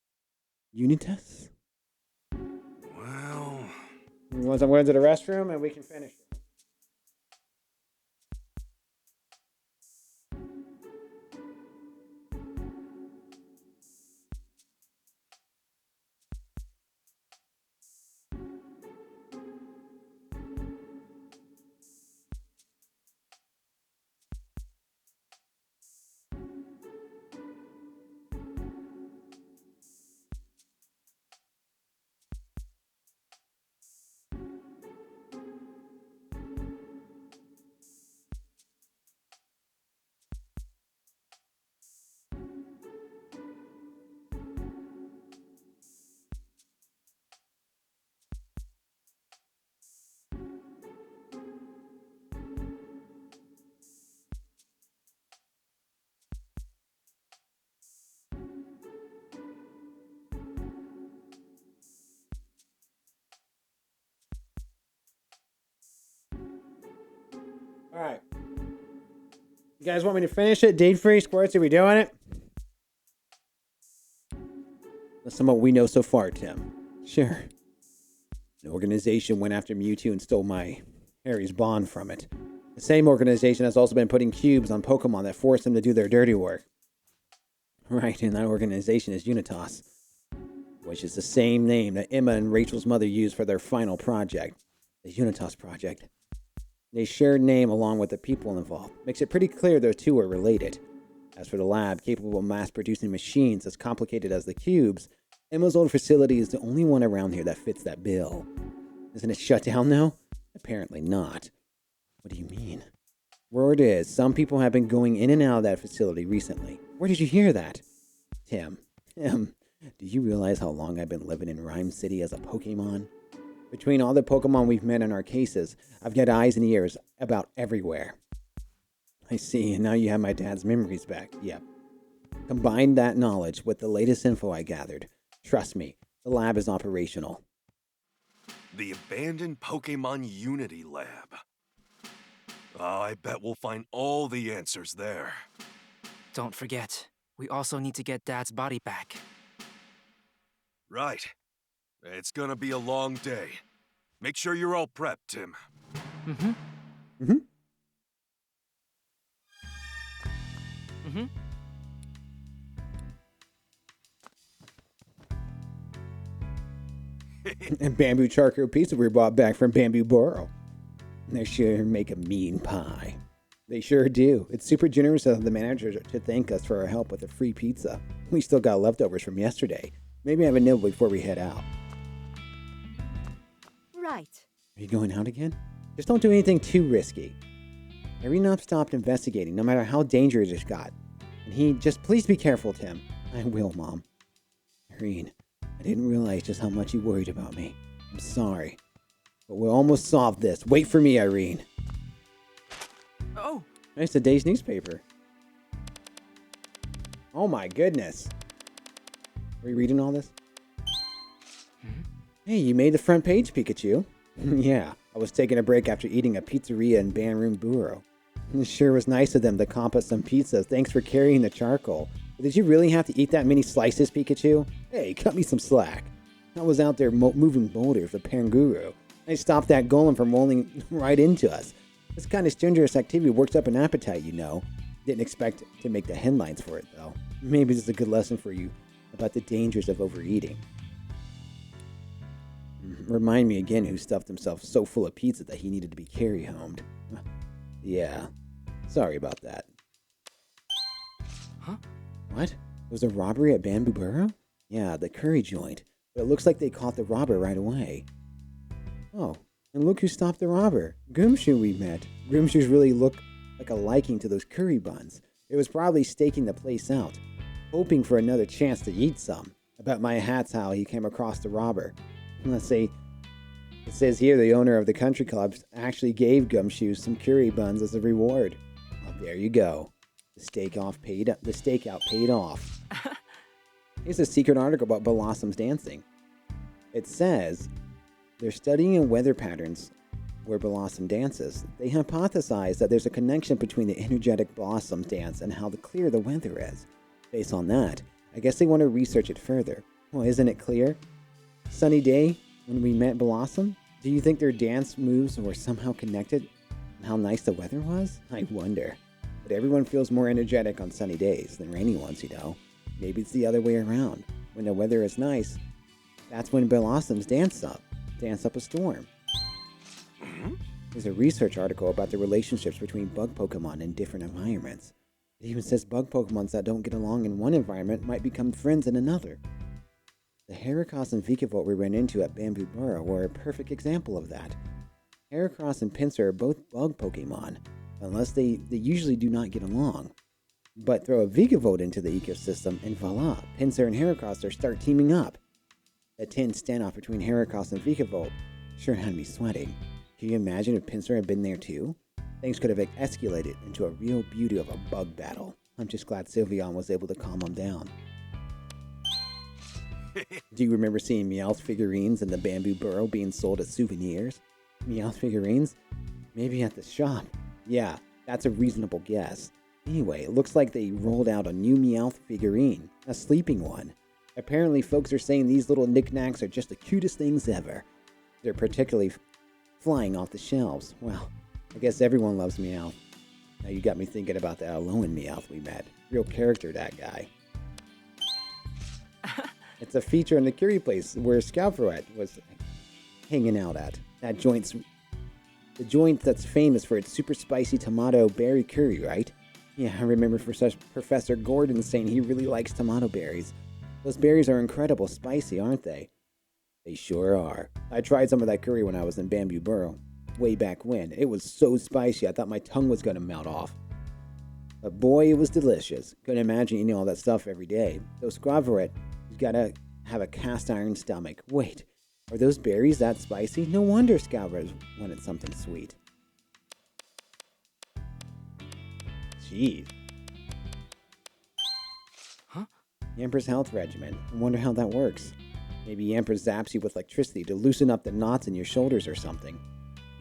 [SPEAKER 1] Unitas?
[SPEAKER 2] Well...
[SPEAKER 1] Once I'm going to the restroom and we can finish it. All right. You guys want me to finish it? Date free squirts, are we doing it? That's some of what we know so far, Tim. Sure. An organization went after Mewtwo and stole my Harry's bond from it. The same organization has also been putting cubes on Pokemon that forced them to do their dirty work. Right, and that organization is Unitas, which is the same name that Emma and Rachel's mother used for their final project, the Unitas Project. They shared name along with the people involved. Makes it pretty clear those two are related. As for the lab, capable of mass-producing machines as complicated as the cubes, Emma's old facility is the only one around here that fits that bill. Isn't it shut down now? Apparently not. What do you mean? Word is, some people have been going in and out of that facility recently. Where did you hear that? Tim, do you realize how long I've been living in Rhyme City as a Pokemon? Between all the Pokemon we've met in our cases, I've got eyes and ears about everywhere. I see, and now you have my dad's memories back. Yep. Combine that knowledge with the latest info I gathered. Trust me, the lab is operational.
[SPEAKER 2] The abandoned Pokemon Unity Lab. I bet we'll find all the answers there.
[SPEAKER 4] Don't forget, we also need to get Dad's body back.
[SPEAKER 2] Right. It's gonna be a long day. Make sure you're all prepped, Tim.
[SPEAKER 4] Mm-hmm.
[SPEAKER 1] Mm-hmm.
[SPEAKER 4] Mm-hmm.
[SPEAKER 1] And bamboo charcoal pizza we brought back from Bamboo Borough. They sure make a mean pie. They sure do. It's super generous of the manager to thank us for our help with the free pizza. We still got leftovers from yesterday. Maybe have a nibble before we head out.
[SPEAKER 6] Right.
[SPEAKER 1] Are you going out again? Just don't do anything too risky. Irina stopped investigating, no matter how dangerous it got. And please be careful, Tim. I will, Mom. Irene, I didn't realize just how much you worried about me. I'm sorry. But we'll almost solve this. Wait for me, Irene.
[SPEAKER 4] Oh!
[SPEAKER 1] Nice, today's newspaper. Oh my goodness. Are you reading all this?
[SPEAKER 4] Hmm?
[SPEAKER 1] Hey, you made the front page, Pikachu. Yeah, I was taking a break after eating a pizzeria in Banroom Borough. It sure was nice of them to comp us some pizza. Thanks for carrying the charcoal. But did you really have to eat that many slices, Pikachu? Hey, cut me some slack. I was out there moving boulders with Panguru. I stopped that golem from rolling right into us. This kind of strenuous activity works up an appetite, you know. Didn't expect to make the headlines for it, though. Maybe this is a good lesson for you about the dangers of overeating. Remind me again who stuffed himself so full of pizza that he needed to be carry-homed. Yeah, sorry about that.
[SPEAKER 4] Huh?
[SPEAKER 1] What? There was a robbery at Bamboo Borough? Yeah, the curry joint. But it looks like they caught the robber right away. Oh, and look who stopped the robber. Gumshoe we met. Gumshoes really look like a liking to those curry buns. It was probably staking the place out, hoping for another chance to eat some. A bet my hat's how he came across the robber. Let's see. It says here the owner of the country club actually gave Gumshoe some curry buns as a reward. Well, there you go. The stakeout paid off. Here's a secret article about Blossom's dancing. It says they're studying weather patterns where Blossom dances. They hypothesize that there's a connection between the energetic Blossom's dance and how clear the weather is. Based on that, I guess they want to research it further. Well, isn't it clear? Sunny day when we met Blossom? Do you think their dance moves were somehow connected? And how nice the weather was? I wonder. But everyone feels more energetic on sunny days than rainy ones, you know. Maybe it's the other way around. When the weather is nice, that's when Blossoms dance up a storm. There's a research article about the relationships between bug Pokemon in different environments. It even says bug Pokemons that don't get along in one environment might become friends in another. The Heracross and Vikavolt we ran into at Bamboo Burrow were a perfect example of that. Heracross and Pinsir are both bug Pokemon, unless they usually do not get along. But throw a Vikavolt into the ecosystem and voila, Pinsir and Heracross start teaming up. A tense standoff between Heracross and Vikavolt sure had me sweating. Can you imagine if Pinsir had been there too? Things could have escalated into a real beauty of a bug battle. I'm just glad Sylveon was able to calm them down. Do you remember seeing Meowth figurines in the Bamboo Burrow being sold as souvenirs? Meowth figurines? Maybe at the shop. Yeah, that's a reasonable guess. Anyway, it looks like they rolled out a new Meowth figurine, a sleeping one. Apparently, folks are saying these little knickknacks are just the cutest things ever. They're particularly flying off the shelves. Well, I guess everyone loves Meowth. Now you got me thinking about that Alolan Meowth we met. Real character, that guy. It's a feature in the Curie Place where Scoutfroet was hanging out at. That joint's the joint that's famous for its super spicy tomato berry curry, right? Yeah, I remember Professor Gordon saying he really likes tomato berries. Those berries are incredible spicy, aren't they? They sure are. I tried some of that curry when I was in Bamboo Burrow. Way back when. It was so spicy I thought my tongue was going to melt off. But boy, it was delicious. Couldn't imagine eating all that stuff every day. Though Squaveret, you've got to have a cast iron stomach. Wait, are those berries that spicy? No wonder Squaveret wanted something sweet. Jeez.
[SPEAKER 4] Huh?
[SPEAKER 1] Yamper's health regimen. I wonder how that works. Maybe Yamper zaps you with electricity to loosen up the knots in your shoulders or something.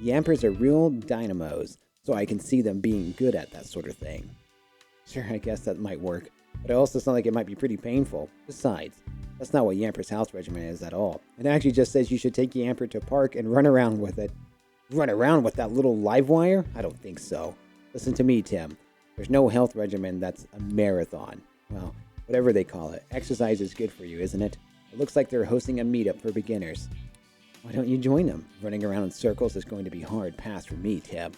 [SPEAKER 1] Yampers are real dynamos, so I can see them being good at that sort of thing. Sure, I guess that might work, but it also sounds like it might be pretty painful. Besides, that's not what Yamper's health regimen is at all. It actually just says you should take Yamper to a park and run around with it. Run around with that little live wire? I don't think so. Listen to me, Tim. There's no health regimen that's a marathon. Well, whatever they call it. Exercise is good for you, isn't it? It looks like they're hosting a meetup for beginners. Why don't you join them? Running around in circles is going to be hard pass for me, Tim.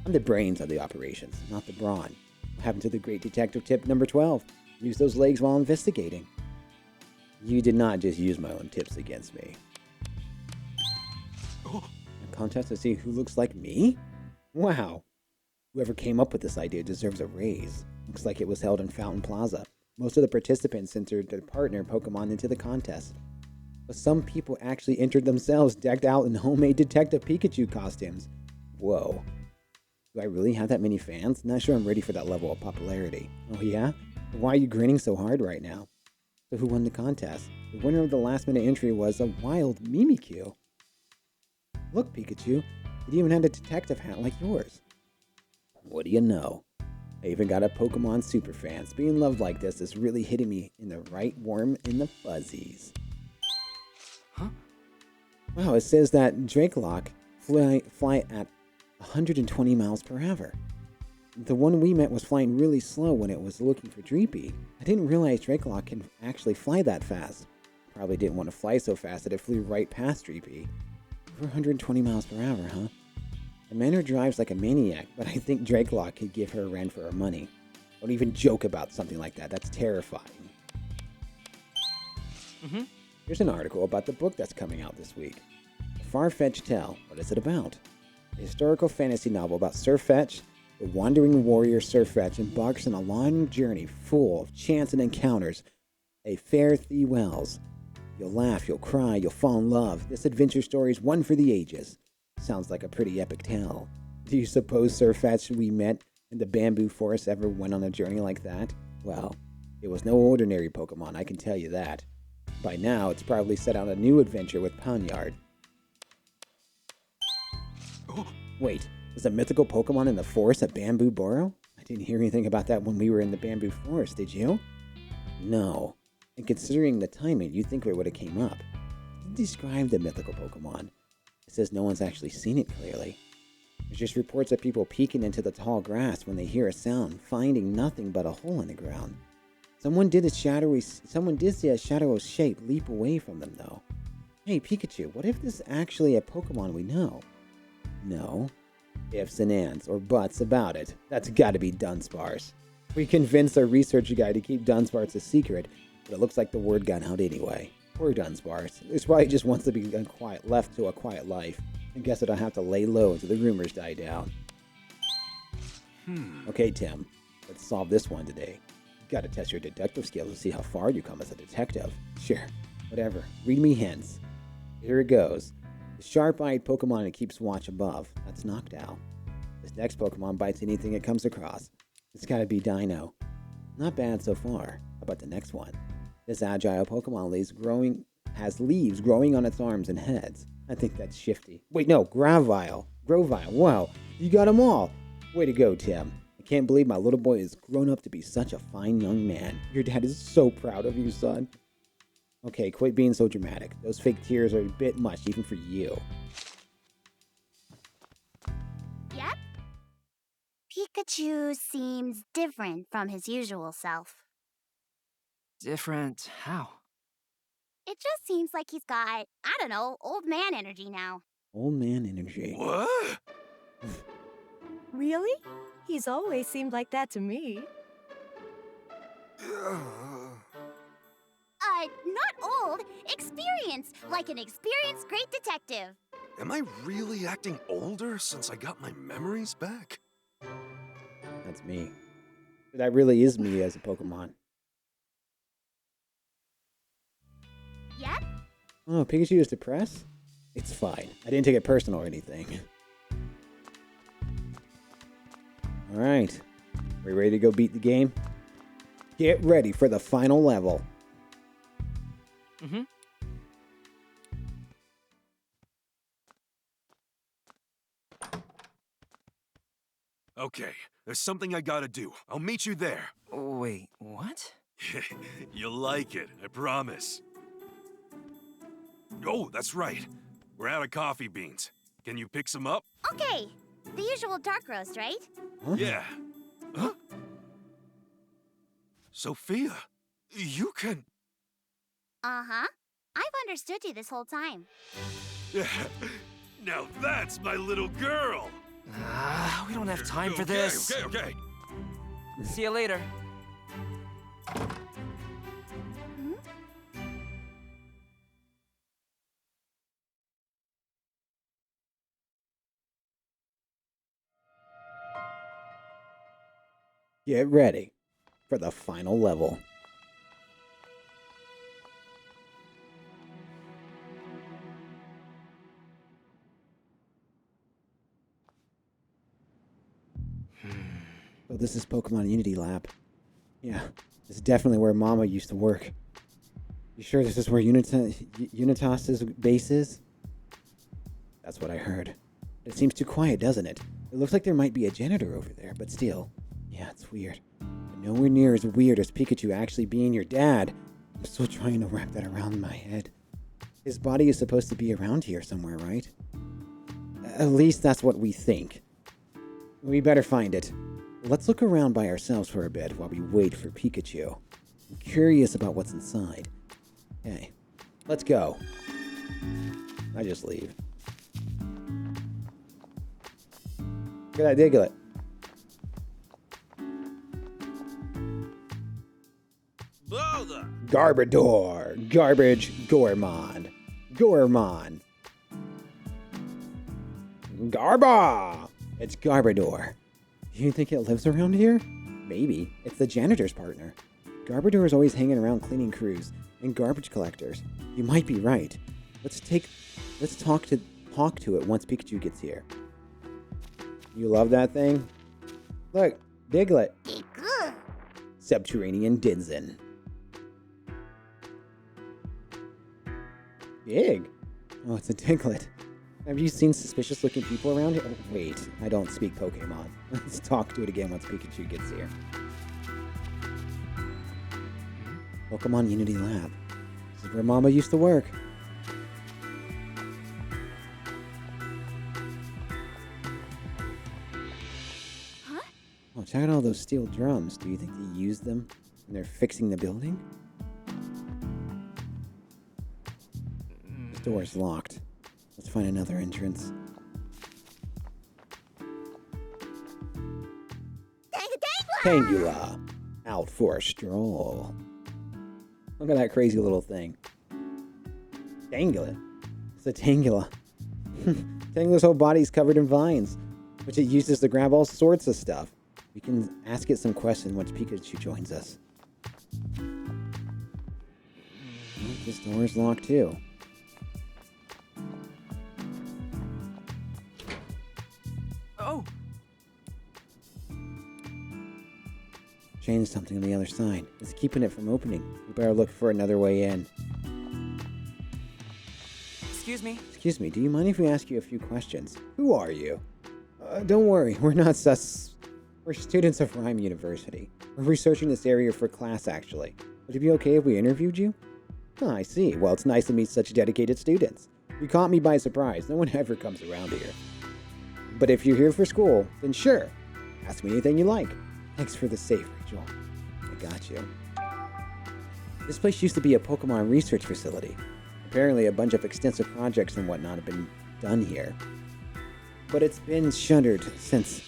[SPEAKER 1] I'm the brains of the operations, not the brawn. What happened to the great detective tip number 12? Use those legs while investigating. You did not just use my own tips against me. A contest to see who looks like me? Wow. Whoever came up with this idea deserves a raise. Looks like it was held in Fountain Plaza. Most of the participants entered their partner Pokemon into the contest. But some people actually entered themselves decked out in homemade Detective Pikachu costumes. Whoa. Do I really have that many fans? Not sure I'm ready for that level of popularity. Oh yeah? Why are you grinning so hard right now? So who won the contest? The winner of the last minute entry was a wild Mimikyu. Look, Pikachu, it even had a detective hat like yours. What do you know? I even got a Pokemon superfan. Being loved like this is really hitting me in the right warm in the fuzzies.
[SPEAKER 4] Huh?
[SPEAKER 1] Wow, it says that Drakelock fly at 120 miles per hour. The one we met was flying really slow when it was looking for Dreepy. I didn't realize Drakelock can actually fly that fast. Probably didn't want to fly so fast that it flew right past Dreepy. Over 120 miles per hour, huh? Amanda drives like a maniac, but I think Drakelock could give her a run for her money. Don't even joke about something like that. That's terrifying. Here's an article about the book that's coming out this week. A Far-Fetched Tale. What is it about? A historical fantasy novel about Sirfetch'd, the wandering warrior Sirfetch'd embarks on a long journey full of chance and encounters A Fare Thee Wells. You'll laugh, you'll cry, you'll fall in love. This adventure story is one for the ages. Sounds like a pretty epic tale. Do you suppose Surfetch we met in the bamboo forest ever went on a journey like that? Well, it was no ordinary Pokemon, I can tell you that. By now, it's probably set out a new adventure with Pawniard. Wait, was a mythical Pokemon in the forest at Bamboo Burrow? I didn't hear anything about that when we were in the bamboo forest, did you? No. And considering the timing, you'd think it would have came up. It described the mythical Pokemon. It says no one's actually seen it clearly. There's just reports of people peeking into the tall grass when they hear a sound, finding nothing but a hole in the ground. Someone did see a shadowy shape leap away from them, though. Hey, Pikachu, what if this is actually a Pokemon we know? No. Ifs and ands, or buts about it. That's gotta be Dunsparce. We convinced our research guy to keep Dunsparce a secret, but it looks like the word got out anyway. Poor Dunsparce. This probably just wants to be left to a quiet life. I guess it'll have to lay low until the rumors die down. Okay, Tim. Let's solve this one today. Gotta test your detective skills to see how far you come as a detective. Sure. Whatever. Read me hints. Here it goes. The sharp-eyed Pokemon that keeps watch above. That's Noctowl. This next Pokemon bites anything it comes across. It's gotta be Dino. Not bad so far. How about the next one? This agile Pokemon has leaves growing on its arms and heads. I think that's Shifty. Wait, no, Grovyle. Wow, you got them all. Way to go, Tim. I can't believe my little boy has grown up to be such a fine young man. Your dad is so proud of you, son. Okay, quit being so dramatic. Those fake tears are a bit much, even for you.
[SPEAKER 5] Yep. Pikachu seems different from his usual self.
[SPEAKER 4] Different how?
[SPEAKER 5] It just seems like he's got, I don't know, old man energy now.
[SPEAKER 1] Old man energy.
[SPEAKER 2] What?
[SPEAKER 6] Really? He's always seemed like that to me.
[SPEAKER 5] Not old. Experienced. Like an experienced great detective.
[SPEAKER 2] Am I really acting older since I got my memories back?
[SPEAKER 1] That's me. That really is me as a Pokemon.
[SPEAKER 5] Yep.
[SPEAKER 1] Oh, Pikachu is depressed? It's fine. I didn't take it personal or anything. Alright. We ready to go beat the game? Get ready for the final level.
[SPEAKER 2] Okay, there's something I gotta do. I'll meet you there.
[SPEAKER 4] Wait, what?
[SPEAKER 2] You'll like it, I promise. Oh, that's right. We're out of coffee beans. Can you pick some up?
[SPEAKER 5] Okay. The usual dark roast, right?
[SPEAKER 1] Huh?
[SPEAKER 2] Yeah. Huh? Sophia, you can...
[SPEAKER 5] Uh-huh. I've understood you this whole time.
[SPEAKER 2] Now that's my little girl!
[SPEAKER 4] We don't have time for this.
[SPEAKER 2] Okay.
[SPEAKER 4] See you later.
[SPEAKER 1] Get ready for the final level. Oh, this is Pokemon Unity Lab. Yeah, this is definitely where Mama used to work. You sure this is where Unitas's base is? That's what I heard. It seems too quiet, doesn't it? It looks like there might be a janitor over there, but still. Yeah, it's weird. But nowhere near as weird as Pikachu actually being your dad. I'm still trying to wrap that around my head. His body is supposed to be around here somewhere, right? At least that's what we think. We better find it. Let's look around by ourselves for a bit while we wait for Pikachu. I'm curious about what's inside. Hey, let's go. I just leave. Look at that Diglett.
[SPEAKER 12] Bother!
[SPEAKER 1] Garbodor. Garbage Gormon. Gormon. Garba! It's Garbodor. Do you think it lives around here? Maybe. It's the janitor's partner. Garbodor is always hanging around cleaning crews and garbage collectors. You might be right. Let's talk to it once Pikachu gets here. You love that thing? Look, Diglett. Subterranean Dinson. Big. Oh, it's a Diglett. Have you seen suspicious-looking people around here? Oh, wait, I don't speak Pokemon. Let's talk to it again once Pikachu gets here. Pokemon Unity Lab. This is where Mama used to work.
[SPEAKER 5] Huh?
[SPEAKER 1] Oh, check out all those steel drums. Do you think they use them when they're fixing the building? This door's locked. Let's find another entrance. Tangela! Out for a stroll. Look at that crazy little thing. Tangela? It's a Tangela. Tangela's whole body's covered in vines, which it uses to grab all sorts of stuff. We can ask it some questions once Pikachu joins us. Oh, this door's locked too.
[SPEAKER 4] Oh!
[SPEAKER 1] Changed something on the other side. It's keeping it from opening. We better look for another way in.
[SPEAKER 4] Excuse me?
[SPEAKER 1] Excuse me, do you mind if we ask you a few questions? Who are you? Don't worry, we're not We're students of Rhyme University. We're researching this area for class, actually. Would it be okay if we interviewed you? Oh, I see. Well, it's nice to meet such dedicated students. You caught me by surprise. No one ever comes around here. But if you're here for school, then sure. Ask me anything you like. Thanks for the safe, Rachel. I got you. This place used to be a Pokemon research facility. Apparently, a bunch of extensive projects and whatnot have been done here. But it's been shuttered since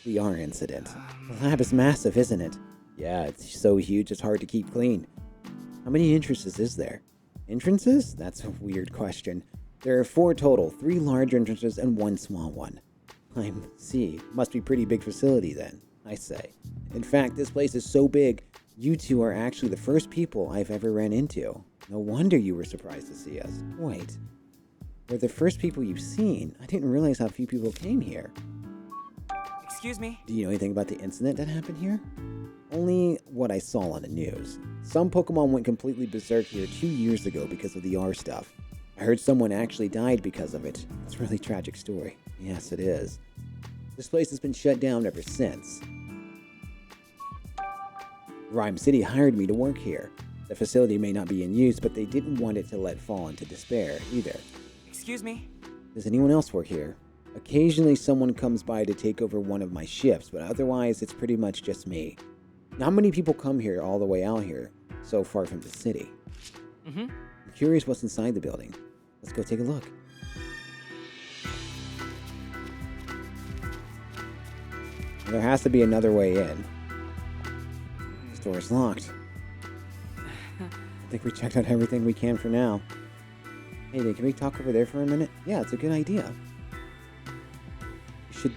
[SPEAKER 1] the R incident. The lab is massive, isn't it? Yeah, it's so huge it's hard to keep clean. How many entrances is there? Entrances? That's a weird question. There are 4 total, 3 large entrances and 1 small one. I see. Must be a pretty big facility then, I say. In fact, this place is so big, you two are actually the first people I've ever ran into. No wonder you were surprised to see us. Wait. We're the first people you've seen? I didn't realize how few people came here.
[SPEAKER 4] Excuse me?
[SPEAKER 1] Do you know anything about the incident that happened here? Only what I saw on the news. Some Pokemon went completely berserk here 2 years ago because of the R stuff. I heard someone actually died because of it. It's a really tragic story. Yes, it is. This place has been shut down ever since. Rhyme City hired me to work here. The facility may not be in use, but they didn't want it to let fall into despair either.
[SPEAKER 4] Excuse me?
[SPEAKER 1] Does anyone else work here? Occasionally someone comes by to take over one of my shifts, but otherwise it's pretty much just me. Not many people come here all the way out here, so far from the city. I'm curious what's inside the building. Let's go take a look. There has to be another way in. This door is locked. I think we checked out everything we can for now. Hey, can we talk over there for a minute? Yeah, it's a good idea.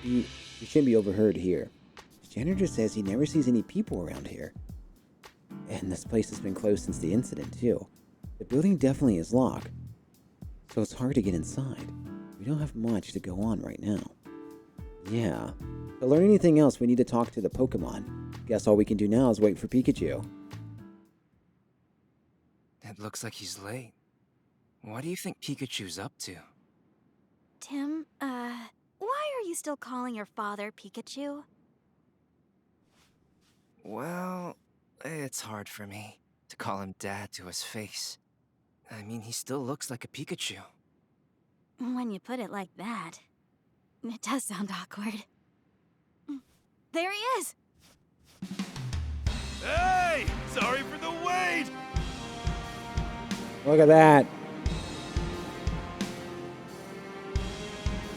[SPEAKER 1] We shouldn't be overheard here. The janitor says he never sees any people around here. And this place has been closed since the incident, too. The building definitely is locked, so it's hard to get inside. We don't have much to go on right now. Yeah. To learn anything else, we need to talk to the Pokemon. Guess all we can do now is wait for Pikachu.
[SPEAKER 4] It looks like he's late. What do you think Pikachu's up to?
[SPEAKER 5] Tim, why are you still calling your father Pikachu?
[SPEAKER 4] Well, it's hard for me to call him Dad to his face. I mean, he still looks like a Pikachu.
[SPEAKER 5] When you put it like that, it does sound awkward. There he is!
[SPEAKER 12] Hey! Sorry for the wait!
[SPEAKER 1] Look at that.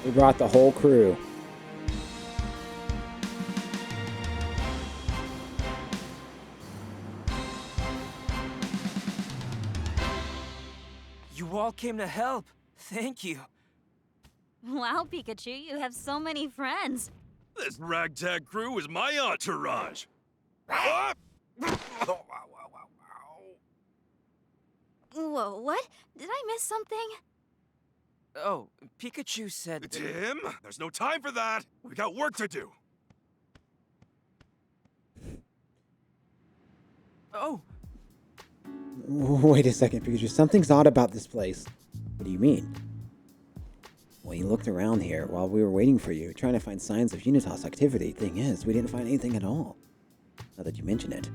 [SPEAKER 1] We brought the whole crew.
[SPEAKER 4] You all came to help. Thank you.
[SPEAKER 5] Wow, Pikachu, you have so many friends.
[SPEAKER 12] This ragtag crew is my entourage. Ah!
[SPEAKER 5] Whoa, what? Did I miss something?
[SPEAKER 4] Oh, Pikachu said...
[SPEAKER 2] Tim, there's no time for that. We got work to do.
[SPEAKER 4] Oh,
[SPEAKER 1] Wait a second, Pikachu. Something's odd about this place. What do you mean? Well, you looked around here while we were waiting for you, trying to find signs of Unitas activity. Thing is, we didn't find anything at all. Now that you mention it,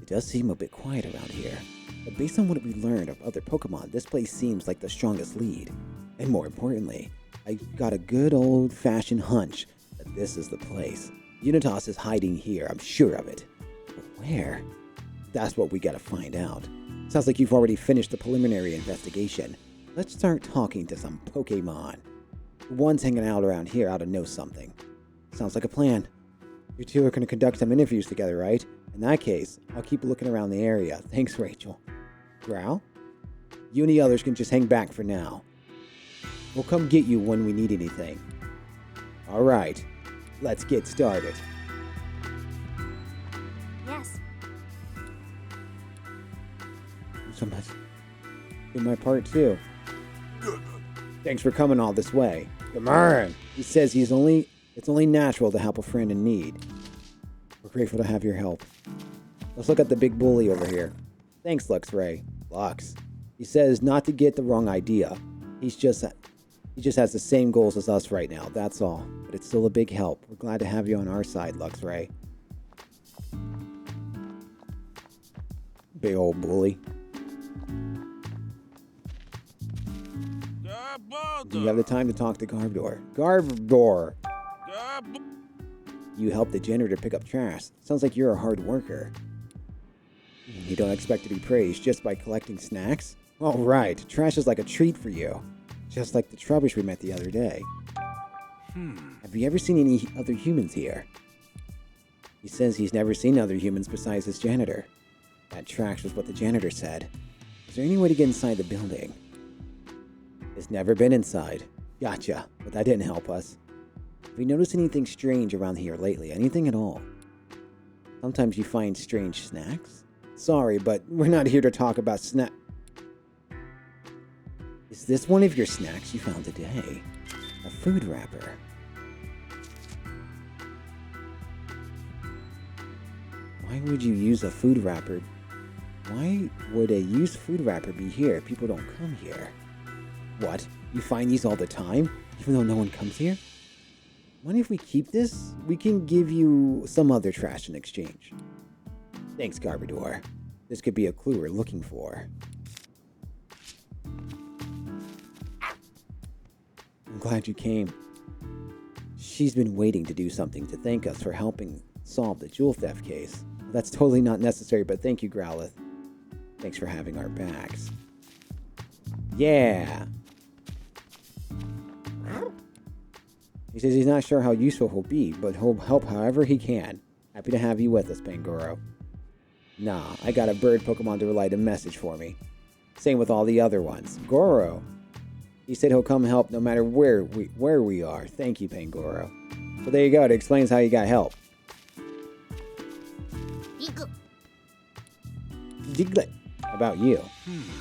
[SPEAKER 1] it does seem a bit quiet around here. But based on what we learned of other Pokemon, this place seems like the strongest lead. And more importantly, I got a good old-fashioned hunch that this is the place. Unitas is hiding here, I'm sure of it. But where? That's what we gotta find out. Sounds like you've already finished the preliminary investigation. Let's start talking to some Pokemon. The ones hanging out around here ought to know something. Sounds like a plan. You two are gonna conduct some interviews together, right? In that case, I'll keep looking around the area. Thanks, Rachel. Growl? You and the others can just hang back for now. We'll come get you when we need anything. Alright, let's get started.
[SPEAKER 5] Yes.
[SPEAKER 1] So much. Do my part too. Thanks for coming all this way. Come on. He says it's only natural to help a friend in need. We're grateful to have your help. Let's look at the big bully over here. Thanks, Luxray. Lux. He says not to get the wrong idea. He just has the same goals as us right now, that's all. But it's still a big help. We're glad to have you on our side, Luxray. Big old bully. Do you have the time to talk to Garbodor? Garbodor! You help the janitor pick up trash. Sounds like you're a hard worker. You don't expect to be praised just by collecting snacks? All right, trash is like a treat for you. Just like the Trubbish we met the other day. Have you ever seen any other humans here? He says he's never seen other humans besides his janitor. That tracks with what the janitor said. Is there any way to get inside the building? It's never been inside. Gotcha, but that didn't help us. Have you noticed anything strange around here lately? Anything at all? Sometimes you find strange snacks? Sorry, but we're not here to talk about snack. Is this one of your snacks you found today? A food wrapper. Why would you use a food wrapper? Why would a used food wrapper be here if people don't come here? What? You find these all the time, even though no one comes here? What if we keep this? We can give you some other trash in exchange. Thanks, Garbodor. This could be a clue we're looking for. I'm glad you came. She's been waiting to do something to thank us for helping solve the jewel theft case. That's totally not necessary, but thank you, Growlithe. Thanks for having our backs. Yeah! He says he's not sure how useful he'll be, but he'll help however he can. Happy to have you with us, Pangoro. Nah, I got a bird Pokemon to relay a message for me. Same with all the other ones. Goro. He said he'll come help no matter where we are. Thank you, Pangoro. So there you go. It explains how you got help. Diglett. How about you?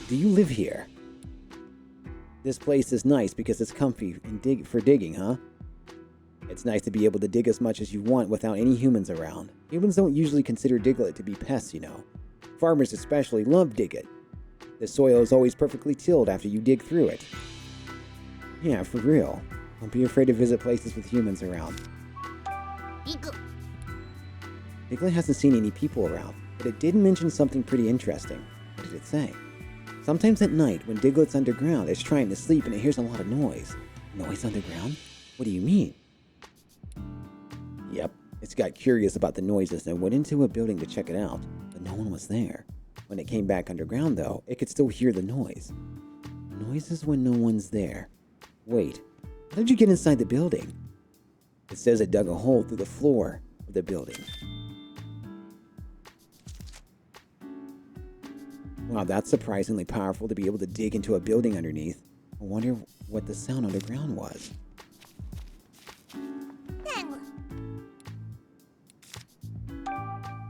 [SPEAKER 1] Do you live here? This place is nice because it's comfy and for digging, huh? It's nice to be able to dig as much as you want without any humans around. Humans don't usually consider Diglett to be pests, you know. Farmers especially love Diglett. The soil is always perfectly tilled after you dig through it. Yeah, for real. Don't be afraid to visit places with humans around. Diglett hasn't seen any people around, but it did mention something pretty interesting. What did it say? Sometimes at night, when Diglett's underground, it's trying to sleep and it hears a lot of noise. Noise underground? What do you mean? Yep, it's got curious about the noises and went into a building to check it out, but no one was there. When it came back underground, though, it could still hear the noise. Noises when no one's there. Wait, how did you get inside the building? It says it dug a hole through the floor of the building. Wow, that's surprisingly powerful to be able to dig into a building underneath. I wonder what the sound underground was.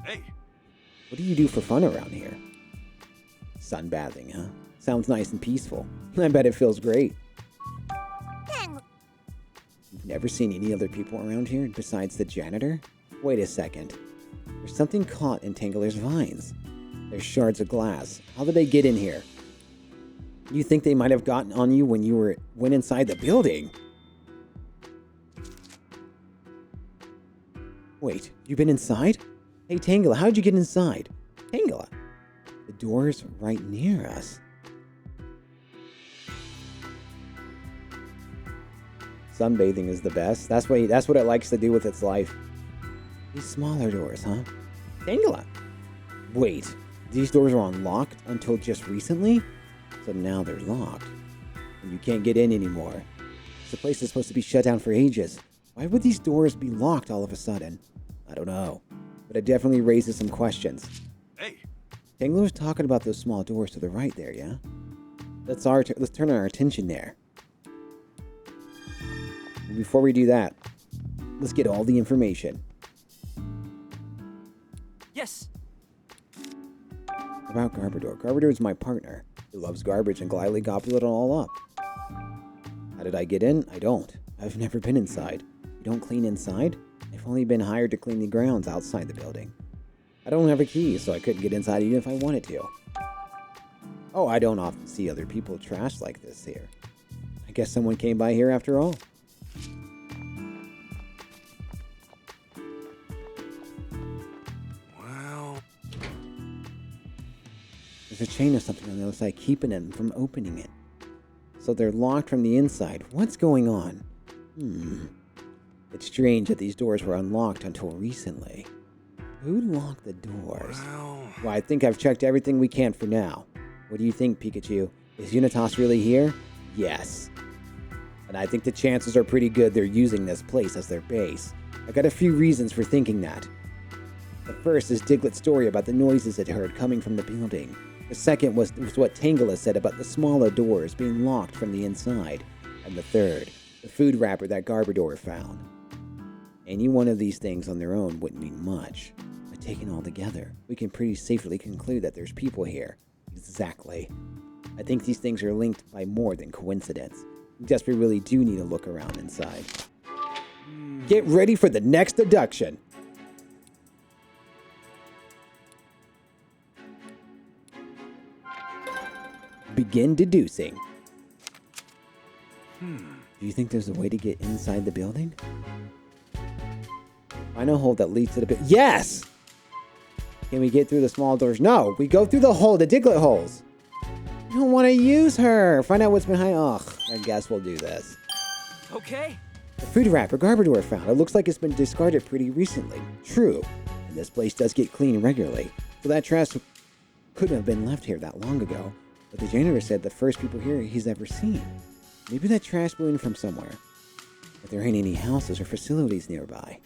[SPEAKER 2] Hey!
[SPEAKER 1] What do you do for fun around here? Sunbathing, huh? Sounds nice and peaceful. I bet it feels great. You've never seen any other people around here besides the janitor? Wait a second. There's something caught in Tangler's vines. There's shards of glass. How did they get in here? You think they might have gotten on you when you went inside the building? Wait, you've been inside? Hey, Tangela, how'd you get inside? Tangela? The door's right near us. Sunbathing is the best. That's what it likes to do with its life. These smaller doors, huh? Tangela! Wait, these doors were unlocked until just recently? So now they're locked. And you can't get in anymore. The place is supposed to be shut down for ages. Why would these doors be locked all of a sudden? I don't know. But it definitely raises some questions.
[SPEAKER 2] Hey!
[SPEAKER 1] Tangler was talking about those small doors to the right there, yeah? Let's turn our attention there. Before we do that, let's get all the information.
[SPEAKER 4] Yes.
[SPEAKER 1] About Garbodor. Garbodor is my partner. He loves garbage and gladly gobbles it all up. How did I get in? I don't. I've never been inside. You don't clean inside? I've only been hired to clean the grounds outside the building. I don't have a key, so I couldn't get inside even if I wanted to. Oh, I don't often see other people trashed like this here. I guess someone came by here after all. There's a chain of something on the other side keeping them from opening it. So they're locked from the inside. What's going on? It's strange that these doors were unlocked until recently. Who locked the doors? Well, I think I've checked everything we can for now. What do you think, Pikachu? Is Unitas really here? Yes. And I think the chances are pretty good they're using this place as their base. I got a few reasons for thinking that. The first is Diglett's story about the noises it heard coming from the building. The second was what Tangela said about the smaller doors being locked from the inside. And the third, the food wrapper that Garbodor found. Any one of these things on their own wouldn't mean much. But taken all together, we can pretty safely conclude that there's people here. Exactly. I think these things are linked by more than coincidence. We just really do need to look around inside. Get ready for the next abduction! Begin deducing. Do you think there's a way to get inside the building? Find a hole that leads to the building. Yes! Can we get through the small doors? No, we go through the hole, the Diglett holes. I don't want to use her. Find out what's behind. Ugh, I guess we'll do this.
[SPEAKER 4] Okay.
[SPEAKER 1] The food wrapper Garbodor found. It looks like it's been discarded pretty recently. True. And this place does get cleaned regularly. So that trash couldn't have been left here that long ago. But the janitor said the first people here he's ever seen. Maybe that trash blew in from somewhere. But there ain't any houses or facilities nearby.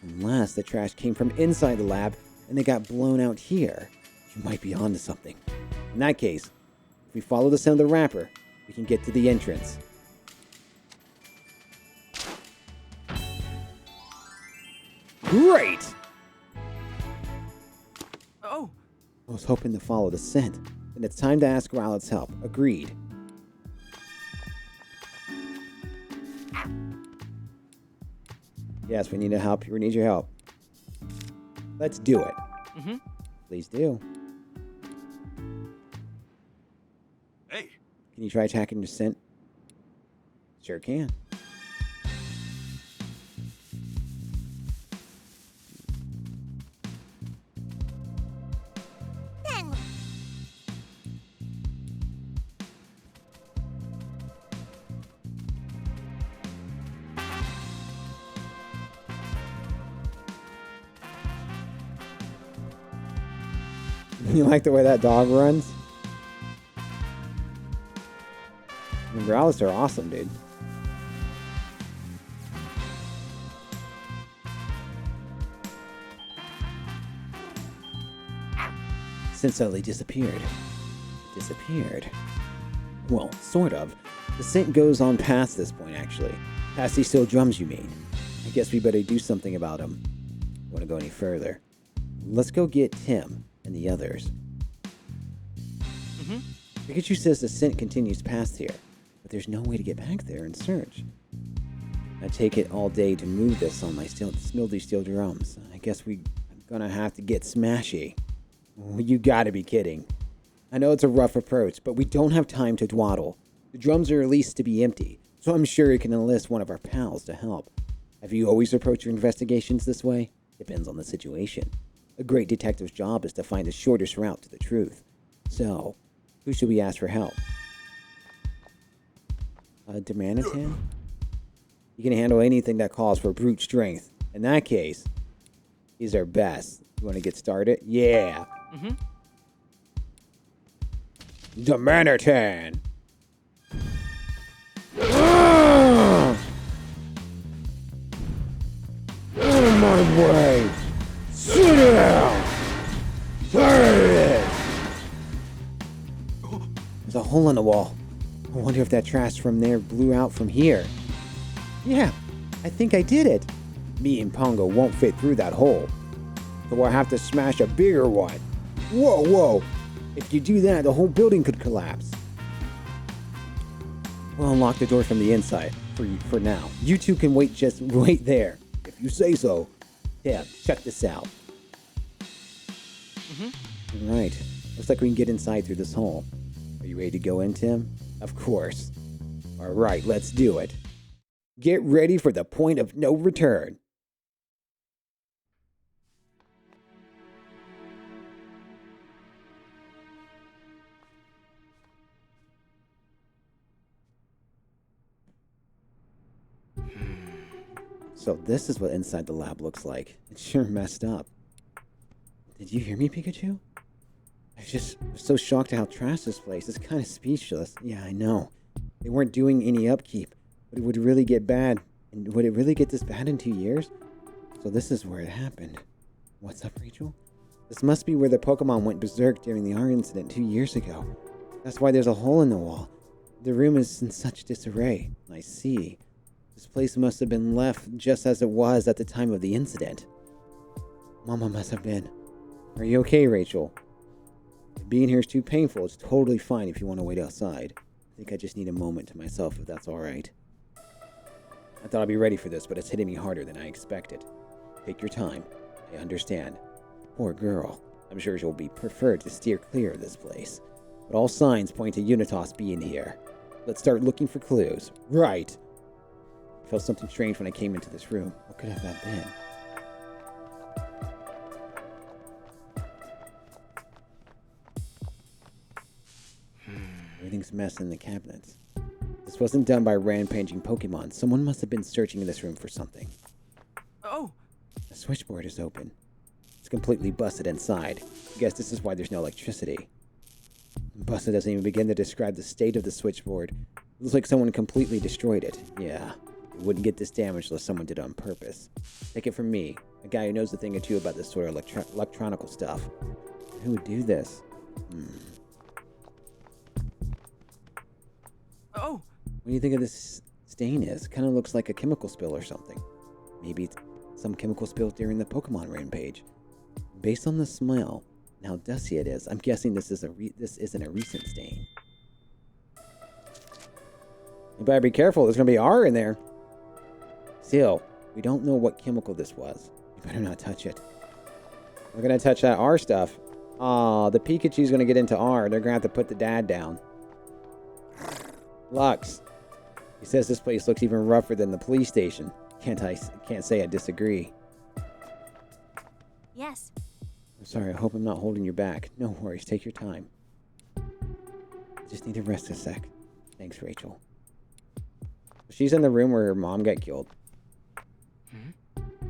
[SPEAKER 1] Unless the trash came from inside the lab and they got blown out here. You might be onto something. In that case, if we follow the sound of the wrapper, we can get to the entrance. Great!
[SPEAKER 4] Oh!
[SPEAKER 1] I was hoping to follow the scent. Then it's time to ask Rowlet's help. Agreed. Yes, we need your help. We need your help. Let's do it. Please do.
[SPEAKER 2] Hey!
[SPEAKER 1] Can you try attacking the scent? Sure can. You like the way that dog runs? The Growlers are awesome, dude. Scent suddenly disappeared. Disappeared. Well, sort of. The scent goes on past this point, actually. Past these steel drums, you mean. I guess we better do something about them. Want to go any further? Let's go get Tim and the others. Pikachu says the scent continues past here, but there's no way to get back there and search. I take it all day to move this on my smildy steel drums. I guess I'm gonna have to get smashy. You gotta be kidding. I know it's a rough approach, but we don't have time to dawdle. The drums are released to be empty, so I'm sure you can enlist one of our pals to help. Have you always approached your investigations this way? Depends on the situation. A great detective's job is to find the shortest route to the truth. So, who should we ask for help? Demanitan? He can handle anything that calls for brute strength. In that case, he's our best. You want to get started? Yeah. Demanitan! Out of my way! Sit down! There it is! There's a hole in the wall. I wonder if that trash from there blew out from here. Yeah, I think I did it. Me and Pongo won't fit through that hole. So we'll have to smash a bigger one. Whoa. If you do that, the whole building could collapse. We'll unlock the door from the inside, for now. You two can just wait there. If you say so. Yeah, check this out. Alright, looks like we can get inside through this hole. Are you ready to go in, Tim? Of course. Alright, let's do it. Get ready for the point of no return. So this is what inside the lab looks like. It's sure messed up. Did you hear me, Pikachu? I was so shocked at how trashed this place. It's kind of speechless. Yeah, I know. They weren't doing any upkeep. But it would really get bad. And would it really get this bad in 2 years? So this is where it happened. What's up, Rachel? This must be where the Pokemon went berserk during the R incident 2 years ago. That's why there's a hole in the wall. The room is in such disarray. I see. This place must have been left just as it was at the time of the incident. Mama must have been. Are you okay, Rachel? If being here is too painful, it's totally fine if you want to wait outside. I think I just need a moment to myself if that's alright. I thought I'd be ready for this, but it's hitting me harder than I expected. Take your time. I understand. Poor girl. I'm sure she'll be preferred to steer clear of this place. But all signs point to Unitas being here. Let's start looking for clues. Right! I felt something strange when I came into this room. What could have that been? Everything's messed in the cabinets. This wasn't done by rampaging Pokemon. Someone must have been searching in this room for something.
[SPEAKER 4] Oh!
[SPEAKER 1] The switchboard is open. It's completely busted inside. I guess this is why there's no electricity. Busted doesn't even begin to describe the state of the switchboard. It looks like someone completely destroyed it. Yeah, it wouldn't get this damaged unless someone did it on purpose. Take it from me, a guy who knows a thing or two about this sort of electronical stuff. Who would do this?
[SPEAKER 4] Oh!
[SPEAKER 1] What do you think of this stain is? Kind of looks like a chemical spill or something. Maybe it's some chemical spill during the Pokemon rampage. Based on the smell and how dusty it is, I'm guessing this isn't a recent stain. You better be careful, there's gonna be R in there. Still, we don't know what chemical this was. You better not touch it. We're gonna touch that R stuff. Aw, the Pikachu's gonna get into R. They're gonna have to put the dad down. Lux. He says this place looks even rougher than the police station. Can't say I disagree.
[SPEAKER 5] Yes.
[SPEAKER 1] I'm sorry, I hope I'm not holding you back. No worries, take your time. I just need to rest a sec. Thanks, Rachel. She's in the room where her mom got killed.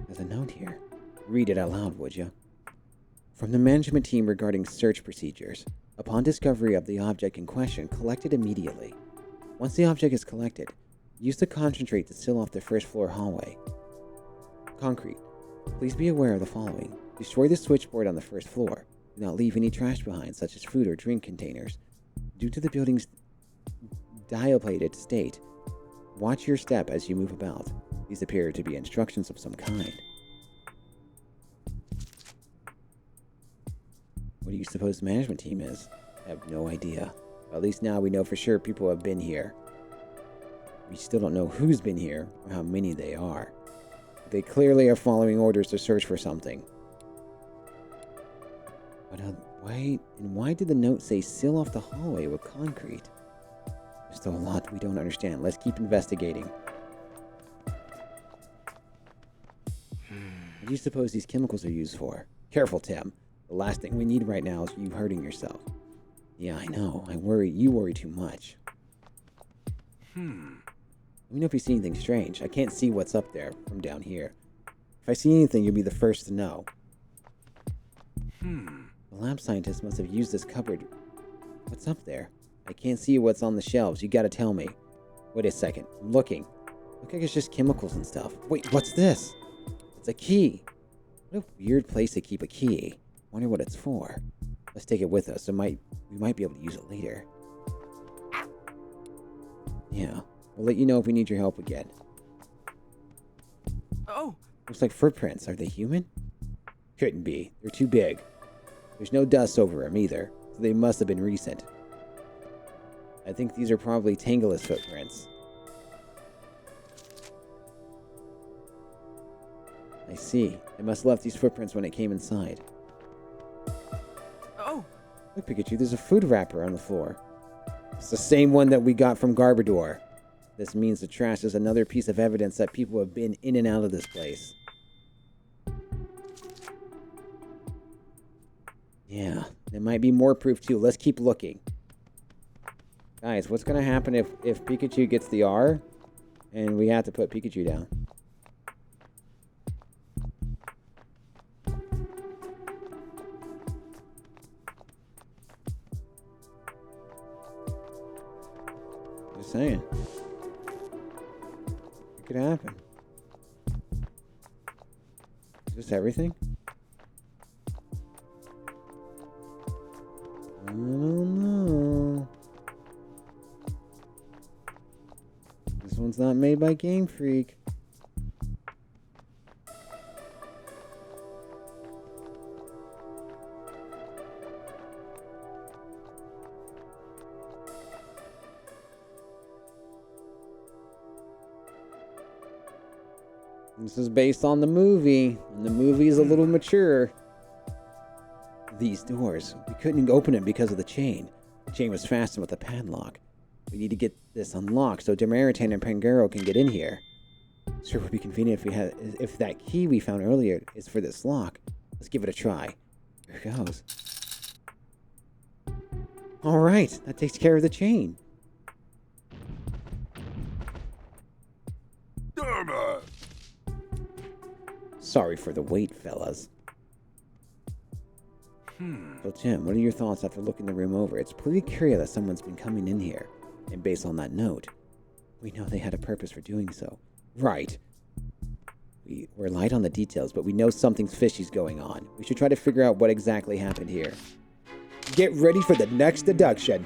[SPEAKER 1] There's a note here. Read it out loud, would you? From the management team regarding search procedures. Upon discovery of the object in question, collect it immediately. Once the object is collected, use the concentrate to seal off the first floor hallway. Concrete. Please be aware of the following. Destroy the switchboard on the first floor. Do not leave any trash behind, such as food or drink containers. Due to the building's dilapidated state, watch your step as you move about. These appear to be instructions of some kind. What do you suppose the management team is? I have no idea. At least now we know for sure people have been here. We still don't know who's been here or how many they are. But they clearly are following orders to search for something. But why did the note say seal off the hallway with concrete? There's still a lot we don't understand. Let's keep investigating. What do you suppose these chemicals are used for? Careful, Tim. The last thing we need right now is you hurting yourself. Yeah, I know. You worry too much. Let me know if you see anything strange. I can't see what's up there from down here. If I see anything, you'll be the first to know. The lab scientist must have used this cupboard. What's up there? I can't see what's on the shelves. You gotta tell me. Wait a second. I'm looking. Look like it's just chemicals and stuff. Wait, what's this? It's a key. What a weird place to keep a key. Wonder what it's for. Let's take it with us. We might be able to use it later. Yeah. We'll let you know if we need your help again.
[SPEAKER 4] Oh!
[SPEAKER 1] Looks like footprints. Are they human? Couldn't be. They're too big. There's no dust over them either, so they must have been recent. I think these are probably Tangalus footprints. I see. They must have left these footprints when it came inside.
[SPEAKER 4] Oh!
[SPEAKER 1] Look, Pikachu, there's a food wrapper on the floor. It's the same one that we got from Garbodor. This means the trash is another piece of evidence that people have been in and out of this place. Yeah, there might be more proof too. Let's keep looking. Guys, what's going to happen if Pikachu gets the R and we have to put Pikachu down? Just saying. It could happen. Is this everything? I don't know. This one's not made by Game Freak. This is based on the movie, and the movie is a little mature. These doors, we couldn't open it because of the chain. The chain was fastened with a padlock. We need to get this unlocked so Demaritan and Pangoro can get in here. Sure would be convenient if that key we found earlier is for this lock. Let's give it a try. Here it goes. Alright, that takes care of the chain.
[SPEAKER 12] Dharma!
[SPEAKER 1] Sorry for the wait, fellas. So Tim, what are your thoughts after looking the room over? It's pretty clear that someone's been coming in here. And based on that note, we know they had a purpose for doing so. Right. We're light on the details, but we know something's fishy's going on. We should try to figure out what exactly happened here. Get ready for the next deduction.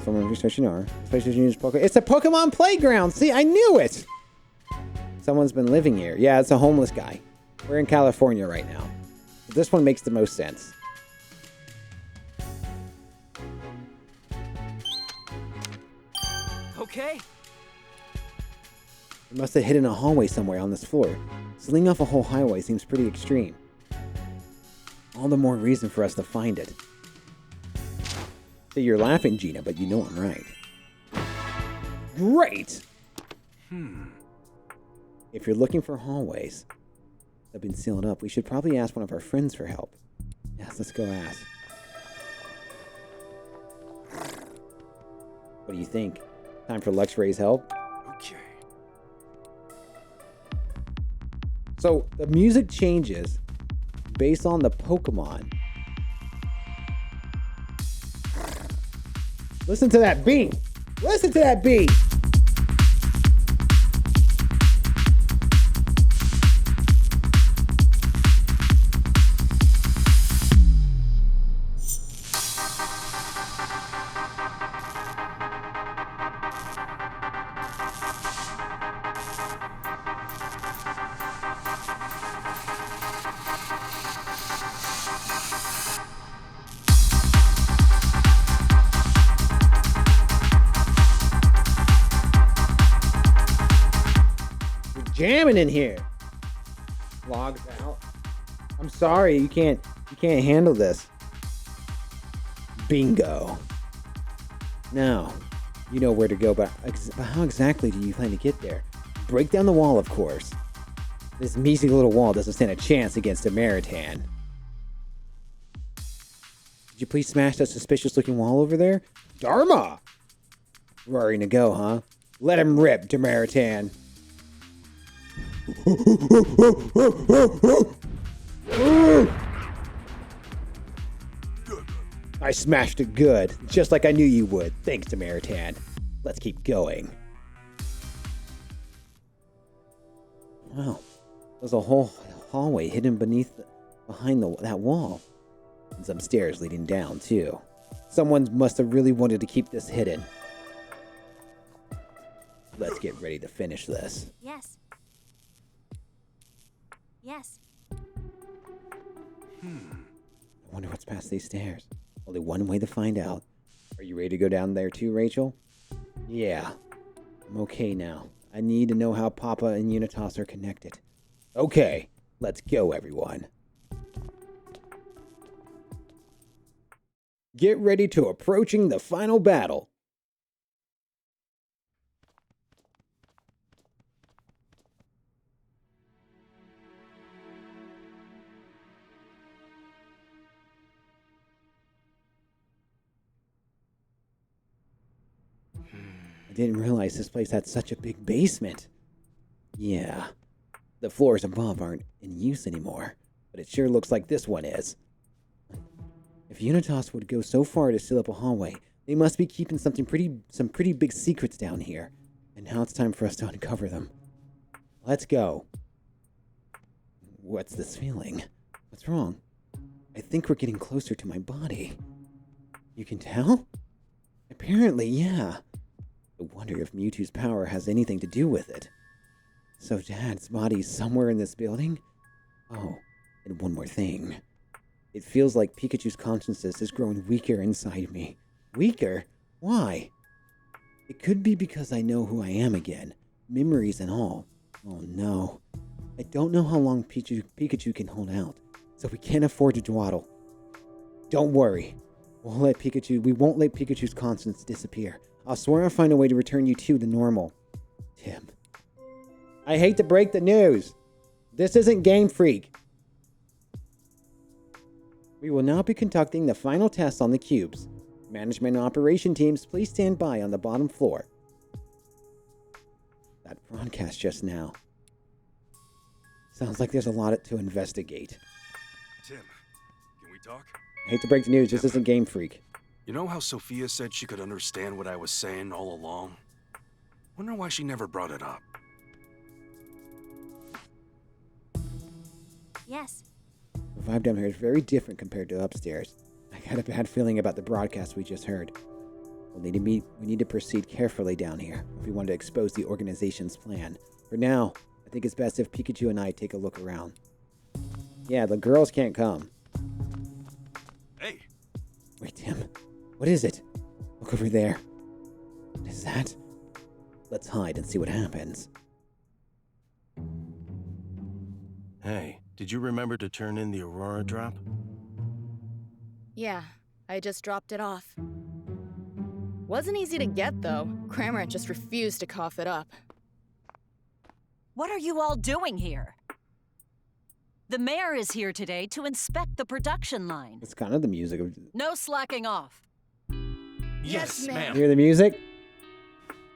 [SPEAKER 1] Someone researching our It's a Pokemon playground. See, I knew it. Someone's been living here. Yeah, it's a homeless guy. We're in California right now. This one makes the most sense.
[SPEAKER 4] Okay.
[SPEAKER 1] It must have hidden a hallway somewhere on this floor. Sealing off a whole highway seems pretty extreme. All the more reason for us to find it. So you're laughing, Gina, but you know I'm right. Great! If you're looking for hallways that have been sealed up, we should probably ask one of our friends for help. Yes, let's go ask. What do you think? Time for Luxray's help?
[SPEAKER 2] Okay.
[SPEAKER 1] So, the music changes based on the Pokemon. Listen to that beat! Listen to that beat! jamming in here. Logs out. I'm sorry, you can't handle this. Bingo. Now, you know where to go, but how exactly do you plan to get there? Break down the wall, of course. This measly little wall doesn't stand a chance against a Maritan. Could you please smash that suspicious-looking wall over there? Dharma! Roaring to go, huh? Let him rip, Demaritan. I smashed it good, just like I knew you would. Thanks, Demaritan. Let's keep going. Wow, there's a whole hallway hidden behind that wall. And some stairs leading down, too. Someone must have really wanted to keep this hidden. Let's get ready to finish this.
[SPEAKER 5] Yes. Yes.
[SPEAKER 1] I wonder what's past these stairs. Only one way to find out. Are you ready to go down there too, Rachel? Yeah. I'm okay now. I need to know how Papa and Unitas are connected. Okay, let's go, everyone. Get ready to approaching the final battle. I didn't realize this place had such a big basement. Yeah, the floors above aren't in use anymore, but it sure looks like this one is. If Unitas would go so far to seal up a hallway, they must be keeping some pretty big secrets down here. And now it's time for us to uncover them. Let's go. What's this feeling? What's wrong? I think we're getting closer to my body. You can tell? Apparently, yeah. I wonder if Mewtwo's power has anything to do with it. So Dad's body's somewhere in this building? Oh, and one more thing. It feels like Pikachu's consciousness is growing weaker inside me. Weaker? Why? It could be because I know who I am again. Memories and all. Oh no. I don't know how long Pikachu can hold out, so we can't afford to dawdle. Don't worry. We won't let Pikachu's conscience disappear. I'll swear I'll find a way to return you two to normal. Tim. I hate to break the news. This isn't Game Freak. We will now be conducting the final tests on the cubes. Management and operation teams, please stand by on the bottom floor. That broadcast just now. Sounds like there's a lot to investigate.
[SPEAKER 2] Tim, can we talk?
[SPEAKER 1] I hate to break the news, this isn't Game Freak.
[SPEAKER 2] You know how Sophia said she could understand what I was saying all along? Wonder why she never brought it up.
[SPEAKER 5] Yes.
[SPEAKER 1] The vibe down here is very different compared to upstairs. I got a bad feeling about the broadcast we just heard. We need to proceed carefully down here if we want to expose the organization's plan. For now, I think it's best if Pikachu and I take a look around. Yeah, the girls can't come.
[SPEAKER 2] Hey!
[SPEAKER 1] Wait, Tim. What is it? Look over there. What is that? Let's hide and see what happens.
[SPEAKER 7] Hey, did you remember to turn in the Aurora drop?
[SPEAKER 10] Yeah, I just dropped it off. Wasn't easy to get, though. Cramorant just refused to cough it up.
[SPEAKER 13] What are you all doing here? The mayor is here today to inspect the production line.
[SPEAKER 1] It's kind of the music of...
[SPEAKER 13] No slacking off.
[SPEAKER 7] Yes, ma'am.
[SPEAKER 1] Hear the music?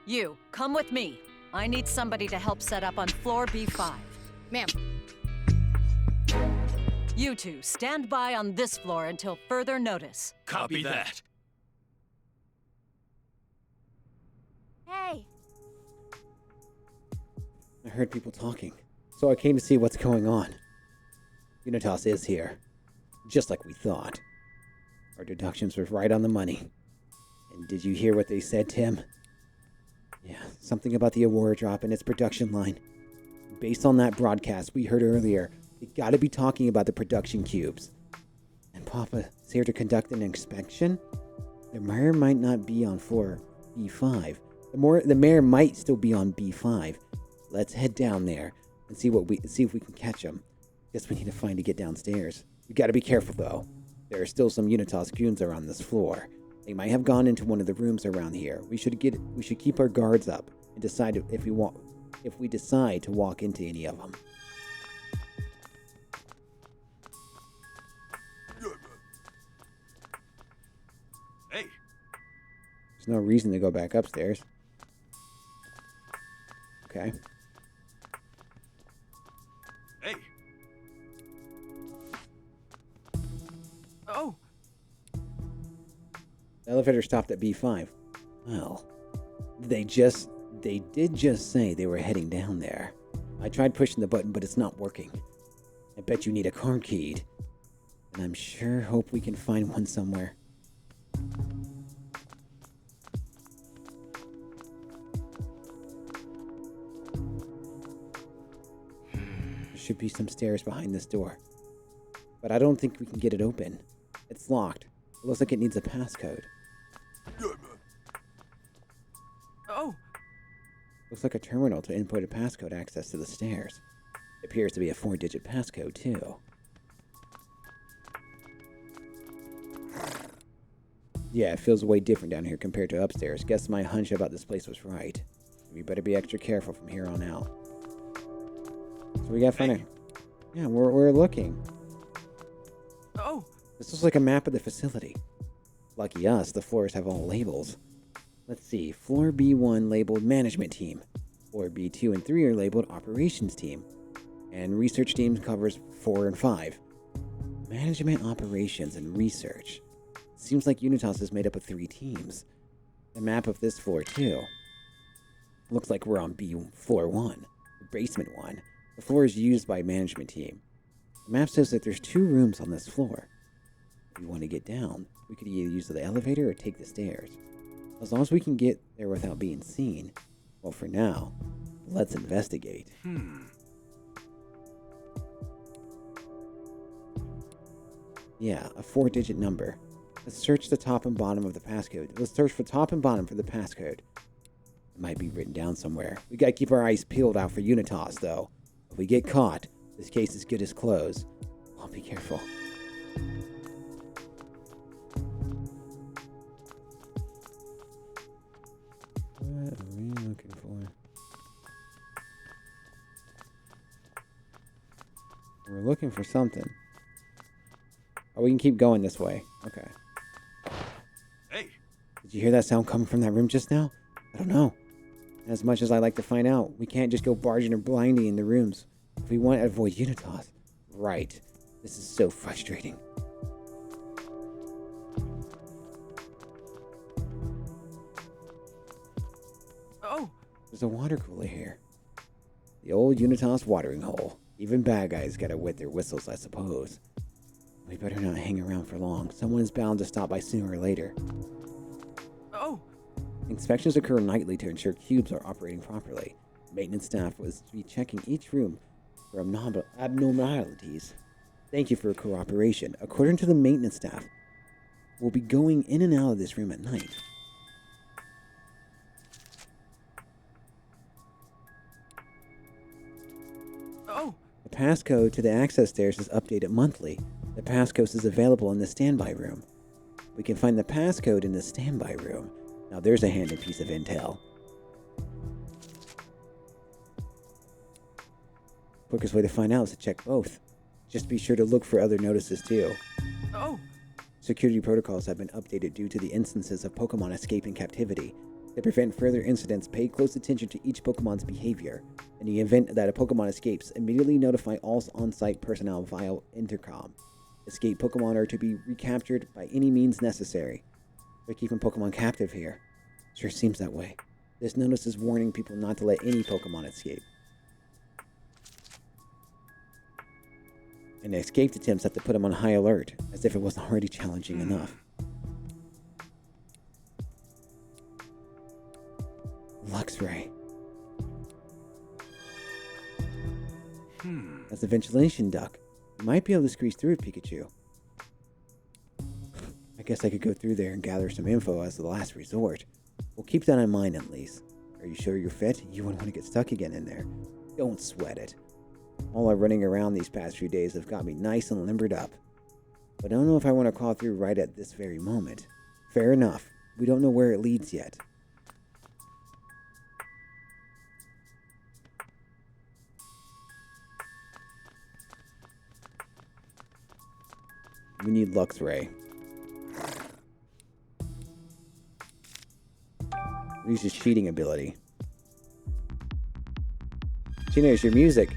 [SPEAKER 13] You, come with me. I need somebody to help set up on floor B5.
[SPEAKER 10] Ma'am.
[SPEAKER 13] You two, stand by on this floor until further notice.
[SPEAKER 7] Copy that.
[SPEAKER 5] Hey.
[SPEAKER 1] I heard people talking, so I came to see what's going on. Unitas is here, just like we thought. Our deductions were right on the money. And did you hear what they said, Tim? Yeah, something about the Aurora drop and its production line. Based on that broadcast we heard earlier, they gotta be talking about the production cubes. And Papa is here to conduct an inspection? The mayor might not be on floor B5. The mayor might still be on B5. Let's head down there and see if we can catch them. Guess we need to find a get downstairs. We gotta be careful though. There are still some Unitas goons around this floor. They might have gone into one of the rooms around here. We should keep our guards up and decide if we decide to walk into any of them.
[SPEAKER 2] Hey.
[SPEAKER 1] There's no reason to go back upstairs. Okay.
[SPEAKER 2] Hey.
[SPEAKER 11] Oh.
[SPEAKER 1] The elevator stopped at B5. Well, they did just say they were heading down there. I tried pushing the button, but it's not working. I bet you need a car key. And I'm sure hope we can find one somewhere. There should be some stairs behind this door. But I don't think we can get it open. It's locked. It looks like it needs a passcode.
[SPEAKER 11] Oh.
[SPEAKER 1] Looks like a terminal to input a passcode access to the stairs. It appears to be a 4-digit passcode, too. Yeah, it feels way different down here compared to upstairs. Guess my hunch about this place was right. We better be extra careful from here on out. So we gotta find Yeah, we're looking.
[SPEAKER 11] Oh.
[SPEAKER 1] This looks like a map of the facility. Lucky us, the floors have all labels. Let's see, floor B1 labeled Management Team. Floor B2 and 3 are labeled Operations Team. And Research Team covers 4 and 5. Management, Operations, and Research. Seems like Unitas is made up of 3 teams. The map of this floor, too. Looks like we're on floor 1, the basement one. The floor is used by Management Team. The map says that there's 2 rooms on this floor. If we want to get down, we could either use the elevator or take the stairs. As long as we can get there without being seen. Well, for now, let's investigate. Yeah, a 4-digit number. Let's search the top and bottom of the passcode. Let's search for top and bottom for the passcode. It might be written down somewhere. We gotta keep our eyes peeled out for Unitas, though. If we get caught, this case is good as closed. I'll be careful. What are we looking for? We're looking for something. Oh, we can keep going this way. Okay.
[SPEAKER 2] Hey.
[SPEAKER 1] Did you hear that sound coming from that room just now? I don't know. As much as I like to find out, we can't just go barging or blinding in the rooms. If we want to avoid Unitas. Right. This is so frustrating.
[SPEAKER 11] Oh.
[SPEAKER 1] There's a water cooler here. The old Unitas watering hole. Even bad guys gotta wet their whistles, I suppose. We better not hang around for long. Someone is bound to stop by sooner or later.
[SPEAKER 11] Oh.
[SPEAKER 1] Inspections occur nightly to ensure cubes are operating properly. Maintenance staff was to be checking each room for abnormalities. Thank you for your cooperation. According to the maintenance staff, we'll be going in and out of this room at night.
[SPEAKER 11] Oh.
[SPEAKER 1] The passcode to the access stairs is updated monthly. The passcode is available in the standby room. We can find the passcode in the standby room. Now there's a handy piece of intel. Quickest way to find out is to check both. Just be sure to look for other notices too.
[SPEAKER 11] Oh.
[SPEAKER 1] Security protocols have been updated due to the instances of Pokemon escaping captivity. To prevent further incidents, pay close attention to each Pokemon's behavior. In the event that a Pokemon escapes, immediately notify all on-site personnel via intercom. Escaped Pokemon are to be recaptured by any means necessary. They're keeping Pokemon captive here. Sure seems that way. This notice is warning people not to let any Pokemon escape. And escape attempts have to put them on high alert, as if it wasn't already challenging enough. Luxray. That's a ventilation duct. You might be able to squeeze through it, Pikachu. I guess I could go through there and gather some info as the last resort. We'll keep that in mind at least. Are you sure you're fit? You wouldn't want to get stuck again in there. Don't sweat it. All our running around these past few days have got me nice and limbered up. But I don't know if I want to crawl through right at this very moment. Fair enough. We don't know where it leads yet. We need Lux Ray. Use his cheating ability. Gina, it's your music.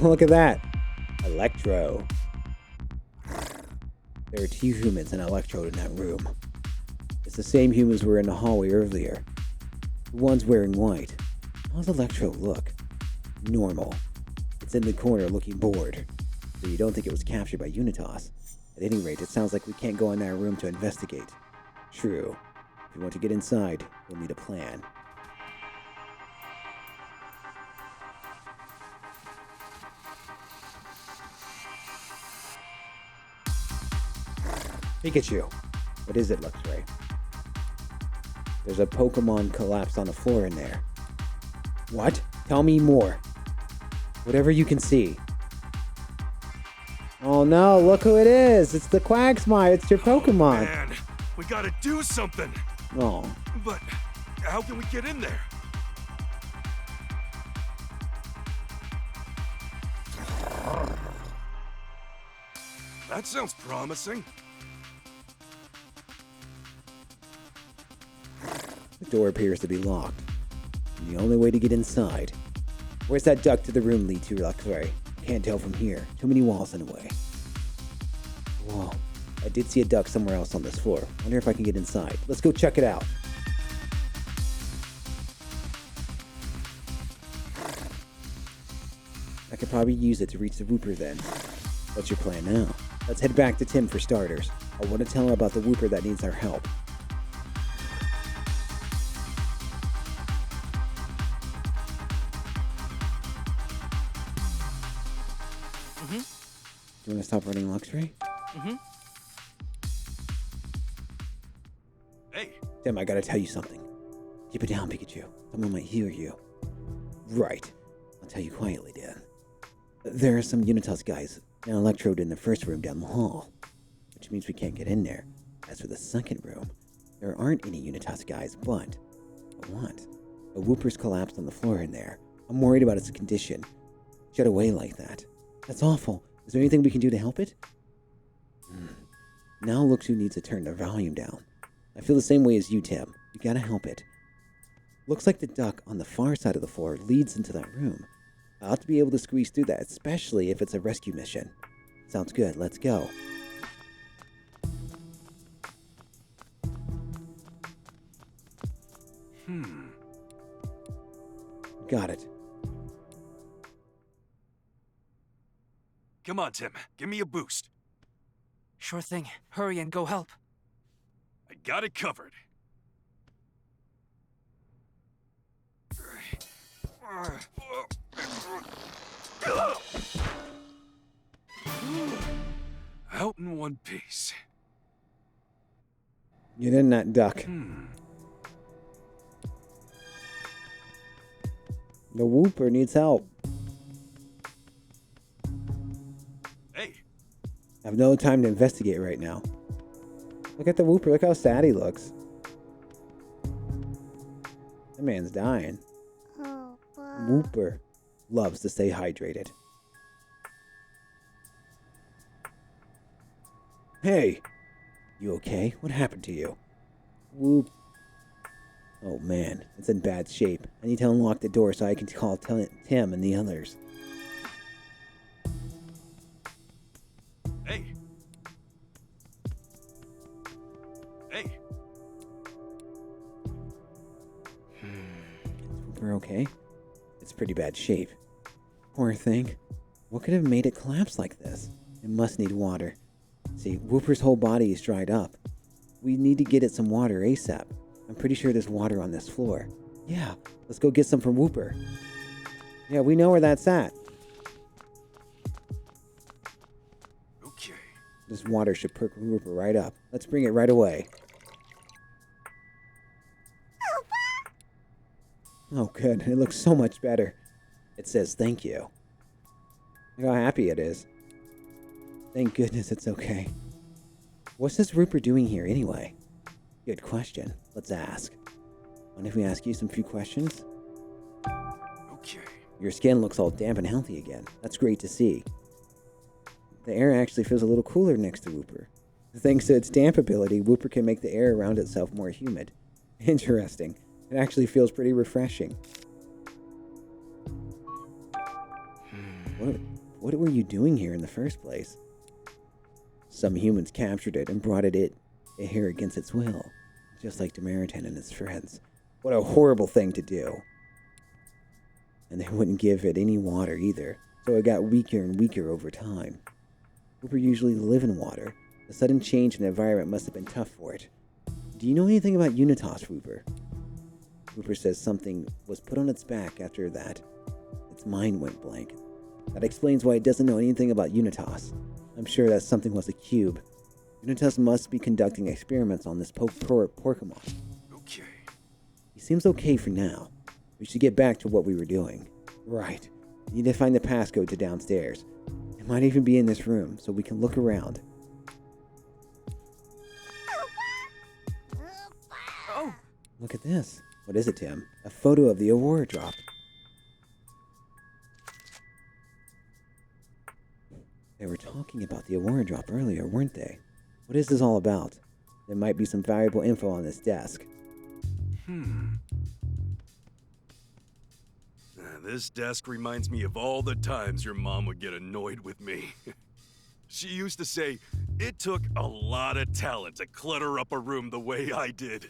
[SPEAKER 1] Look at that. Electro. There are 2 humans and Electrode in that room. It's the same humans were in the hallway earlier. The one's wearing white. How's Electro look? Normal. It's in the corner looking bored. So you don't think it was captured by Unitas. At any rate, it sounds like we can't go in that room to investigate. True. If you want to get inside, we'll need a plan. Pikachu. What is it, Luxray? There's a Pokemon collapsed on the floor in there. What? Tell me more. Whatever you can see. Oh no, look who it is! It's the Quagsmire, it's your Pokemon!
[SPEAKER 2] Man, we gotta do something!
[SPEAKER 1] Oh.
[SPEAKER 2] But how can we get in there? That sounds promising.
[SPEAKER 1] The door appears to be locked. And the only way to get inside. Where's that duct to the room lead to, Luxray? Can't tell from here. Too many walls in the way. Whoa. I did see a duct somewhere else on this floor. Wonder if I can get inside. Let's go check it out. I could probably use it to reach the Wooper then. What's your plan now? Let's head back to Tim for starters. I want to tell him about the Wooper that needs our help. You want to stop running, Luxray?
[SPEAKER 2] Hey!
[SPEAKER 1] Tim, I gotta tell you something. Keep it down, Pikachu. Someone might hear you. Right. I'll tell you quietly, Dan. There are some Unitas guys and Electrode in the first room down the hall, which means we can't get in there. As for the second room, there aren't any Unitas guys, but what? A Wooper's collapsed on the floor in there. I'm worried about its condition. Shut away like that. That's awful. Is there anything we can do to help it? Now looks who needs to turn the volume down. I feel the same way as you, Tim. We gotta help it. Looks like the duct on the far side of the floor leads into that room. I ought to be able to squeeze through that, especially if it's a rescue mission. Sounds good, let's go. Got it.
[SPEAKER 2] Come on, Tim. Give me a boost.
[SPEAKER 4] Sure thing. Hurry and go help.
[SPEAKER 2] I got it covered. Out in one piece.
[SPEAKER 1] Get in that duck. The Wooper needs help.
[SPEAKER 2] Hey.
[SPEAKER 1] I have no time to investigate right now. Look at the Wooper. Look how sad he looks. That man's dying. Wooper loves to stay hydrated. Hey! You okay? What happened to you? Whoop. Oh man, it's in bad shape. I need to unlock the door so I can call Tim and the others.
[SPEAKER 2] Hey! Hey!
[SPEAKER 1] We're okay? It's pretty bad shape. Poor thing. What could have made it collapse like this? It must need water. See, Wooper's whole body is dried up. We need to get it some water ASAP. I'm pretty sure there's water on this floor. Yeah, let's go get some from Wooper. Yeah, we know where that's at.
[SPEAKER 2] Okay.
[SPEAKER 1] This water should perk Rupert right up. Let's bring it right away. Oh, good. It looks so much better. It says thank you. Look how happy it is. Thank goodness it's okay. What's this Rupert doing here anyway? Good question. Let's ask. Mind if we ask you some few questions?
[SPEAKER 2] Okay.
[SPEAKER 1] Your skin looks all damp and healthy again. That's great to see. The air actually feels a little cooler next to Whooper. Thanks to its damp ability, Whooper can make the air around itself more humid. Interesting. It actually feels pretty refreshing. What were you doing here in the first place? Some humans captured it and brought it here against its will, just like Demaritan and his friends. What a horrible thing to do. And they wouldn't give it any water either, so it got weaker and weaker over time. Whooper usually live in water. The sudden change in the environment must have been tough for it. Do you know anything about Unitas, Whooper? Whooper says something was put on its back after that. Its mind went blank. That explains why it doesn't know anything about Unitas. I'm sure that something was a cube. Unitas must be conducting experiments on this Pokemon.
[SPEAKER 2] Okay.
[SPEAKER 1] He seems okay for now. We should get back to what we were doing. Right. We need to find the passcode to downstairs. It might even be in this room, so we can look around.
[SPEAKER 11] Oh!
[SPEAKER 1] Look at this. What is it, Tim? A photo of the Aurora Drop. They were talking about the Aurora Drop earlier, weren't they? What is this all about? There might be some valuable info on this desk.
[SPEAKER 2] This desk reminds me of all the times your mom would get annoyed with me. She used to say, it took a lot of talent to clutter up a room the way I did.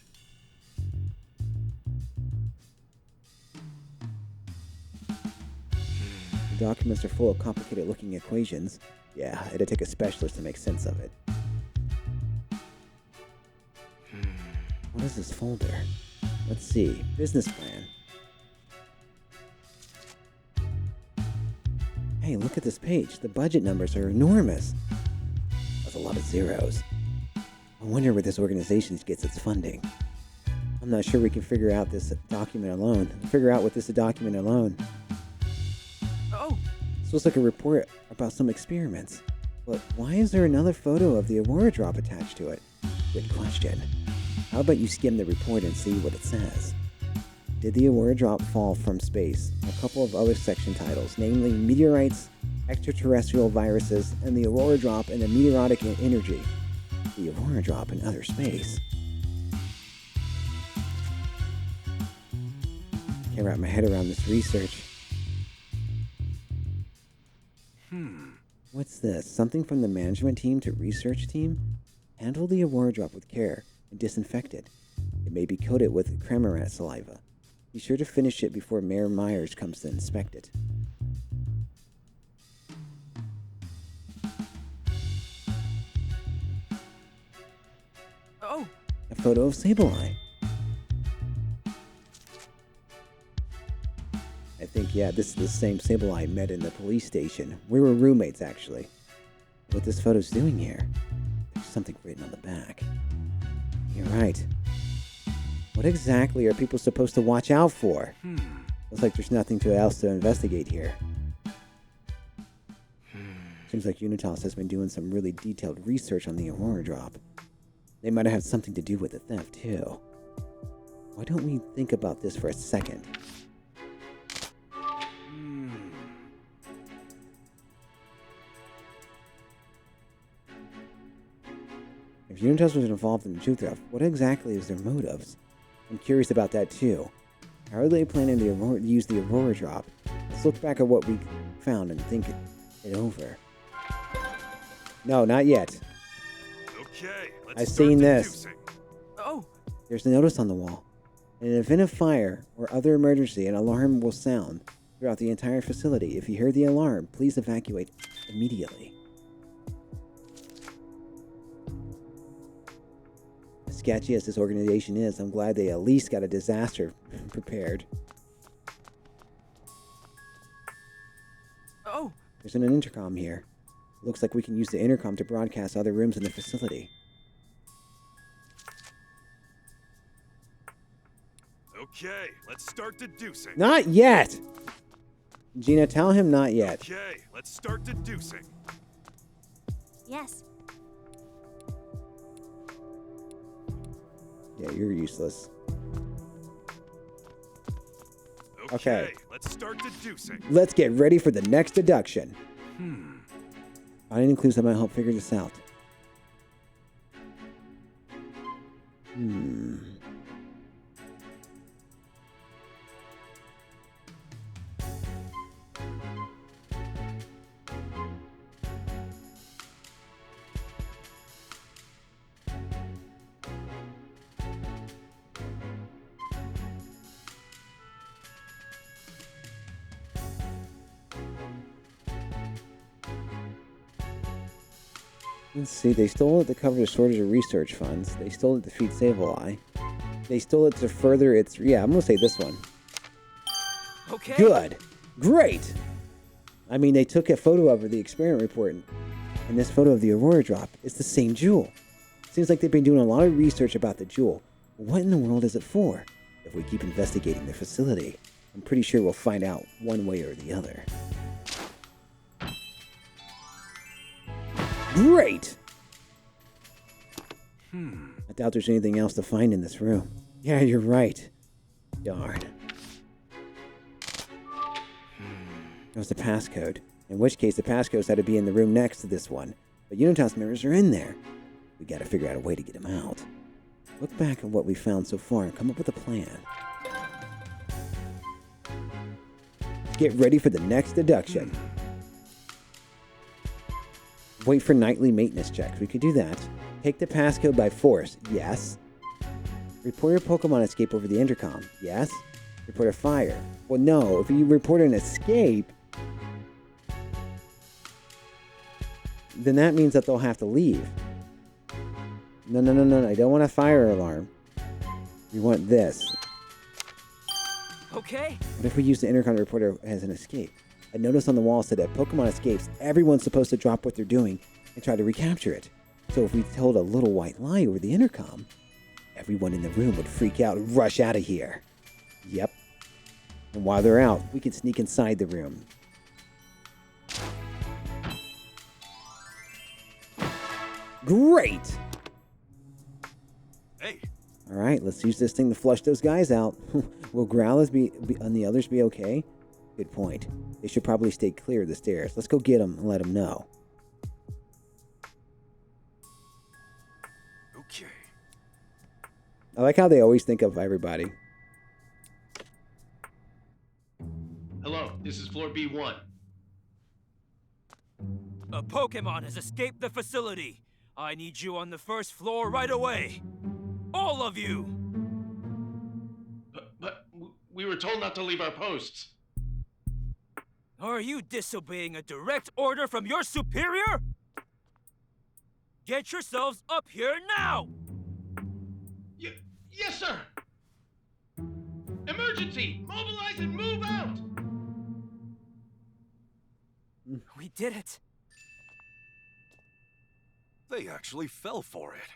[SPEAKER 1] The documents are full of complicated-looking equations. Yeah, it'd take a specialist to make sense of it. What is this folder? Let's see. Business plan. Hey, look at this page. The budget numbers are enormous. That's a lot of zeros. I wonder where this organization gets its funding. I'm not sure we can figure out this document alone.
[SPEAKER 11] Oh!
[SPEAKER 1] This looks like a report about some experiments. But why is there another photo of the Aurora Drop attached to it? Good question. How about you skim the report and see what it says? Did the Aurora Drop fall from space? A couple of other section titles, namely Meteorites, Extraterrestrial Viruses, and the Aurora Drop and the Meteoritic Energy. The Aurora Drop in outer space. Can't wrap my head around this research. What's this? Something from the management team to research team? Handle the Aurora Drop with care and disinfect it. It may be coated with Cramorant saliva. Be sure to finish it before Mayor Myers comes to inspect it.
[SPEAKER 11] Oh!
[SPEAKER 1] A photo of Sableye. I think, yeah, this is the same Sableye I met in the police station. We were roommates, actually. What this photo's doing here? There's something written on the back. You're right. What exactly are people supposed to watch out for? Looks like there's nothing else to investigate here. Seems like Unitas has been doing some really detailed research on the Aurora Drop. They might have had something to do with the theft, too. Why don't we think about this for a second? If Unitas was involved in the truth theft, what exactly is their motives? I'm curious about that too. How are they planning to use the Aurora Drop? Let's look back at what we found and think it over. No, not yet.
[SPEAKER 2] Okay, let's
[SPEAKER 1] I've
[SPEAKER 2] start
[SPEAKER 1] seen this.
[SPEAKER 2] deducing.
[SPEAKER 11] Oh!
[SPEAKER 1] There's a notice on the wall. In an event of fire or other emergency, an alarm will sound throughout the entire facility. If you hear the alarm, please evacuate immediately. As sketchy as this organization is, I'm glad they at least got a disaster prepared.
[SPEAKER 11] Oh!
[SPEAKER 1] There's an intercom here. Looks like we can use the intercom to broadcast other rooms in the facility.
[SPEAKER 12] Okay, let's start deducing.
[SPEAKER 1] Not yet! Gina, tell him not yet.
[SPEAKER 12] Okay, let's start deducing.
[SPEAKER 5] Yes.
[SPEAKER 1] Yeah, you're useless.
[SPEAKER 12] Okay, let's start deducing.
[SPEAKER 1] Let's get ready for the next deduction. Finding clues that might help figure this out. Let's see, they stole it to cover the shortage of research funds. They stole it to defeat Save-A-Lie. They stole it to further its... Yeah, I'm going to say this one.
[SPEAKER 4] Okay.
[SPEAKER 1] Good. Great. I mean, they took a photo of the experiment report, and this photo of the Aurora drop is the same jewel. Seems like they've been doing a lot of research about the jewel. What in the world is it for? If we keep investigating the facility, I'm pretty sure we'll find out one way or the other. Great! I doubt there's anything else to find in this room. Yeah, you're right. Darn. It was the passcode. In which case, the passcodes had to be in the room next to this one. But Unitas mirrors are in there. We gotta figure out a way to get them out. Look back at what we found so far and come up with a plan. Get ready for the next deduction. Wait for nightly maintenance checks. We could do that. Take the passcode by force. Yes. Report your Pokemon escape over the intercom. Yes. Report a fire. Well, no. If you report an escape, then that means that they'll have to leave. No. I don't want a fire alarm. We want this.
[SPEAKER 4] Okay.
[SPEAKER 1] What if we use the intercom to report it as an escape? A notice on the wall said that Pokemon escapes, everyone's supposed to drop what they're doing and try to recapture it. So if we told a little white lie over the intercom, everyone in the room would freak out and rush out of here. Yep. And while they're out, we can sneak inside the room. Great!
[SPEAKER 12] Hey.
[SPEAKER 1] Alright, let's use this thing to flush those guys out. Will Growlithe and the others be okay? Good point. They should probably stay clear of the stairs. Let's go get them and let them know.
[SPEAKER 12] Okay.
[SPEAKER 1] I like how they always think of everybody.
[SPEAKER 14] Hello, this is floor B1.
[SPEAKER 4] A Pokemon has escaped the facility. I need you on the first floor right away. All of you!
[SPEAKER 14] But we were told not to leave our posts.
[SPEAKER 4] Are you disobeying a direct order from your superior? Get yourselves up here now!
[SPEAKER 14] Yes, sir! Emergency! Mobilize and move out!
[SPEAKER 4] We did it.
[SPEAKER 2] They actually fell for it.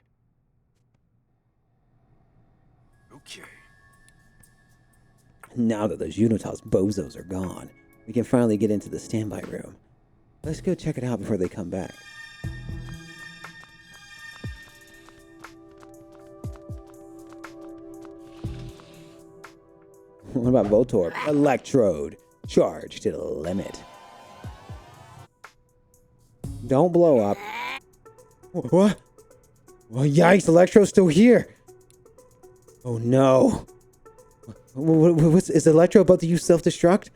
[SPEAKER 2] Okay.
[SPEAKER 1] Now that those Unitas bozos are gone, we can finally get into the standby room. Let's go check it out before they come back. What about Voltorb? Electrode. Charge to the limit. Don't blow up. What? Well, yikes, Electro's still here. Oh no. Is Electro about to use self-destruct?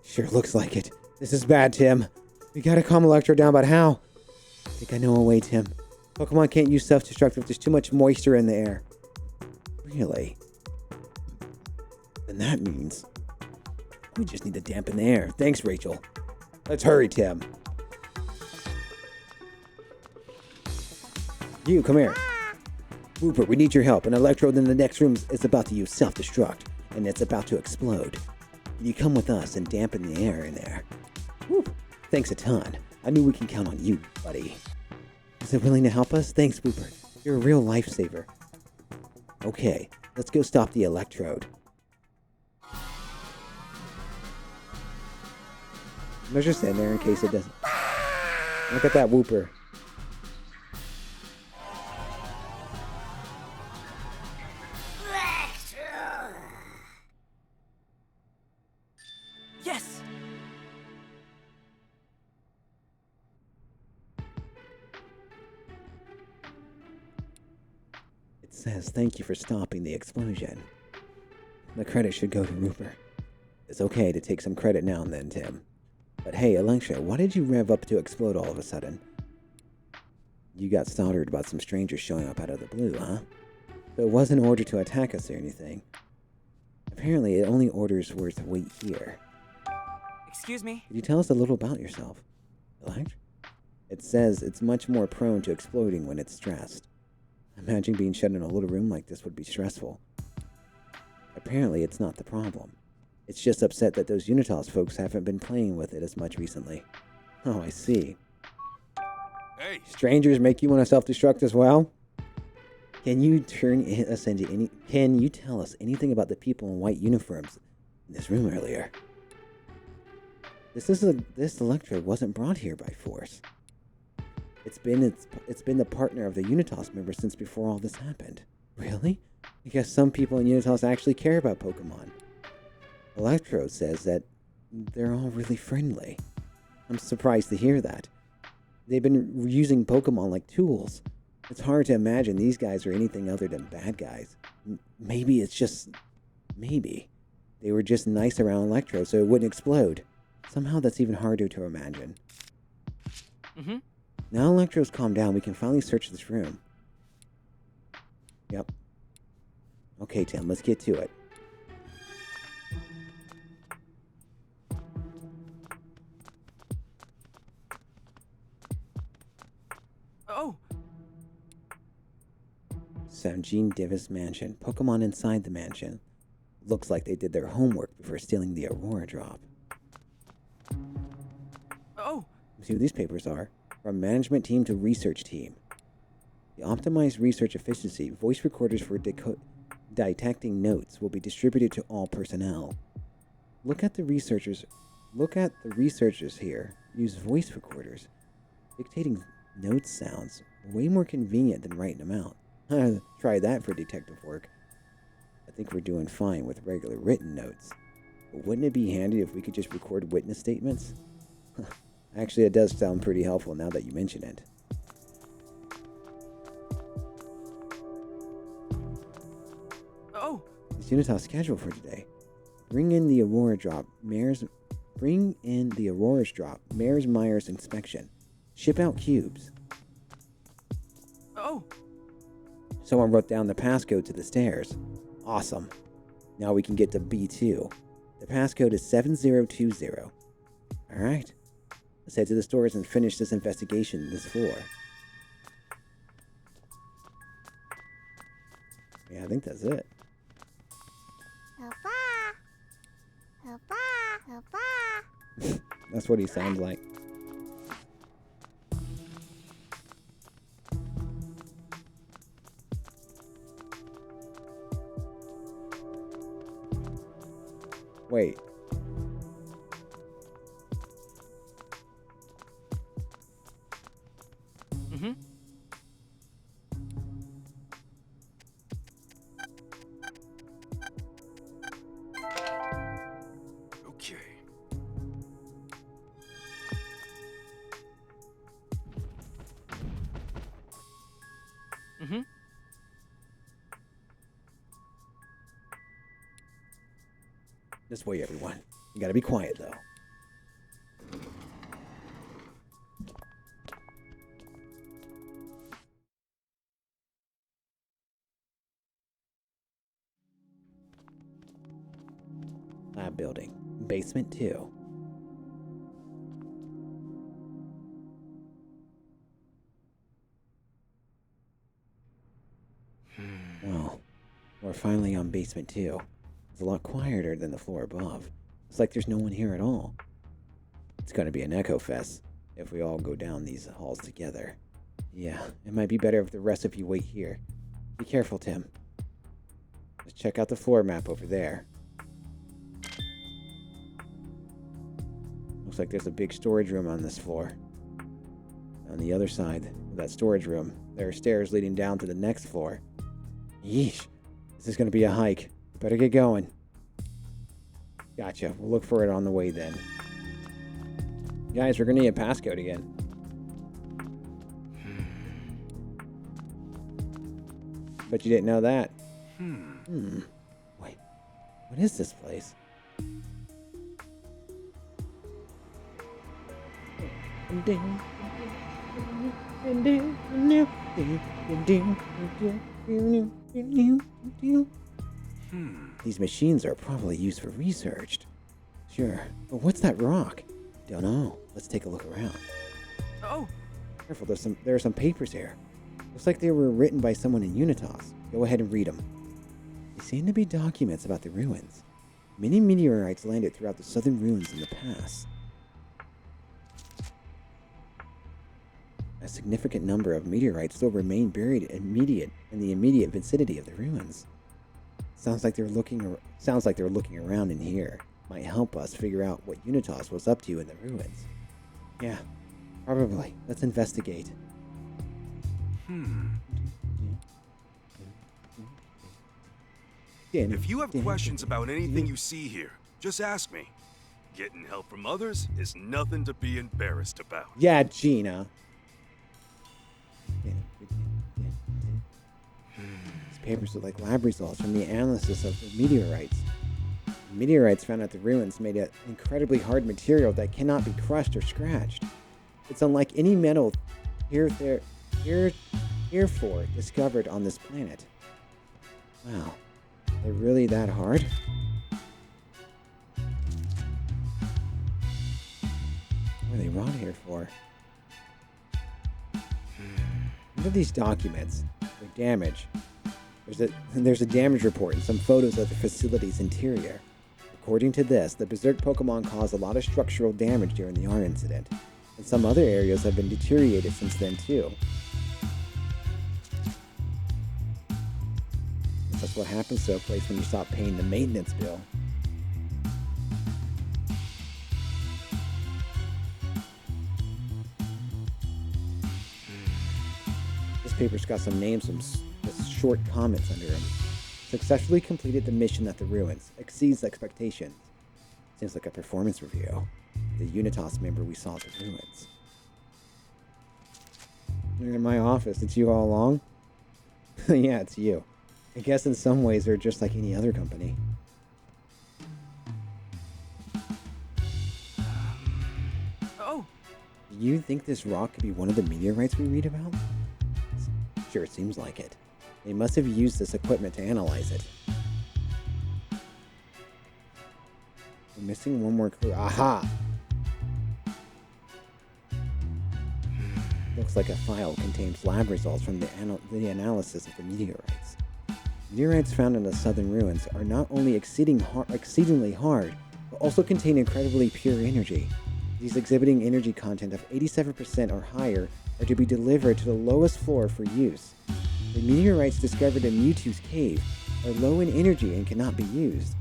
[SPEAKER 1] Sure looks like it. This is bad, Tim. We gotta calm Electro down, but how? I think I know a way, Tim. Pokemon can't use self-destruct if there's too much moisture in the air. Really? Then that means we just need to dampen the air. Thanks, Rachel. Let's hurry, Tim. You, come here. Wooper, we need your help. An Electrode in the next room is about to use self-destruct, and it's about to explode. You come with us and dampen the air in there. Whoop. Thanks a ton. I knew we can count on you, buddy. Is it willing to help us? Thanks, Rupert. You're a real lifesaver. Okay, let's go stop the electrode. I'm just sitting there in case it doesn't. Look at that whooper.
[SPEAKER 11] Yes!
[SPEAKER 1] It says, thank you for stopping the explosion. The credit should go to Rupert. It's okay to take some credit now and then, Tim. But hey, Electra, why did you rev up to explode all of a sudden? You got startled about some strangers showing up out of the blue, huh? So it wasn't an order to attack us or anything. Apparently, it only orders were to wait here.
[SPEAKER 11] Excuse me?
[SPEAKER 1] Could you tell us a little about yourself, Electra? It says it's much more prone to exploding when it's stressed. Imagine being shut in a little room like this would be stressful. Apparently, it's not the problem. It's just upset that those Unitas folks haven't been playing with it as much recently. Oh, I see.
[SPEAKER 2] Hey!
[SPEAKER 1] Strangers make you want to self-destruct as well? Can you Can you tell us anything about the people in white uniforms in this room earlier? This electrode wasn't brought here by force. It's been the partner of the Unitas member since before all this happened. Really? I guess some people in Unitas actually care about Pokemon. Electro says that they're all really friendly. I'm surprised to hear that. They've been using Pokemon like tools. It's hard to imagine these guys are anything other than bad guys. Maybe they were just nice around Electro so it wouldn't explode. Somehow that's even harder to imagine.
[SPEAKER 11] Mm-hmm.
[SPEAKER 1] Now Electro's calmed down, we can finally search this room. Yep. Okay, Tim, let's get to it.
[SPEAKER 11] Oh!
[SPEAKER 1] Gene Divis Mansion. Pokemon inside the mansion. Looks like they did their homework before stealing the Aurora Drop.
[SPEAKER 11] Oh!
[SPEAKER 1] See what these papers are. From management team to research team. The optimized research efficiency, voice recorders for detecting notes will be distributed to all personnel. Look at the researchers here. Use voice recorders. Dictating notes sounds way more convenient than writing them out. Try that for detective work. I think we're doing fine with regular written notes. But wouldn't it be handy if we could just record witness statements? Actually, it does sound pretty helpful now that you mention it.
[SPEAKER 11] Oh!
[SPEAKER 1] It's Unitas' schedule for today. Bring in the Aurora Drop, Mayor's Myers inspection. Ship out cubes.
[SPEAKER 11] Oh!
[SPEAKER 1] Someone wrote down the passcode to the stairs. Awesome. Now we can get to B2. The passcode is 7020. Alright. Let's head to the stores and finish this investigation on this floor. Yeah, I think that's it. That's what he sounds like. Wait.
[SPEAKER 11] Mm-hmm.
[SPEAKER 2] Okay.
[SPEAKER 11] Mm-hmm.
[SPEAKER 1] This way, everyone. You gotta be quiet, though. Lab building. Basement 2. Well, we're finally on basement 2. It's a lot quieter than the floor above. It's like there's no one here at all. It's gonna be an echo fest. if we all go down these halls together. Yeah, it might be better if the rest of you wait here. Be careful, Tim. Let's check out the floor map over there. Looks like there's a big storage room on this floor. On the other side of that storage room, there are stairs leading down to the next floor. Yeesh, this is going to be a hike. Better get going. Gotcha. We'll look for it on the way then. Guys, we're going to need a passcode again. Bet you didn't know that. Wait, what is this place? These machines are probably used for research. Sure, but what's that rock? Don't know. Let's take a look around.
[SPEAKER 11] Oh!
[SPEAKER 1] Careful, there are some papers here. Looks like they were written by someone in Unitas. Go ahead and read them. They seem to be documents about the ruins. Many meteorites landed throughout the southern ruins in the past. A significant number of meteorites still remain buried in the immediate vicinity of the ruins. Sounds like they're looking around in here. Might help us figure out what Unitas was up to in the ruins. Yeah, probably. Let's investigate.
[SPEAKER 2] If you have questions about anything you see here, just ask me. Getting help from others is nothing to be embarrassed about.
[SPEAKER 1] Yeah, Gina. These papers look like lab results from the analysis of the meteorites. The meteorites found at the ruins made an incredibly hard material that cannot be crushed or scratched. It's unlike any metal heretofore discovered on this planet. Wow, they're really that hard? What are they wrought here for? Look at these documents. They're damaged. There's a damage report and some photos of the facility's interior. According to this, the Berserk Pokemon caused a lot of structural damage during the R incident, and some other areas have been deteriorated since then too. That's what happens to a place when you stop paying the maintenance bill. This paper's got some names with short comments under them. Successfully completed the mission at the ruins. Exceeds expectations. Seems like a performance review. The Unitas member we saw at the ruins. You're in my office. It's you all along? Yeah, it's you. I guess in some ways they're just like any other company.
[SPEAKER 11] Oh!
[SPEAKER 1] Do you think this rock could be one of the meteorites we read about? Sure, it seems like it. They must have used this equipment to analyze it. We're missing one more clue. Aha! Looks like a file contains lab results from the analysis of the meteorites. Meteorites found in the southern ruins are not only exceedingly hard, but also contain incredibly pure energy. These exhibiting energy content of 87% or higher are to be delivered to the lowest floor for use. The meteorites discovered in Mewtwo's cave are low in energy and cannot be used.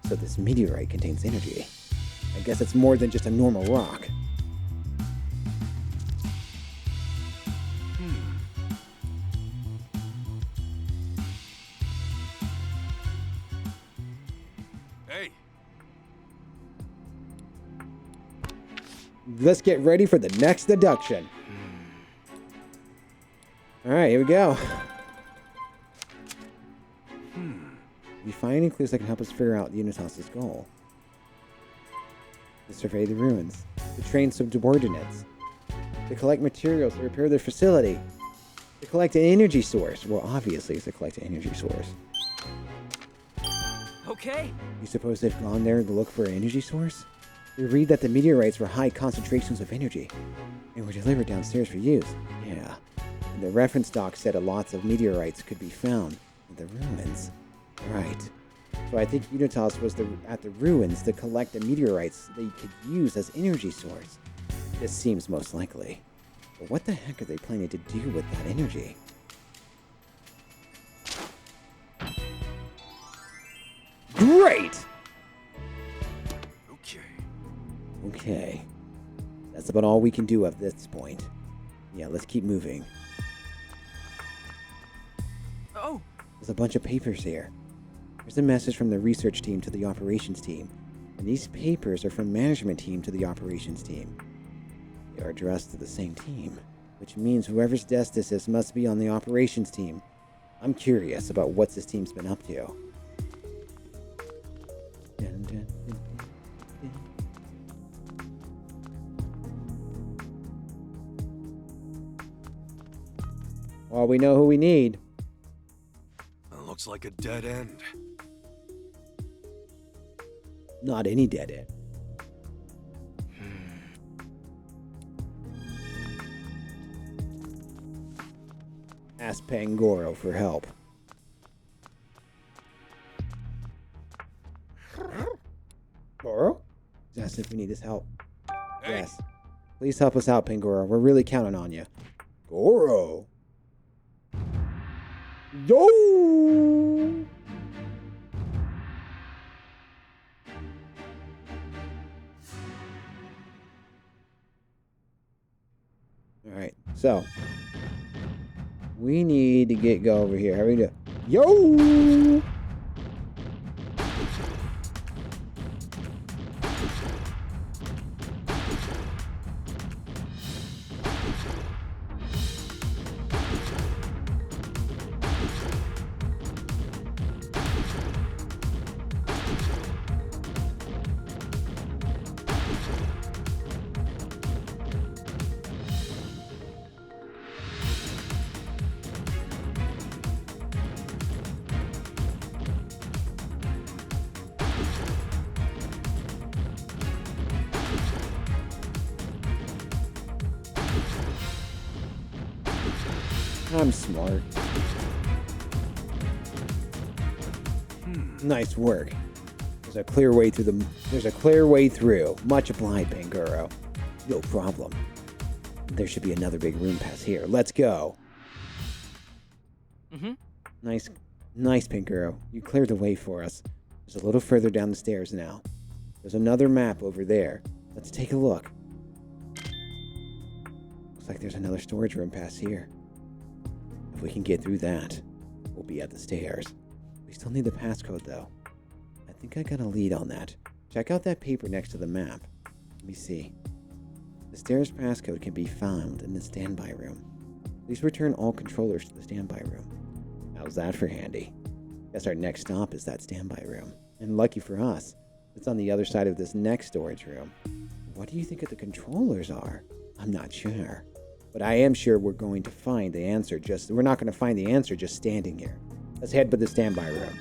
[SPEAKER 1] So this meteorite contains energy. I guess it's more than just a normal rock.
[SPEAKER 2] Hey.
[SPEAKER 1] Let's get ready for the next deduction. Alright, here we go. We find any clues that can help us figure out Unitas' goal. To survey the ruins. To train subordinates. To collect materials to repair their facility. To collect an energy source. Well, obviously it's to collect an energy source.
[SPEAKER 11] Okay.
[SPEAKER 1] You suppose they've gone there to look for an energy source? We read that the meteorites were high concentrations of energy and were delivered downstairs for use. Yeah. And the reference doc said lots of meteorites could be found in the ruins. Right. So I think Unitas was at the ruins to collect the meteorites they could use as energy source. This seems most likely. But what the heck are they planning to do with that energy? Great! Okay. That's about all we can do at this point. Yeah, let's keep moving.
[SPEAKER 11] Oh!
[SPEAKER 1] There's a bunch of papers here. There's a message from the research team to the operations team. And these papers are from management team to the operations team. They are addressed to the same team, which means whoever's desk this is must be on the operations team. I'm curious about what this team's been up to. Dun, dun, dun, dun, dun. Well, we know who we need.
[SPEAKER 2] Looks like a dead end.
[SPEAKER 1] Not any dead end. Ask Pangoro for help. Goro? Asked if we need his help.
[SPEAKER 2] Hey.
[SPEAKER 1] Yes. Please help us out, Pangoro. We're really counting on you. Goro! Yo! Alright, so we need to go over here. How do we do? Yo! I'm smart. Nice work. There's a clear way through. Much obliged, Pangoro. No problem. There should be another big room pass here. Let's go. Nice, Pangoro. You cleared the way for us. There's a little further down the stairs now. There's another map over there. Let's take a look. Looks like there's another storage room pass here. If we can get through that, we'll be at the stairs. We still need the passcode, though. I think I got a lead on that. Check out that paper next to the map. Let me see. The stairs passcode can be found in the standby room. Please return all controllers to the standby room. How's that for handy? Guess our next stop is that standby room. And lucky for us, it's on the other side of this next storage room. What do you think the controllers are? I'm not sure. But I am sure we're going to find the answer. We're not going to find the answer just standing here. Let's head to the standby room.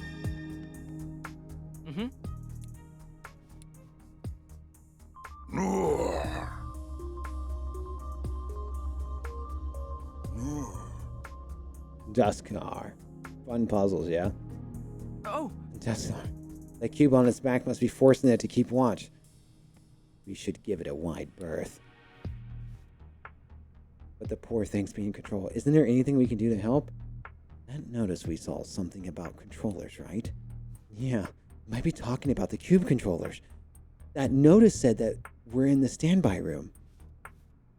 [SPEAKER 1] Duskar. Fun puzzles, yeah?
[SPEAKER 11] Oh!
[SPEAKER 1] Duskar. That cube on its back must be forcing it to keep watch. We should give it a wide berth. But the poor thing's being controlled. Isn't there anything we can do to help? That notice we saw something about controllers, right? Yeah, might be talking about the cube controllers. That notice said that we're in the standby room.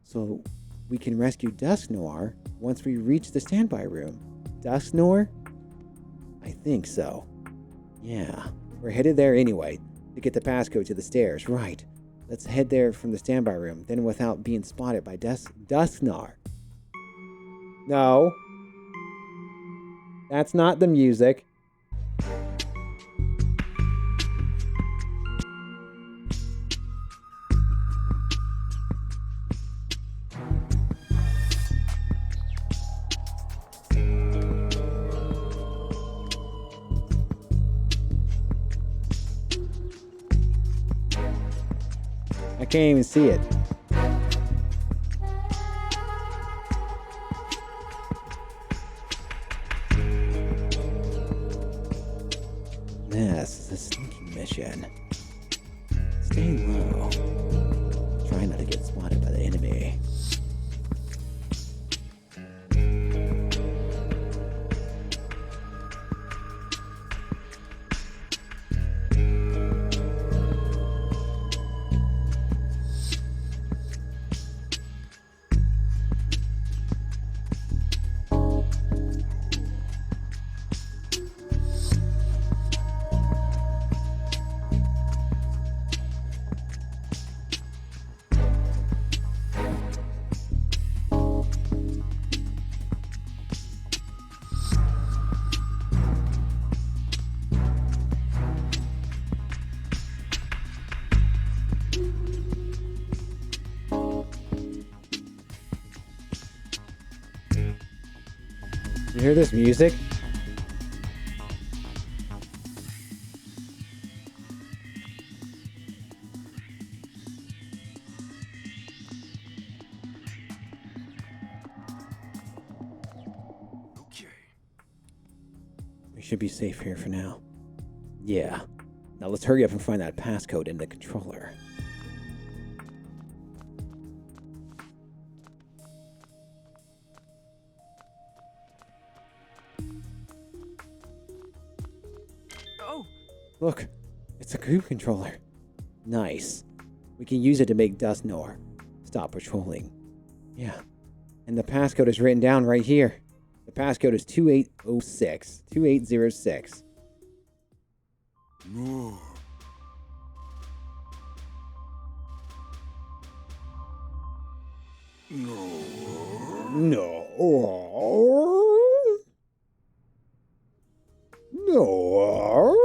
[SPEAKER 1] So we can rescue Dusk Noir once we reach the standby room. Dusk Noir? I think so. Yeah, we're headed there anyway to get the passcode to the stairs, right? Let's head there from the standby room, then without being spotted by Dusknar. No. That's not the music. I can't even see it. This is a sneaking mission. Stay low. Try not to get spotted by the enemy. hear this music? We should be safe here for now. Yeah. Now let's hurry up and find that passcode in the controller.
[SPEAKER 11] Oh!
[SPEAKER 1] Look, it's a group controller. Nice. We can use it to make Dustnor stop patrolling. Yeah. And the passcode is written down right here. The passcode is 2806. 2806.
[SPEAKER 12] No.
[SPEAKER 1] No. No.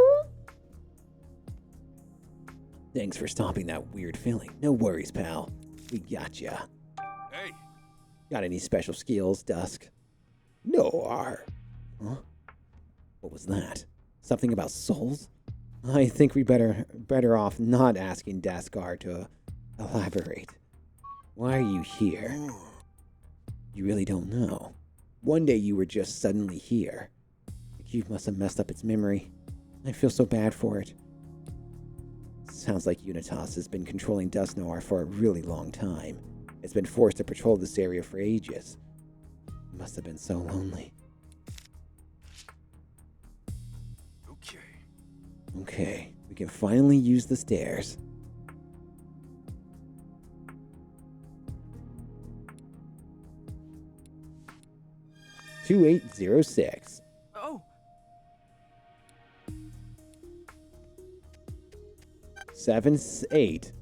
[SPEAKER 1] Thanks for stopping that weird feeling. No worries, pal. We gotcha.
[SPEAKER 12] Hey.
[SPEAKER 1] Got any special skills, Dusk? No. Huh? What was that? Something about souls? I think we better off not asking Daskar to elaborate. Why are you here? You really don't know. One day you were just suddenly here. The cube must have messed up its memory. I feel so bad for it. Sounds like Unitas has been controlling Dustnor for a really long time. It's been forced to patrol this area for ages. It must have been so lonely. Okay, we can finally use the stairs. "2806.
[SPEAKER 11] Oh!
[SPEAKER 1] 7/8,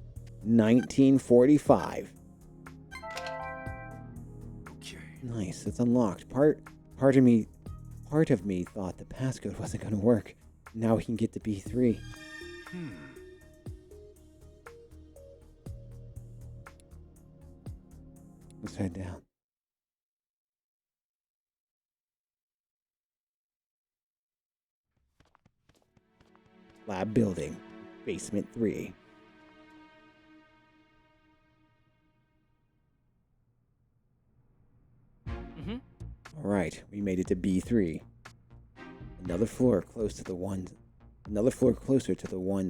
[SPEAKER 1] 1945.
[SPEAKER 12] Okay.
[SPEAKER 1] Nice, it's unlocked. Part of me thought the passcode wasn't going to work. Now we can get to B3. Let's head down. Lab building, basement 3. Alright, we made it to B3. Another floor closer to the one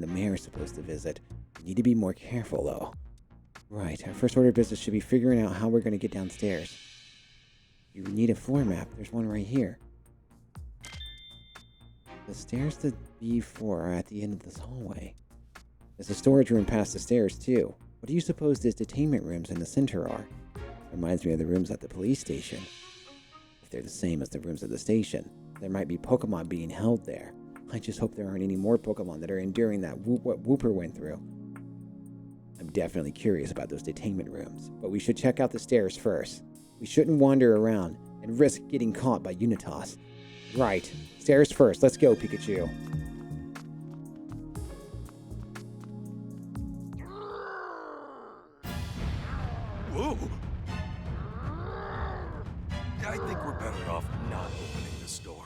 [SPEAKER 1] the mayor's supposed to visit. We need to be more careful, though. Right, our first order of business should be figuring out how we're going to get downstairs. You need a floor map. There's one right here. The stairs to B4 are at the end of this hallway. There's a storage room past the stairs, too. What do you suppose these detainment rooms in the center are? Reminds me of the rooms at the police station. If they're the same as the rooms at the station, there might be Pokemon being held there. I just hope there aren't any more Pokemon that are enduring what Wooper went through. I'm definitely curious about those detainment rooms, but we should check out the stairs first. We shouldn't wander around and risk getting caught by Unitas. Right, stairs first. Let's go, Pikachu.
[SPEAKER 2] Whoa! I think we're better off not opening this door.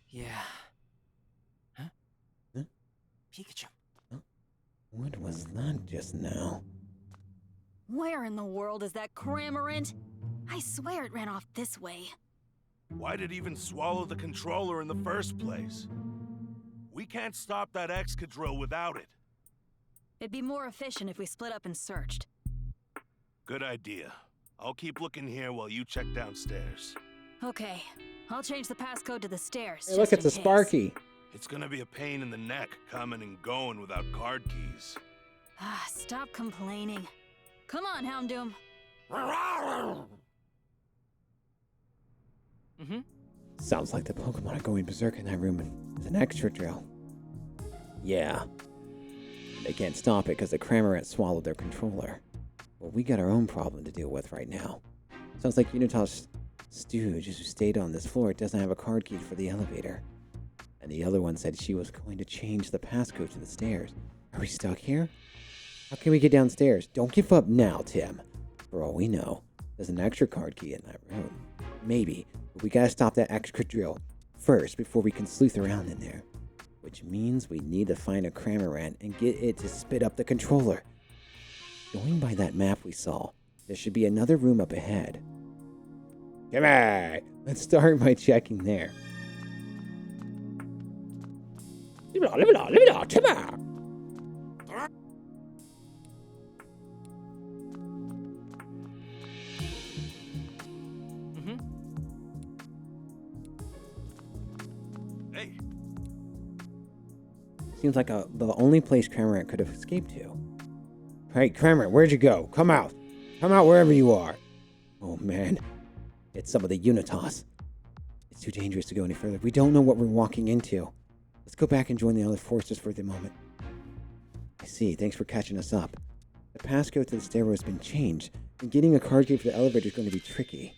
[SPEAKER 4] Yeah. Huh?
[SPEAKER 1] Huh?
[SPEAKER 4] Pikachu.
[SPEAKER 1] Huh? What was that just now?
[SPEAKER 5] Where in the world is that Cramorant? I swear it ran off this way.
[SPEAKER 12] Why'd it even swallow the controller in the first place? We can't stop that Excadrill without it.
[SPEAKER 5] It'd be more efficient if we split up and searched.
[SPEAKER 12] Good idea. I'll keep looking here while you check downstairs.
[SPEAKER 5] Okay, I'll change the passcode to the stairs.
[SPEAKER 1] Hey, look, it's a Sparky.
[SPEAKER 12] It's gonna be a pain in the neck coming and going without card keys.
[SPEAKER 5] Ah, stop complaining. Come on, Houndoom.
[SPEAKER 1] Sounds like the Pokemon are going berserk in that room and there's an extra drill. Yeah. They can't stop it because the Cramorant swallowed their controller. Well, we got our own problem to deal with right now. Sounds like Unitas' stooge who stayed on this floor doesn't have a card key for the elevator. And the other one said she was going to change the passcode to the stairs. Are we stuck here? How can we get downstairs? Don't give up now, Tim. For all we know, there's an extra card key in that room. Maybe, but we gotta stop that extra drill first before we can sleuth around in there. Which means we need to find a Cramorant and get it to spit up the controller. Going by that map we saw, there should be another room up ahead. Come on! Let's start by checking there.
[SPEAKER 2] Hey.
[SPEAKER 1] Seems like the only place Cramorant could have escaped to. Hey, Cramorant, where'd you go? Come out! Come out wherever you are! Oh man, it's some of the Unitas. It's too dangerous to go any further. We don't know what we're walking into. Let's go back and join the other forces for the moment. I see, thanks for catching us up. The passcode to the stairwell has been changed, and getting a card key for the elevator is going to be tricky.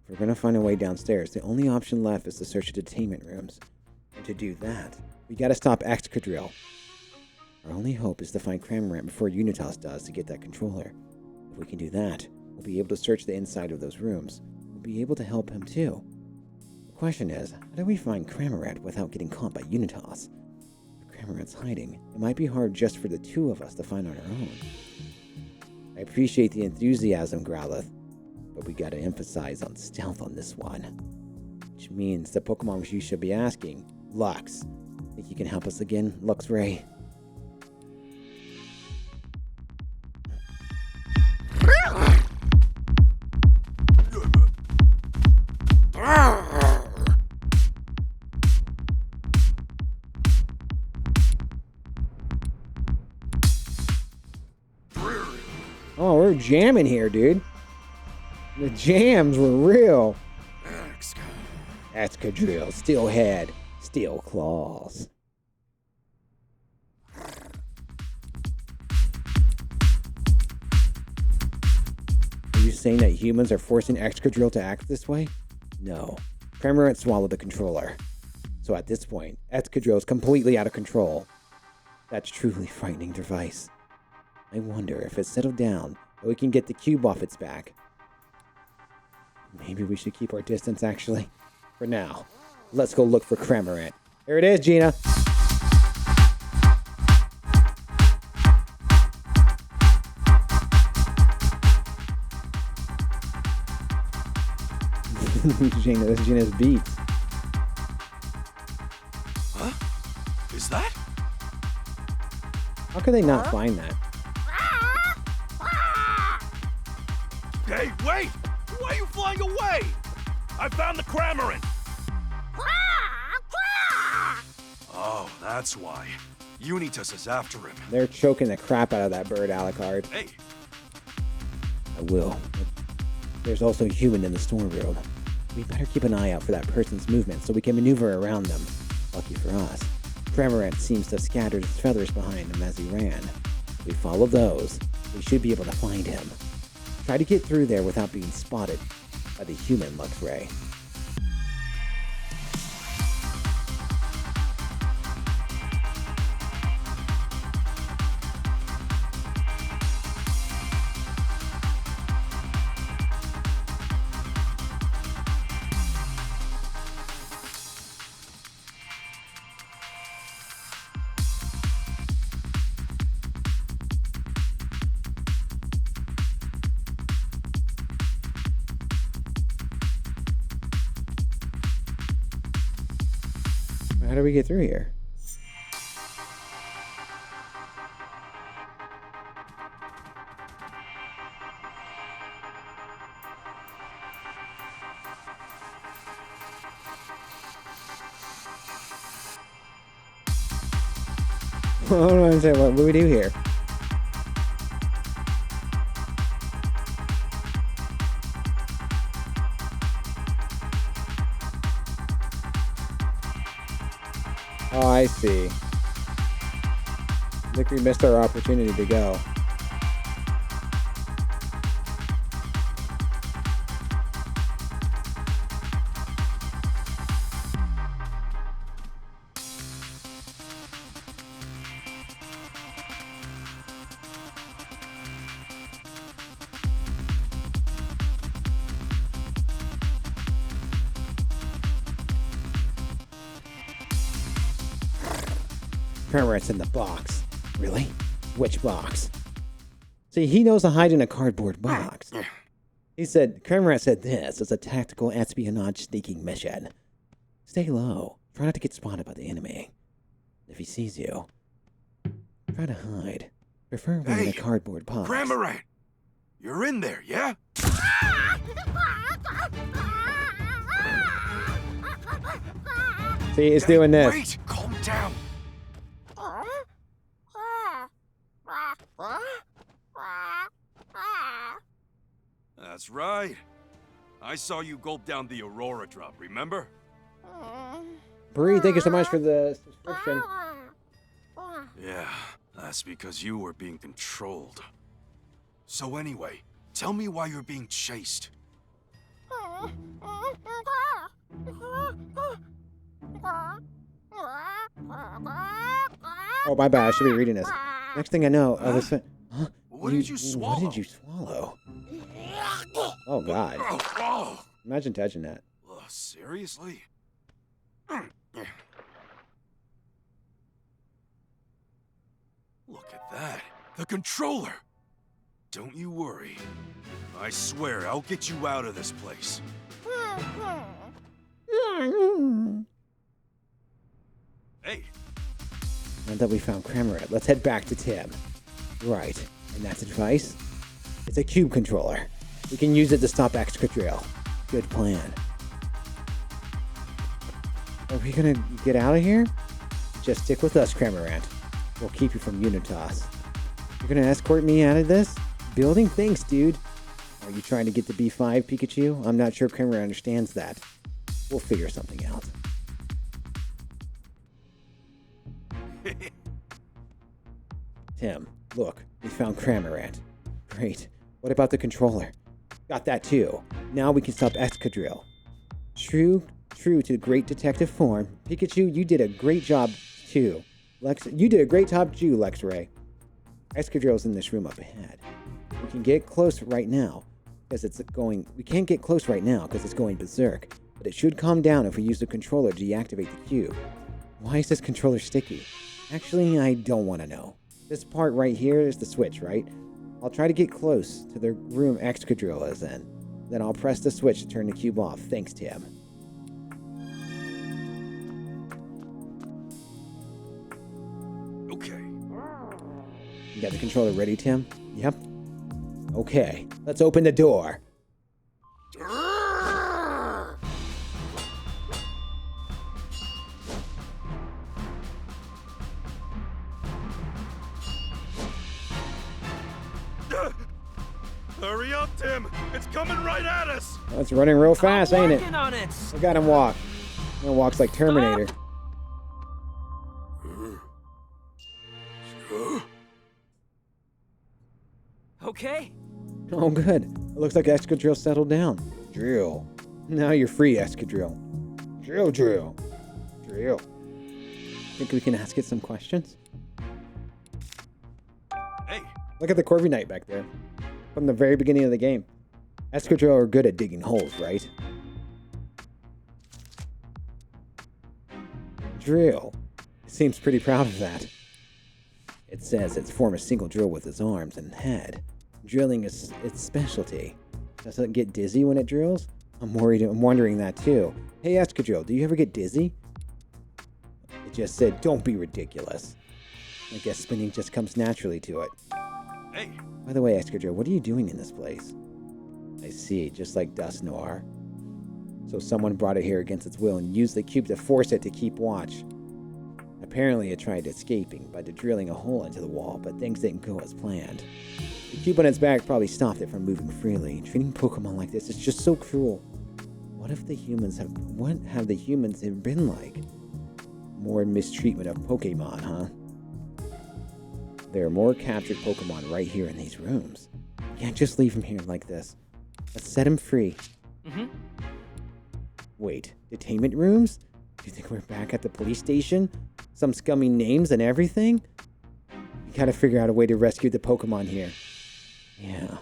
[SPEAKER 1] If we're going to find a way downstairs, the only option left is to search the detainment rooms. And to do that, we gotta stop Excadrill. Our only hope is to find Cramorant before Unitas does to get that controller. If we can do that, we'll be able to search the inside of those rooms. We'll be able to help him too. The question is, how do we find Cramorant without getting caught by Unitas? If Cramorant's hiding, it might be hard just for the two of us to find on our own. I appreciate the enthusiasm, Growlithe, but we gotta emphasize on stealth on this one. Which means the Pokemon you should be asking, Lux. Think you can help us again, Luxray? Oh, we're jamming here, dude. The jams were real. Excadrill, Steel Head, Steel Claws. Are you saying that humans are forcing Excadrill to act this way? No. Cramorant swallowed the controller. So at this point, Excadrill is completely out of control. That's truly frightening device. I wonder if it's settled down, and we can get the cube off its back. Maybe we should keep our distance, actually. For now, let's go look for Cramorant. Here it is, Gina. Gina, this is Gina's beat.
[SPEAKER 2] Huh? Is that?
[SPEAKER 1] How could they not find that?
[SPEAKER 12] Hey, wait! Why are you flying away? I found the Cramorant!
[SPEAKER 2] Oh, that's why. Unitas is after him.
[SPEAKER 1] They're choking the crap out of that bird, Alucard.
[SPEAKER 2] Hey.
[SPEAKER 1] I will. There's also a human in the storeroom. We better keep an eye out for that person's movement so we can maneuver around them. Lucky for us, Cramorant seems to have scattered his feathers behind him as he ran. If we follow those, we should be able to find him. Try to get through there without being spotted by the human Luxray. How do we get through here? Hold on a second, what do we do here? Oh, I see. I think we missed our opportunity to go. Cranmer's in the box. Really? Which box? See, he knows to hide in a cardboard box. He said, Cranmer said this is a tactical espionage sneaking mission. Stay low. Try not to get spotted by the enemy. If he sees you, try to hide. Preferably in a cardboard box.
[SPEAKER 2] Cranmer! You're in there, yeah?
[SPEAKER 1] See, he's doing this.
[SPEAKER 2] Wait! Calm down! That's right. I saw you gulp down the Aurora drop, remember?
[SPEAKER 1] Bree, thank you so much for the subscription.
[SPEAKER 2] Yeah, that's because you were being controlled. So anyway, tell me why you're being chased.
[SPEAKER 1] Oh, my bad. I should be reading this. Next thing I know, huh?
[SPEAKER 2] What did you swallow?
[SPEAKER 1] What did you swallow? Oh, God. Imagine touching that.
[SPEAKER 2] Seriously? Look at that. The controller! Don't you worry. I swear I'll get you out of this place. Hey.
[SPEAKER 1] Now that we found Cranmer, let's head back to Tim. Right. And that's advice? It's a cube controller. We can use it to stop Excadrill. Good plan. Are we gonna get out of here? Just stick with us, Cranmerant. We'll keep you from Unitas. You're gonna escort me out of this building? Thanks, dude. Are you trying to get to B5, Pikachu? I'm not sure Cranmer understands that. We'll figure something out. Tim, look, we found Cranmerant. Great. What about the controller? Got that too. Now we can stop Excadrill. True to great detective form. Pikachu, you did a great job too. You did a great job too, Lex-Ray. Excadrill's in this room up ahead. We can get close right now because it's going. We can't get close right now because it's going berserk. But it should calm down if we use the controller to deactivate the cube. Why is this controller sticky? Actually, I don't want to know. This part right here is the switch, right? I'll try to get close to the room Excadrill is in. Then I'll press the switch to turn the cube off. Thanks, Tim.
[SPEAKER 2] Okay.
[SPEAKER 1] You got the controller ready, Tim? Yep. Okay, let's open the door.
[SPEAKER 2] Hurry up, Tim! It's coming right at us!
[SPEAKER 1] Oh, it's running real fast, ain't it?
[SPEAKER 4] On it.
[SPEAKER 1] Look at him walk. He walks like Terminator.
[SPEAKER 4] Okay.
[SPEAKER 1] Oh, good. It looks like Excadrill settled down. Drill. Now you're free, Excadrill. Drill. Think we can ask it some questions?
[SPEAKER 2] Hey.
[SPEAKER 1] Look at the Corviknight back there. From the very beginning of the game. Excadrill are good at digging holes, right? Drill. Seems pretty proud of that. It says it's form a single drill with its arms and head. Drilling is its specialty. Does it get dizzy when it drills? I'm wondering that too. Hey Excadrill, do you ever get dizzy? It just said, don't be ridiculous. I guess spinning just comes naturally to it.
[SPEAKER 2] Hey.
[SPEAKER 1] By the way, Excadrill, what are you doing in this place? I see, just like Dust Noir. So someone brought it here against its will and used the cube to force it to keep watch. Apparently it tried escaping by drilling a hole into the wall, but things didn't go as planned. The cube on its back probably stopped it from moving freely. Treating Pokemon like this is just so cruel. What have the humans been like? More mistreatment of Pokemon, huh? There are more captured Pokemon right here in these rooms. You can't just leave him here like this. Let's set him free. Wait, detainment rooms? Do you think we're back at the police station? Some scummy names and everything? We gotta figure out a way to rescue the Pokemon here. Yeah.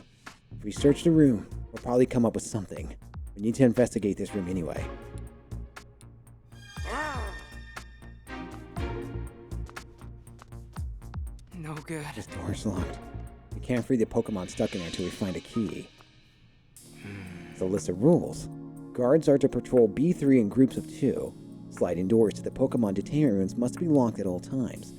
[SPEAKER 1] If we search the room, we'll probably come up with something. We need to investigate this room anyway.
[SPEAKER 4] No good.
[SPEAKER 1] This door's locked. We can't free the Pokemon stuck in there until we find a key. It's a list of rules. Guards are to patrol B3 in groups of 2. Sliding doors to the Pokemon detainment rooms must be locked at all times.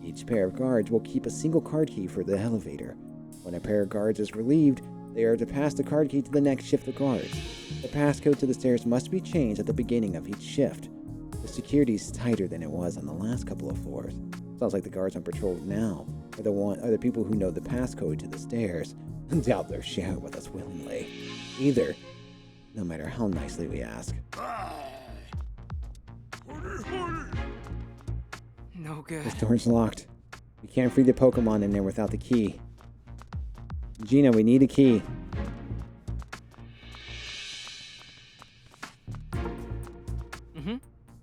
[SPEAKER 1] Each pair of guards will keep a single card key for the elevator. When a pair of guards is relieved, they are to pass the card key to the next shift of guards. The passcode to the stairs must be changed at the beginning of each shift. The security is tighter than it was on the last couple of floors. Sounds like the guards on patrol now are the people who know the passcode to the stairs and doubt they'll share it with us willingly. Either, no matter how nicely we ask.
[SPEAKER 4] No good.
[SPEAKER 1] This door's locked. We can't free the Pokemon in there without the key. Gina, we need a key.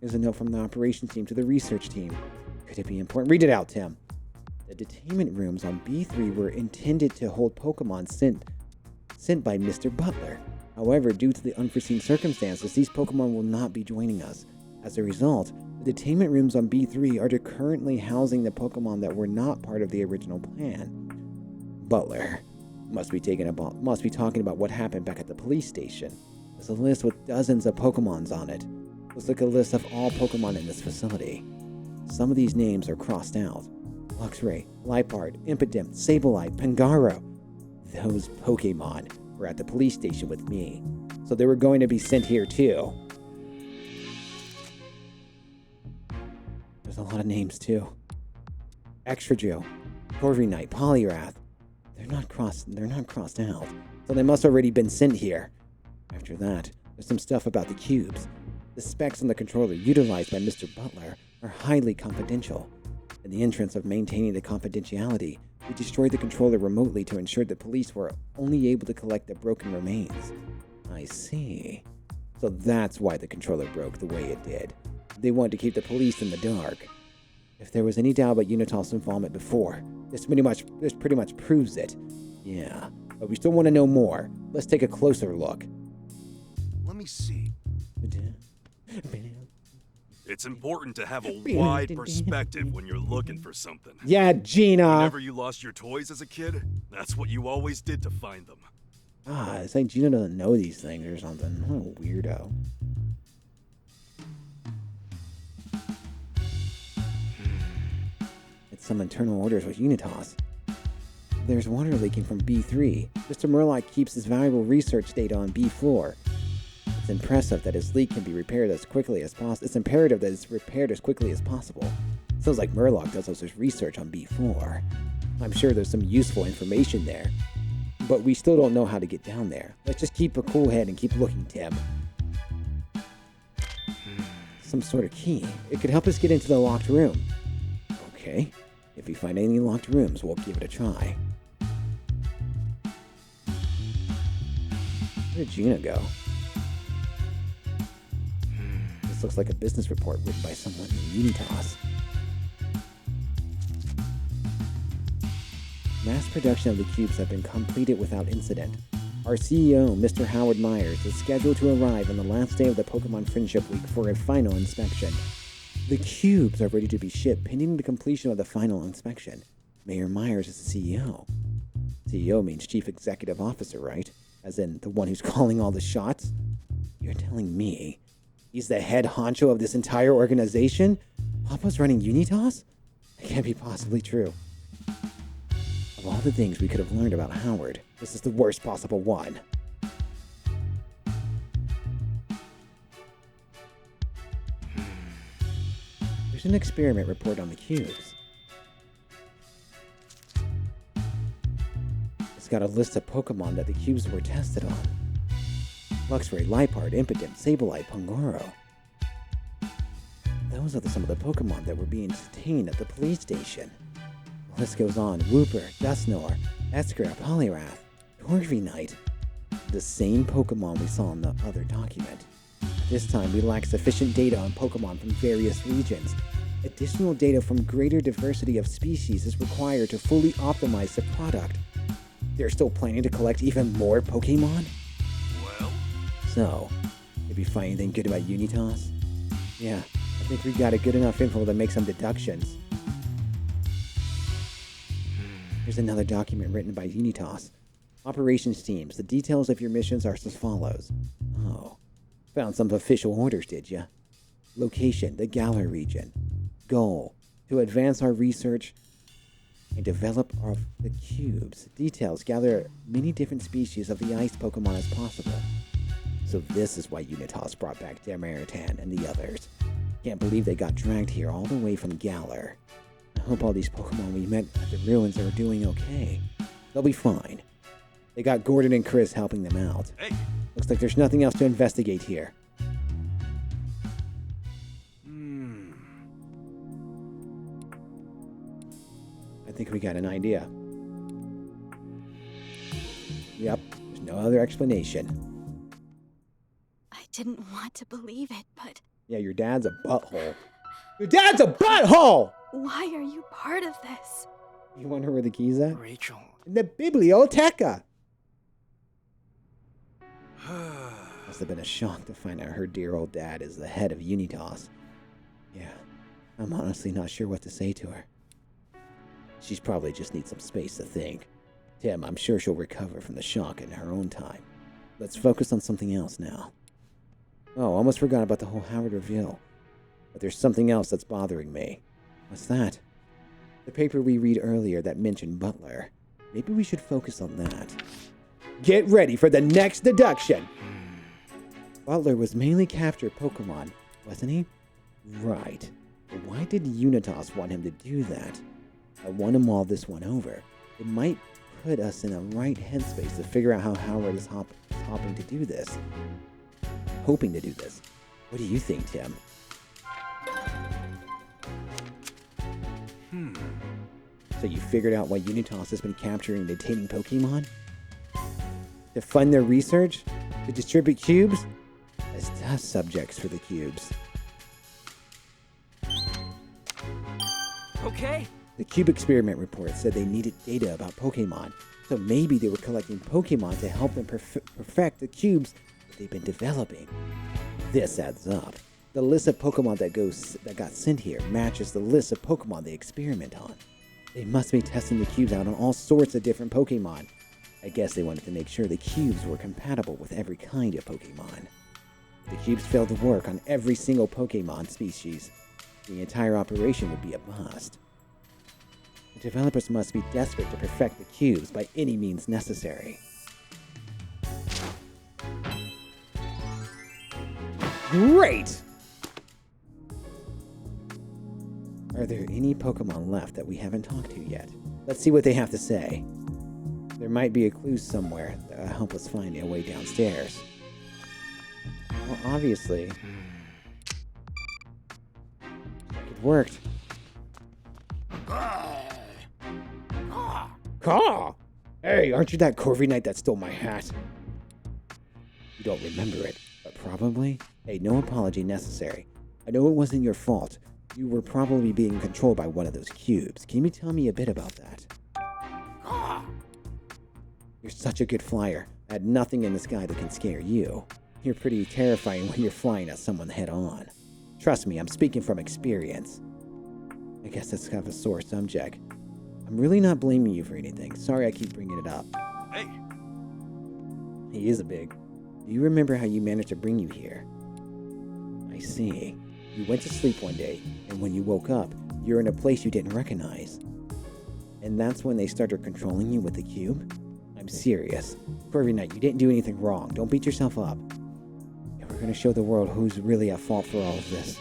[SPEAKER 1] There's a note from the operations team to the research team. Could it be important? Read it out, Tim. The detainment rooms on B3 were intended to hold Pokemon sent by Mr. Butler. However, due to the unforeseen circumstances, these Pokemon will not be joining us. As a result, the detainment rooms on B3 are currently housing the Pokemon that were not part of the original plan. Butler must be talking about what happened back at the police station. There's a list with dozens of Pokemons on it. Let's look at a list of all Pokemon in this facility. Some of these names are crossed out. Luxray, Liepard, Impidimp, Sableye, Pangaro. Those Pokemon were at the police station with me, so they were going to be sent here too. There's a lot of names too. Extrajo, Corviknight, Poliwrath. They're not crossed out, so they must already been sent here. After that, there's some stuff about the cubes. The specs on the controller utilized by Mr. Butler are highly confidential. In the interest of maintaining the confidentiality, we destroyed the controller remotely to ensure the police were only able to collect the broken remains. I see. So that's why the controller broke the way it did. They wanted to keep the police in the dark. If there was any doubt about Unitas' involvement before, this pretty much proves it. Yeah, but we still want to know more. Let's take a closer look.
[SPEAKER 2] Let me see. It's important to have a wide perspective when you're looking for something.
[SPEAKER 1] Yeah, Gina!
[SPEAKER 2] Whenever you lost your toys as a kid, that's what you always did to find them.
[SPEAKER 1] It's like Gina doesn't know these things or something. What a weirdo. It's some internal orders with Unitas. There's water leaking from B3. Mr. Murloc keeps his valuable research data on B4. It's impressive that his leak can be repaired as quickly as possible. It's imperative that it's repaired as quickly as possible. Sounds like Murloc does all his research on B4. I'm sure there's some useful information there, but we still don't know how to get down there. Let's just keep a cool head and keep looking, Tim. Some sort of key. It could help us get into the locked room. Okay. If we find any locked rooms, we'll give it a try. Where did Gina go? This looks like a business report written by someone in Unitas. Mass production of the cubes have been completed without incident. Our CEO, Mr. Howard Myers, is scheduled to arrive on the last day of the Pokemon Friendship Week for a final inspection. The cubes are ready to be shipped pending the completion of the final inspection. Mayor Myers is the CEO. CEO means Chief Executive Officer, right? As in, the one who's calling all the shots? You're telling me he's the head honcho of this entire organization? Papa's running Unitas? That can't be possibly true. Of all the things we could have learned about Howard, this is the worst possible one. There's an experiment report on the cubes. It's got a list of Pokemon that the cubes were tested on. Luxray, Liepard, Impidimp, Sableye, Pangoro. Those are some of the Pokemon that were being detained at the police station. The list goes on. Wooper, Dusknoir, Escra, Poliwrath, Corviknight. The same Pokemon we saw in the other document. This time we lack sufficient data on Pokemon from various regions. Additional data from greater diversity of species is required to fully optimize the product. They're still planning to collect even more Pokemon?
[SPEAKER 2] Well?
[SPEAKER 1] So, did we find anything good about Unitas? Yeah, I think we got a good enough info to make some deductions. Here's another document written by Unitas. Operations teams, the details of your missions are as follows. Oh, found some official orders, did ya? Location, the Galar region. Goal, to advance our research and develop the cubes. Details, gather many different species of the ice Pokemon as possible. So this is why Unitas brought back Demaritan and the others. Can't believe they got dragged here all the way from Galar. I hope all these Pokemon we met at the ruins are doing okay. They'll be fine. They got Gordon and Chris helping them out.
[SPEAKER 2] Hey.
[SPEAKER 1] Looks like there's nothing else to investigate here. I think we got an idea. Yep, there's no other explanation.
[SPEAKER 5] I didn't want to believe it, but
[SPEAKER 1] Yeah, your dad's a butthole. Your dad's a butthole!
[SPEAKER 5] why are you part of this?
[SPEAKER 1] You wonder where the key's at?
[SPEAKER 4] Rachel.
[SPEAKER 1] In the Biblioteca! Must have been a shock to find out her dear old dad is the head of Unitas. Yeah, I'm honestly not sure what to say to her. She's probably just needs some space to think. Tim, I'm sure she'll recover from the shock in her own time. Let's focus on something else now. Oh, almost forgot about the whole Howard reveal. But there's something else that's bothering me. What's that? The paper we read earlier that mentioned Butler. Maybe we should focus on that. Get ready for the next deduction! Butler was mainly captured Pokemon, wasn't he? Right. But why did Unitas want him to do that? I want to mull this one over. It might put us in a right headspace to figure out how Howard is hoping to do this. Hoping to do this. What do you think, Tim? So you figured out why Unitas has been capturing and detaining Pokemon? To fund their research? To distribute cubes? As test subjects for the cubes.
[SPEAKER 4] Okay.
[SPEAKER 1] The cube experiment report said they needed data about Pokemon, so maybe they were collecting Pokemon to help them perfect the cubes that they've been developing. This adds up. The list of Pokemon that got sent here matches the list of Pokemon they experiment on. They must be testing the cubes out on all sorts of different Pokemon. I guess they wanted to make sure the cubes were compatible with every kind of Pokemon. If the cubes failed to work on every single Pokemon species, the entire operation would be a bust. The developers must be desperate to perfect the cubes by any means necessary. Great! Are there any Pokemon left that we haven't talked to yet? Let's see what they have to say. There might be a clue somewhere that will help us find a way downstairs. Well, obviously, it worked. Caw! Hey, aren't you that Corvi Knight that stole my hat? You don't remember it, but probably? Hey, no apology necessary. I know it wasn't your fault. You were probably being controlled by one of those cubes. Can you tell me a bit about that? You're such a good flyer. I had nothing in the sky that can scare you. You're pretty terrifying when you're flying at someone head on. Trust me, I'm speaking from experience. I guess that's kind of a sore subject. I'm really not blaming you for anything. Sorry I keep bringing it up.
[SPEAKER 2] Hey!
[SPEAKER 1] He is a big. Do you remember how you managed to bring you here? I see. You went to sleep one day, and when you woke up, you're in a place you didn't recognize. And that's when they started controlling you with the cube? I'm serious. Corvi Knight, you didn't do anything wrong. Don't beat yourself up. And we're gonna show the world who's really at fault for all of this.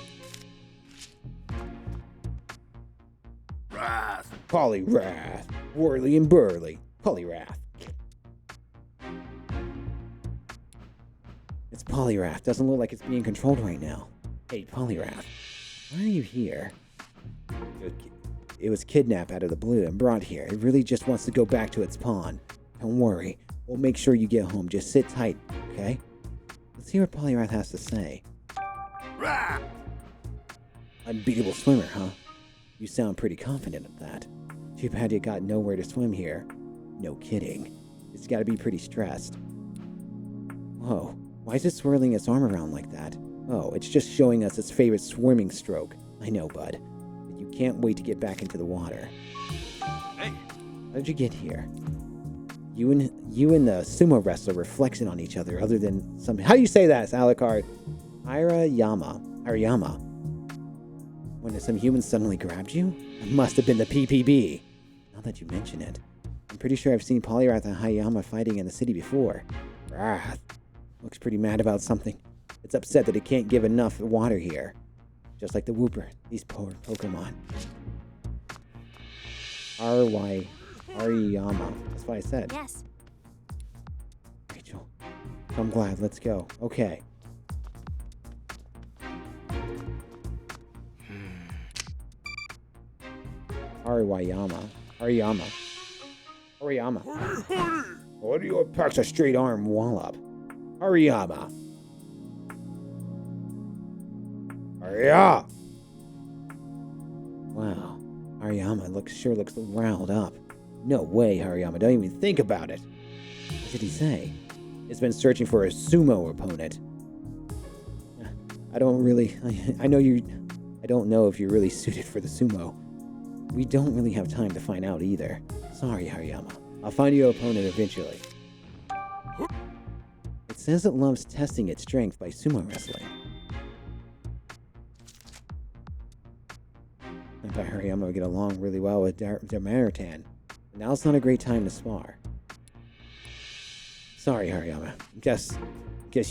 [SPEAKER 12] Wrath!
[SPEAKER 1] Poliwrath. Whirly and Burly. Poliwrath. It's Poliwrath. Doesn't look like it's being controlled right now. Hey, Poliwrath. Why are you here? It was kidnapped out of the blue and brought here. It really just wants to go back to its pond. Don't worry. We'll make sure you get home. Just sit tight, okay? Let's hear what Poliwrath has to say.
[SPEAKER 12] Rah!
[SPEAKER 1] Unbeatable swimmer, huh? You sound pretty confident of that. Too bad you got nowhere to swim here. No kidding. It's gotta be pretty stressed. Whoa, why is it swirling its arm around like that? Oh, it's just showing us its favorite swimming stroke. I know, bud. But you can't wait to get back into the water.
[SPEAKER 2] Hey!
[SPEAKER 1] How did you get here? You and the sumo wrestler were flexing on each other other than some... How do you say that, Alucard? Hariyama. When some humans suddenly grabbed you? It must have been the PPB. Now that you mention it. I'm pretty sure I've seen Polyrath and Hariyama fighting in the city before. Wrath. Looks pretty mad about something. It's upset that it can't give enough water here. Just like the Wooper. These poor Pokemon. Hariyama. That's what I said.
[SPEAKER 5] Yes.
[SPEAKER 1] Rachel. I'm glad. Let's go. Okay. Hariyama. What do you packs a straight arm wallop? Hariyama. Wow. Hariyama sure looks riled up. No way, Hariyama. Don't even think about it. What did he say? He's been searching for a sumo opponent. I don't know if you're really suited for the sumo. We don't really have time to find out either. Sorry, Hariyama. I'll find your opponent eventually. It says it loves testing its strength by sumo wrestling. I bet Hariyama would get along really well with Demaritan. But now's not a great time to spar. Sorry, Hariyama. Guess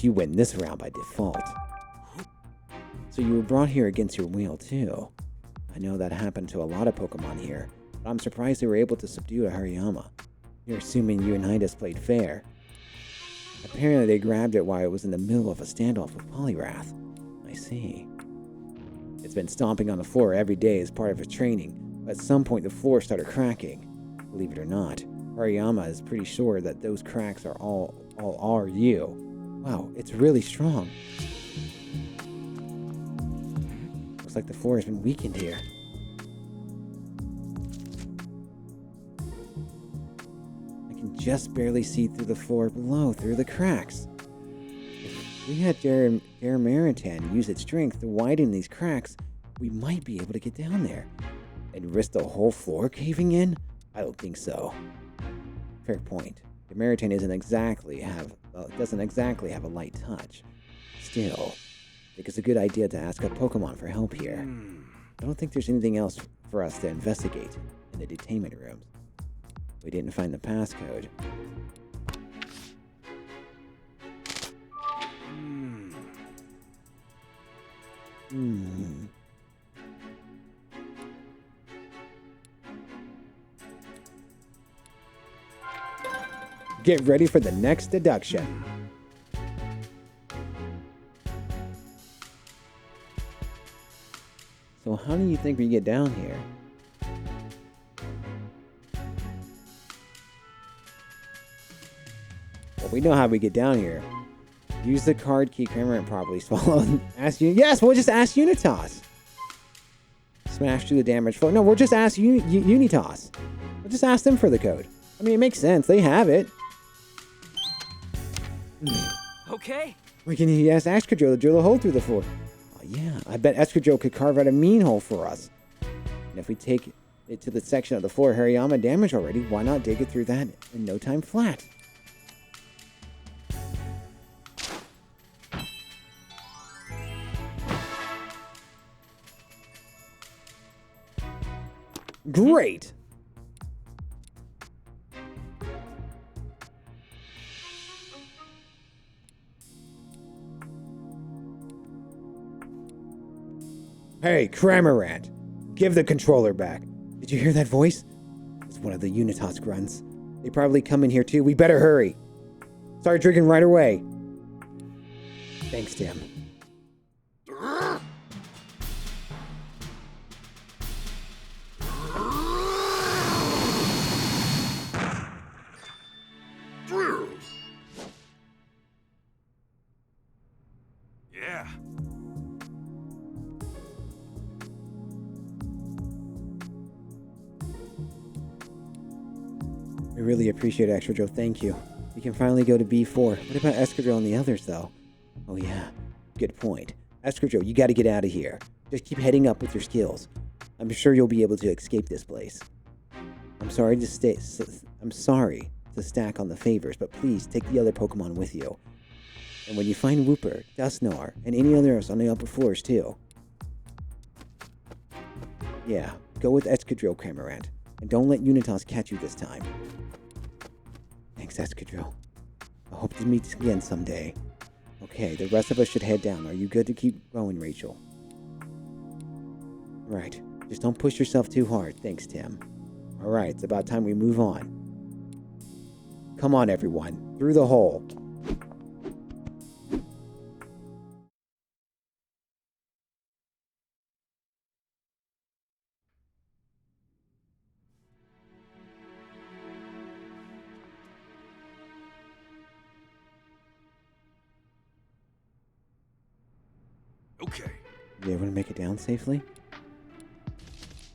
[SPEAKER 1] you win this round by default. So you were brought here against your will, too. I know that happened to a lot of Pokemon here, but I'm surprised they were able to subdue a Hariyama. You're assuming Unitas played fair. Apparently they grabbed it while it was in the middle of a standoff with Polyrath. I see. It's been stomping on the floor every day as part of its training, but at some point the floor started cracking. Believe it or not, Hariyama is pretty sure that those cracks are all are you. Wow, it's really strong. Looks like the floor has been weakened here. I can just barely see through the floor below, through the cracks. If we had Demaritan use its strength to widen these cracks, we might be able to get down there. And risk the whole floor caving in? I don't think so. Fair point. Demaritan doesn't exactly have a light touch. Still, I think it's a good idea to ask a Pokemon for help here. I don't think there's anything else for us to investigate in the detainment rooms. We didn't find the passcode. Get ready for the next deduction. So how do you think we get down here? Well, we know how we get down here. Use the card key Cramorant properly. Swallow. Yes, we'll just ask Unitas. Smash through the damage flow. No, we'll just ask Unitas. We'll just ask them for the code. I mean, it makes sense. They have it.
[SPEAKER 4] Okay.
[SPEAKER 1] We can ask Excadrill to drill a hole through the floor. Oh, yeah. I bet Excadrill could carve out a mean hole for us. And if we take it to the section of the floor Hariyama damaged already, why not dig it through that in no time flat? Great! Hey, Cramorant! Give the controller back. Did you hear that voice? It's one of the Unitas grunts. They probably come in here too. We better hurry. Start drinking right away. Thanks, Tim.
[SPEAKER 2] Yeah.
[SPEAKER 1] I really appreciate it, Excadrill. Thank you. We can finally go to B4. What about Excadrill and the others, though? Oh, yeah. Good point. Excadrill, you gotta get out of here. Just keep heading up with your skills. I'm sure you'll be able to escape this place. I'm sorry to stack on the favors, but please take the other Pokemon with you. And when you find Wooper, Dusknoir, and any others on the upper floors too. Yeah, go with Excadrill, Cramorant, and don't let Unitas catch you this time. Thanks, Excadrill. I hope to meet again someday. Okay, the rest of us should head down. Are you good to keep going, Rachel? Right. Just don't push yourself too hard. Thanks, Tim. Alright, it's about time we move on. Come on, everyone. Through the hole.
[SPEAKER 2] Okay.
[SPEAKER 1] You able to make it down safely?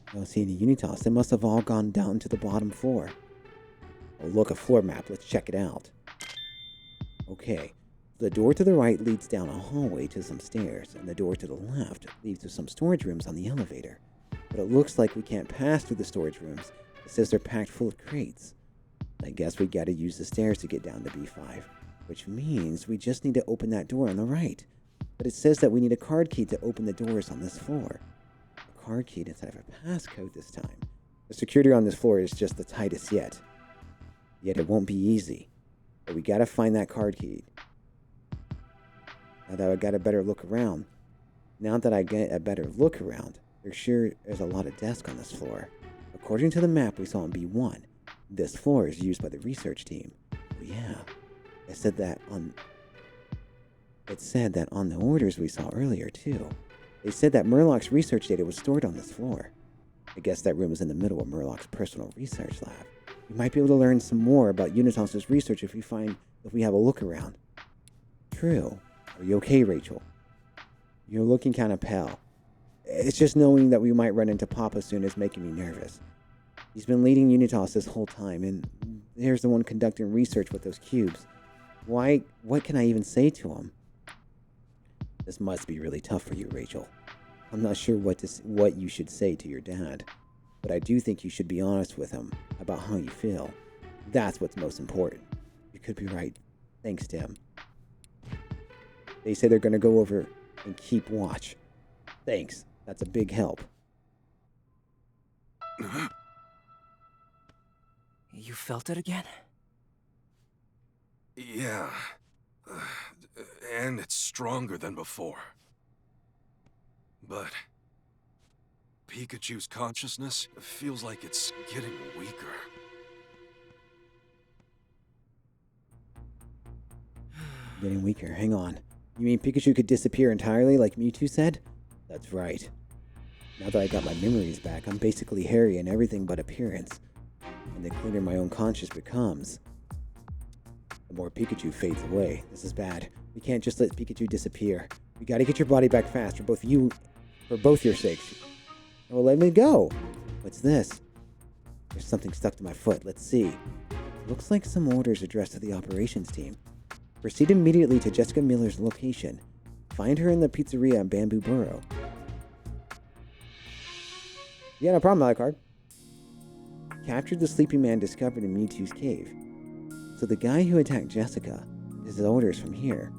[SPEAKER 1] I don't see any Unitas. They must have all gone down to the bottom floor. Oh, look, a floor map. Let's check it out. Okay. The door to the right leads down a hallway to some stairs, and the door to the left leads to some storage rooms on the elevator. But it looks like we can't pass through the storage rooms. It says they're packed full of crates. I guess we gotta use the stairs to get down to B5, which means we just need to open that door on the right. But it says that we need a card key to open the doors on this floor. A card key instead of a passcode this time. The security on this floor is just the tightest yet. Yet it won't be easy. But we gotta find that card key. Now that I got a better look around, there's a lot of desks on this floor. According to the map we saw in B1, this floor is used by the research team. Oh yeah, it said that on the orders we saw earlier too. They said that Murloc's research data was stored on this floor. I guess that room is in the middle of Murloc's personal research lab. We might be able to learn some more about Unitas's research if we have a look around. True. Are you okay, Rachel? You're looking kind of pale. It's just knowing that we might run into Papa soon is making me nervous. He's been leading Unitas this whole time, and there's the one conducting research with those cubes. What can I even say to him? This must be really tough for you, Rachel. I'm not sure what you should say to your dad, but I do think you should be honest with him about how you feel. That's what's most important. You could be right. Thanks, Tim. They say they're going to go over and keep watch. Thanks. That's a big help.
[SPEAKER 4] You felt it again?
[SPEAKER 2] Yeah. And it's stronger than before. But Pikachu's consciousness feels like it's getting weaker.
[SPEAKER 1] Getting weaker. Hang on. You mean Pikachu could disappear entirely like Mewtwo said? That's right. Now that I got my memories back, I'm basically Harry in everything but appearance. And the cleaner my own conscience becomes, the more Pikachu fades away. This is bad. We can't just let Pikachu disappear. We gotta get your body back fast for both your sakes. Oh, let me go. What's this? There's something stuck to my foot. Let's see. Looks like some orders addressed to the operations team. Proceed immediately to Jessica Miller's location. Find her in the pizzeria in Bamboo Burrow. Yeah, no problem, Alucard. Captured the sleeping man discovered in Mewtwo's cave. So the guy who attacked Jessica is the orders from here.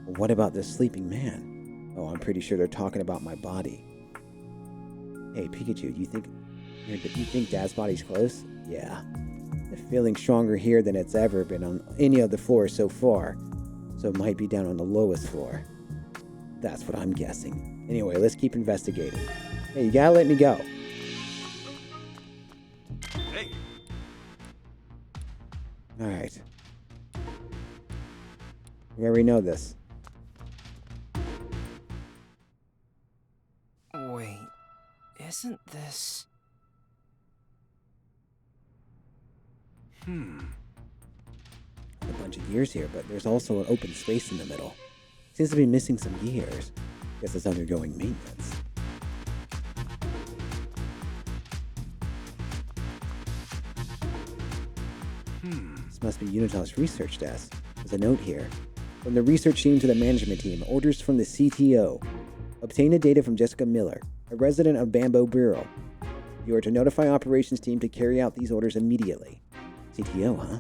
[SPEAKER 1] Well, what about this sleeping man? Oh, I'm pretty sure they're talking about my body. Hey, Pikachu, do you think Dad's body's close? Yeah. The feeling's stronger here than it's ever been on any of the floors so far. So it might be down on the lowest floor. That's what I'm guessing. Anyway, let's keep investigating. Hey, you gotta let me go.
[SPEAKER 2] Hey.
[SPEAKER 1] Alright. We already know this.
[SPEAKER 4] Wait, isn't this...
[SPEAKER 1] A bunch of gears here, but there's also an open space in the middle. Seems to be missing some gears. Guess it's undergoing maintenance. This must be Unitas' research desk. There's a note here. From the research team to the management team, orders from the CTO. Obtain the data from Jessica Miller, a resident of Bamboo Burrow. You are to notify operations team to carry out these orders immediately. CTO, huh?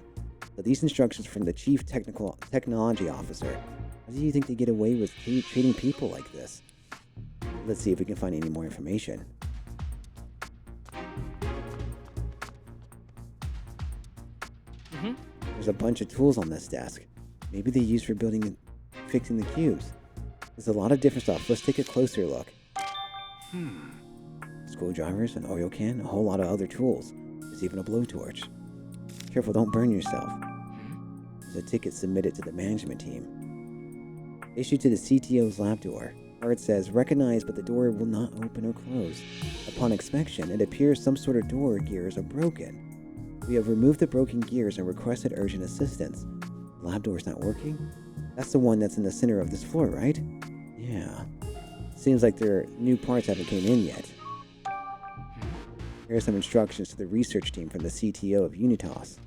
[SPEAKER 1] So these instructions from the Chief Technology Officer. How do you think they get away with treating people like this? Let's see if we can find any more information. There's a bunch of tools on this desk. Maybe they're used for building and fixing the cubes. There's a lot of different stuff. Let's take a closer look. Screwdrivers, an oil can, a whole lot of other tools. There's even a blowtorch. Careful, don't burn yourself. There's a ticket submitted to the management team. Issued to the CTO's lab door. Card says, recognized, but the door will not open or close. Upon inspection, it appears some sort of door gears are broken. We have removed the broken gears and requested urgent assistance. The lab door is not working? That's the one that's in the center of this floor, right? Yeah. Seems like their new parts haven't came in yet. Here are some instructions to the research team from the CTO of Unitas.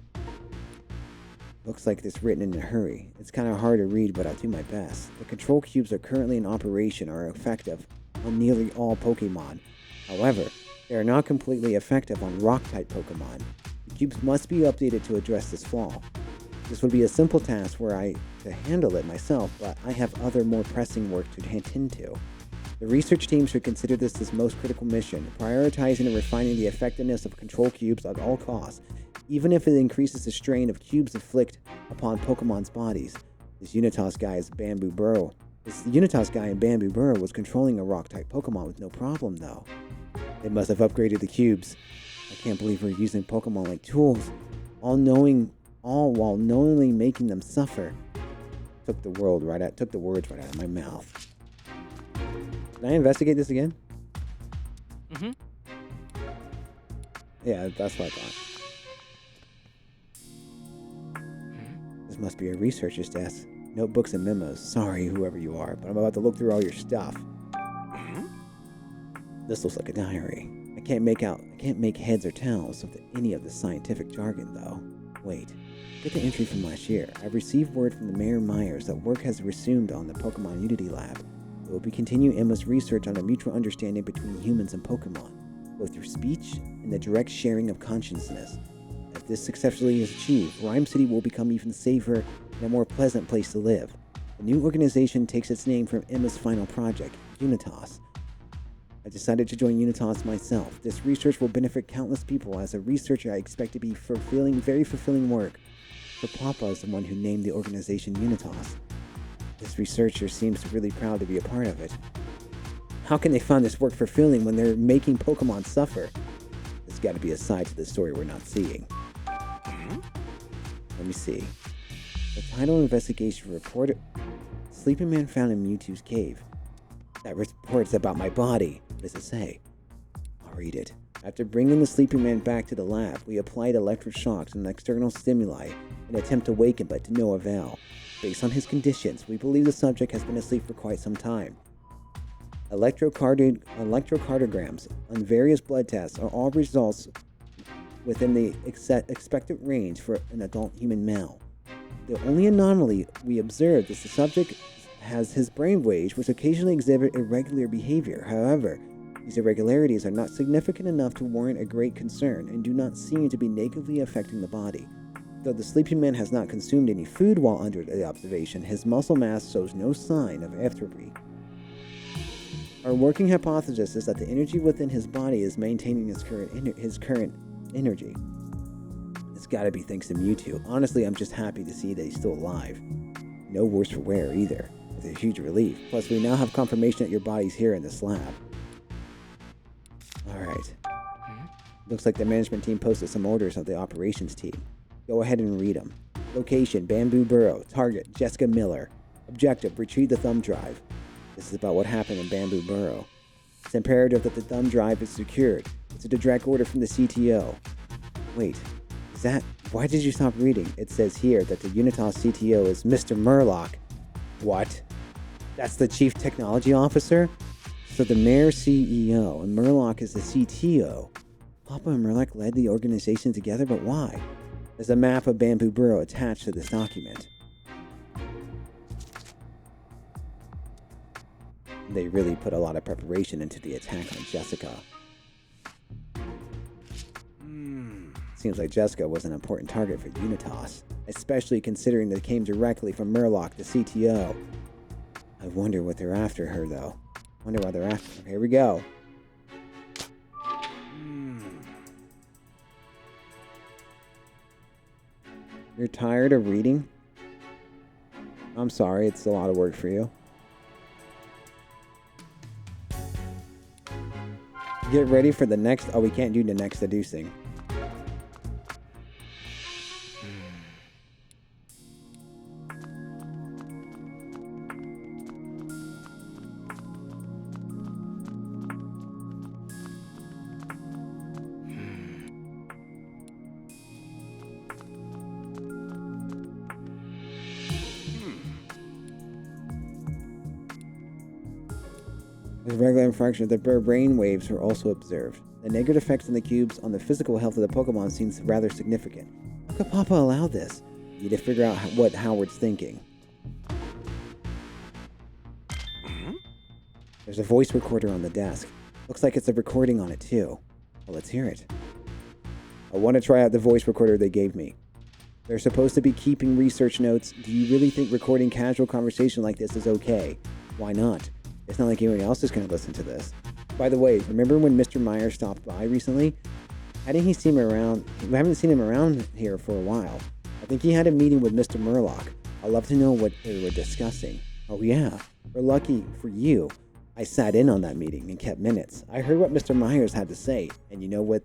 [SPEAKER 1] Looks like it's written in a hurry. It's kind of hard to read, but I'll do my best. The control cubes are currently in operation are effective on nearly all Pokemon. However, they are not completely effective on Rock-type Pokemon. The cubes must be updated to address this flaw. This would be a simple task were I to handle it myself, but I have other more pressing work to attend to. The research team should consider this its most critical mission, prioritizing and refining the effectiveness of control cubes at all costs, even if it increases the strain of cubes inflict upon Pokemon's bodies. This Unitas guy in Bamboo Burrow was controlling a Rock-type Pokemon with no problem, though. They must have upgraded the cubes. I can't believe we're using Pokemon like tools, all while knowingly making them suffer. Took the words right out of my mouth. Can I investigate this again? Yeah, that's what I thought. This must be a researcher's desk. Notebooks and memos. Sorry, whoever you are, but I'm about to look through all your stuff. This looks like a diary. I can't make heads or tails of any of the scientific jargon, though. Wait. Get the entry from last year. I've received word from the Mayor Myers that work has resumed on the Pokemon Unity Lab. It will be continuing Emma's research on a mutual understanding between humans and Pokemon, both through speech and the direct sharing of consciousness. If this successfully is achieved, Rhyme City will become even safer and a more pleasant place to live. The new organization takes its name from Emma's final project, Unitas. I decided to join Unitas myself. This research will benefit countless people. As a researcher, I expect to be very fulfilling work. For Papa is the one who named the organization Unitas. This researcher seems really proud to be a part of it. How can they find this work fulfilling when they're making Pokemon suffer? There's got to be a side to this story we're not seeing. Let me see. The title investigation report: Sleeping Man found in Mewtwo's cave. That report's about my body. What does it say? I'll read it. After bringing the Sleeping Man back to the lab, we applied electroshocks and external stimuli in an attempt to wake him, but to no avail. Based on his conditions, we believe the subject has been asleep for quite some time. Electrocardiograms on various blood tests are all results within the expected range for an adult human male. The only anomaly we observed is the subject has his brainwaves, which occasionally exhibit irregular behavior. However, these irregularities are not significant enough to warrant a great concern and do not seem to be negatively affecting the body. Though the sleeping man has not consumed any food while under the observation, his muscle mass shows no sign of atrophy. Our working hypothesis is that the energy within his body is maintaining his current energy. It's gotta be thanks to Mewtwo. Honestly, I'm just happy to see that he's still alive. No worse for wear either. It's a huge relief. Plus, we now have confirmation that your body's here in this lab. Alright. Looks like the management team posted some orders of the operations team. Go ahead and read them. Location: Bamboo Burrow. Target: Jessica Miller. Objective: retrieve the thumb drive. This is about what happened in Bamboo Burrow. It's imperative that the thumb drive is secured. It's a direct order from the CTO. Wait, is that... Why did you stop reading? It says here that the Unitas CTO is Mr. Murlock. What? That's the Chief Technology Officer? So the Mayor CEO and Murlock is the CTO. Papa and Murlock led the organization together, but why? There's a map of Bamboo Burrow attached to this document. They really put a lot of preparation into the attack on Jessica. Seems like Jessica was an important target for Unitas, especially considering that it came directly from Murloc, the CTO. I wonder what they're after her, though. Wonder why they're after her. Here we go. You're tired of reading? I'm sorry, it's a lot of work for you. Get ready for the next... Oh, we can't do the next seducing. With regular infraction, the brain waves were also observed. The negative effects on the cubes on the physical health of the Pokemon seems rather significant. How could Papa allow this? You need to figure out what Howard's thinking. There's a voice recorder on the desk. Looks like it's a recording on it too. Well, let's hear it. I want to try out the voice recorder they gave me. They're supposed to be keeping research notes. Do you really think recording casual conversation like this is okay? Why not? It's not like anyone else is going to listen to this. By the way, remember when Mr. Myers stopped by recently? Hadn't he seen him around? We haven't seen him around here for a while. I think he had a meeting with Mr. Murloc. I'd love to know what they were discussing. Oh yeah, we're lucky for you. I sat in on that meeting and kept minutes. I heard what Mr. Myers had to say, and you know what?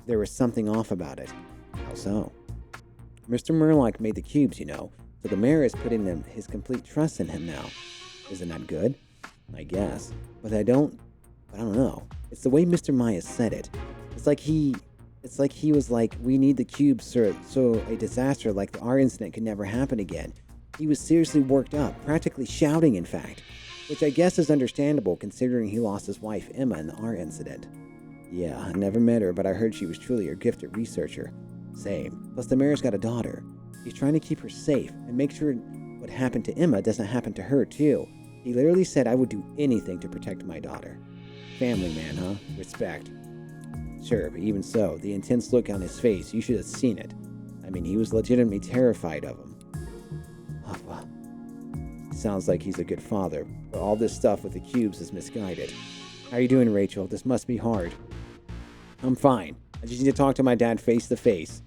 [SPEAKER 1] There was something off about it. How so? Mr. Murloc made the cubes, you know, so the mayor is putting his complete trust in him now. Isn't that good? I guess. But I don't know. It's the way Mr. Myers said it. It's like he was like, we need the cubes so a disaster like our incident could never happen again. He was seriously worked up, practically shouting in fact. Which I guess is understandable considering he lost his wife Emma in our incident. Yeah, I never met her, but I heard she was truly a gifted researcher. Same. Plus the mayor's got a daughter. He's trying to keep her safe and make sure what happened to Emma doesn't happen to her too. He literally said I would do anything to protect my daughter. Family man, huh? Respect. Sure, but even so, the intense look on his face, you should have seen it. I mean, he was legitimately terrified of him. Papa. Sounds like he's a good father, but all this stuff with the cubes is misguided. How are you doing, Rachel? This must be hard. I'm fine. I just need to talk to my dad face to face.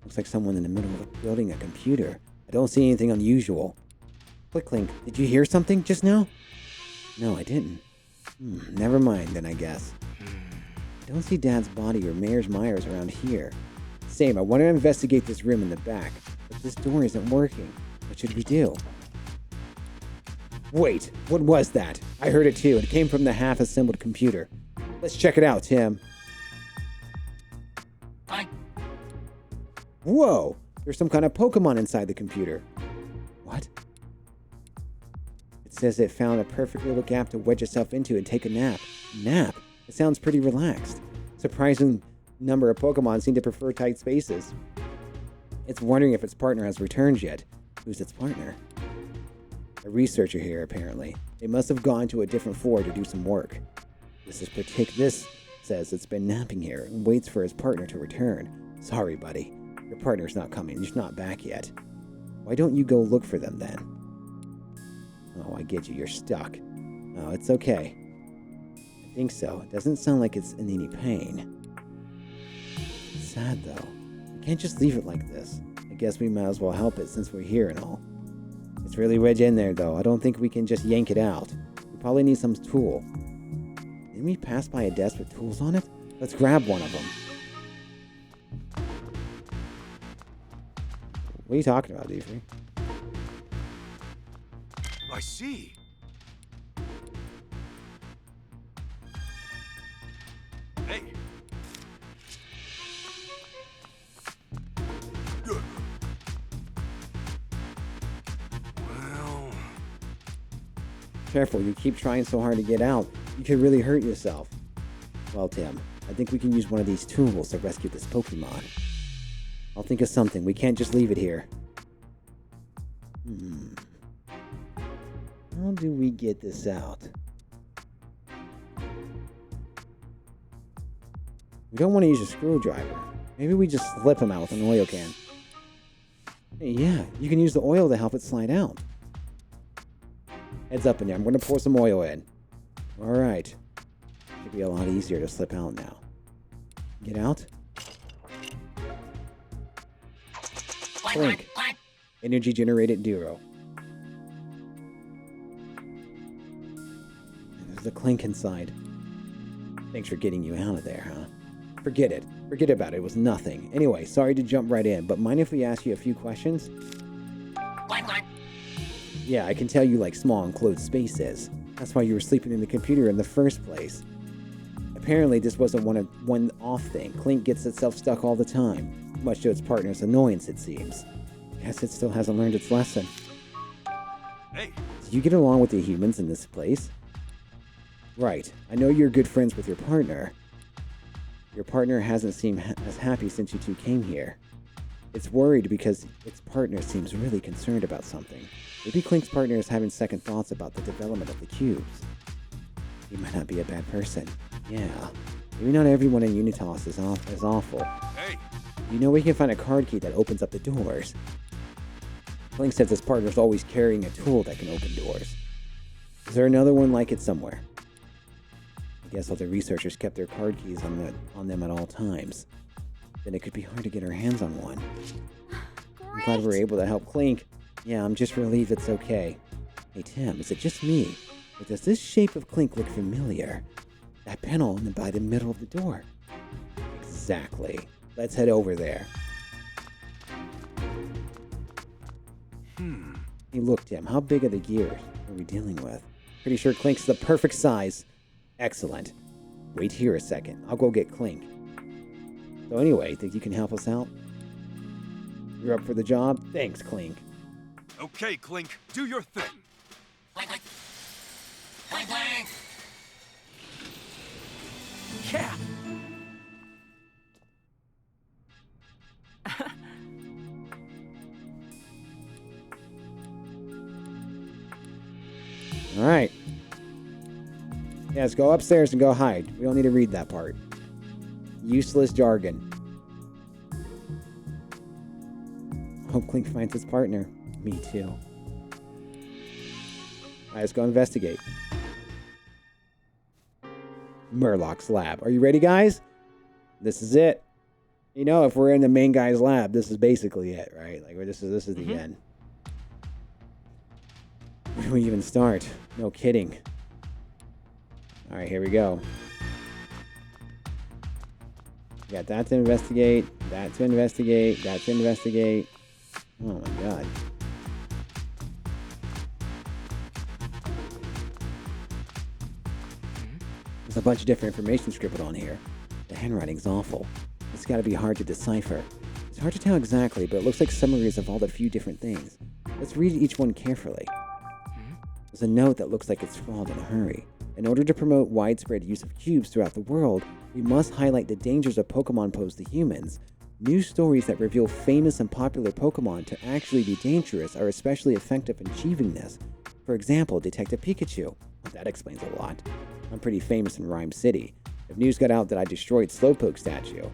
[SPEAKER 1] Looks like someone in the middle of building a computer. I don't see anything unusual. Clink, did you hear something just now? No, I didn't. Never mind then, I guess. I don't see Dad's body or Mayor Myers around here. Same, I want to investigate this room in the back, but this door isn't working. What should we do? Wait, what was that? I heard it too. It came from the half-assembled computer. Let's check it out, Tim. Whoa! There's some kind of Pokemon inside the computer. What? It says it found a perfect little gap to wedge itself into and take a nap. Nap? It sounds pretty relaxed. Surprising number of Pokemon seem to prefer tight spaces. It's wondering if its partner has returned yet. Who's its partner? A researcher here, apparently. They must have gone to a different floor to do some work. This says it's been napping here and waits for his partner to return. Sorry, buddy. Your partner's not coming. He's not back yet. Why don't you go look for them then? Oh, I get you. You're stuck. Oh, it's okay. I think so. It doesn't sound like it's in any pain. Sad, though. We can't just leave it like this. I guess we might as well help it since we're here and all. It's really wedged in there, though. I don't think we can just yank it out. We probably need some tool. Didn't we pass by a desk with tools on it? Let's grab one of them. What are you talking about, Deefrey?
[SPEAKER 2] I see. Hey. Well...
[SPEAKER 1] Careful, you keep trying so hard to get out. You could really hurt yourself. Well, Tim, I think we can use one of these tools to rescue this Pokemon. I'll think of something. We can't just leave it here. How do we get this out? We don't want to use a screwdriver. Maybe we just slip him out with an oil can. Hey, yeah, you can use the oil to help it slide out. Heads up in there. I'm going to pour some oil in. Alright. Should be a lot easier to slip out now. Get out. Clink. Energy generated duo. There's a clink inside. Thanks for getting you out of there, huh? Forget it. Forget about it. It was nothing. Anyway, sorry to jump right in, but mind if we ask you a few questions? Yeah, I can tell you like small enclosed spaces. That's why you were sleeping in the computer in the first place. Apparently, this wasn't one-off thing. Clink gets itself stuck all the time, much to its partner's annoyance, it seems. Guess it still hasn't learned its lesson.
[SPEAKER 2] Hey!
[SPEAKER 1] Do you get along with the humans in this place? Right. I know you're good friends with your partner. Your partner hasn't seemed as happy since you two came here. It's worried because its partner seems really concerned about something. Maybe Clink's partner is having second thoughts about the development of the cubes. He might not be a bad person. Yeah. Maybe not everyone in Unitas is awful.
[SPEAKER 2] Hey!
[SPEAKER 1] You know we can find a card key that opens up the doors. Clink says his partner's always carrying a tool that can open doors. Is there another one like it somewhere? I guess all the researchers kept their card keys on them at all times. Then it could be hard to get our hands on one. Great. I'm glad we're able to help Clink. Yeah, I'm just relieved it's okay. Hey Tim, is it just me? Or does this shape of Clink look familiar? That panel by the middle of the door. Exactly. Let's head over there. Hey look, Tim, how big are the gears are we dealing with? Pretty sure Clink's the perfect size. Excellent. Wait here a second. I'll go get Clink. So anyway, think you can help us out? You're up for the job? Thanks, Clink.
[SPEAKER 2] Okay, Clink, do your thing.
[SPEAKER 14] Clink, clink. Clink, clink.
[SPEAKER 13] Yeah.
[SPEAKER 1] All right. Yes, go upstairs and go hide. We don't need to read that part. Useless jargon. Hope Clink finds his partner. Me too. Alright, let's go investigate. Murlock's lab. Are you ready, guys? This is it. You know, if we're in the main guy's lab, this is basically it, right? Like, this is the end. Where do we even start? No kidding. Alright, here we go. We got that to investigate, that to investigate, that to investigate. Oh my god. There's a bunch of different information scribbled on here. The handwriting's awful. It's gotta be hard to decipher. It's hard to tell exactly, but it looks like summaries of all the few different things. Let's read each one carefully. There's a note that looks like it's scrawled in a hurry. In order to promote widespread use of cubes throughout the world, we must highlight the dangers of Pokemon pose to humans. News stories that reveal famous and popular Pokemon to actually be dangerous are especially effective in achieving this. For example, Detective Pikachu. Well, that explains a lot. I'm pretty famous in Rhyme City. If news got out that I destroyed Slowpoke statue,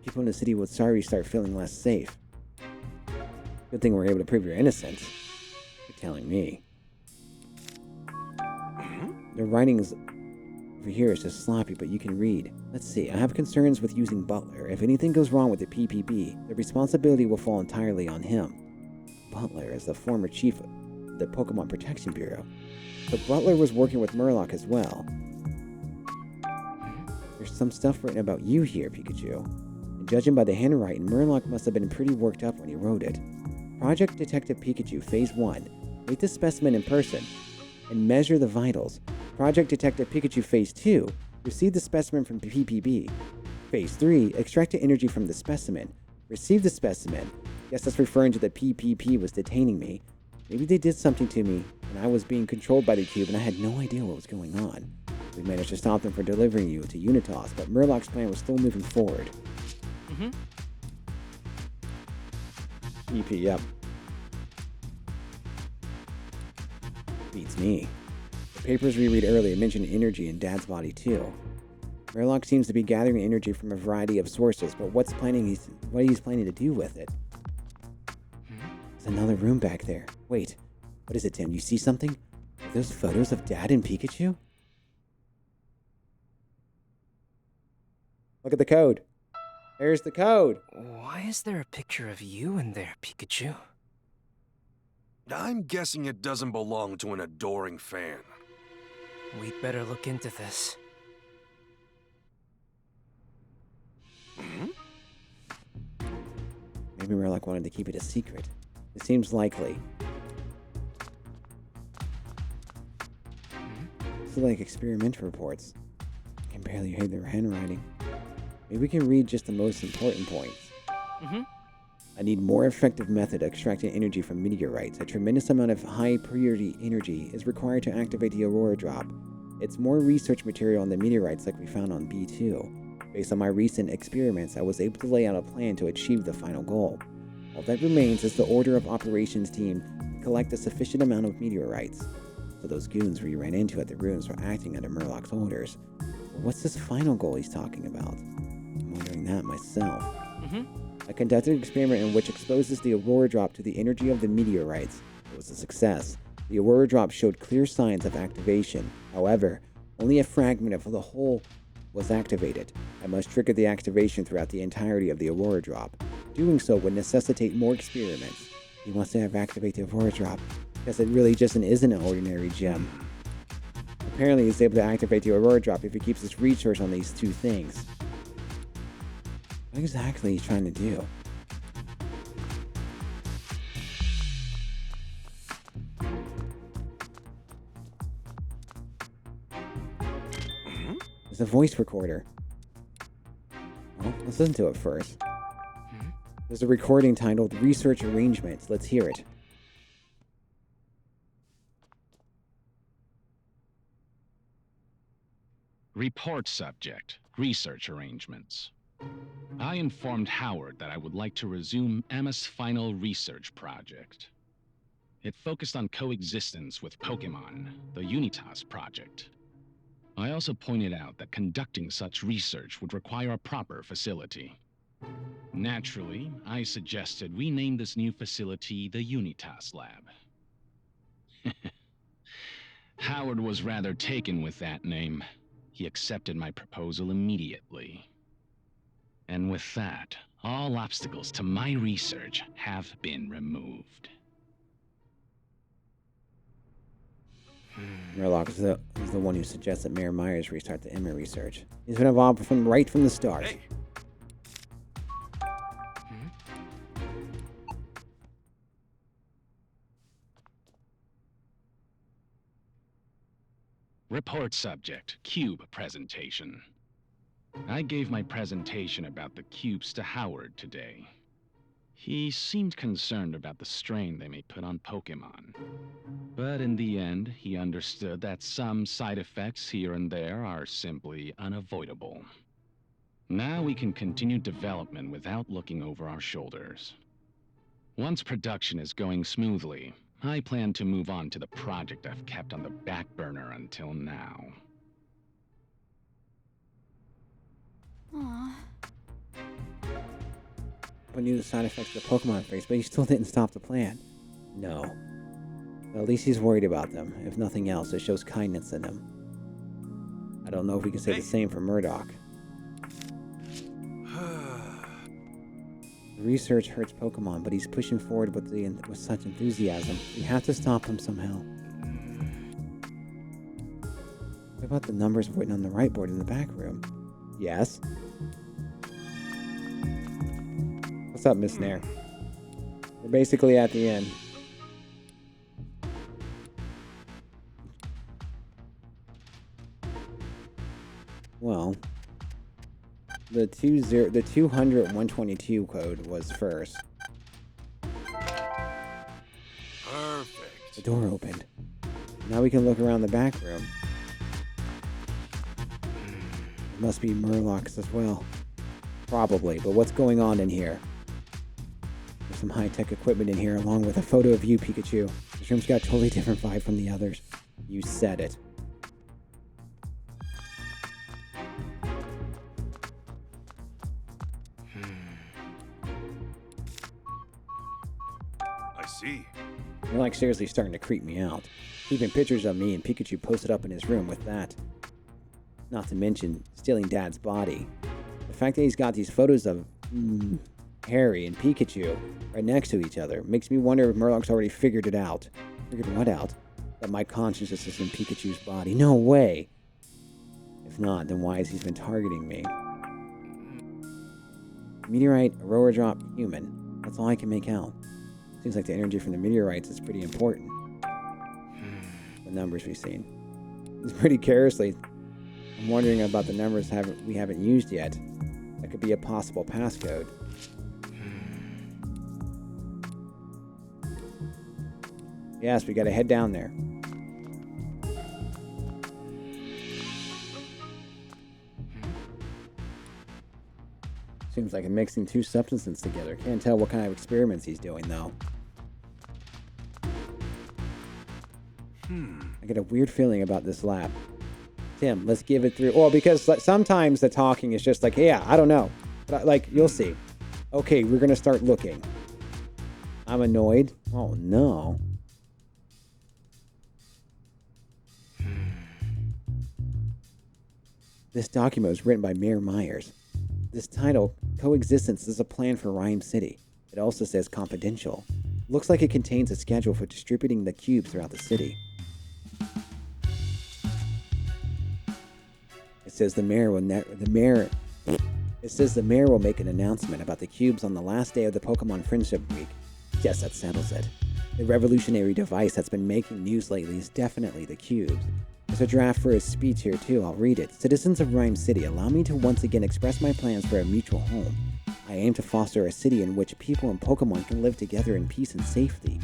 [SPEAKER 1] people in the city would start feeling less safe. Good thing we're able to prove your innocence. You're telling me. The writing's over here is just sloppy, but you can read. Let's see, I have concerns with using Butler. If anything goes wrong with the PPB, the responsibility will fall entirely on him. Butler is the former chief of the Pokemon Protection Bureau. So Butler was working with Murlock as well. There's some stuff written about you here, Pikachu. And judging by the handwriting, Murlock must have been pretty worked up when he wrote it. Project Detective Pikachu Phase 1. Rate the specimen in person and measure the vitals. Project Detective Pikachu Phase 2. Receive the specimen from PPB. Phase 3. Extract the energy from the specimen. Receive the specimen. Guess that's referring to the PPP was detaining me. Maybe they did something to me, and I was being controlled by the cube, and I had no idea what was going on. We managed to stop them from delivering you to Unitas, but Murlock's plan was still moving forward. EP, yep. Beats me. The papers we read earlier mentioned energy in Dad's body too. Murloc seems to be gathering energy from a variety of sources, but what he's planning to do with it? There's another room back there. Wait, what is it, Tim? You see something? Are those photos of Dad and Pikachu? Look at the code. There's the code.
[SPEAKER 4] Why is there a picture of you in there, Pikachu?
[SPEAKER 2] I'm guessing it doesn't belong to an adoring fan.
[SPEAKER 4] We'd better look into this.
[SPEAKER 1] Maybe Murloc wanted to keep it a secret. It seems likely. This is like experimental reports. I can barely read their handwriting. Maybe we can read just the most important points. I need more effective method of extracting energy from meteorites. A tremendous amount of high priority energy is required to activate the Aurora Drop. It's more research material on the meteorites like we found on B2. Based on my recent experiments, I was able to lay out a plan to achieve the final goal. All that remains is the order of operations team to collect a sufficient amount of meteorites. So those goons we ran into at the ruins were acting under Murloc's orders. But what's this final goal he's talking about? I'm wondering that myself. I conducted an experiment in which exposes the Aurora Drop to the energy of the meteorites. It was a success. The Aurora Drop showed clear signs of activation. However, only a fragment of the whole was activated. I must trigger the activation throughout the entirety of the Aurora Drop. Doing so would necessitate more experiments. He wants to have activate the Aurora Drop because it really just isn't an ordinary gem. Apparently he's able to activate the Aurora Drop if he keeps his research on these two things. What exactly is he trying to do? It's a voice recorder. Well, let's listen to it first. There's a recording titled Research Arrangements. Let's hear it.
[SPEAKER 15] Report subject, research arrangements. I informed Howard that I would like to resume Emma's final research project. It focused on coexistence with Pokemon, the Unitas project. I also pointed out that conducting such research would require a proper facility. Naturally, I suggested we name this new facility the Unitas Lab. Howard was rather taken with that name. He accepted my proposal immediately. And with that, all obstacles to my research have been removed.
[SPEAKER 1] Murloc is the one who suggests that Mayor Myers restart the Emma research. He's been involved right from the start.
[SPEAKER 2] Hey.
[SPEAKER 15] Report subject, cube presentation. I gave my presentation about the cubes to Howard today. He seemed concerned about the strain they may put on Pokemon. But in the end, he understood that some side effects here and there are simply unavoidable. Now we can continue development without looking over our shoulders. Once production is going smoothly, I plan to move on to the project I've kept on the back burner until now.
[SPEAKER 5] Aww.
[SPEAKER 1] I knew the side effects of the Pokemon face, but he still didn't stop the plan. No. But at least he's worried about them. If nothing else, it shows kindness in him. I don't know if we can say the same for Murdoch. The research hurts Pokemon, but he's pushing forward with such enthusiasm. We have to stop him somehow. What about the numbers written on the right board in the back room? Yes? What's up, Miss Nair? We're basically at the end. Well, the 200-122 code was first.
[SPEAKER 2] Perfect.
[SPEAKER 1] The door opened. Now we can look around the back room. It must be Murloc's as well. Probably, but what's going on in here? There's some high-tech equipment in here, along with a photo of you, Pikachu. This room's got a totally different vibe from the others. You said it.
[SPEAKER 2] see.
[SPEAKER 1] You're like seriously starting to creep me out. Keeping pictures of me and Pikachu posted up in his room with that. Not to mention stealing Dad's body. The fact that he's got these photos of Harry and Pikachu right next to each other makes me wonder if Murlock's already figured it out. Figured what out? That my consciousness is in Pikachu's body. No way! If not, then why has he been targeting me? Meteorite, aurora drop, human. That's all I can make out. Seems like the energy from the meteorites is pretty important. The numbers we've seen. It's pretty carelessly. I'm wondering about the numbers we haven't used yet. That could be a possible passcode. Yes, we gotta head down there. Seems like I'm mixing two substances together. Can't tell what kind of experiments he's doing, though. I get a weird feeling about this lab. Tim, let's give it through. Well, because sometimes the talking is just like, yeah, I don't know. But like, you'll see. Okay, we're going to start looking. I'm annoyed. Oh, no. This document was written by Mayor Myers. This title, Coexistence, is a plan for Rhyme City. It also says confidential. Looks like it contains a schedule for distributing the cubes throughout the city. It says the mayor will make an announcement about the cubes on the last day of the Pokemon Friendship Week. Yes, that settles it. The revolutionary device that's been making news lately is definitely the cubes. There's a draft for his speech here too, I'll read it. Citizens of Rhyme City, allow me to once again express my plans for a mutual home. I aim to foster a city in which people and Pokemon can live together in peace and safety.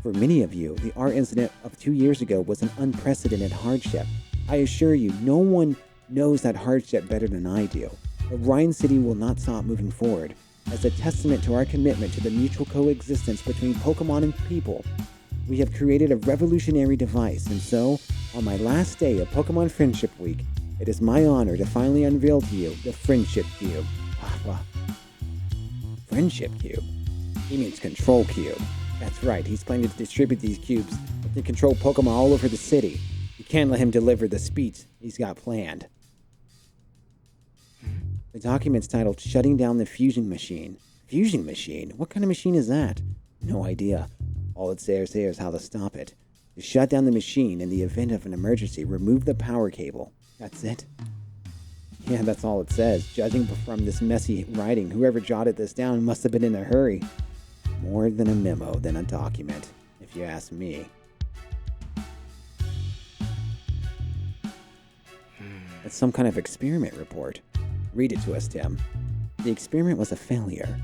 [SPEAKER 1] For many of you, the art incident of 2 years ago was an unprecedented hardship. I assure you, no one knows that hardship better than I do. But Rhyme City will not stop moving forward. As a testament to our commitment to the mutual coexistence between Pokemon and people, we have created a revolutionary device, and so, on my last day of Pokemon Friendship Week, it is my honor to finally unveil to you the Friendship Cube. Friendship Cube? He means Control Cube. That's right, he's planning to distribute these cubes to control Pokemon all over the city. You can't let him deliver the speech he's got planned. The document's titled Shutting Down the Fusion Machine. Fusion Machine? What kind of machine is that? No idea. All it says here is how to stop it. To shut down the machine in the event of an emergency, remove the power cable. That's it? Yeah, that's all it says. Judging from this messy writing, whoever jotted this down must have been in a hurry. More than a memo than a document, if you ask me. It's some kind of experiment report. Read it to us, Tim. The experiment was a failure.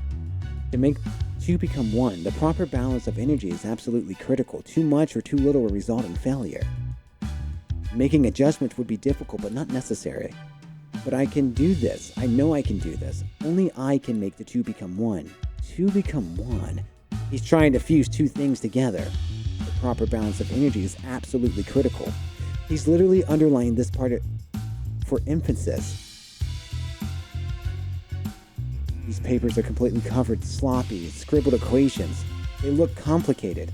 [SPEAKER 1] To make two become one, the proper balance of energy is absolutely critical. Too much or too little will result in failure. Making adjustments would be difficult, but not necessary. But I can do this. I know I can do this. Only I can make the two become one. Two become one. He's trying to fuse two things together. The proper balance of energy is absolutely critical. He's literally underlining this part for emphasis. These papers are completely covered, sloppy, scribbled equations. They look complicated.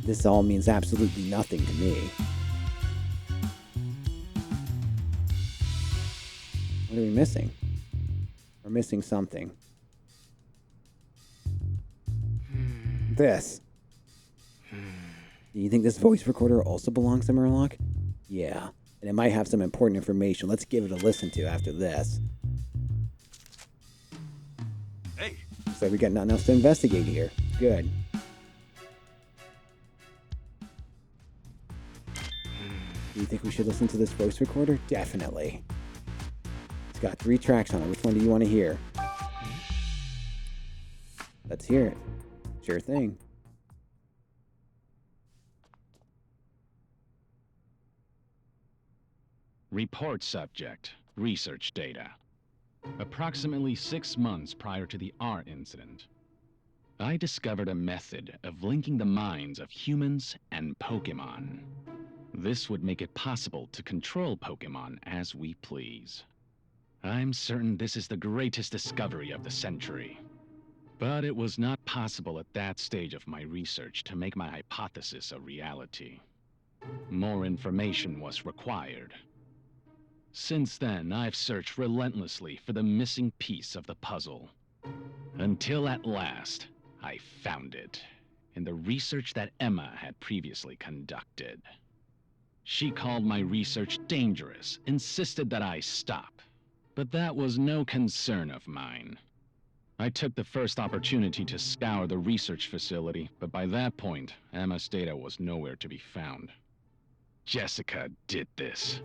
[SPEAKER 1] This all means absolutely nothing to me. What are we missing? We're missing something. This. Do you think this voice recorder also belongs to Murlock? Yeah, and it might have some important information. Let's give it a listen to after this.
[SPEAKER 2] Hey!
[SPEAKER 1] So we got nothing else to investigate here. Good. Do you think we should listen to this voice recorder? Definitely. It's got 3 tracks on it. Which one do you want to hear? Let's hear it. Sure thing.
[SPEAKER 15] Report subject. Research data. Approximately 6 months prior to the R incident, I discovered a method of linking the minds of humans and Pokemon. This would make it possible to control Pokemon as we please. I'm certain this is the greatest discovery of the century. But it was not possible at that stage of my research to make my hypothesis a reality. More information was required. Since then, I've searched relentlessly for the missing piece of the puzzle. Until at last, I found it in the research that Emma had previously conducted. She called my research dangerous, insisted that I stop. But that was no concern of mine. I took the first opportunity to scour the research facility, but by that point, Emma's data was nowhere to be found. Jessica did this.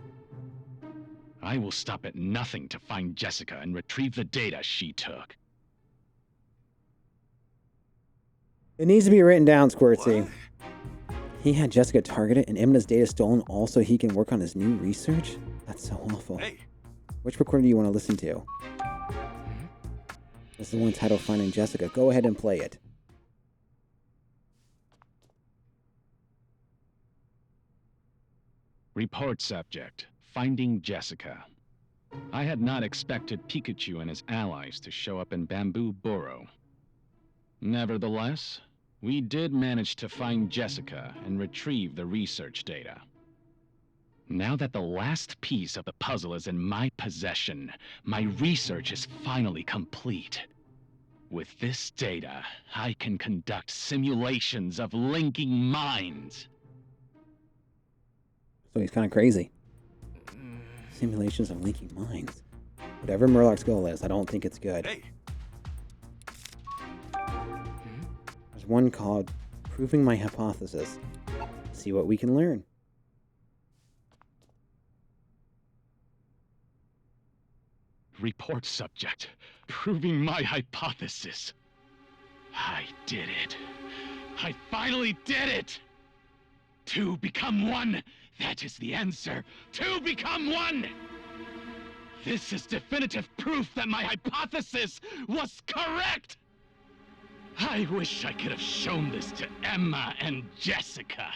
[SPEAKER 15] I will stop at nothing to find Jessica and retrieve the data she took.
[SPEAKER 1] It needs to be written down, Squirtsy. He had Jessica targeted and Emma's data stolen all so he can work on his new research? That's so awful.
[SPEAKER 2] Hey.
[SPEAKER 1] Which recording do you want to listen to? This is the one titled Finding Jessica. Go ahead and play it.
[SPEAKER 15] Report subject, Finding Jessica. I had not expected Pikachu and his allies to show up in Bamboo Burrow. Nevertheless, we did manage to find Jessica and retrieve the research data. Now that the last piece of the puzzle is in my possession, my research is finally complete. With this data, I can conduct simulations of linking minds.
[SPEAKER 1] So he's kind of crazy. Simulations of linking minds. Whatever Murlock's goal is, I don't think it's good.
[SPEAKER 2] Hey.
[SPEAKER 1] There's one called Proving My Hypothesis. See what we can learn.
[SPEAKER 15] Report subject, proving my hypothesis. I did it. I finally did it! 2 become 1. That is the answer. 2 become 1! This is definitive proof that my hypothesis was correct! I wish I could have shown this to Emma and Jessica.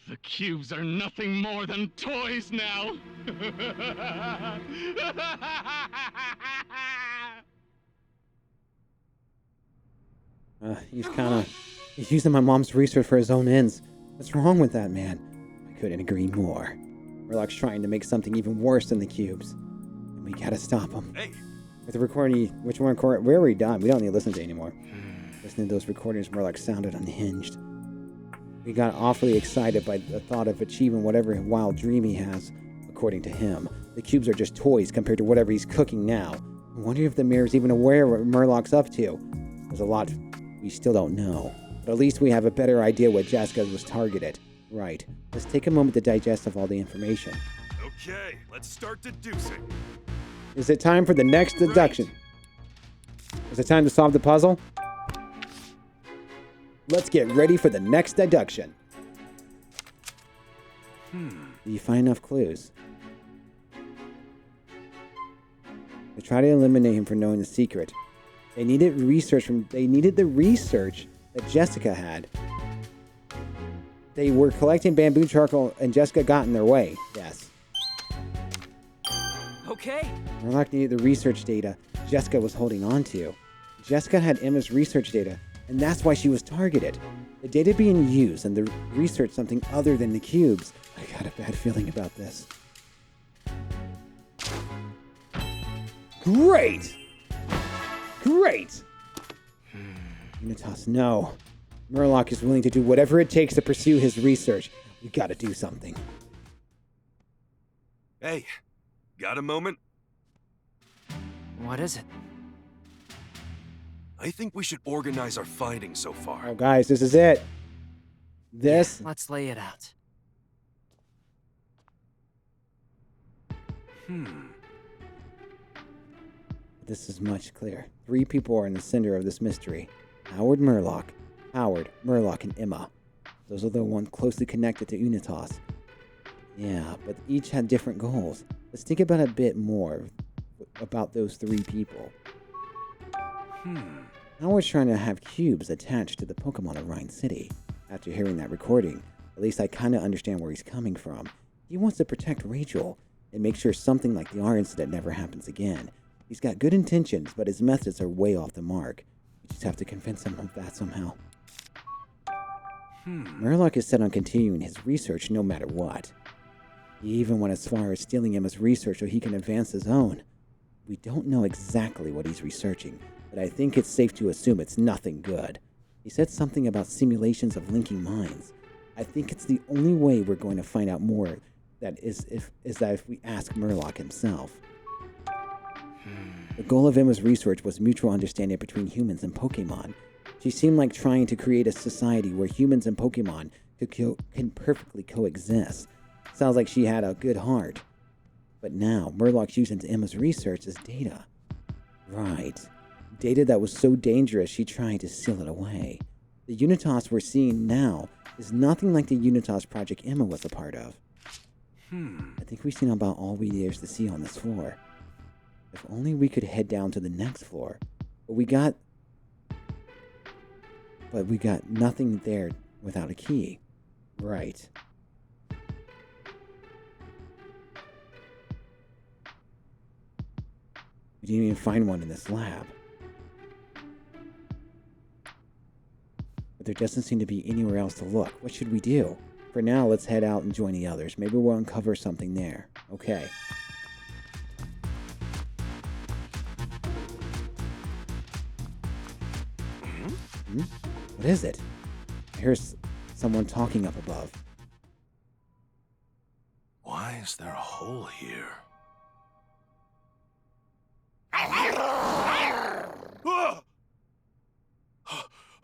[SPEAKER 15] The cubes are nothing more than toys now.
[SPEAKER 1] He's using my mom's research for his own ends. What's wrong with that man? I couldn't agree more. Murlock's trying to make something even worse than the cubes. And we gotta stop him.
[SPEAKER 2] Hey.
[SPEAKER 1] With the recording, which one recording? We're already done. We don't need to listen to it anymore. Listening to those recordings, Murlock sounded unhinged. He got awfully excited by the thought of achieving whatever wild dream he has, according to him. The cubes are just toys compared to whatever he's cooking now. I wonder if the mayor's even aware of what Murlock's up to. There's a lot we still don't know. But at least we have a better idea what Jessica was targeted. Right. Let's take a moment to digest of all the information.
[SPEAKER 2] Okay, let's start deducing.
[SPEAKER 1] Is it time for the next deduction? Is it time to solve the puzzle? Let's get ready for the next deduction. Do you find enough clues? They try to eliminate him for knowing the secret. They needed the research that Jessica had. They were collecting bamboo charcoal and Jessica got in their way. Yes.
[SPEAKER 11] Okay.
[SPEAKER 1] Murlock needed the research data Jessica was holding on to. Jessica had Emma's research data, and that's why she was targeted. The data being used and the research something other than the cubes. I got a bad feeling about this. Great! Great! Unitas, no. Murlock is willing to do whatever it takes to pursue his research. We gotta do something.
[SPEAKER 2] Hey, got a moment?
[SPEAKER 4] What is it?
[SPEAKER 2] I think we should organize our findings so far.
[SPEAKER 1] Oh, guys, this is it. This.
[SPEAKER 4] Yeah, let's lay it out.
[SPEAKER 1] This is much clearer. 3 people are in the center of this mystery. Howard, Murlock, and Emma. Those are the ones closely connected to Unitas. Yeah, but each had different goals. Let's think about a bit more about those 3 people. Howard's trying to have cubes attached to the Pokemon of Rhine City. After hearing that recording, at least I kind of understand where he's coming from. He wants to protect Rachel and make sure something like the R incident never happens again. He's got good intentions, but his methods are way off the mark. We just have to convince him of that somehow. Murloc is set on continuing his research no matter what. He even went as far as stealing Emma's research so he can advance his own. We don't know exactly what he's researching, but I think it's safe to assume it's nothing good. He said something about simulations of linking minds. I think it's the only way we're going to find out more that is if we ask Murloc himself. The goal of Emma's research was mutual understanding between humans and Pokemon. She seemed like trying to create a society where humans and Pokemon can perfectly coexist. Sounds like she had a good heart. But now, Murloc's using Emma's research as data. Right. Data that was so dangerous she tried to seal it away. The Unitas we're seeing now is nothing like the Unitas project Emma was a part of. I think we've seen about all there's to see on this floor. If only we could head down to the next floor. But we got nothing there without a key. Right. We didn't even find one in this lab. But there doesn't seem to be anywhere else to look. What should we do? For now, let's head out and join the others. Maybe we'll uncover something there. Okay. What is it? I hear someone talking up above.
[SPEAKER 12] Why is there a hole here?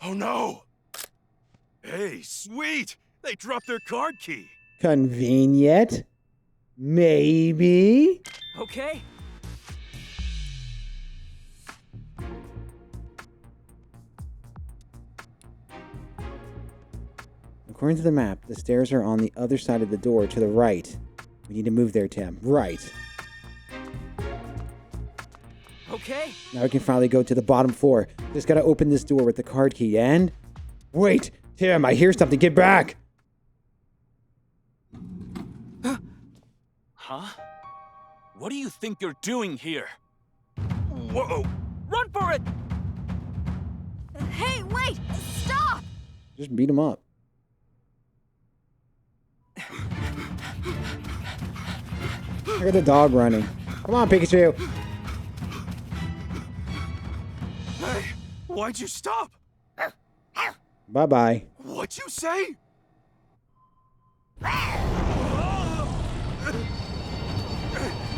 [SPEAKER 12] Oh no! Hey, sweet! They dropped their card key!
[SPEAKER 1] Convenient? Maybe?
[SPEAKER 4] Okay.
[SPEAKER 1] According to the map, the stairs are on the other side of the door to the right. We need to move there, Tim. Right.
[SPEAKER 4] Okay.
[SPEAKER 1] Now we can finally go to the bottom floor. Just gotta open this door with the card key and... Wait! Tim, I hear something. Get back!
[SPEAKER 16] Huh? What do you think you're doing here?
[SPEAKER 12] Whoa!
[SPEAKER 16] Run for it!
[SPEAKER 5] Hey, wait! Stop!
[SPEAKER 1] Just beat him up. Look at the dog running. Come on, Pikachu!
[SPEAKER 2] Hey, why'd you stop?
[SPEAKER 1] Bye-bye.
[SPEAKER 2] What'd you say?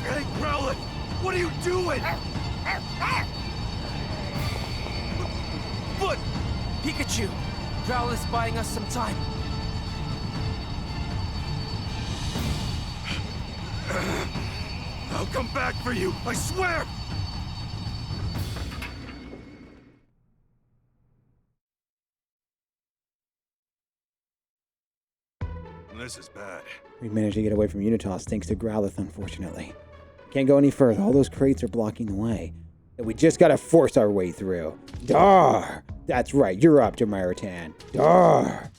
[SPEAKER 2] Hey, Growlithe! What are you doing?
[SPEAKER 4] But, Pikachu, Growlithe's buying us some time.
[SPEAKER 2] I'll come back for you, I swear! This is bad.
[SPEAKER 1] We managed to get away from Unitas thanks to Growlithe, unfortunately. Can't go any further. All those crates are blocking the way. And we just gotta force our way through. Dar! That's right, you're up, Demaritan. Dar!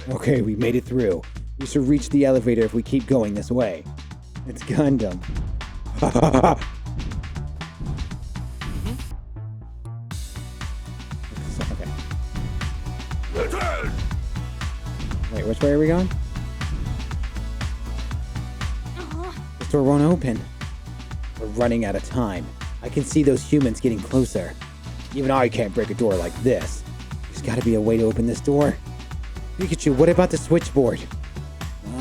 [SPEAKER 1] Okay, we made it through. We should reach the elevator if we keep going this way. It's Gundam. Okay. Wait, which way are we going? This door won't open. We're running out of time. I can see those humans getting closer. Even I can't break a door like this. There's gotta be a way to open this door. Pikachu, what about the switchboard?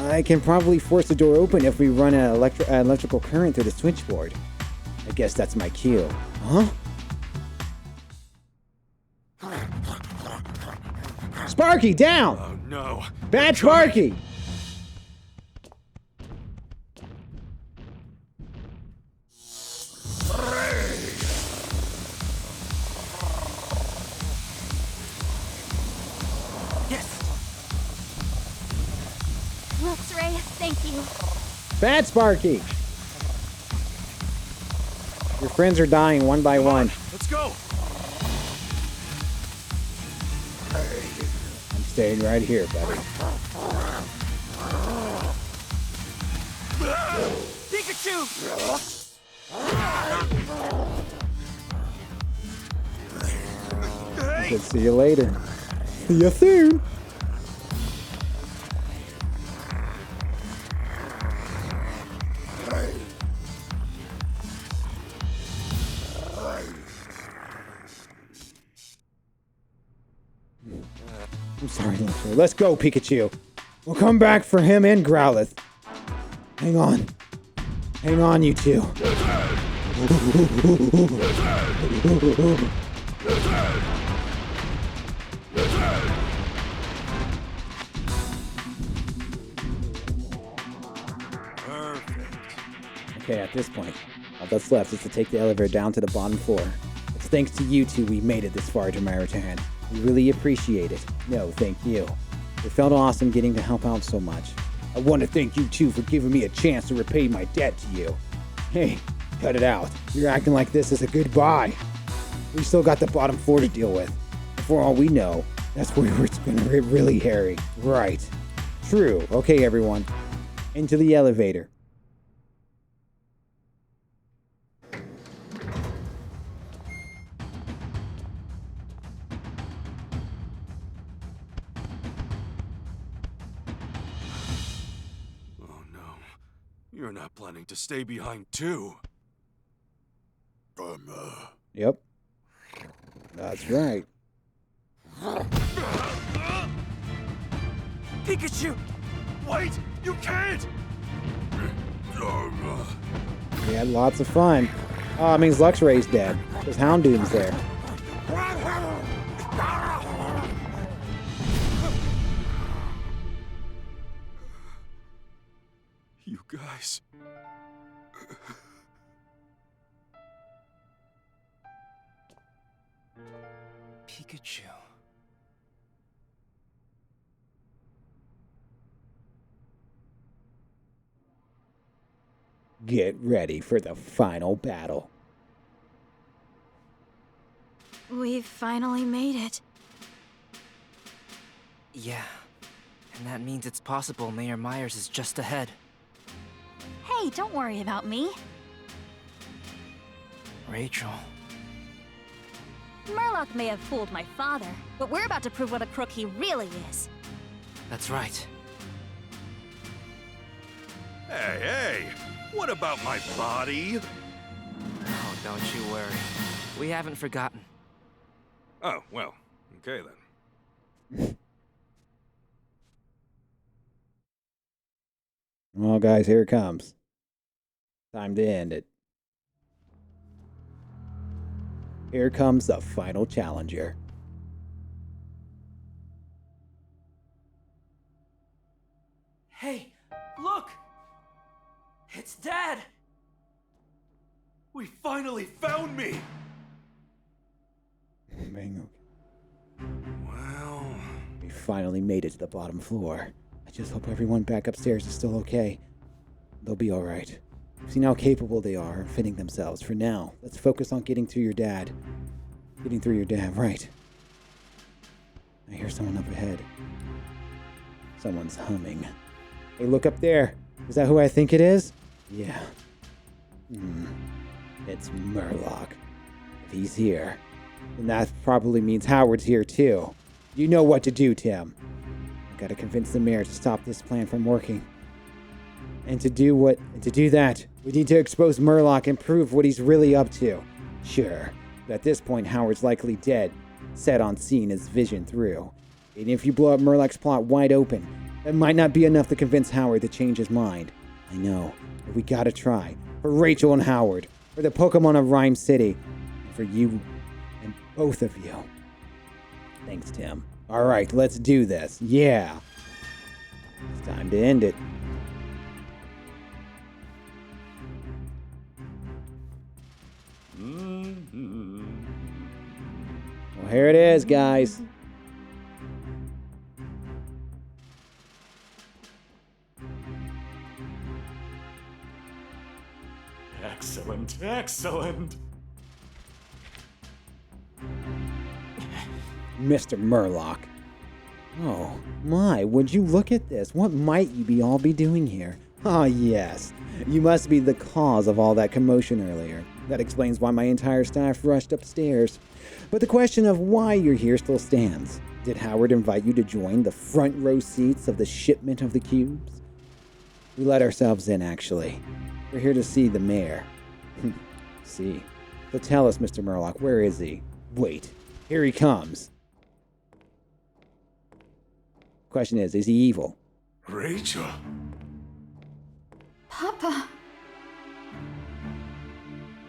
[SPEAKER 1] I can probably force the door open if we run an electrical current through the switchboard. I guess that's my cue. Huh? Sparky, down!
[SPEAKER 2] Oh no.
[SPEAKER 1] Bad Sparky!
[SPEAKER 5] Looks Ray, thank you.
[SPEAKER 1] Bad Sparky! Your friends are dying one by one.
[SPEAKER 2] Let's go!
[SPEAKER 1] staying right here, buddy.
[SPEAKER 16] Pikachu!
[SPEAKER 1] Good, see you later. See you soon. I'm sorry, Lyncher. Let's go, Pikachu. We'll come back for him and Growlithe. Hang on. Hang on, you two. Okay, at this point, all that's left is to take the elevator down to the bottom floor. It's thanks to you two we made it this far to my return. We really appreciate it. No, thank you. It felt awesome getting to help out so much. I want to thank you two for giving me a chance to repay my debt to you. Hey, cut it out. You're acting like this is a goodbye. We still got the bottom floor to deal with. For all we know, that's where it's gonna get really hairy. Right. True. Okay, everyone. Into the elevator.
[SPEAKER 2] You're not planning to stay behind too.
[SPEAKER 1] Yep. That's right.
[SPEAKER 16] Pikachu!
[SPEAKER 2] Wait! You can't!
[SPEAKER 1] We had lots of fun. Oh, it means Luxray's dead. Because Houndoom's there.
[SPEAKER 2] You guys...
[SPEAKER 4] Pikachu.
[SPEAKER 1] Get ready for the final battle.
[SPEAKER 5] We've finally made it.
[SPEAKER 4] Yeah. And that means it's possible Mayor Myers is just ahead.
[SPEAKER 5] Hey, don't worry about me.
[SPEAKER 4] Rachel.
[SPEAKER 5] Murloc may have fooled my father, but we're about to prove what a crook he really is.
[SPEAKER 4] That's right.
[SPEAKER 2] Hey! What about my body?
[SPEAKER 4] Oh, don't you worry. We haven't forgotten.
[SPEAKER 2] Oh, well, okay then.
[SPEAKER 1] Well, guys, here it comes. Time to end it. Here comes the final challenger.
[SPEAKER 16] Hey, look! It's Dad!
[SPEAKER 2] We finally found me!
[SPEAKER 1] Bingo.
[SPEAKER 2] Well...
[SPEAKER 1] We finally made it to the bottom floor. I just hope everyone back upstairs is still okay. They'll be alright. We've seen how capable they are of fitting themselves. For now, let's focus on getting through your dad. Getting through your dad, right. I hear someone up ahead. Someone's humming. Hey, look up there. Is that who I think it is? Yeah. It's Murloc. If he's here, then that probably means Howard's here too. You know what to do, Tim. I've got to convince the mayor to stop this plan from working. And to do that, we need to expose Murloc and prove what he's really up to. Sure, but at this point, Howard's likely dead, set on seeing his vision through. And if you blow up Murloc's plot wide open, that might not be enough to convince Howard to change his mind. I know, but we gotta try. For Rachel and Howard, for the Pokemon of Rhyme City, and for you and both of you. Thanks, Tim. Alright, let's do this. Yeah. It's time to end it. Well, here it is, guys.
[SPEAKER 17] Excellent, excellent.
[SPEAKER 1] Mr. Murloc, Oh, my, would you look at this? What might you all be doing here? Ah, yes. You must be the cause of all that commotion earlier. That explains why my entire staff rushed upstairs. But the question of why you're here still stands. Did Howard invite you to join the front row seats of the shipment of the cubes? We let ourselves in, actually. We're here to see the mayor. See. So tell us, Mr. Murlock, where is he? Wait, here he comes. Question is he evil?
[SPEAKER 12] Rachel?
[SPEAKER 5] Papa.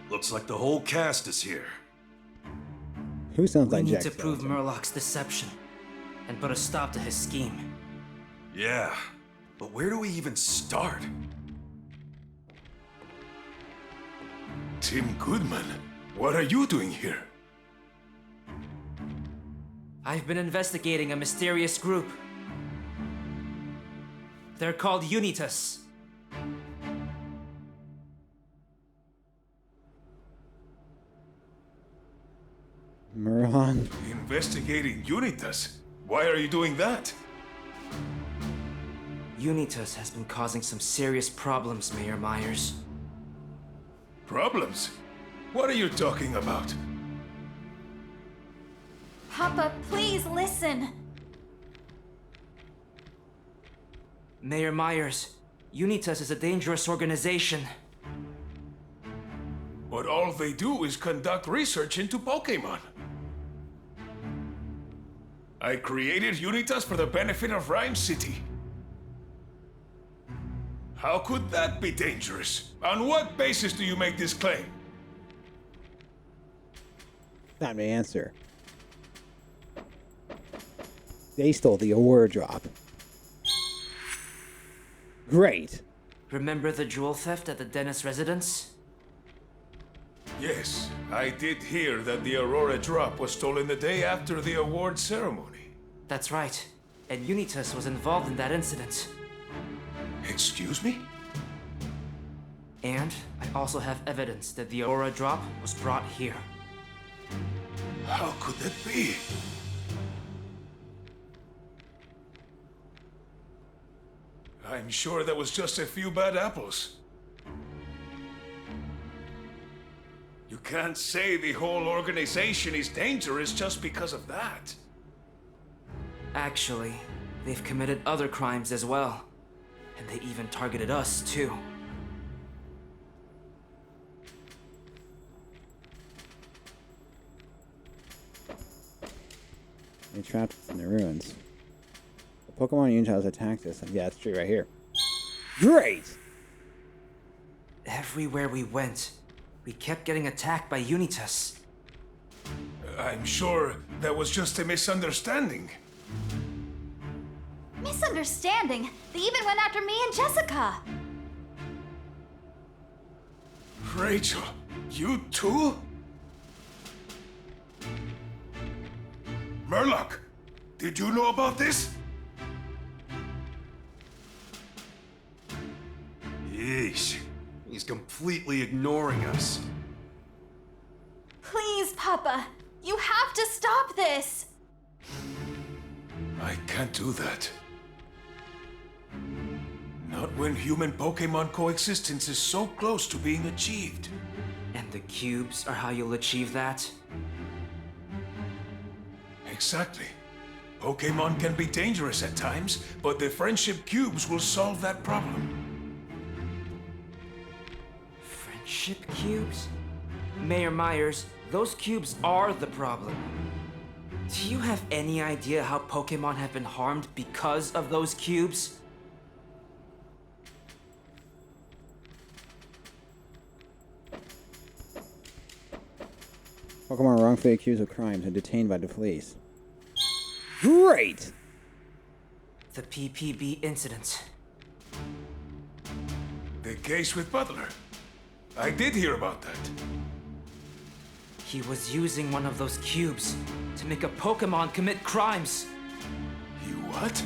[SPEAKER 2] Looks like the whole cast is here.
[SPEAKER 1] Who sounds like
[SPEAKER 4] We
[SPEAKER 1] Jack
[SPEAKER 4] need to prove
[SPEAKER 1] Skellington?
[SPEAKER 4] Murlock's deception and put a stop to his scheme.
[SPEAKER 2] Yeah, but where do we even start?
[SPEAKER 12] Tim Goodman, what are you doing here?
[SPEAKER 4] I've been investigating a mysterious group. They're called Unitas.
[SPEAKER 1] Murlock?
[SPEAKER 12] Investigating Unitas? Why are you doing that?
[SPEAKER 4] Unitas has been causing some serious problems, Mayor Myers.
[SPEAKER 12] Problems? What are you talking about?
[SPEAKER 5] Papa, please listen.
[SPEAKER 4] Mayor Myers, Unitas is a dangerous organization.
[SPEAKER 12] But all they do is conduct research into Pokemon. I created Unitas for the benefit of Rhyme City. How could that be dangerous? On what basis do you make this claim?
[SPEAKER 1] Time to answer. They stole the Aurora Drop. Great.
[SPEAKER 4] Remember the jewel theft at the Dennis residence?
[SPEAKER 12] Yes, I did hear that the Aurora Drop was stolen the day after the award ceremony.
[SPEAKER 4] That's right. And Unitas was involved in that incident.
[SPEAKER 12] Excuse me?
[SPEAKER 4] And I also have evidence that the Aurora Drop was brought here.
[SPEAKER 12] How could that be? I'm sure that was just a few bad apples. You can't say the whole organization is dangerous just because of that.
[SPEAKER 4] Actually, they've committed other crimes as well. And they even targeted us, too.
[SPEAKER 1] They trapped us in the ruins. The Pokemon Unitas attacked us. Yeah, it's true right here. Great!
[SPEAKER 4] Everywhere we went, we kept getting attacked by Unitas.
[SPEAKER 12] I'm sure that was just a misunderstanding.
[SPEAKER 5] Misunderstanding? They even went after me and Jessica.
[SPEAKER 12] Rachel, you too? Murlock, did you know about this?
[SPEAKER 2] Yeesh. He's completely ignoring us.
[SPEAKER 5] Please, Papa. You have to stop this.
[SPEAKER 12] I can't do that. Not when human-Pokemon coexistence is so close to being achieved.
[SPEAKER 4] And the cubes are how you'll achieve that?
[SPEAKER 12] Exactly. Pokemon can be dangerous at times, but the friendship cubes will solve that problem.
[SPEAKER 4] Friendship cubes? Mayor Myers, those cubes are the problem. Do you have any idea how Pokemon have been harmed because of those cubes?
[SPEAKER 1] Pokemon wrongfully accused of crimes and detained by the police. Great!
[SPEAKER 4] The PPB incident.
[SPEAKER 12] The case with Butler. I did hear about that.
[SPEAKER 4] He was using one of those cubes to make a Pokemon commit crimes.
[SPEAKER 12] He what?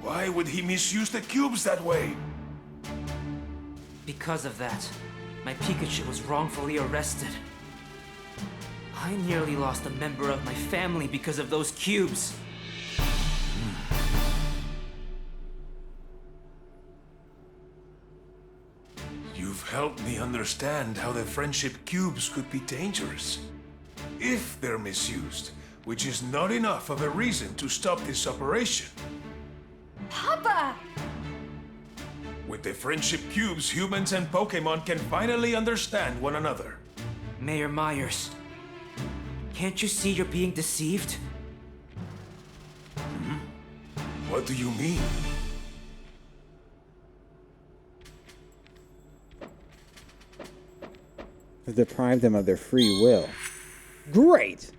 [SPEAKER 12] Why would he misuse the cubes that way?
[SPEAKER 4] Because of that, my Pikachu was wrongfully arrested. I nearly lost a member of my family because of those cubes.
[SPEAKER 18] help me understand how the friendship cubes could be dangerous. If they're misused, which is not enough of a reason to stop this operation.
[SPEAKER 5] Papa!
[SPEAKER 18] With the friendship cubes, humans and Pokémon can finally understand one another.
[SPEAKER 4] Mayor Myers, can't you see you're being deceived?
[SPEAKER 18] What do you mean?
[SPEAKER 1] Deprive them of their free will. Great!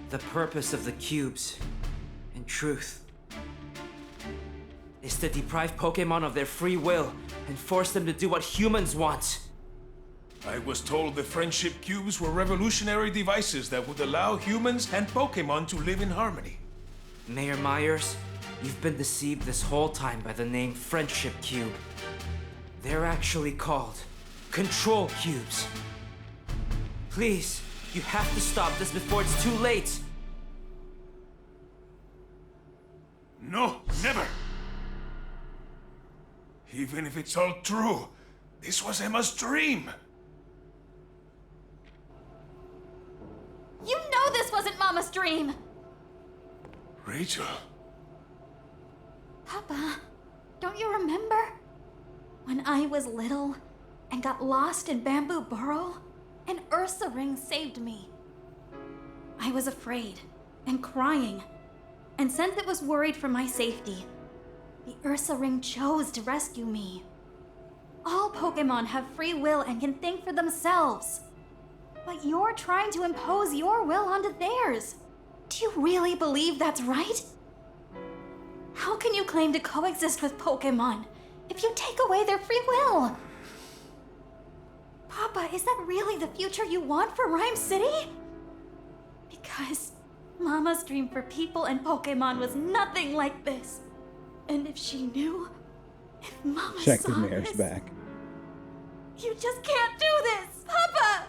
[SPEAKER 4] The purpose of the cubes, in truth, is to deprive Pokémon of their free will and force them to do what humans want.
[SPEAKER 18] I was told the friendship cubes were revolutionary devices that would allow humans and Pokémon to live in harmony.
[SPEAKER 4] Mayor Myers, you've been deceived this whole time by the name Friendship Cube. They're actually called Control Cubes. Please, you have to stop this before it's too late.
[SPEAKER 18] No, never! Even if it's all true, this was Emma's dream.
[SPEAKER 5] You know this wasn't Mama's dream!
[SPEAKER 18] Rachel.
[SPEAKER 5] Papa, don't you remember? When I was little and got lost in Bamboo Burrow, an Ursa ring saved me. I was afraid and crying, and since it was worried for my safety, the Ursa ring chose to rescue me. All Pokémon have free will and can think for themselves. But you're trying to impose your will onto theirs. Do you really believe that's right? How can you claim to coexist with Pokémon if you take away their free will? Papa, is that really the future you want for Rhyme City? Because Mama's dream for people and Pokémon was nothing like this. And if she knew, if Mama
[SPEAKER 1] Check
[SPEAKER 5] saw
[SPEAKER 1] the mayor's
[SPEAKER 5] this,
[SPEAKER 1] back.
[SPEAKER 5] you just can't do this, Papa!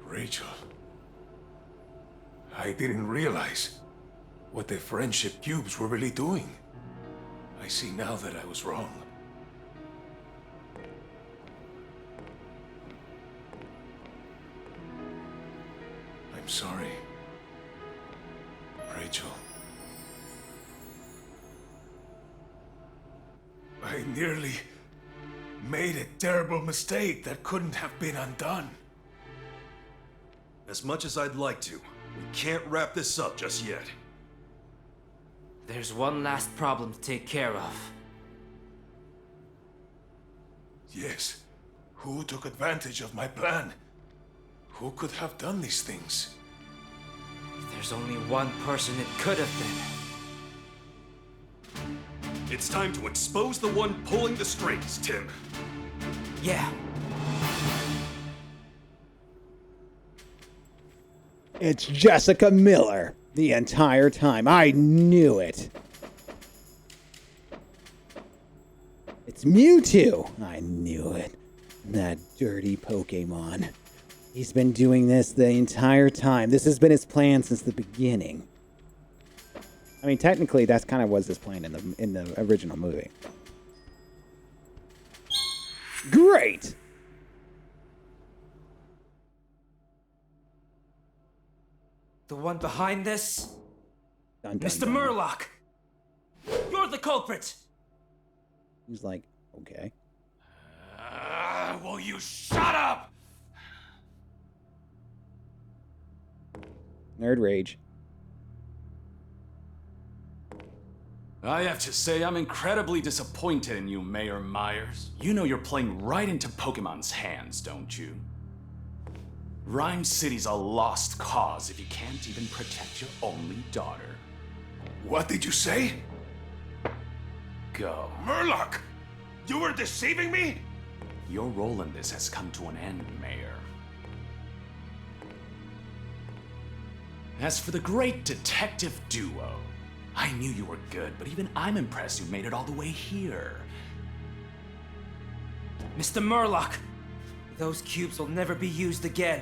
[SPEAKER 18] Rachel. I didn't realize what the friendship cubes were really doing. I see now that I was wrong. I'm sorry, Rachel. I nearly made a terrible mistake that couldn't have been undone.
[SPEAKER 2] As much as I'd like to, we can't wrap this up just yet.
[SPEAKER 4] There's one last problem to take care of.
[SPEAKER 18] Yes. Who took advantage of my plan? Who could have done these things?
[SPEAKER 4] There's only one person it could have been.
[SPEAKER 2] It's time to expose the one pulling the strings, Tim.
[SPEAKER 4] Yeah.
[SPEAKER 1] It's Jessica Miller the entire time. I knew it. It's Mewtwo. I knew it. That dirty Pokemon. He's been doing this the entire time. This has been his plan since the beginning. I mean, technically, that's kind of was his plan in the original movie. Great!
[SPEAKER 4] The one behind this?
[SPEAKER 1] Dun, dun,
[SPEAKER 4] Mr.
[SPEAKER 1] dun.
[SPEAKER 4] Murlock! You're the culprit!
[SPEAKER 1] He's like, okay.
[SPEAKER 18] Will you shut up?
[SPEAKER 1] Nerd rage.
[SPEAKER 17] I have to say, I'm incredibly disappointed in you, Mayor Myers. You know you're playing right into Pokemon's hands, don't you? Rhyme City's a lost cause if you can't even protect your only daughter.
[SPEAKER 18] What did you say?
[SPEAKER 17] Go.
[SPEAKER 18] Murlock! You were deceiving me?
[SPEAKER 17] Your role in this has come to an end, Mayor. As for the great detective duo, I knew you were good, but even I'm impressed you made it all the way here.
[SPEAKER 4] Mr. Murlock! Those cubes will never be used again.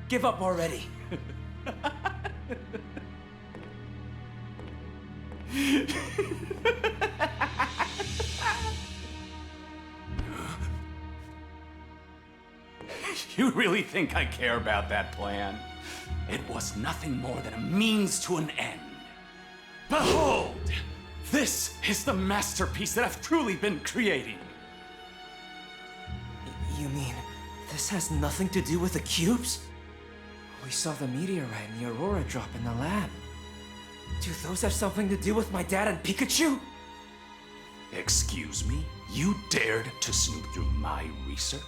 [SPEAKER 4] Give up already.
[SPEAKER 17] really think I care about that plan? It was nothing more than a means to an end. Behold! This is the masterpiece that I've truly been creating.
[SPEAKER 4] You mean this has nothing to do with the cubes? We saw the meteorite and the aurora drop in the lab. Do those have something to do with my dad and Pikachu?
[SPEAKER 17] Excuse me? You dared to snoop through my research?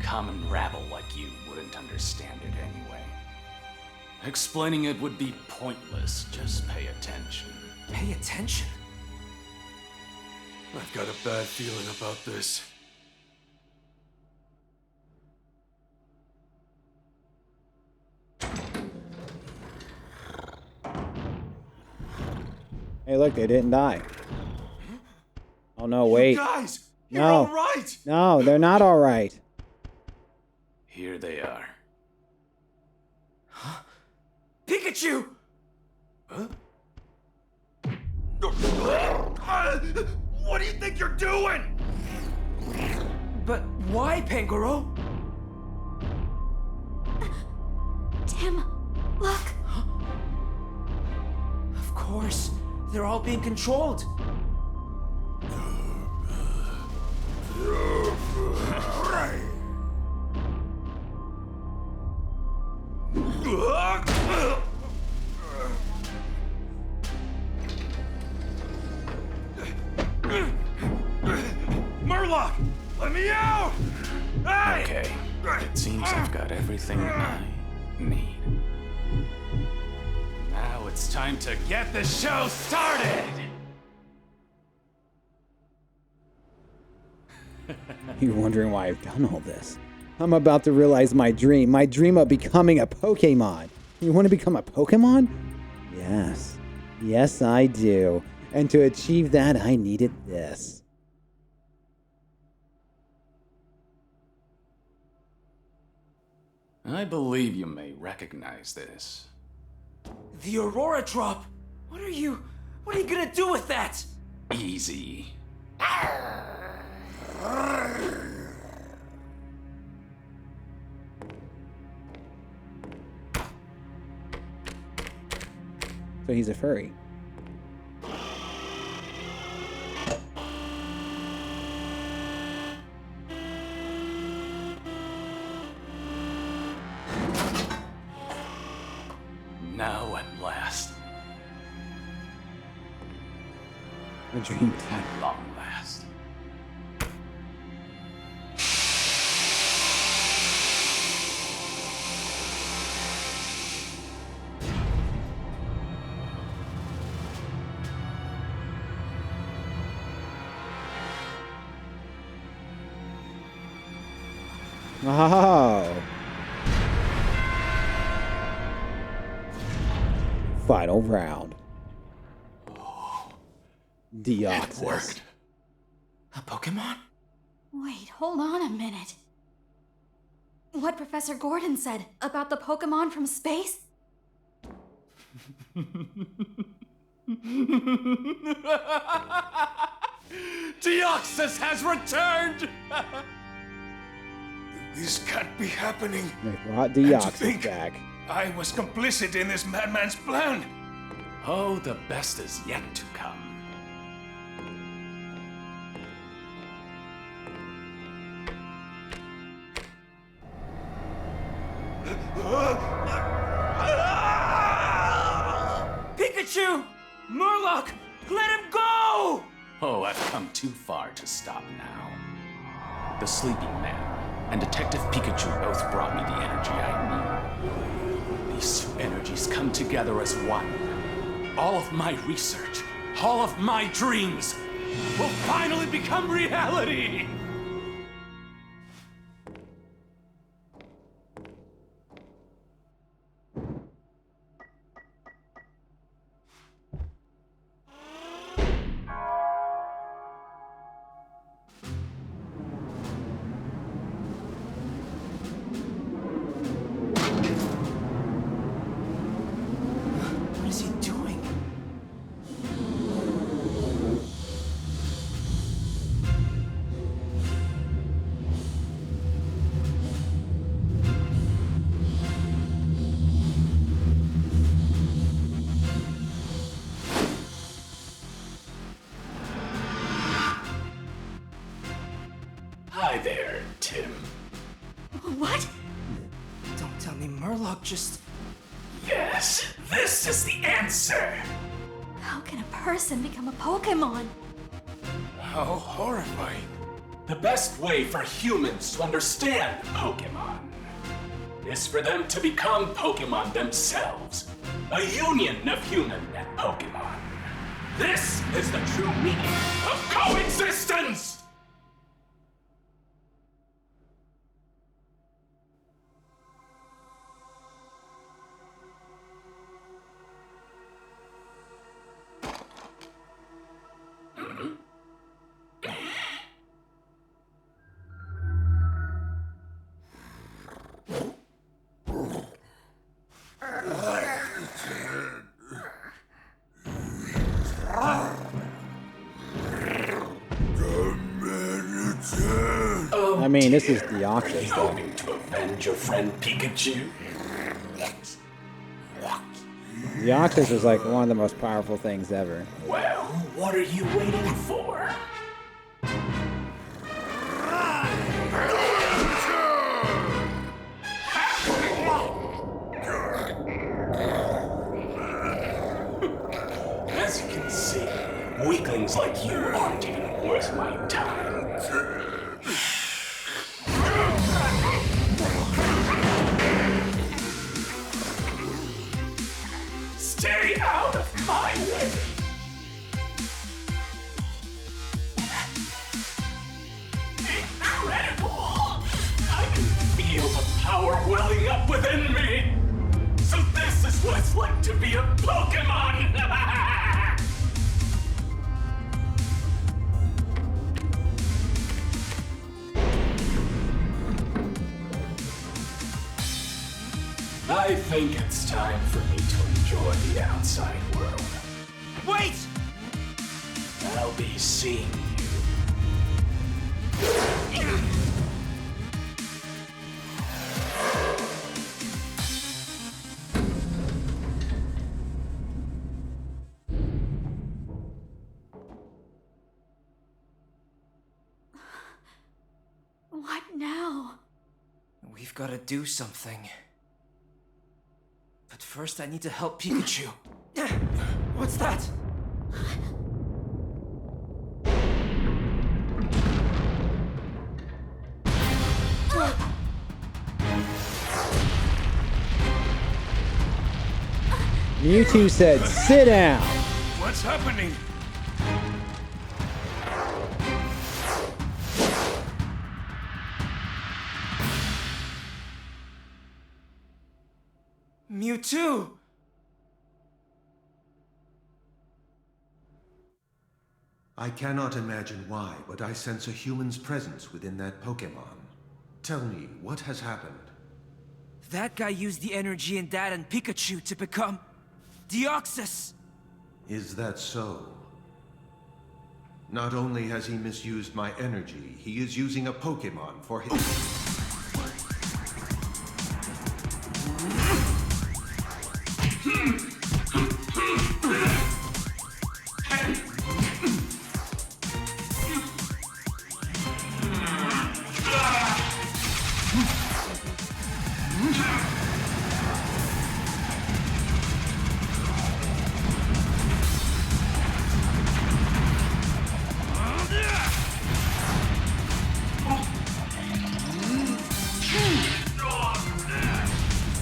[SPEAKER 17] Common rabble like you wouldn't understand it anyway. Explaining it would be pointless. Just pay attention.
[SPEAKER 4] Pay attention?
[SPEAKER 12] I've got a bad feeling about this.
[SPEAKER 1] Hey, look, they didn't die. Oh, no, wait.
[SPEAKER 12] You guys! You're
[SPEAKER 1] No.
[SPEAKER 12] all right!
[SPEAKER 1] No, they're not all right.
[SPEAKER 17] Here they are.
[SPEAKER 4] Pikachu!
[SPEAKER 12] Huh? What do you think you're doing?
[SPEAKER 4] But why, Pangoro?
[SPEAKER 5] Tim, look.
[SPEAKER 4] Of course. They're all being controlled.
[SPEAKER 12] Murloc! Let me out! Hey!
[SPEAKER 17] Okay. It seems I've got everything I need. Now it's time to get the show started!
[SPEAKER 1] You're wondering why I've done all this. I'm about to realize my dream of becoming a Pokemon. You want to become a Pokemon? Yes. Yes, I do. And to achieve that, I needed this.
[SPEAKER 17] I believe you may recognize this.
[SPEAKER 4] The Aurora Drop! What are you gonna do with that?
[SPEAKER 17] Easy.
[SPEAKER 1] So he's a furry.
[SPEAKER 17] Now at last.
[SPEAKER 1] A dream time.
[SPEAKER 17] At long last.
[SPEAKER 1] Oh. Final round. Deoxys.
[SPEAKER 17] It worked.
[SPEAKER 4] A Pokemon?
[SPEAKER 5] Wait, hold on a minute. What Professor Gordon said about the Pokemon from space?
[SPEAKER 17] Deoxys has returned!
[SPEAKER 18] This can't be happening.
[SPEAKER 1] They brought
[SPEAKER 18] And to
[SPEAKER 1] Deoxys
[SPEAKER 18] think
[SPEAKER 1] back.
[SPEAKER 18] I was complicit in this madman's plan.
[SPEAKER 17] Oh, the best is yet to come.
[SPEAKER 4] Pikachu! Murloc! Let him go!
[SPEAKER 17] Oh, I've come too far to stop now. The Sleeping Man and Detective Pikachu both brought me the energy I need. These two energies come together as one. All of my research, all of my dreams will finally become reality!
[SPEAKER 4] What is he doing?
[SPEAKER 5] What?
[SPEAKER 16] Don't tell me Murloc just...
[SPEAKER 17] Yes, this is the answer.
[SPEAKER 5] How can a person become a Pokemon?
[SPEAKER 18] How horrifying.
[SPEAKER 17] The best way for humans to understand Pokemon is for them to become Pokemon themselves. A union of human and Pokemon. This is the true meaning of coexistence!
[SPEAKER 1] I mean, this is Deoxys, though.
[SPEAKER 17] Hoping to avenge your friend Pikachu?
[SPEAKER 1] Deoxys is like one of the most powerful things ever.
[SPEAKER 17] Well, what are you waiting for? As you can see, weaklings like you aren't even worth my time. Stay out of my way! Incredible! I can feel the power welling up within me! So this is what it's like to be a Pokemon! I think it's time for me to enjoy the outside world.
[SPEAKER 16] Wait!
[SPEAKER 17] I'll be seeing you.
[SPEAKER 5] What now?
[SPEAKER 16] We've got to do something. But first I need to help Pikachu. What's that?
[SPEAKER 1] Mewtwo said, sit down!
[SPEAKER 18] What's happening?
[SPEAKER 16] Mewtwo!
[SPEAKER 8] I cannot imagine why, but I sense a human's presence within that Pokemon. Tell me, what has happened?
[SPEAKER 16] That guy used the energy in Dad and Pikachu to become... Deoxys!
[SPEAKER 8] Is that so? Not only has he misused my energy, he is using a Pokemon for his...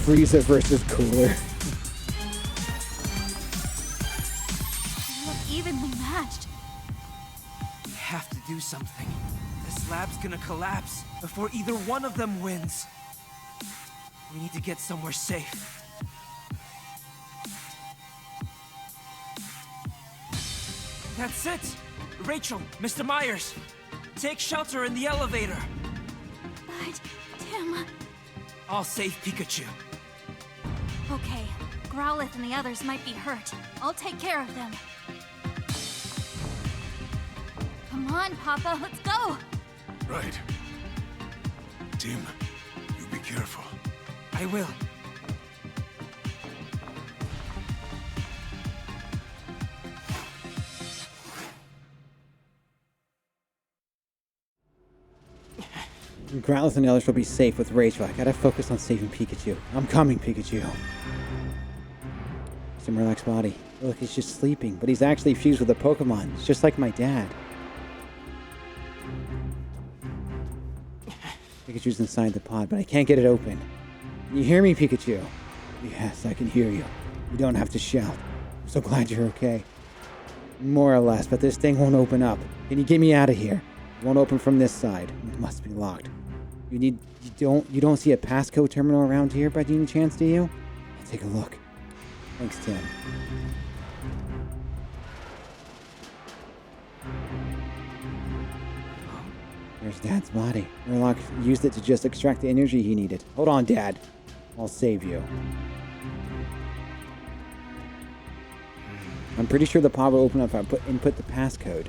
[SPEAKER 1] Frieza versus Cooler.
[SPEAKER 5] They look evenly matched.
[SPEAKER 16] We have to do something. This lab's gonna collapse before either one of them wins. We need to get somewhere safe. That's it! Rachel, Mr. Myers, take shelter in the elevator.
[SPEAKER 5] But, Tim...
[SPEAKER 16] I'll save Pikachu.
[SPEAKER 5] Okay, Growlithe and the others might be hurt. I'll take care of them. Come on, Papa, let's go!
[SPEAKER 18] Right. Tim, you be careful.
[SPEAKER 16] I will.
[SPEAKER 1] Growlithe and the others will be safe with Rachel. I gotta focus on saving Pikachu. I'm coming, Pikachu. It's a Murloc's body. Look, he's just sleeping, but he's actually fused with a Pokemon. It's just like my dad. Pikachu's inside the pod, but I can't get it open. Can you hear me, Pikachu? Yes, I can hear you. You don't have to shout. I'm so glad you're okay. More or less, but this thing won't open up. Can you get me out of here? It won't open from this side. It must be locked. You don't see a passcode terminal around here by any chance, do you? I'll take a look. Thanks, Tim. There's Dad's body. Murloc used it to just extract the energy he needed. Hold on, Dad. I'll save you. I'm pretty sure the pod will open up if I input the passcode.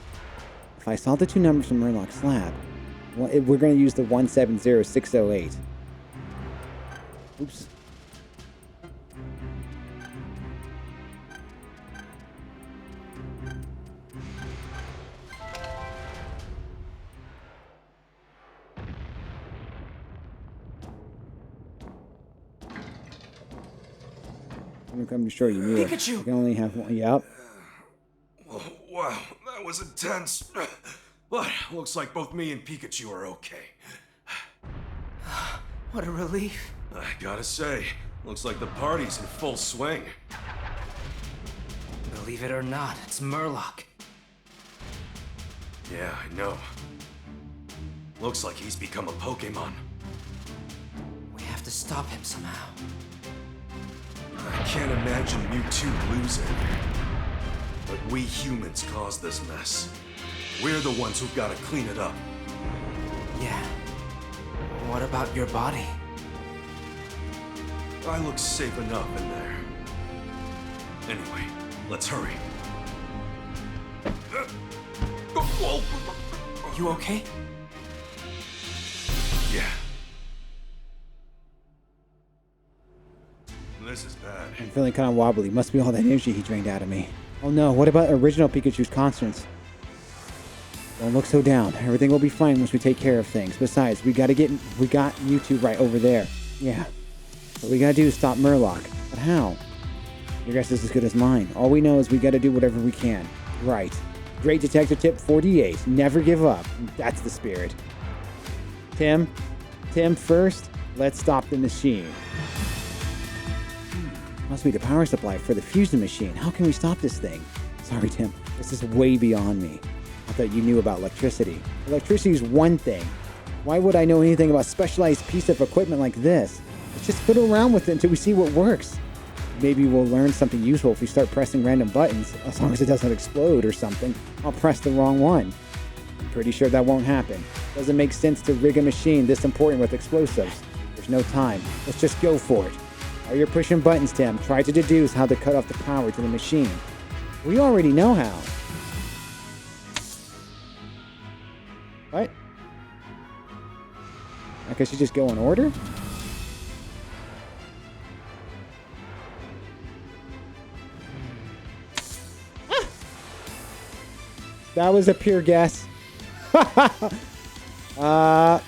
[SPEAKER 1] If I saw the two numbers from Murloc's lab, we're going to use the 170608. Oops. I'm sure you knew
[SPEAKER 2] Pikachu!
[SPEAKER 1] it. You can only have one. Yep.
[SPEAKER 2] Oh, wow, that was intense. But looks like both me and Pikachu are okay.
[SPEAKER 16] What a relief.
[SPEAKER 2] I gotta say, looks like the party's in full swing.
[SPEAKER 16] Believe it or not, it's Murloc.
[SPEAKER 2] Yeah, I know. Looks like he's become a Pokemon.
[SPEAKER 16] We have to stop him somehow.
[SPEAKER 2] I can't imagine you two losing. But we humans caused this mess. We're the ones who've got to clean it up.
[SPEAKER 16] Yeah. What about your body?
[SPEAKER 2] I look safe enough in there. Anyway, let's hurry.
[SPEAKER 16] You okay?
[SPEAKER 2] Yeah. This is bad.
[SPEAKER 1] I'm feeling kind of wobbly. Must be all that energy he drained out of me. Oh no, what about original Pikachu's constants? Don't look so down. Everything will be fine once we take care of things. Besides, we got Mewtwo right over there. Yeah. What we gotta do is stop Murloc. But how? Your guess is as good as mine. All we know is we gotta do whatever we can. Right. Great Detective Tip 48. Never give up. That's the spirit. Tim, first, let's stop the machine. Must be the power supply for the fusion machine. How can we stop this thing? Sorry, Tim. This is way beyond me. I thought you knew about electricity. Electricity is one thing. Why would I know anything about a specialized piece of equipment like this? Let's just fiddle around with it until we see what works. Maybe we'll learn something useful if we start pressing random buttons. As long as it doesn't explode or something. I'll press the wrong one. I'm pretty sure that won't happen. Doesn't make sense to rig a machine this important with explosives. There's no time. Let's just go for it. While you're pushing buttons, Tim, try to deduce how to cut off the power to the machine. We already know how. What? I guess you just go in order? That was a pure guess. Oh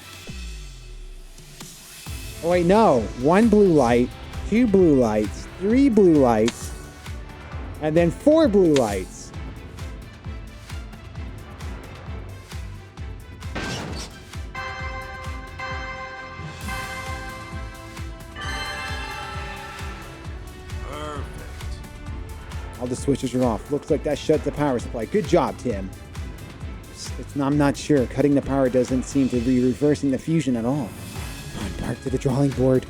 [SPEAKER 1] wait, no. 1 blue light, 2 blue lights, 3 blue lights, and then 4 blue lights. All the switches are off. Looks like that shut the power supply. Good job, Tim. I'm not sure. Cutting the power doesn't seem to be reversing the fusion at all. Back to the drawing board.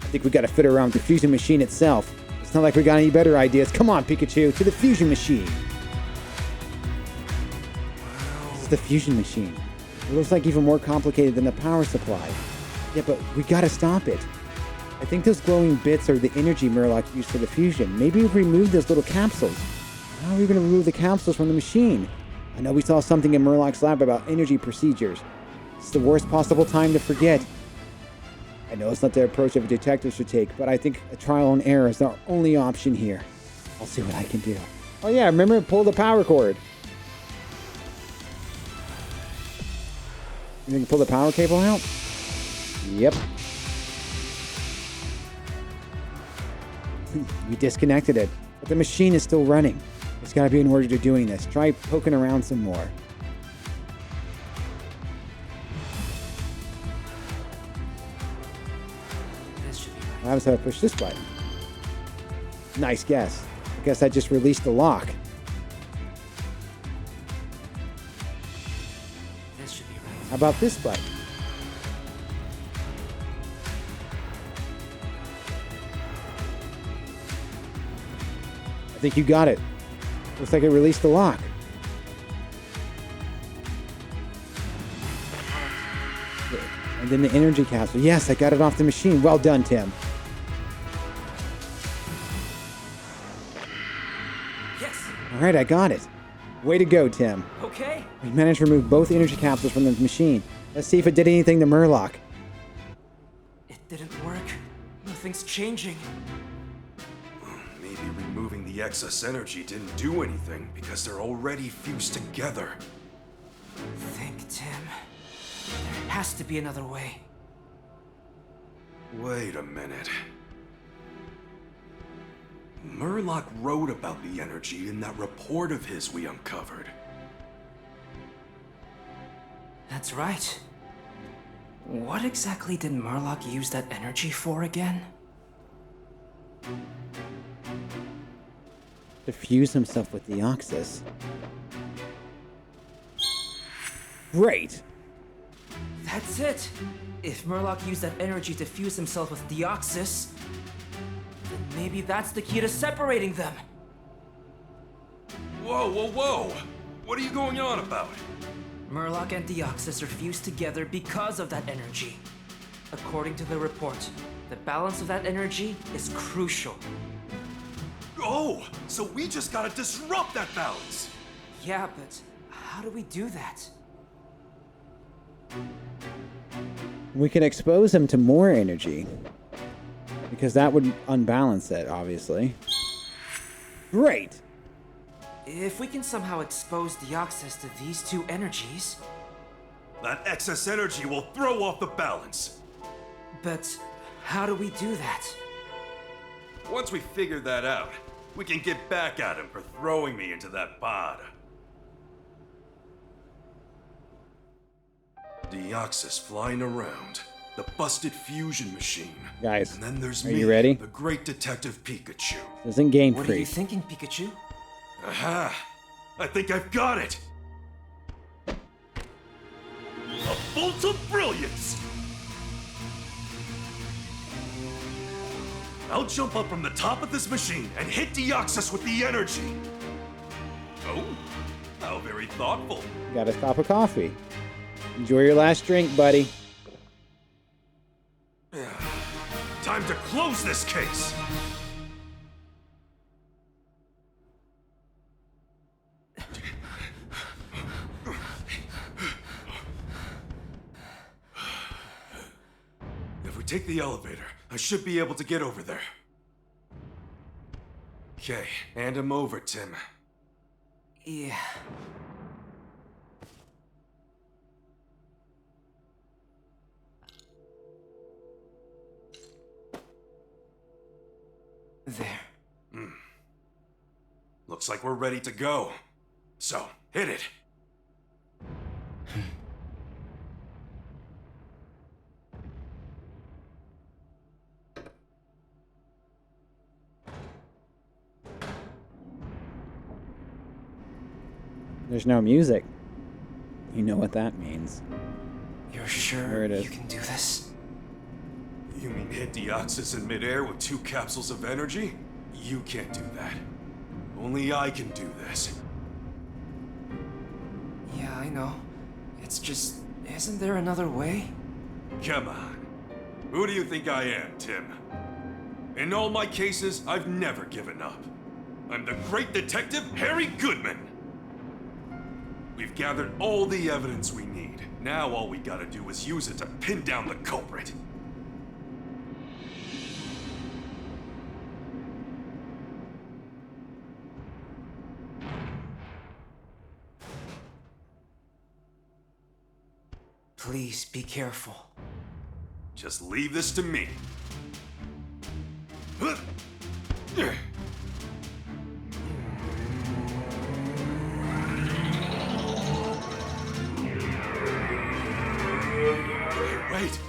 [SPEAKER 1] I think we gotta fit around the fusion machine itself. It's not like we got any better ideas. Come on, Pikachu, to the fusion machine. This is the fusion machine. It looks like even more complicated than the power supply. Yeah, but we gotta stop it. I think those glowing bits are the energy Murloc used for the fusion. Maybe we've removed those little capsules. How are we gonna remove the capsules from the machine? I know we saw something in Murloc's lab about energy procedures. It's the worst possible time to forget. I know it's not the approach of a detective should take, but I think a trial and error is our only option here. I'll see what I can do. Oh yeah, remember, pull the power cord. You can pull the power cable out? Yep. You disconnected it, but the machine is still running. There's got to be an order to doing this. Try poking around some more. How does I push this button? Nice guess. I guess I just released the lock.
[SPEAKER 4] This should be right.
[SPEAKER 1] How about this button? I think you got it. Looks like it released the lock. And then the energy capsule. Yes, I got it off the machine. Well done, Tim.
[SPEAKER 4] Yes.
[SPEAKER 1] All right, I got it. Way to go, Tim.
[SPEAKER 4] Okay.
[SPEAKER 1] We managed to remove both energy capsules from the machine. Let's see if it did anything to Murloc.
[SPEAKER 4] It didn't work. Nothing's changing.
[SPEAKER 2] Maybe removing the excess energy didn't do anything because they're already fused together.
[SPEAKER 4] Think, Tim. There has to be another way.
[SPEAKER 2] Wait a minute. Murloc wrote about the energy in that report of his we uncovered.
[SPEAKER 4] That's right. What exactly did Murloc use that energy for again?
[SPEAKER 1] To fuse himself with the Oxus. Great!
[SPEAKER 4] That's it! If Murloc used that energy to fuse himself with Deoxys, then maybe that's the key to separating them!
[SPEAKER 2] Whoa, whoa, whoa! What are you going on about?
[SPEAKER 4] Murloc and Deoxys are fused together because of that energy. According to the report, the balance of that energy is crucial.
[SPEAKER 2] Oh, so we just gotta disrupt that balance!
[SPEAKER 4] Yeah, but how do we do that?
[SPEAKER 1] We can expose him to more energy. Because that would unbalance it, obviously. Great!
[SPEAKER 4] If we can somehow expose Deoxys to these two energies...
[SPEAKER 2] That excess energy will throw off the balance!
[SPEAKER 4] But how do we do that?
[SPEAKER 2] Once we figure that out, we can get back at him for throwing me into that pod. Deoxys flying around. The busted fusion machine.
[SPEAKER 1] Guys,
[SPEAKER 2] and then there's
[SPEAKER 1] are
[SPEAKER 2] me,
[SPEAKER 1] you ready?
[SPEAKER 2] the great Detective Pikachu.
[SPEAKER 1] This isn't Game
[SPEAKER 4] What
[SPEAKER 1] Freak.
[SPEAKER 4] are you thinking, Pikachu?
[SPEAKER 2] Aha! I think I've got it! A bolt of brilliance! I'll jump up from the top of this machine and hit Deoxys with the energy. Oh, how very thoughtful.
[SPEAKER 1] Got a cup of coffee. Enjoy your last drink, buddy.
[SPEAKER 2] Time to close this case! If we take the elevator, I should be able to get over there. Okay, hand him over, Tim.
[SPEAKER 4] Yeah. There.
[SPEAKER 2] Looks like we're ready to go. So, hit it.
[SPEAKER 1] There's no music. You know what that means.
[SPEAKER 4] You're sure
[SPEAKER 1] There it is.
[SPEAKER 4] you can do this?
[SPEAKER 2] You mean hit Deoxys in midair with 2 capsules of energy? You can't do that. Only I can do this.
[SPEAKER 4] Yeah, I know. It's just, isn't there another way?
[SPEAKER 2] Come on. Who do you think I am, Tim? In all my cases, I've never given up. I'm the great detective Harry Goodman. We've gathered all the evidence we need. Now all we gotta do is use it to pin down the culprit.
[SPEAKER 4] Please be careful.
[SPEAKER 2] Just leave this to me. Wait,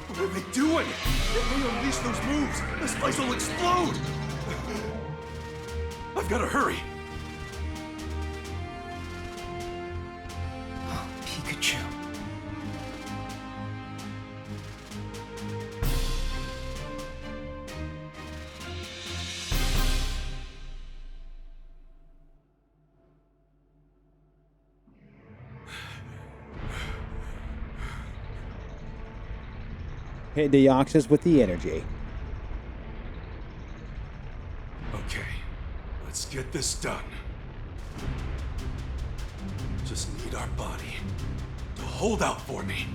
[SPEAKER 2] what are they doing? If they unleash those moves, this place will explode! I've gotta hurry.
[SPEAKER 16] Pikachu.
[SPEAKER 1] Hit the Deoxys with the energy.
[SPEAKER 2] Okay, let's get this done. Just need our body to hold out for me.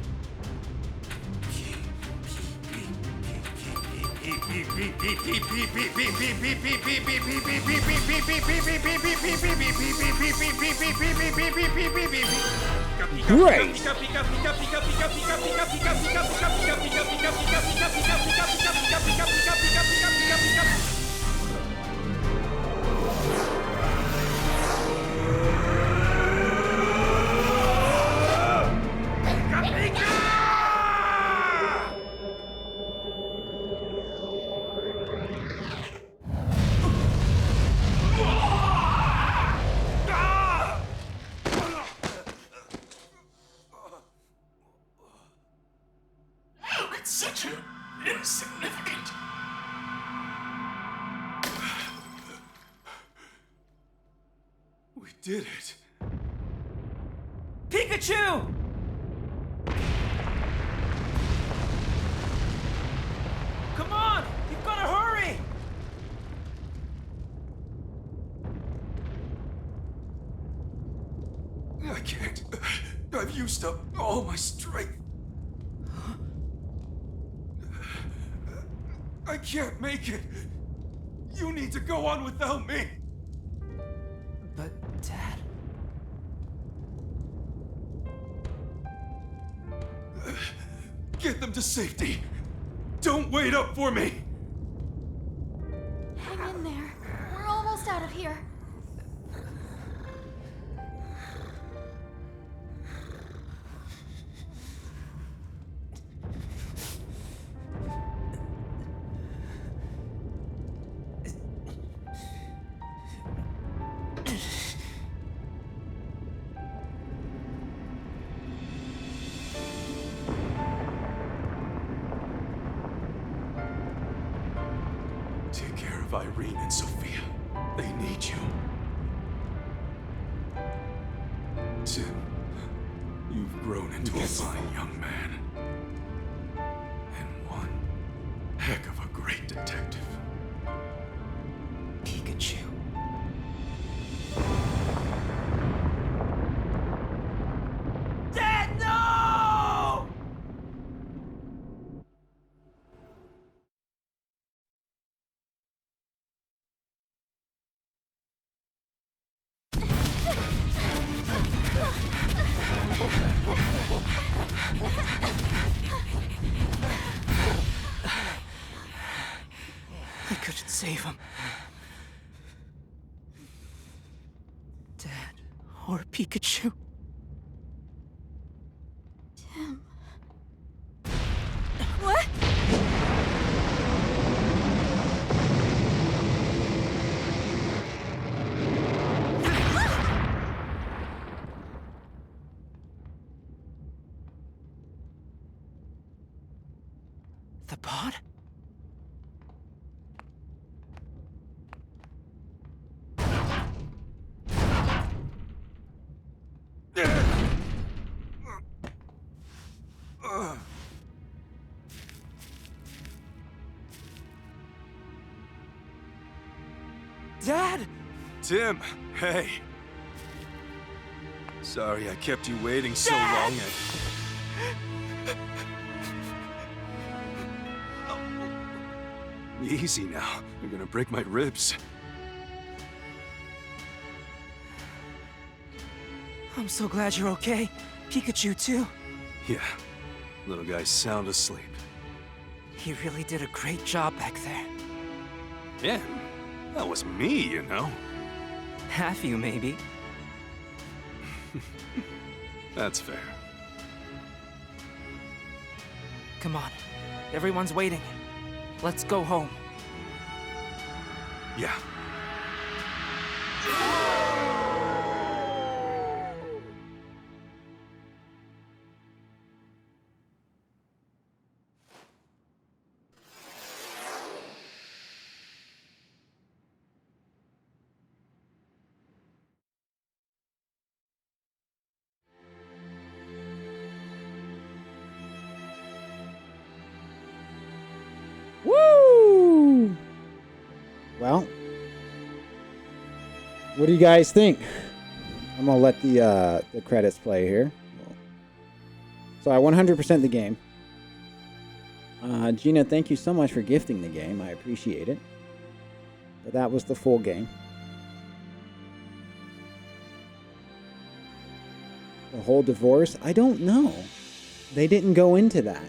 [SPEAKER 1] Great!
[SPEAKER 17] How could such an insignificant...
[SPEAKER 2] We did it.
[SPEAKER 16] Pikachu! Come on! You've got to hurry!
[SPEAKER 2] I can't. I've used up all my strength. I can't make it. You need to go on without me.
[SPEAKER 16] But, Dad...
[SPEAKER 2] Get them to safety. Don't wait up for me.
[SPEAKER 5] Hang in there. We're almost out of here.
[SPEAKER 2] Take care of Irene and Sophia. They need you. Tim, you've grown into a fine young man. And one heck of a great detective.
[SPEAKER 16] Pikachu. Dad, no! I couldn't save him. Dad or Pikachu.
[SPEAKER 5] Tim. What?
[SPEAKER 16] The pod? Dad!
[SPEAKER 2] Tim, hey. Sorry I kept you waiting so long. Easy now. You're gonna break my ribs.
[SPEAKER 16] I'm so glad you're okay. Pikachu, too.
[SPEAKER 2] Yeah. Little guy's sound asleep.
[SPEAKER 16] He really did a great job back there.
[SPEAKER 2] Yeah, that was me, you know.
[SPEAKER 16] Half you, maybe.
[SPEAKER 2] That's fair.
[SPEAKER 16] Come on. Everyone's waiting. Let's go home.
[SPEAKER 2] Yeah.
[SPEAKER 1] Woo! Well, what do you guys think? I'm gonna let the credits play here. So I 100% the game. Gina, thank you so much for gifting the game. I appreciate it. But that was the full game. The whole divorce? I don't know. They didn't go into that.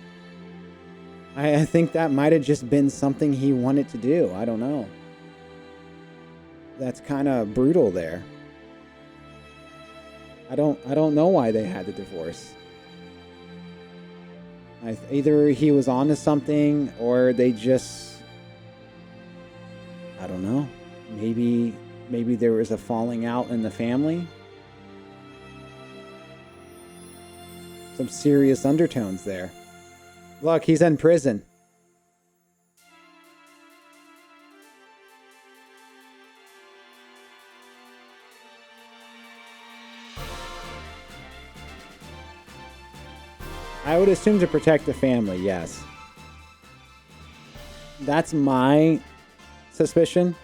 [SPEAKER 1] I think that might have just been something he wanted to do. I don't know. That's kind of brutal there. I don't know why they had the divorce. Either he was onto something or they just, I don't know. Maybe there was a falling out in the family. Some serious undertones there. Look, he's in prison. I would assume to protect the family, yes. That's my suspicion.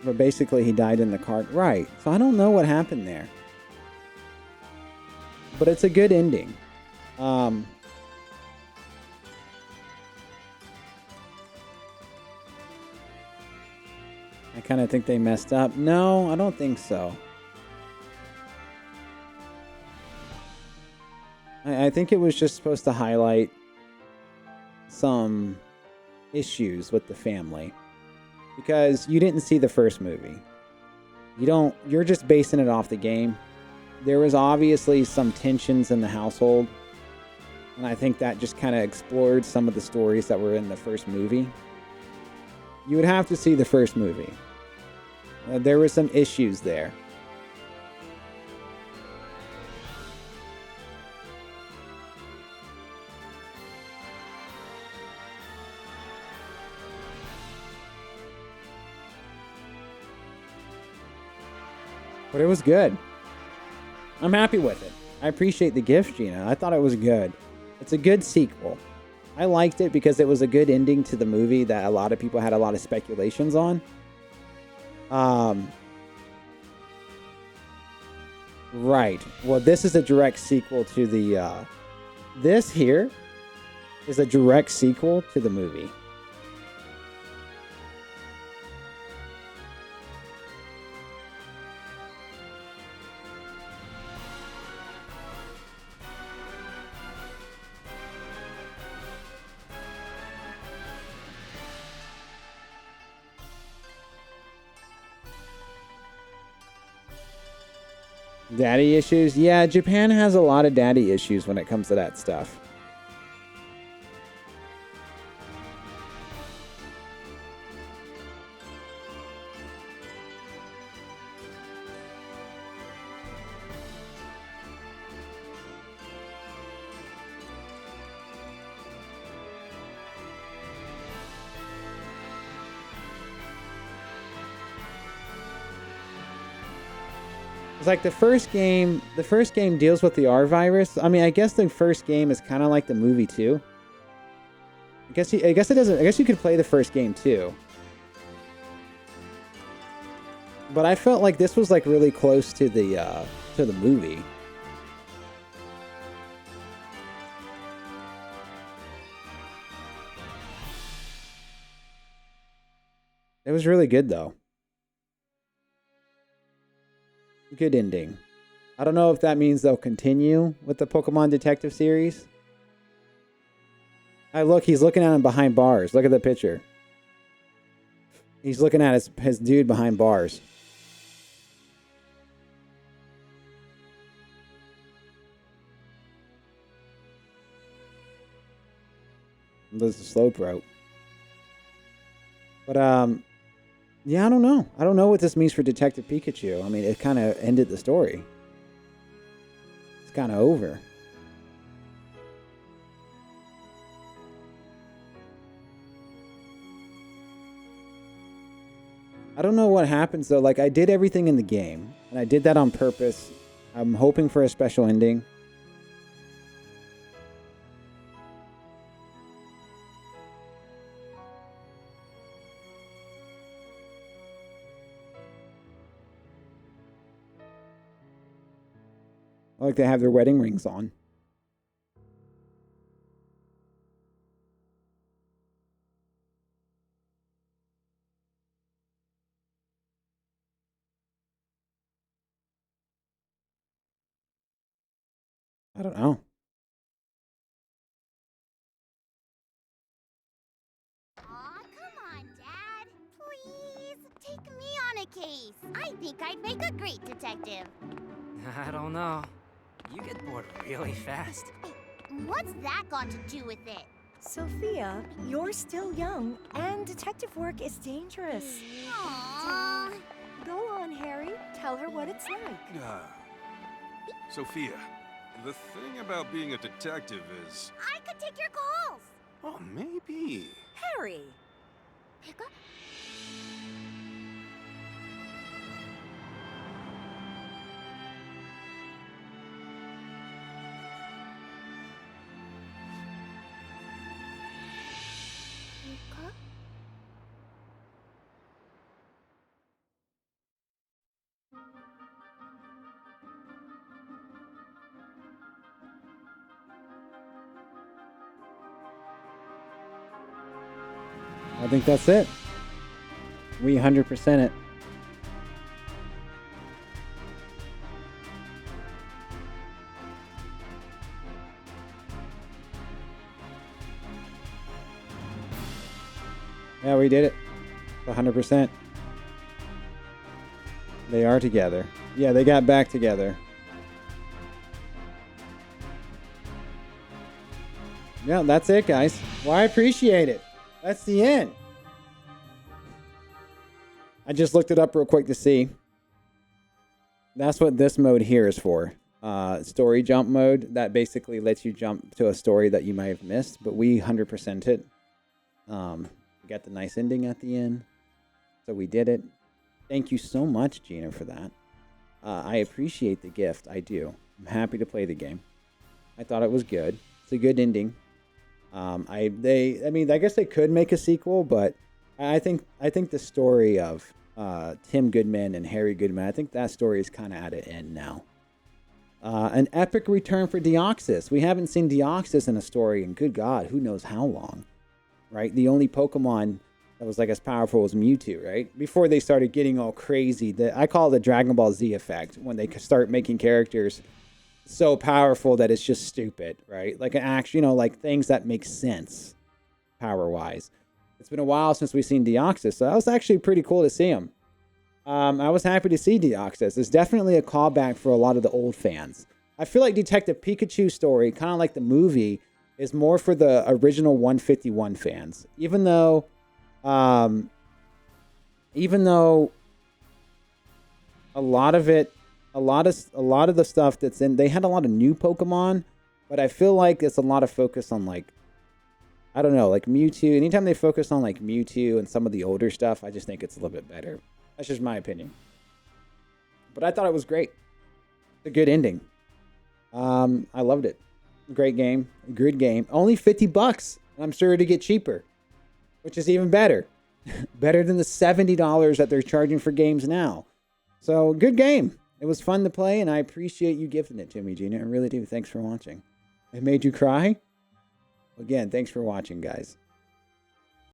[SPEAKER 1] But basically he died in the car. Right. So I don't know what happened there. But it's a good ending. I kind of think they messed up. No, I don't think so. I think it was just supposed to highlight some issues with the family. Because you didn't see the first movie. You're just basing it off the game. There was obviously some tensions in the household. And I think that just kind of explored some of the stories that were in the first movie. You would have to see the first movie. There were some issues there. But it was good. I'm happy with it. I appreciate the gift, Gina. I thought it was good. It's a good sequel. I liked it because it was a good ending to the movie that a lot of people had a lot of speculations on. Right. Well, this is a direct sequel to the, this here is a direct sequel to the movie. Daddy issues? Yeah, Japan has a lot of daddy issues when it comes to that stuff. It's like the first game deals with the R virus. I mean, I guess the first game is kind of like the movie too. I guess it doesn't. I guess you could play the first game too. But I felt like this was like really close to the movie. It was really good though. Good ending. I don't know if that means they'll continue with the Pokemon Detective series. He's looking at him behind bars. Look at the picture. He's looking at his dude behind bars. There's the slope route. But, yeah, I don't know. I don't know what this means for Detective Pikachu. I mean, it kind of ended the story. It's kind of over. I don't know what happens, though. Like, I did everything in the game, and I did that on purpose. I'm hoping for a special ending. Like they have their wedding rings on. I don't know.
[SPEAKER 19] Aw, come on, Dad. Please, take me on a case. I think I'd make a great detective.
[SPEAKER 4] I don't know. You get bored really fast.
[SPEAKER 19] What's that got to do with it?
[SPEAKER 6] Sophia, you're still young, and detective work is dangerous.
[SPEAKER 19] Aww.
[SPEAKER 6] Go on, Harry. Tell her what it's like.
[SPEAKER 2] Sophia, the thing about being a detective is...
[SPEAKER 19] I could take your calls.
[SPEAKER 2] Oh, maybe.
[SPEAKER 6] Harry.
[SPEAKER 19] Pika? Pika?
[SPEAKER 1] I think that's it. We 100% it. Yeah, we did it. 100%. They are together. Yeah, they got back together. Yeah, that's it, guys. Well, I appreciate it. That's the end. I just looked it up real quick to see. That's what this mode here is for. Story jump mode. That basically lets you jump to a story that you might have missed, but we 100% it. We got the nice ending at the end. So we did it. Thank you so much, Gina, for that. I appreciate the gift. I do. I'm happy to play the game. I thought it was good. It's a good ending. I guess they could make a sequel, but I think the story of Tim Goodman and Harry Goodman, I think that story is kind of at an end now. An epic return for Deoxys. We haven't seen Deoxys in a story in, good God, who knows how long, right? The only Pokemon that was like as powerful as Mewtwo, right? Before they started getting all crazy, I call it the Dragon Ball Z effect, when they start making characters so powerful that it's just stupid, right? Like an action, like things that make sense power-wise. It's been a while since we've seen Deoxys, so that was actually pretty cool to see him. I was happy to see Deoxys. It's definitely a callback for a lot of the old fans. I feel like Detective Pikachu story, kind of like the movie, is more for the original 151 fans. Even though a lot of the stuff that's in, they had a lot of new Pokemon, but I feel like it's a lot of focus on like, I don't know, like Mewtwo. Anytime they focus on like Mewtwo and some of the older stuff, I just think it's a little bit better. That's just my opinion. But I thought it was great. It's a good ending. I loved it. Great game. Good game. Only $50. And I'm sure to get cheaper, which is even better. Better than the $70 that they're charging for games now. So good game. It was fun to play, and I appreciate you gifting it to me, Gina. I really do. Thanks for watching. It made you cry? Again, thanks for watching, guys.